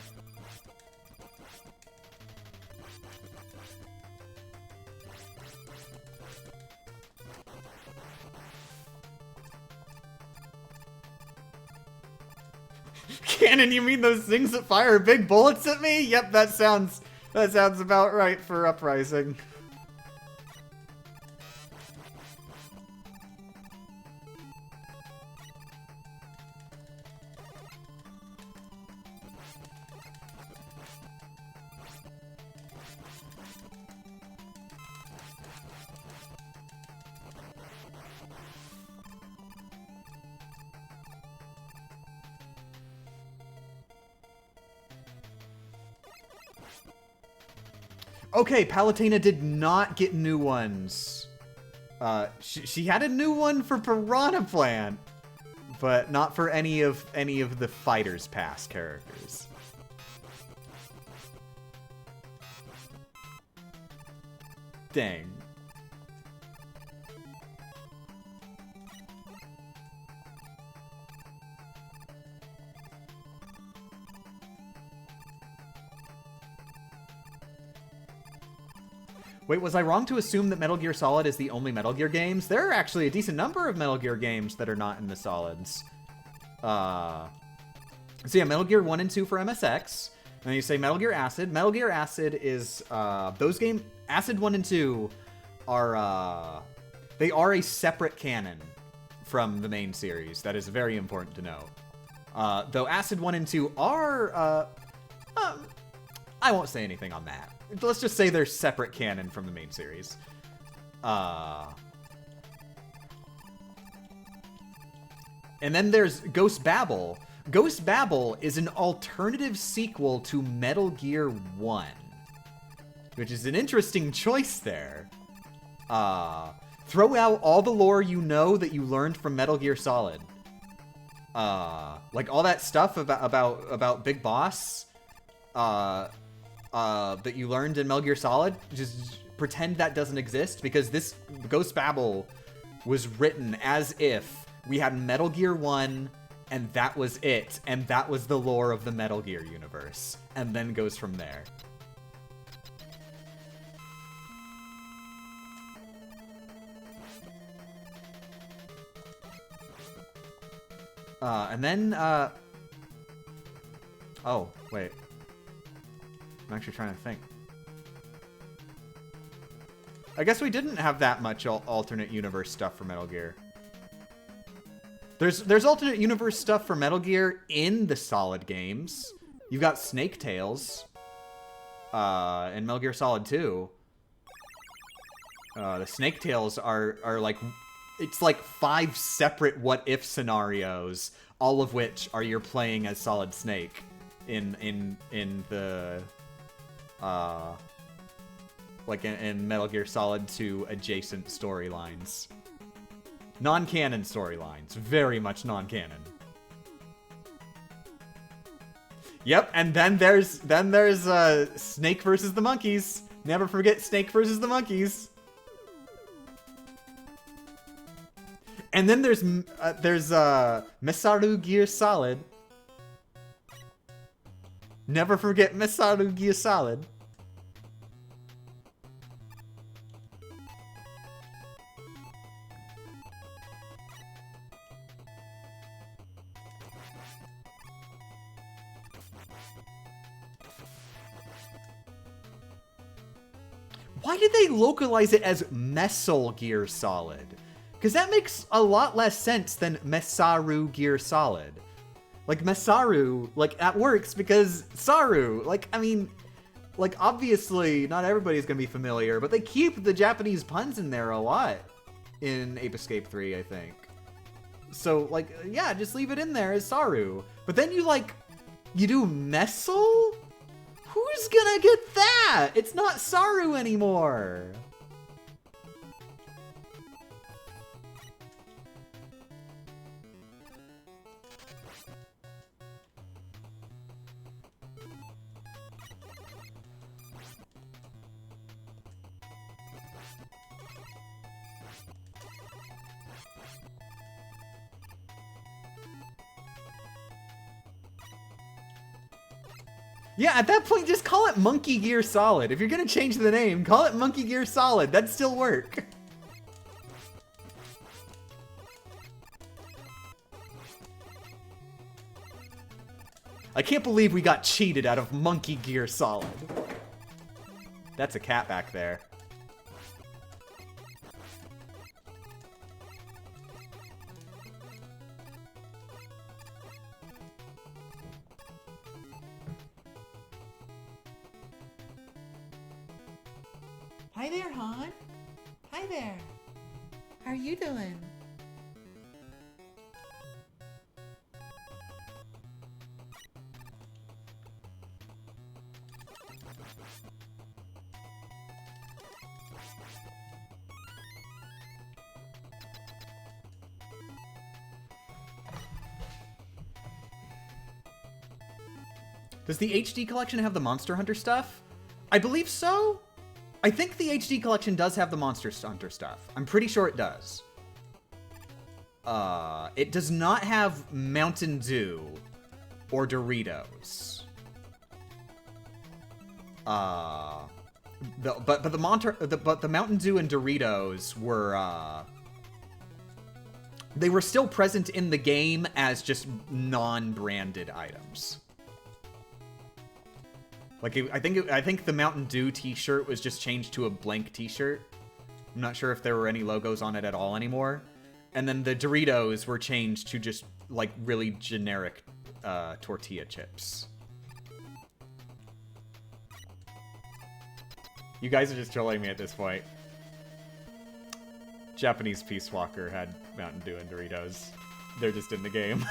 Cannon, you mean those things that fire big bullets at me? Yep, that sounds about right for Uprising. Okay, Palutena did not get new ones. She had a new one for Piranha Plant, but not for any of the Fighters Pass characters. Dang. Wait, was I wrong to assume that Metal Gear Solid is the only Metal Gear games? There are actually a decent number of Metal Gear games that are not in the Solids. So yeah, Metal Gear 1 and 2 for MSX. And then you say Metal Gear Acid. Metal Gear Acid is, those games, Acid 1 and 2 are, they are a separate canon from the main series. That is very important to know. Though Acid 1 and 2 are, I won't say anything on that. Let's just say they're separate canon from the main series. And then there's Ghost Babel. Ghost Babel is an alternative sequel to Metal Gear 1, which is an interesting choice there. Throw out all the lore you know that you learned from Metal Gear Solid. Like all that stuff about Big Boss, that you learned in Metal Gear Solid, just pretend that doesn't exist, because this Ghost Babel was written as if we had Metal Gear 1 and that was it, and that was the lore of the Metal Gear universe, and then goes from there. And then, oh, wait. I'm actually trying to think. I guess we didn't have that much alternate universe stuff for Metal Gear. There's alternate universe stuff for Metal Gear in the Solid games. You've got Snake Tales in Metal Gear Solid 2. The Snake Tales are like, it's like 5 separate what-if scenarios, all of which are you're playing as Solid Snake in the like in Metal Gear Solid 2 adjacent storylines. Non-canon storylines. Very much non-canon. Yep, and then there's Snake versus the monkeys. Never forget Snake versus the monkeys. And then there's Mesaru Gear Solid. Never forget Mesaru Gear Solid. Why did they localize it as Metal Gear Solid? Because that makes a lot less sense than Mesaru Gear Solid. Like, Mesaru, like, that works because Saru, like, I mean, like, obviously, not everybody's gonna be familiar, but they keep the Japanese puns in there a lot in Ape Escape 3, I think. So, like, yeah, just leave it in there as Saru. But then you, like, you do Messel? Who's gonna get that? It's not Saru anymore. Yeah, at that point, just call it Monkey Gear Solid. If you're gonna change the name, call it Monkey Gear Solid. That'd still work. I can't believe we got cheated out of Monkey Gear Solid. That's a cat back there. Hi there, Han. Hi there. How are you doing? Does the HD collection have the Monster Hunter stuff? I believe so. I think the HD collection does have the Monster Hunter stuff. I'm pretty sure it does. It does not have Mountain Dew or Doritos. But the Mountain Dew and Doritos were they were still present in the game as just non-branded items. Like, I think the Mountain Dew t-shirt was just changed to a blank t-shirt. I'm not sure if there were any logos on it at all anymore. And then the Doritos were changed to just, like, really generic tortilla chips. You guys are just trolling me at this point. Japanese Peace Walker had Mountain Dew and Doritos. They're just in the game.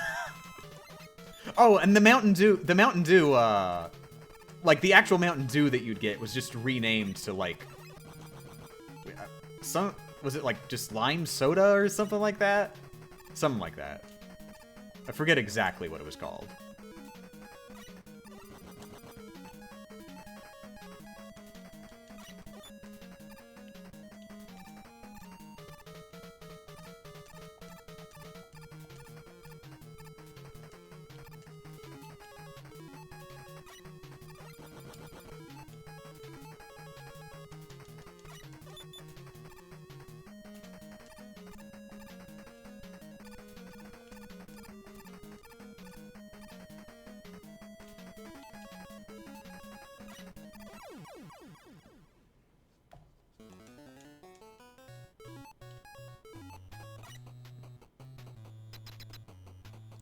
Oh, and the Mountain Dew, like, the actual Mountain Dew that you'd get was just renamed to, like, was it, like, just lime soda or something like that? Something like that. I forget exactly what it was called.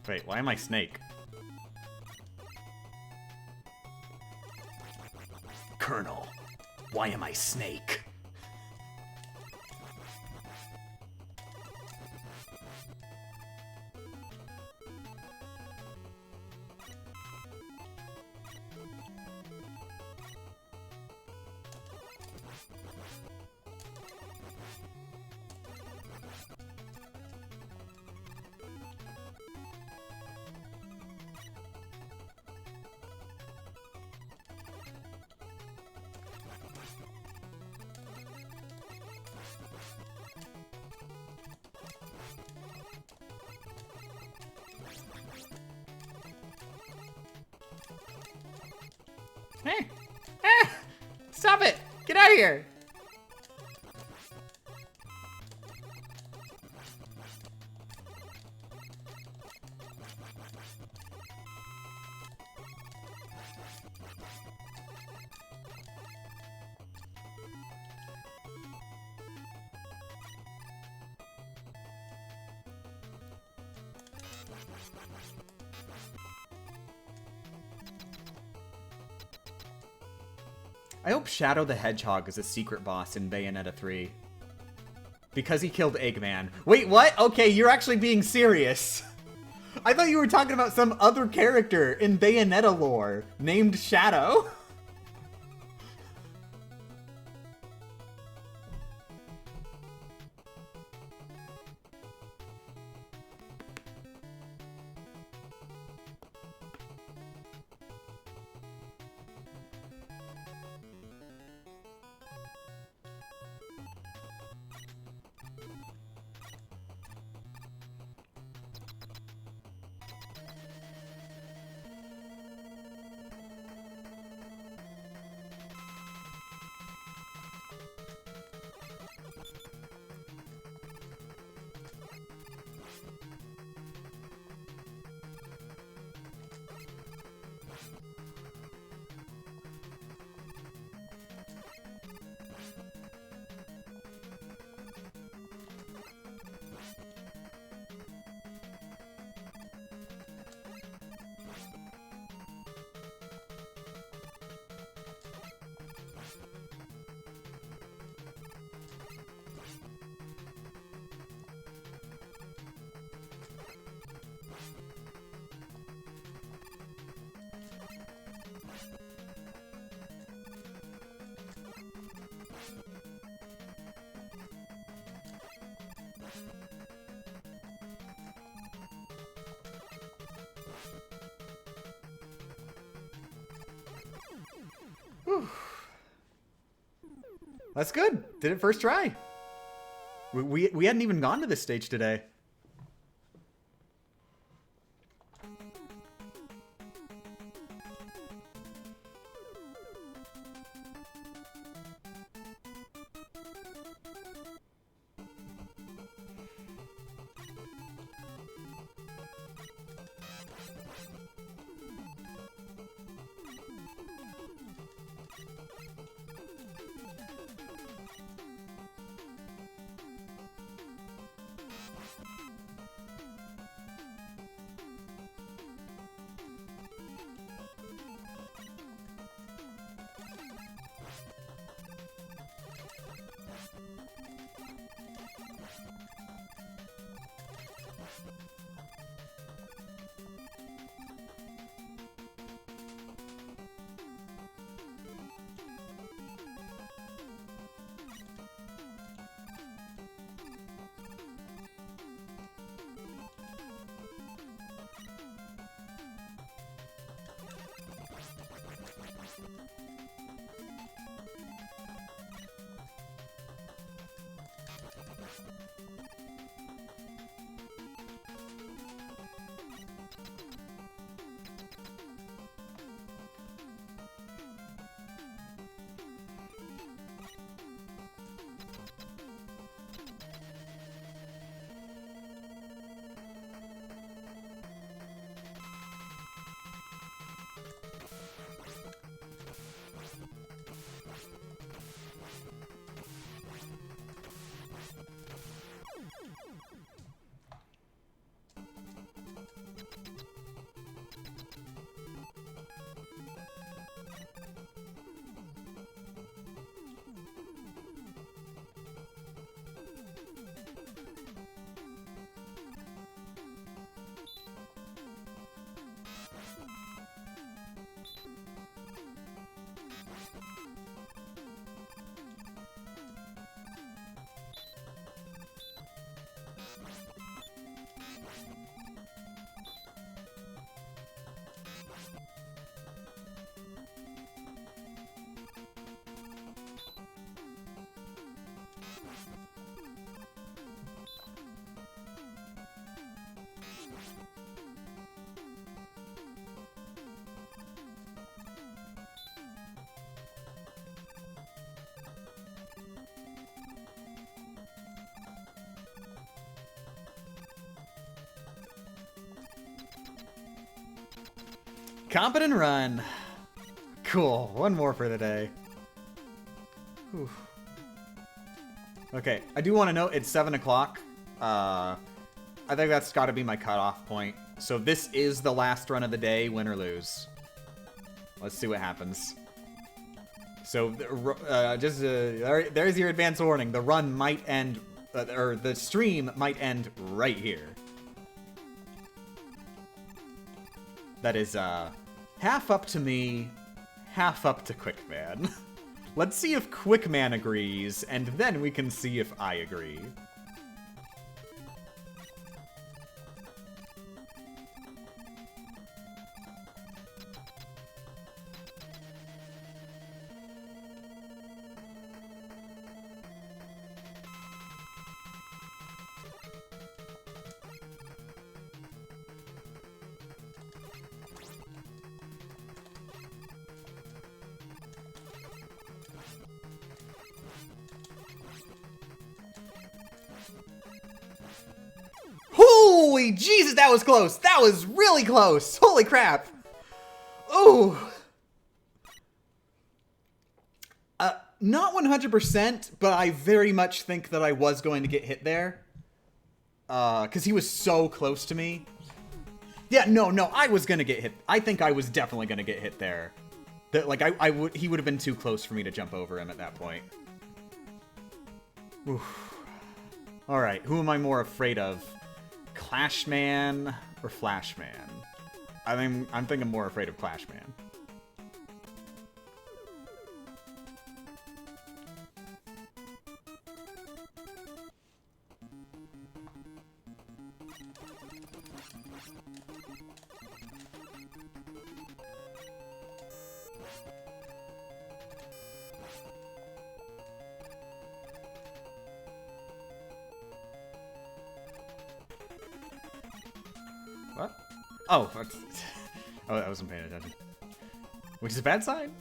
Wait, why am I Snake? Colonel, why am I Snake? Hey! Ah! Stop it! Get out of here! I hope Shadow the Hedgehog is a secret boss in Bayonetta 3. Because he killed Eggman. Wait, what? Okay, you're actually being serious. I thought you were talking about some other character in Bayonetta lore named Shadow. Whew. That's good. Did it first try. We hadn't even gone to this stage today. Competent run. Cool. One more for the day. Whew. Okay, I do want to note it's 7 o'clock. I think that's got to be my cutoff point. So this is the last run of the day, win or lose. Let's see what happens. So, there's your advance warning. The run might end, or the stream might end right here. That is, half up to me, half up to Quickman. Let's see if Quickman agrees, and then we can see if I agree. Holy Jesus, that was close! That was really close! Holy crap! Ooh! Not 100%, but I very much think that I was going to get hit there. Because he was so close to me. Yeah, no, I was gonna get hit. I think I was definitely gonna get hit there. Like, he would have been too close for me to jump over him at that point. Oof. Alright, who am I more afraid of? Clashman or Flashman? I'm thinking more afraid of Clashman. What? Oh, oh, I wasn't paying attention. Which is a bad sign?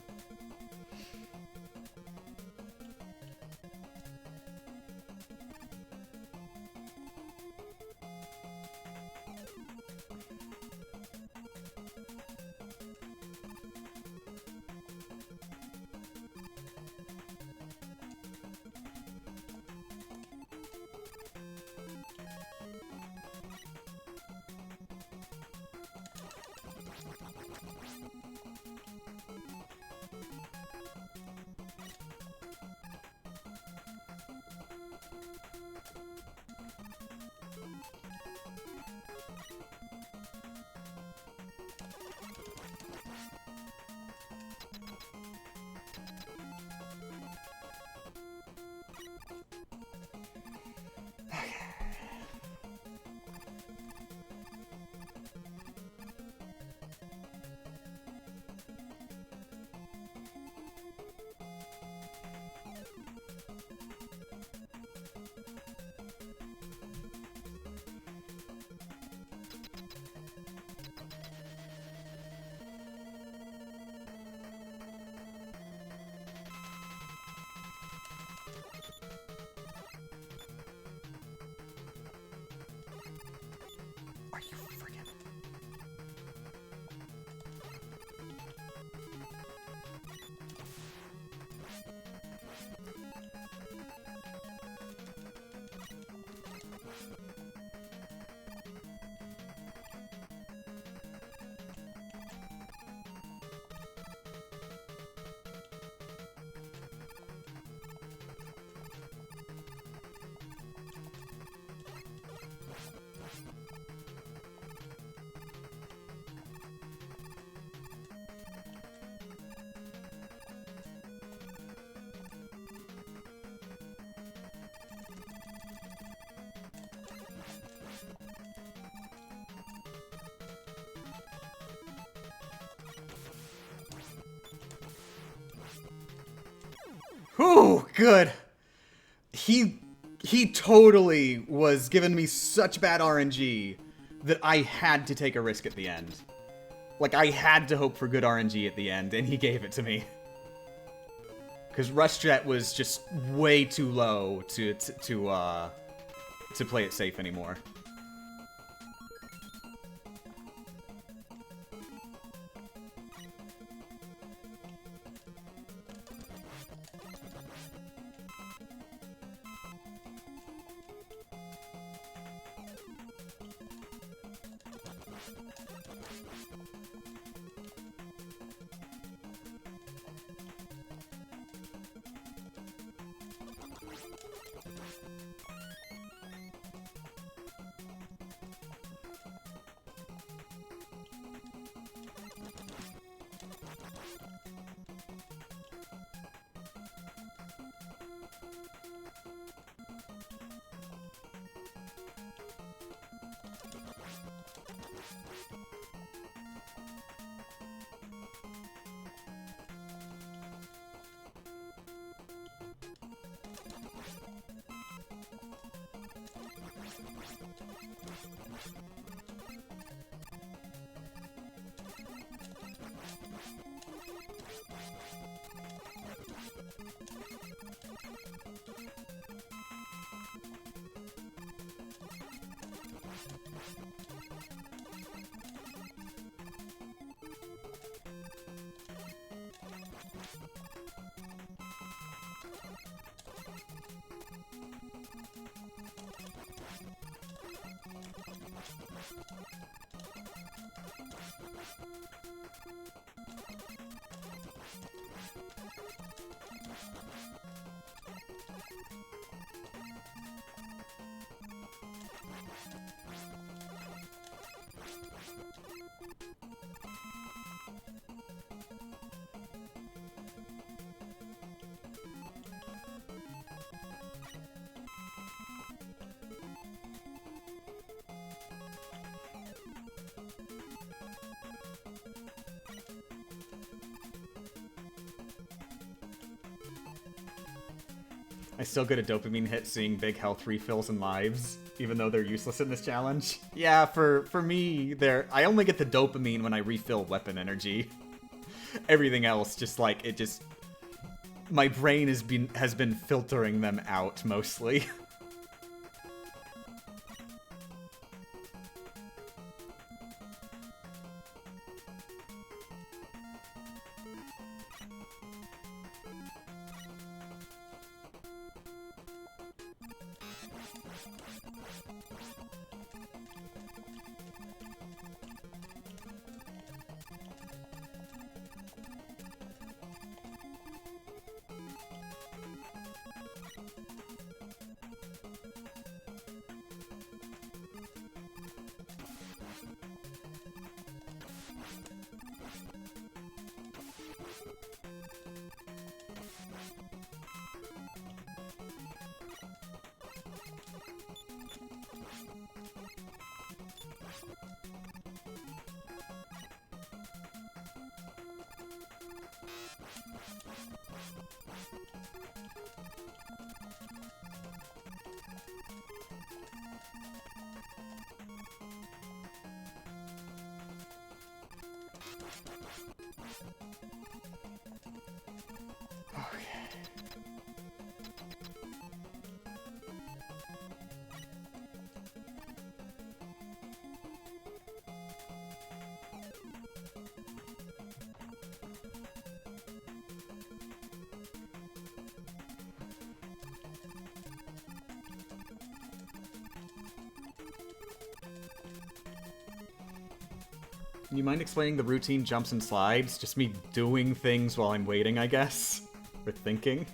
Are you friggin'? Whew, good. He totally was giving me such bad RNG that I had to take a risk at the end. Like, I had to hope for good RNG at the end, and he gave it to me. Because Rush Jet was just way too low to play it safe anymore. I still get a dopamine hit seeing big health refills and lives, even though they're useless in this challenge. Yeah, for me, I only get the dopamine when I refill weapon energy. Everything else, just like, it just... My brain has been filtering them out, mostly. You mind explaining the routine jumps and slides? Just me doing things while I'm waiting, I guess? Or thinking?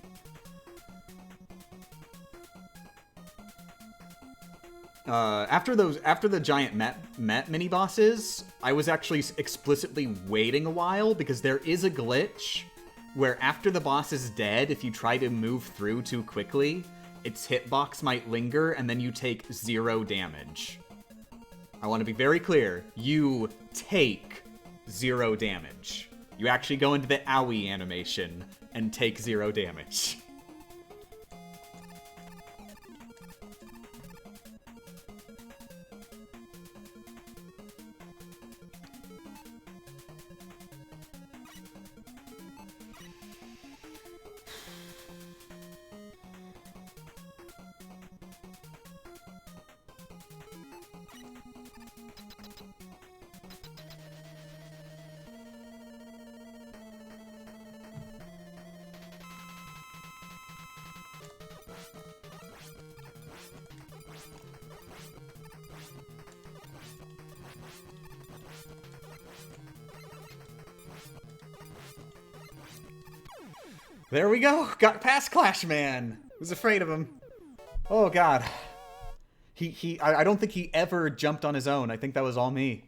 After the giant met mini-bosses, I was actually explicitly waiting a while, because there is a glitch where after the boss is dead, if you try to move through too quickly, its hitbox might linger, and then you take 0 damage. I want to be very clear. You take 0 damage. You actually go into the owie animation and take 0 damage. There we go. Got past Clash Man. Was afraid of him. Oh god. I don't think he ever jumped on his own. I think that was all me.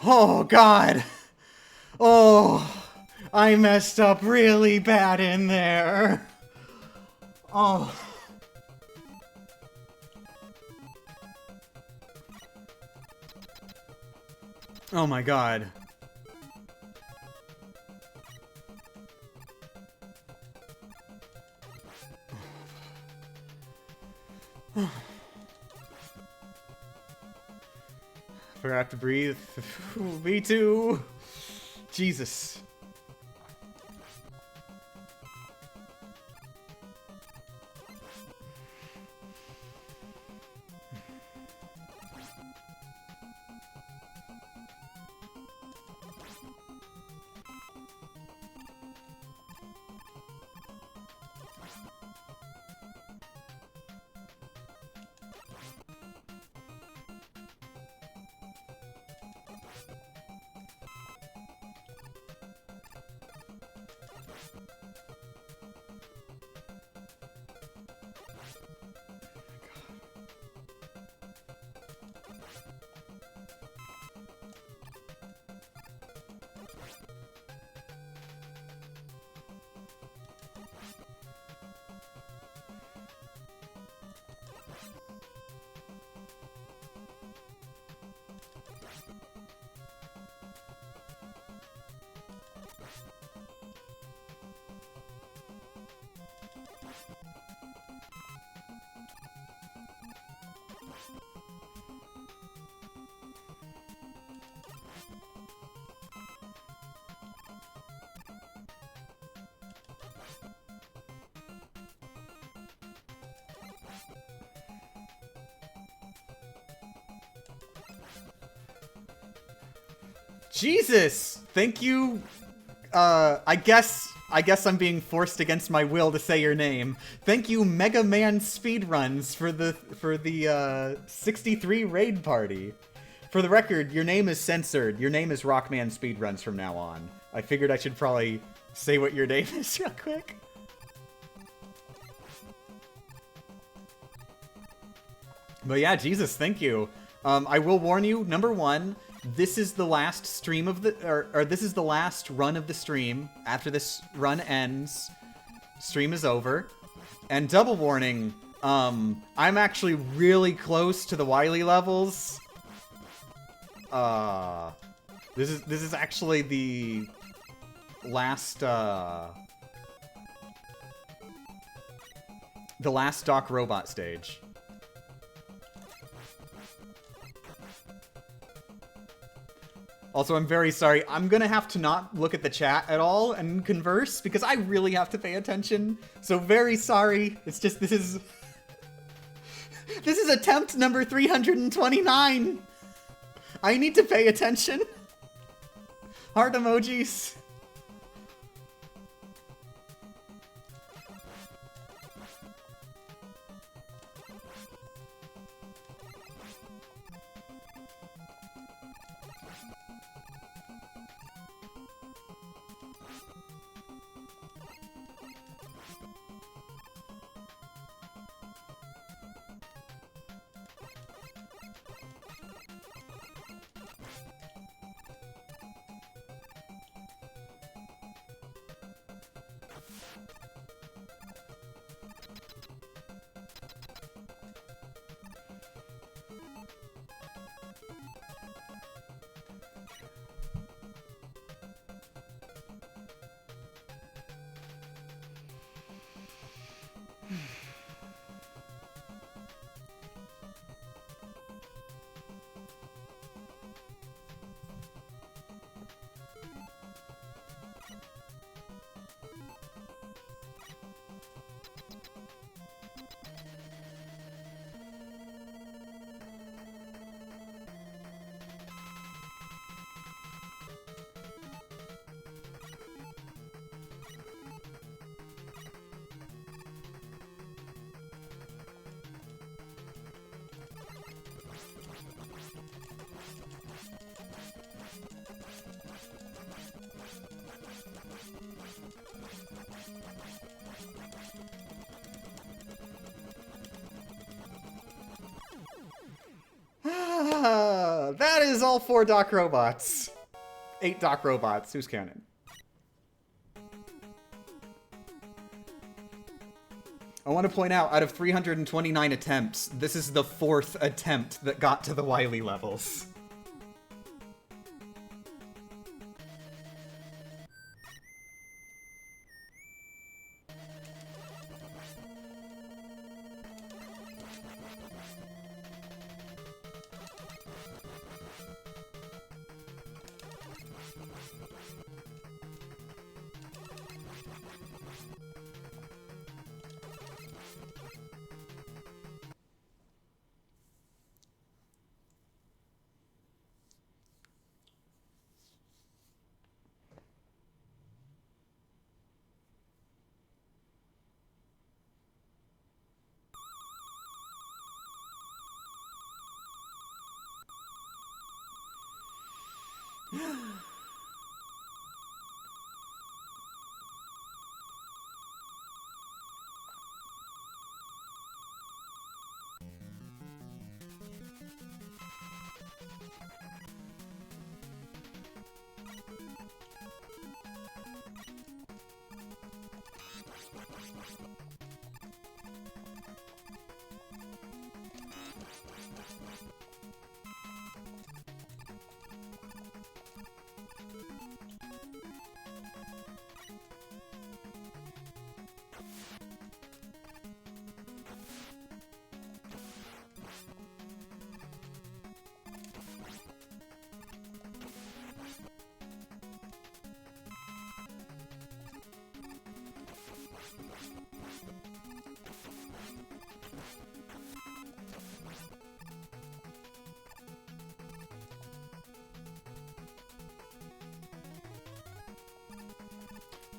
Oh, God. Oh, I messed up really bad in there. Oh. Oh my God. Forgot to breathe. Me too. Jesus. Jesus! Thank you. I guess I'm being forced against my will to say your name. Thank you, Mega Man Speedruns, for the 63 raid party. For the record, your name is censored. Your name is Rockman Speedruns from now on. I figured I should probably say what your name is real quick. But yeah, Jesus, thank you. I will warn you, number one, this is the last stream of the, or this is the last run of the stream. After this run ends, stream is over. And double warning, I'm actually really close to the Wily levels. This is actually the last, the last Doc Robot stage. Also, I'm very sorry. I'm gonna have to not look at the chat at all and converse because I really have to pay attention. So very sorry. It's just this is attempt number 329. I need to pay attention. Heart emojis. That is all 4 Doc Robots. 8 Doc Robots. Who's counting? I want to point out of 329 attempts, this is the 4th attempt that got to the Wily levels.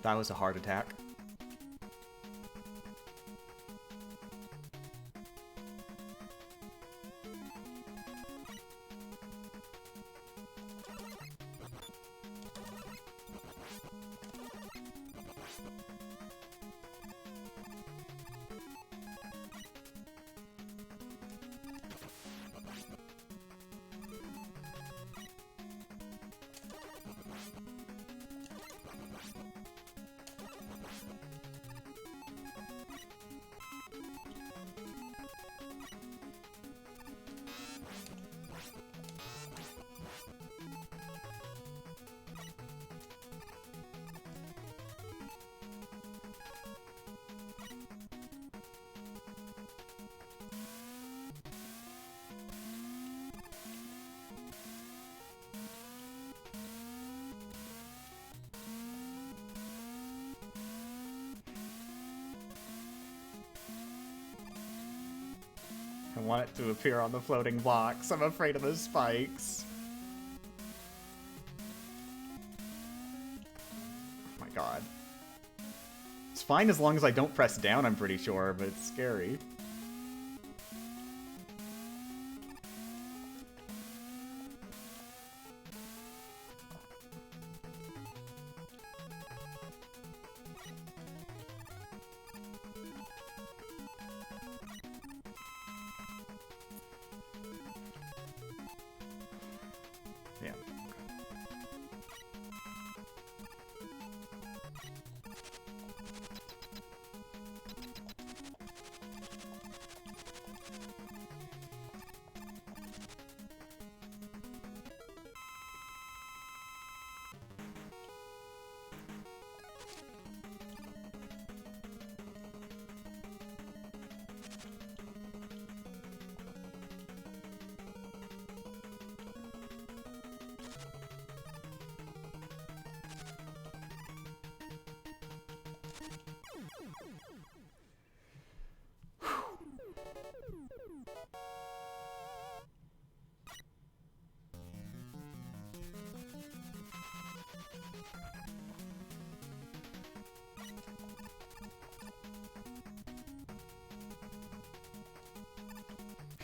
That was a heart attack. I want it to appear on the floating blocks. I'm afraid of those spikes. Oh my god. It's fine as long as I don't press down, I'm pretty sure, but it's scary. Yeah.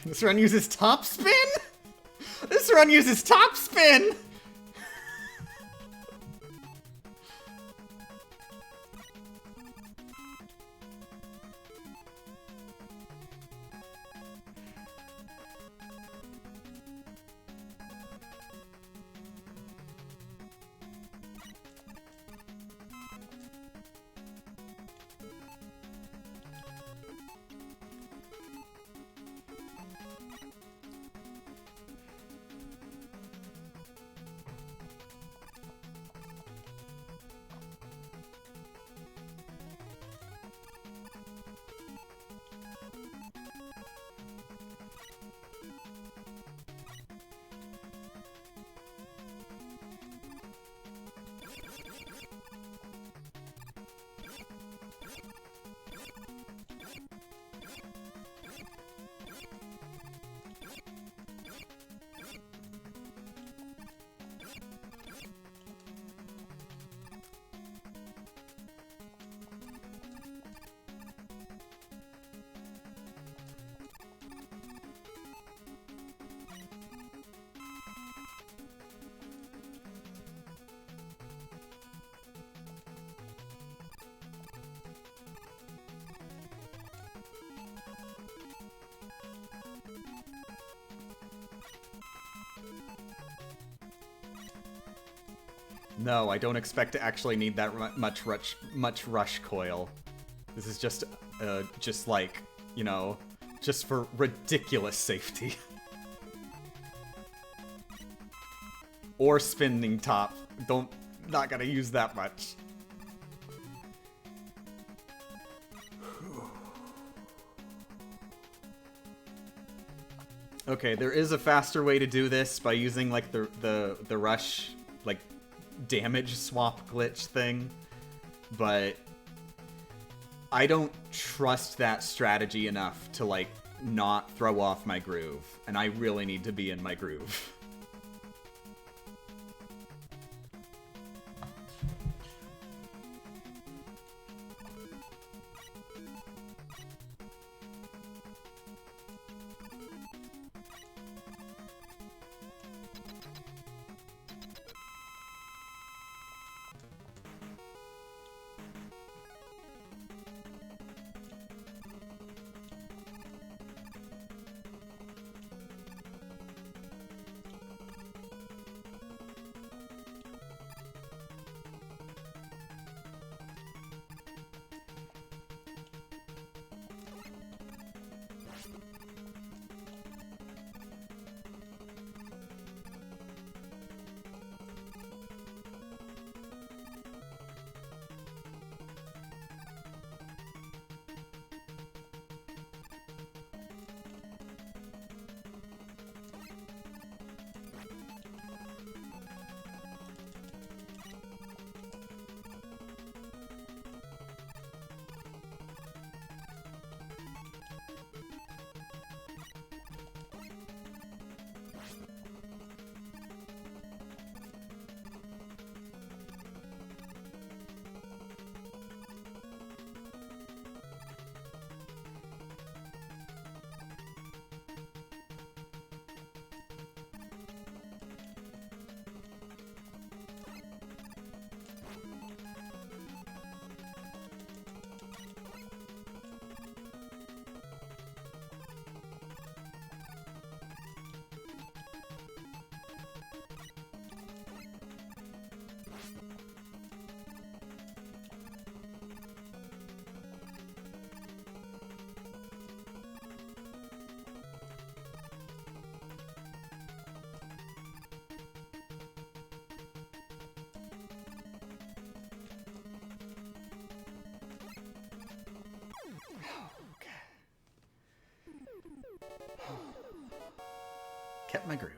This run uses top spin? This run uses top spin! No, I don't expect to actually need that much rush coil. This is just like, you know, just for ridiculous safety. Or spinning top. Not gonna use that much. Okay, there is a faster way to do this by using like the rush like damage swap glitch thing, but I don't trust that strategy enough to like not throw off my groove, and I really need to be in my groove. Kept my groove.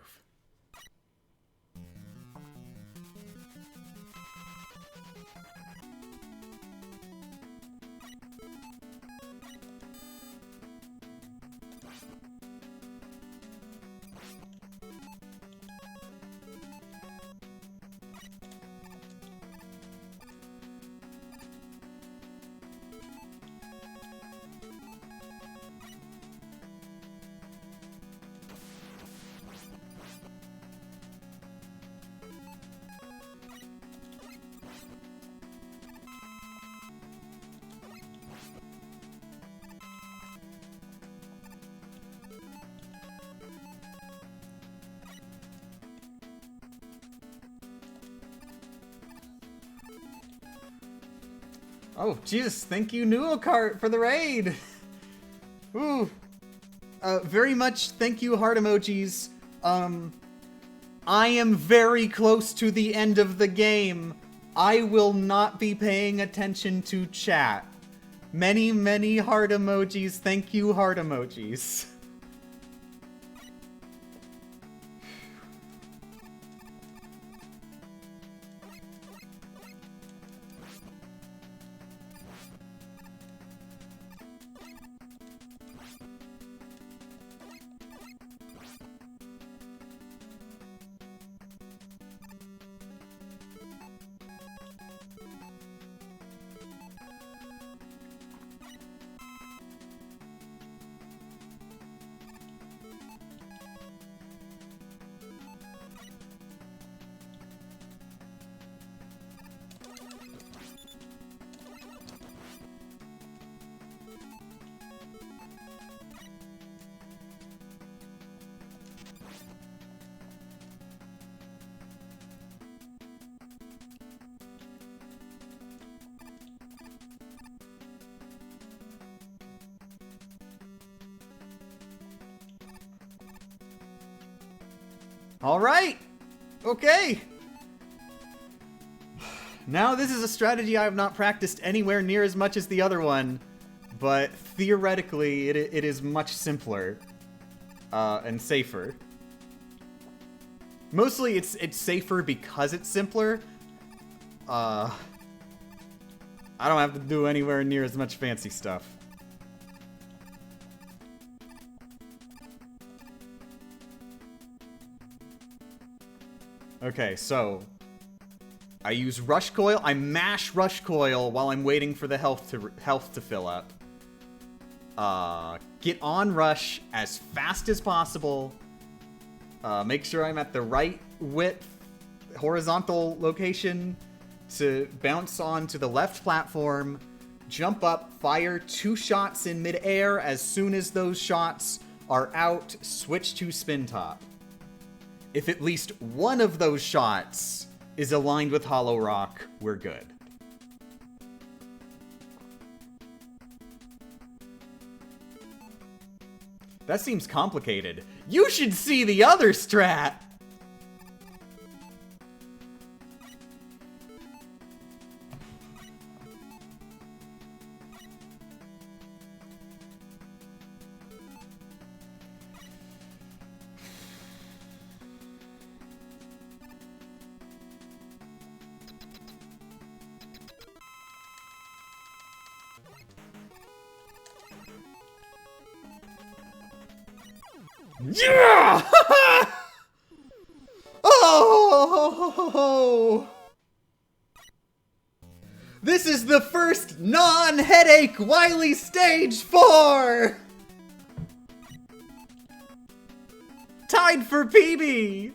Oh, Jesus, thank you, Nuokart, for the raid! Ooh. Very much thank you, heart emojis. I am very close to the end of the game. I will not be paying attention to chat. Many, many heart emojis. Thank you, heart emojis. Alright! Okay! Now, this is a strategy I have not practiced anywhere near as much as the other one, but theoretically, it is much simpler and safer. Mostly, it's safer because it's simpler. I don't have to do anywhere near as much fancy stuff. Okay, so I use Rush Coil. I mash Rush Coil while I'm waiting for the health to fill up. Get on Rush as fast as possible. Make sure I'm at the right width, horizontal location to bounce onto the left platform. Jump up, fire 2 shots in midair. As soon as those shots are out, switch to Spin Top. If at least one of those shots is aligned with Hollow Rock, we're good. That seems complicated. You should see the other strat! Yeah! Oh! This is the first non-headache Wily Stage 4! Tied for PB!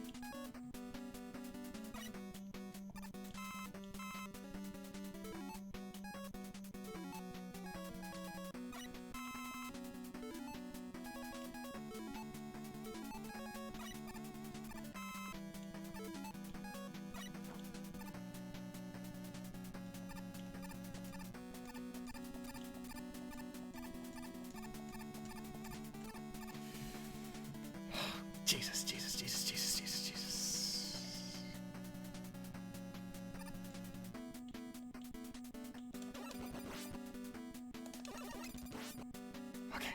Jesus, Jesus, Jesus, Jesus, Jesus, Jesus. Okay.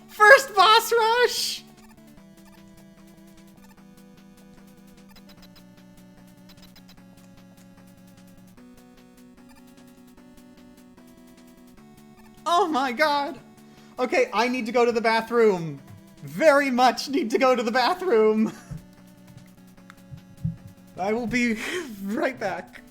First boss rush! Oh my god! Okay, I need to go to the bathroom. Very much need to go to the bathroom. I will be right back.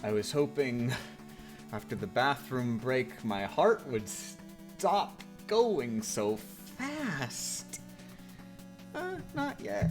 I was hoping after the bathroom break my heart would stop going so fast. Not yet.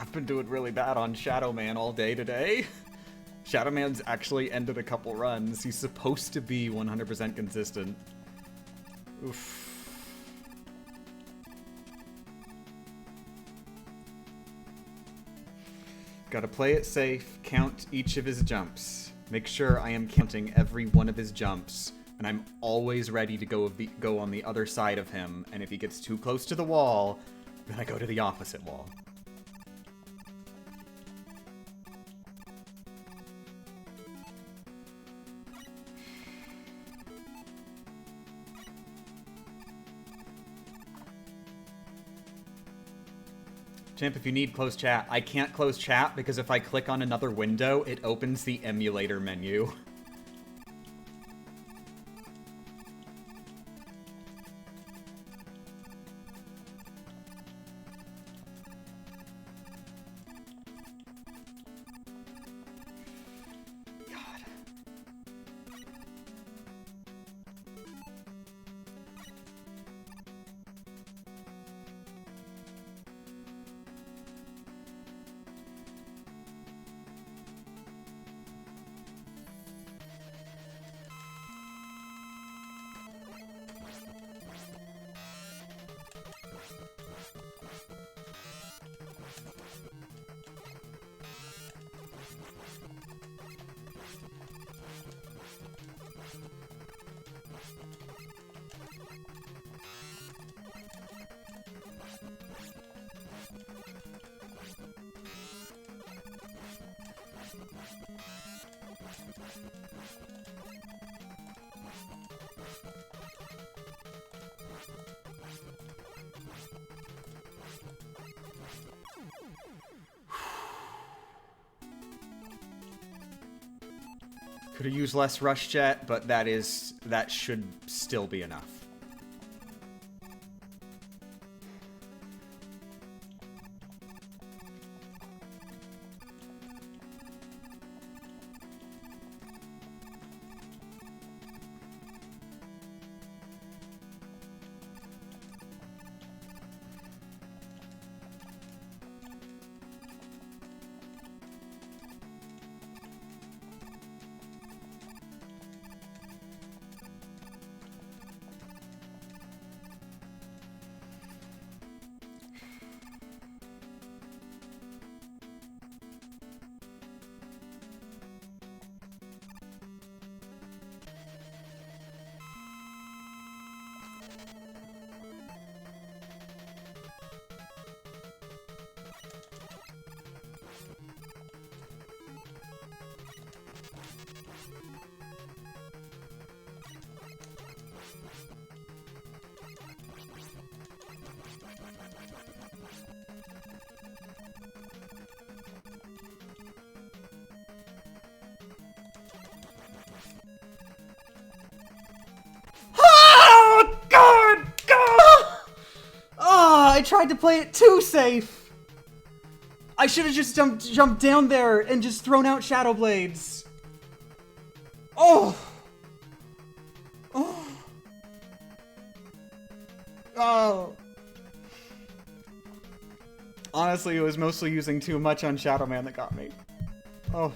I've been doing really bad on Shadow Man all day today. Shadow Man's actually ended a couple runs. He's supposed to be 100% consistent. Oof. Gotta play it safe, count each of his jumps. Make sure I am counting every one of his jumps, and I'm always ready to go on the other side of him, and if he gets too close to the wall, then I go to the opposite wall. Champ, if you need closed chat, I can't close chat because if I click on another window, it opens the emulator menu. Could have used less rush jet, but that should still be enough. I tried to play it too safe! I should have just jumped down there and just thrown out Shadow Blades. Oh! Oh! Oh! Honestly, it was mostly using too much on Shadow Man that got me. Oh.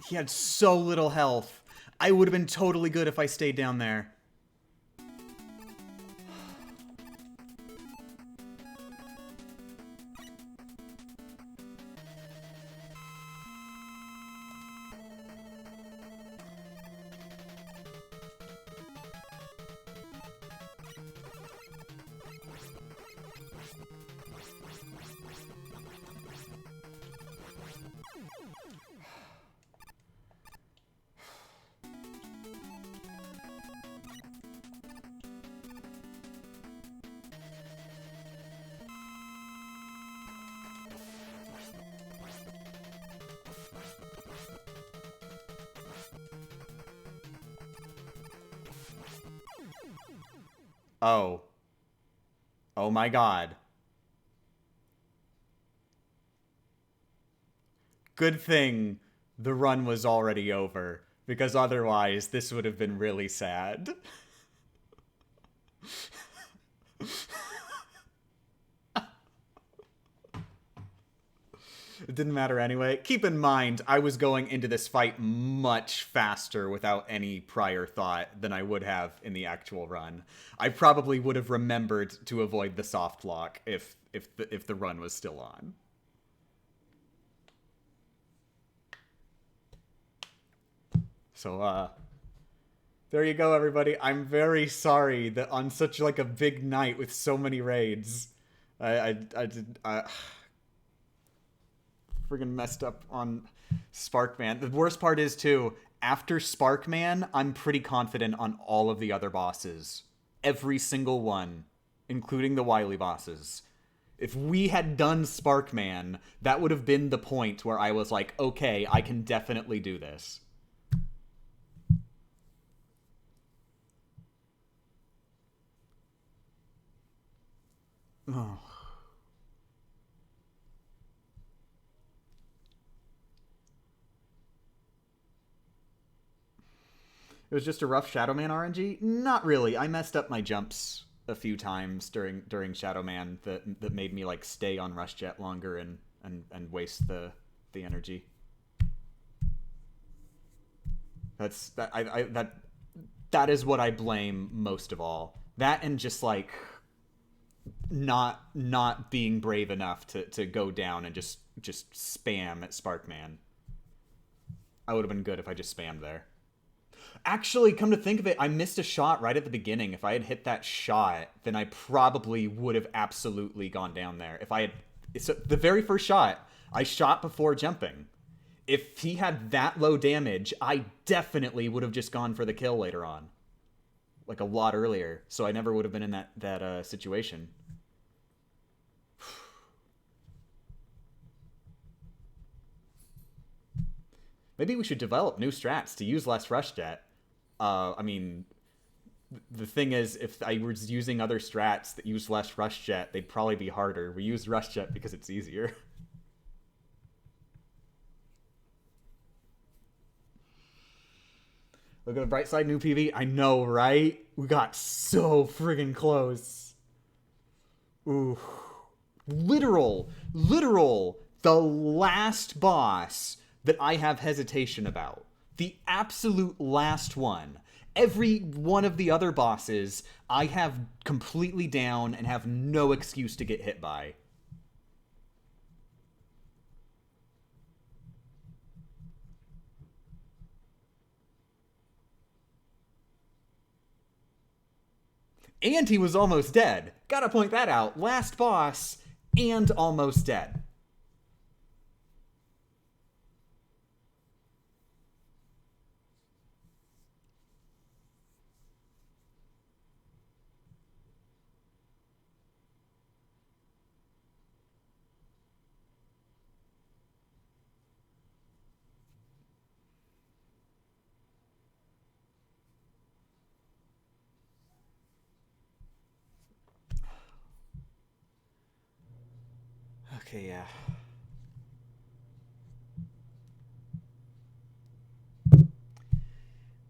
He had so little health. I would have been totally good if I stayed down there. Oh. Oh my god. Good thing the run was already over, because otherwise this would have been really sad. It didn't matter anyway. Keep in mind, I was going into this fight much faster without any prior thought than I would have in the actual run. I probably would have remembered to avoid the soft lock if the run was still on. So, there you go, everybody. I'm very sorry that on such, like, a big night with so many raids, I friggin' messed up on Sparkman. The worst part is, too, after Sparkman, I'm pretty confident on all of the other bosses. Every single one, including the Wily bosses. If we had done Sparkman, that would have been the point where I was like, okay, I can definitely do this. Oh. It was just a rough Shadow Man RNG? Not really. I messed up my jumps a few times during Shadow Man that made me like stay on Rush Jet longer and waste the energy. That is what I blame most of all. That and just like not being brave enough to go down and just spam at Sparkman. I would have been good if I just spammed there. Actually, come to think of it, I missed a shot right at the beginning. If I had hit that shot, then I probably would have absolutely gone down there. If I had... So the very first shot, I shot before jumping. If he had that low damage, I definitely would have just gone for the kill later on. Like a lot earlier. So I never would have been in that situation. Maybe we should develop new strats to use less Rush Jet. I mean, the thing is, if I was using other strats that use less Rush Jet, they'd probably be harder. We use Rush Jet because it's easier. Look at the bright side, new PV. I know, right? We got so friggin' close. Ooh. Literal, the last boss that I have hesitation about. The absolute last one. Every one of the other bosses I have completely down and have no excuse to get hit by. And he was almost dead. Gotta point that out. Last boss and almost dead. Okay, yeah.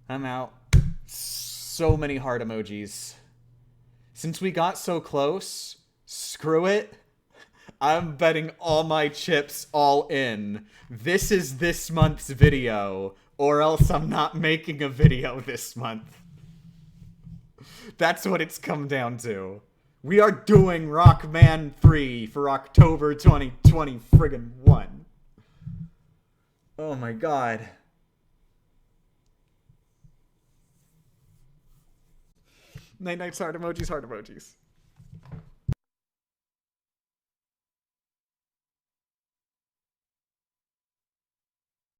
I'm out. So many heart emojis. Since we got so close, screw it. I'm betting all my chips all in. This is this month's video, or else I'm not making a video this month. That's what it's come down to. We are doing Rockman 3 for October 2020 friggin' 1. Oh my god. Night nights, heart emojis, heart emojis.